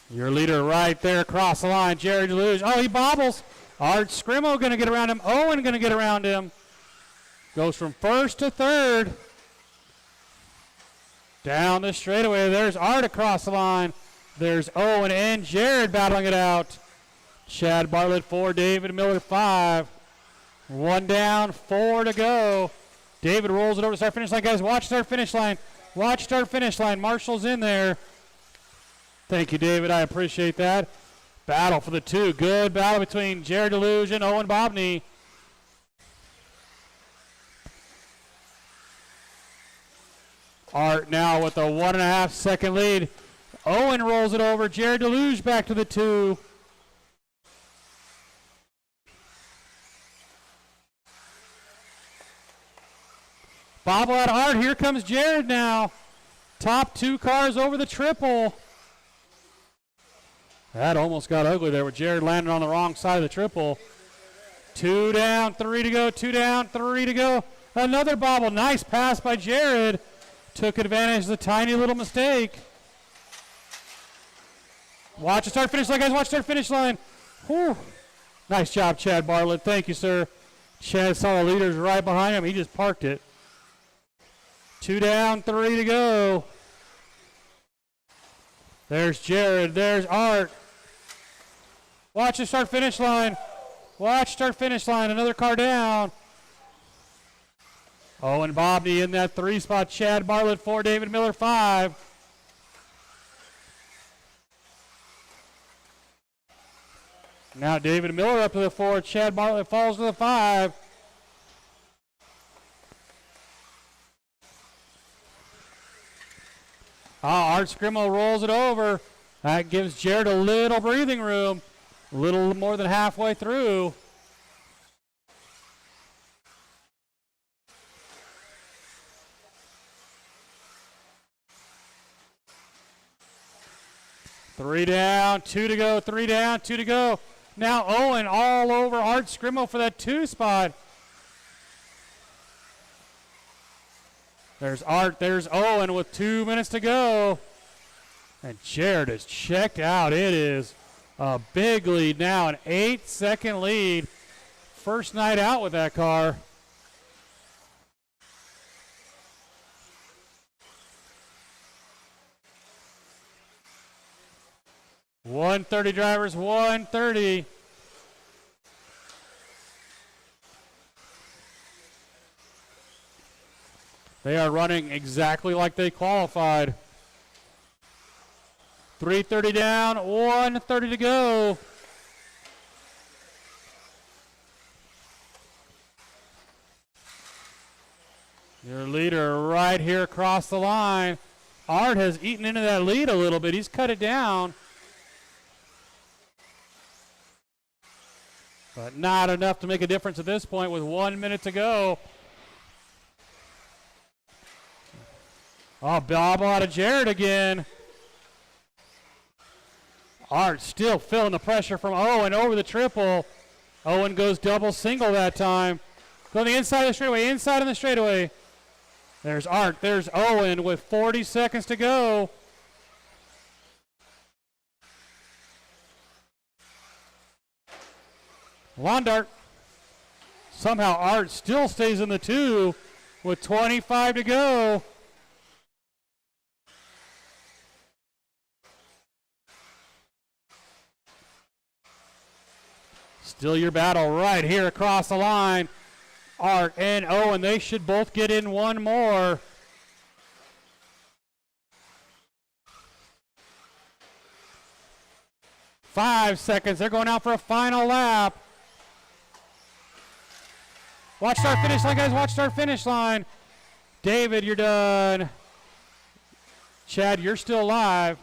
S1: Your leader right there across the line, Jared Deluge. Oh, he bobbles. Art Scrimmo going to get around him. Owen going to get around him. Goes from first to third. Down the straightaway. There's Art across the line. There's Owen and Jared battling it out. Chad Bartlett 4, David Miller 5. 1 down, 4 to go. David rolls it over to start finish line. Guys, watch start finish line. Watch start finish line. Marshall's in there. Thank you, David. I appreciate that. Battle for the 2. Good battle between Jared Deluge and Owen Bobney. Art now with a 1.5 second lead. Owen rolls it over. Jared Deluge back to the 2. Bobble out Art. Here comes Jared now. Top 2 cars over the triple. That almost got ugly there with Jared landing on the wrong side of the triple. 2 down, 3 to go, 2 down, 3 to go. Another bobble. Nice pass by Jared. Took advantage of the tiny little mistake. Watch the start finish line, guys. Watch start finish line. Whew. Nice job, Chad Bartlett. Thank you, sir. Chad saw the leaders right behind him. He just parked it. 2 down, 3 to go. There's Jared. There's Art. Watch the start finish line. Watch start finish line. Another car down. Owen Bobney in that 3 spot. Chad Bartlett 4, David Miller 5. Now David Miller up to the 4. Chad Bartlett falls to the 5. Art Scrimmo rolls it over. That gives Jared a little breathing room. A little more than halfway through. Three down, 2 to go, 3 down, 2 to go. Now Owen all over Art Scrimmo for that 2 spot. There's Art, there's Owen with 2 minutes to go. And Jared is checked out. It is a big lead now, an 8-second lead. First night out with that car. .130 drivers, 130. They are running exactly like they qualified. 3:30 down, 1:30 to go. Your leader right here across the line. Art has eaten into that lead a little bit. He's cut it down. But not enough to make a difference at this point with 1 minute to go. Oh, bobble out of Jared again. Art still feeling the pressure from Owen over the triple. Owen goes double single that time. Go on the inside of the straightaway, inside of the straightaway. There's Art, there's Owen with 40 seconds to go. Lawn dart. Somehow Art still stays in the 2 with 25 to go. Still your battle right here across the line. Art and Owen, they should both get in one more. Five seconds. They're going out for a final lap. Watch start finish line, guys. Watch start finish line. David, you're done. Chad, you're still alive.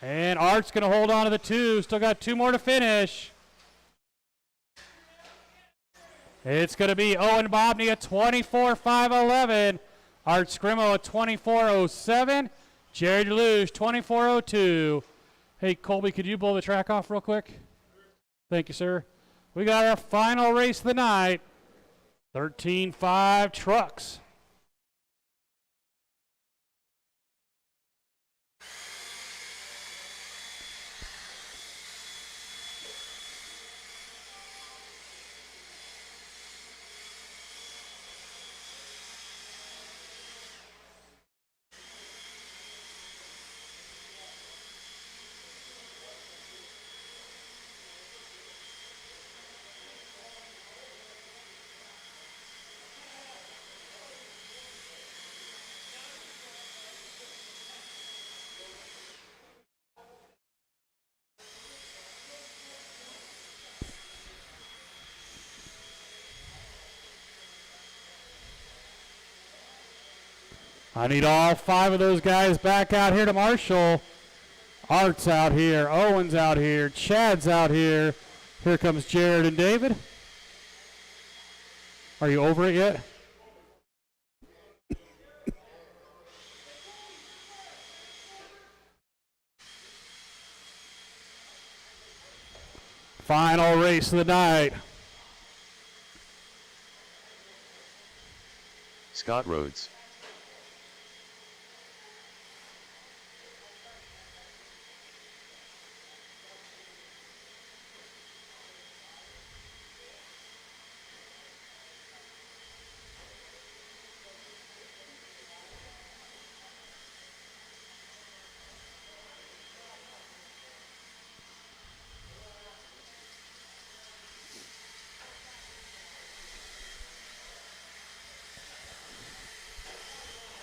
S1: And Art's going to hold on to the 2. Still got 2 more to finish. It's going to be Owen Bobney at 24.511. Art Scrimo at 24.07. Jared Deluge, 24.02. Hey, Colby, could you blow the track off real quick? Thank you, sir. We got our final race of the night. 13.5 trucks. I need all 5 of those guys back out here to Marshall. Art's out here. Owen's out here. Chad's out here. Here comes Jared and David. Are you over it yet? Final race of the night.
S3: Scott Rhodes.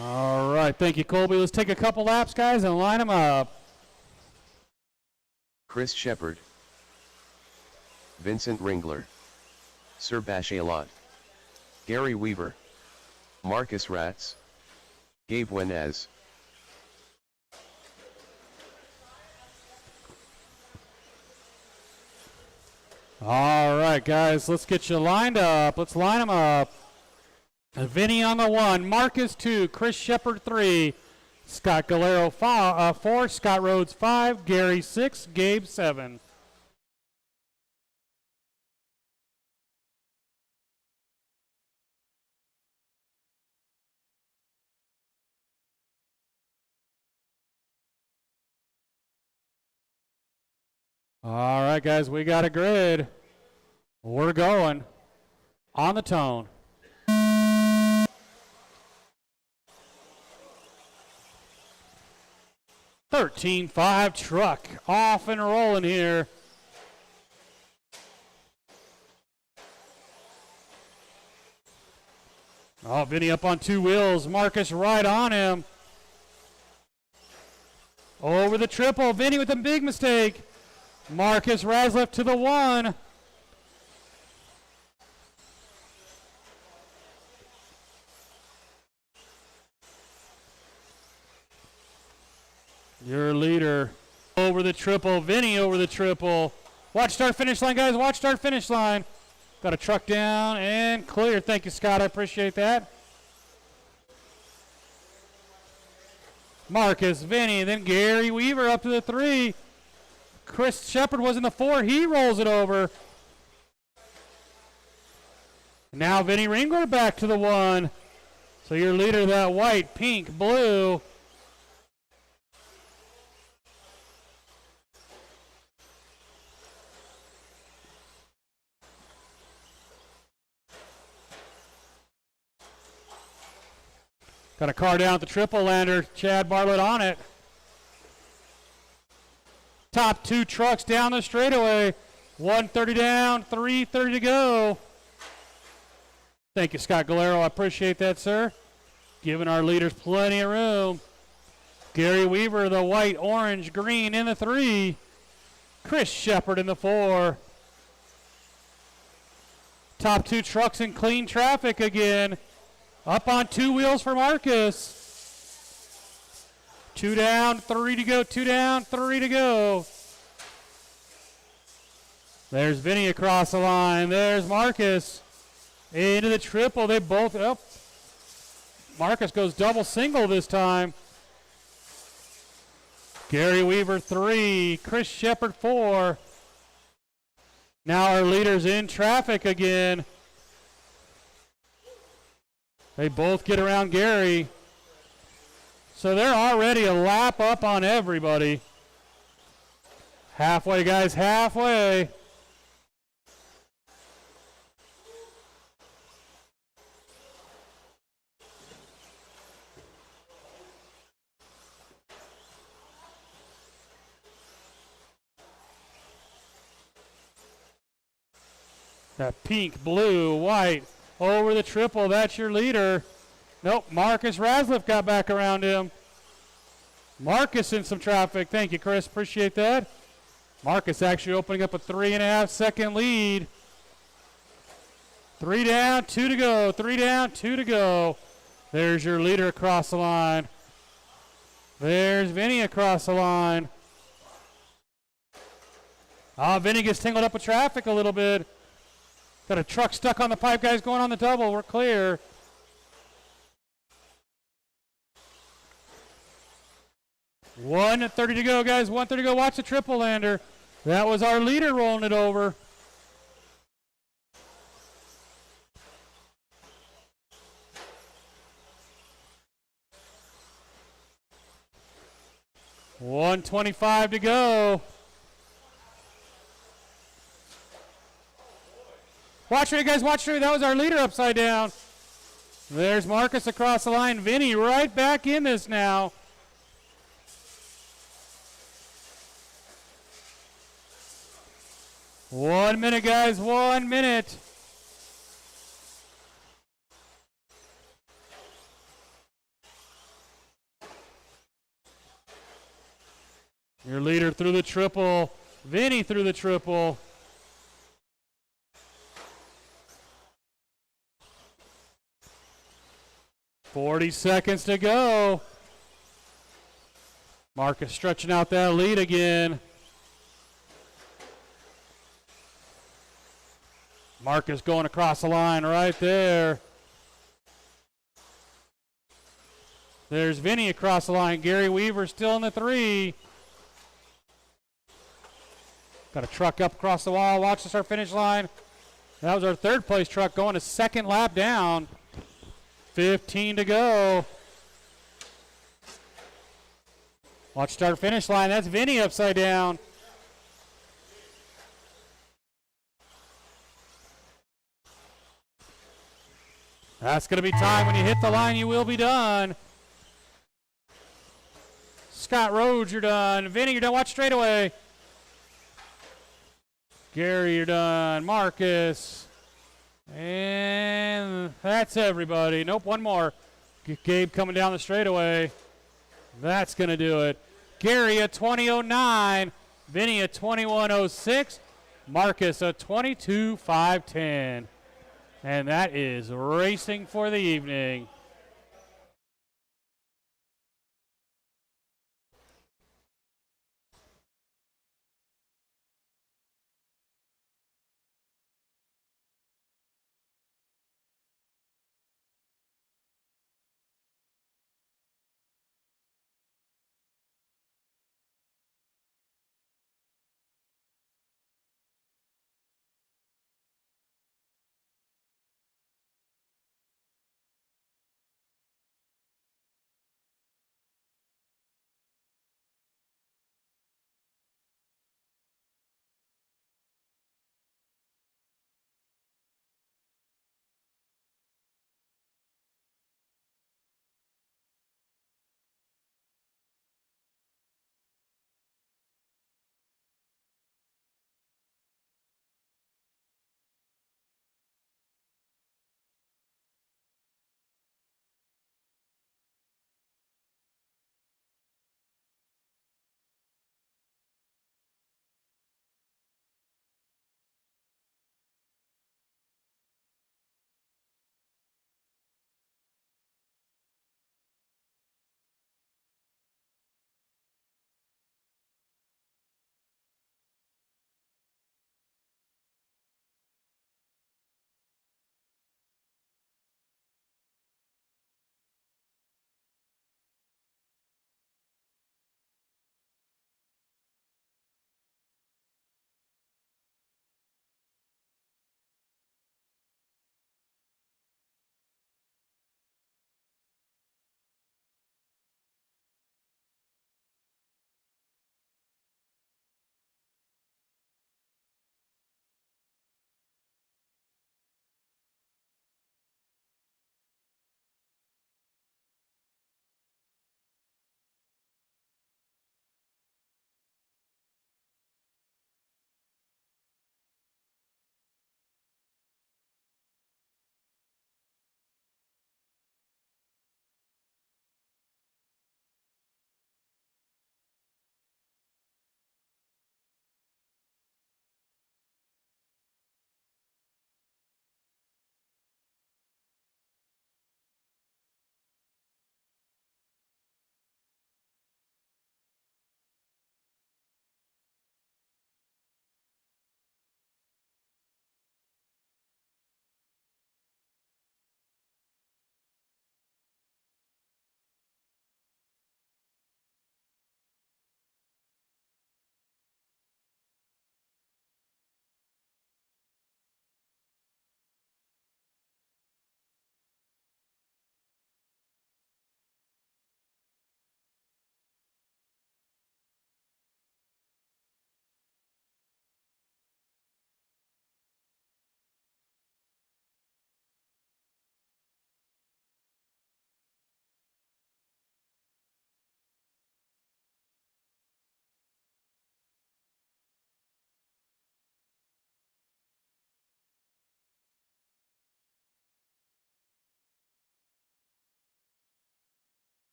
S1: All right, thank you, Colby. Let's take a couple laps, guys, and line them up.
S3: Chris Shepard. Vincent Ringler. Sir Bashalot. Gary Weaver. Marcus Ratz. Gabe Wenez.
S1: All right, guys, let's get you lined up. Let's line them up. Vinny on the 1, Marcus 2, Chris Shepard 3, Scott Galero 4, Scott Rhodes 5, Gary 6, Gabe 7. All right, guys, we got a grid. We're going on the tone. 13.5 truck off and rolling here. Oh, Vinny up on 2 wheels. Marcus right on him. Over the triple. Vinny with a big mistake. Marcus Razliff to the 1. Your leader over the triple. Vinny over the triple. Watch start finish line, guys. Watch start finish line. Got a truck down and clear. Thank you, Scott. I appreciate that. Marcus, Vinny, then Gary Weaver up to the 3. Chris Shepard was in the 4. He rolls it over. Now Vinny Ringler back to the 1. So your leader, that white, pink, blue. Got a car down at the triple lander. Chad Bartlett on it. Top 2 trucks down the straightaway. 130 down, 330 to go. Thank you, Scott Galero. I appreciate that, sir. Giving our leaders plenty of room. Gary Weaver, the white, orange, green in the 3. Chris Shepard in the 4. Top 2 trucks in clean traffic again. Up on 2 wheels for Marcus. 2 down, 3 to go, 2 down, 3 to go. There's Vinny across the line. There's Marcus. Into the triple. They both up. Marcus goes double single this time. Gary Weaver 3. Chris Shepard 4. Now our leaders in traffic again. They both get around Gary. So they're already a lap up on everybody. Halfway, guys, halfway. That pink, blue, white, over the triple. That's your leader. Nope, Marcus Rasliff got back around him. Marcus in some traffic. Thank you, Chris. Appreciate that. Marcus actually opening up a 3.5 second lead. 3 down, 2 to go. 3 down, 2 to go. There's your leader across the line. There's Vinny across the line. Vinny gets tangled up with traffic a little bit. Got a truck stuck on the pipe, guys, going on the double. We're clear. $1:30 to go, guys. $1:30 to go. Watch the triple lander. That was our leader rolling it over. $1:25 to go. Watch it, guys. Watch it. That was our leader upside down. There's Marcus across the line. Vinny right back in this now. One minute, guys. 1 minute. Your leader through the triple. Vinny through the triple. $40 seconds to go. Marcus stretching out that lead again. Marcus going across the line right there. There's Vinny across the line. Gary Weaver still in the 3. Got a truck up across the wall. Watch the start finish line. That was our 3rd place truck going a 2nd lap down. 15 to go. Watch start finish line. That's Vinny upside down. That's going to be time. When you hit the line, you will be done. Scott Rhodes, you're done. Vinny, you're done. Watch straightaway. Gary, you're done. Marcus. And that's everybody. Nope, one more. Gabe coming down the straightaway. That's going to do it. Gary a 20.09. Vinny a 21.06. Marcus a 22.510. And that is racing for the evening.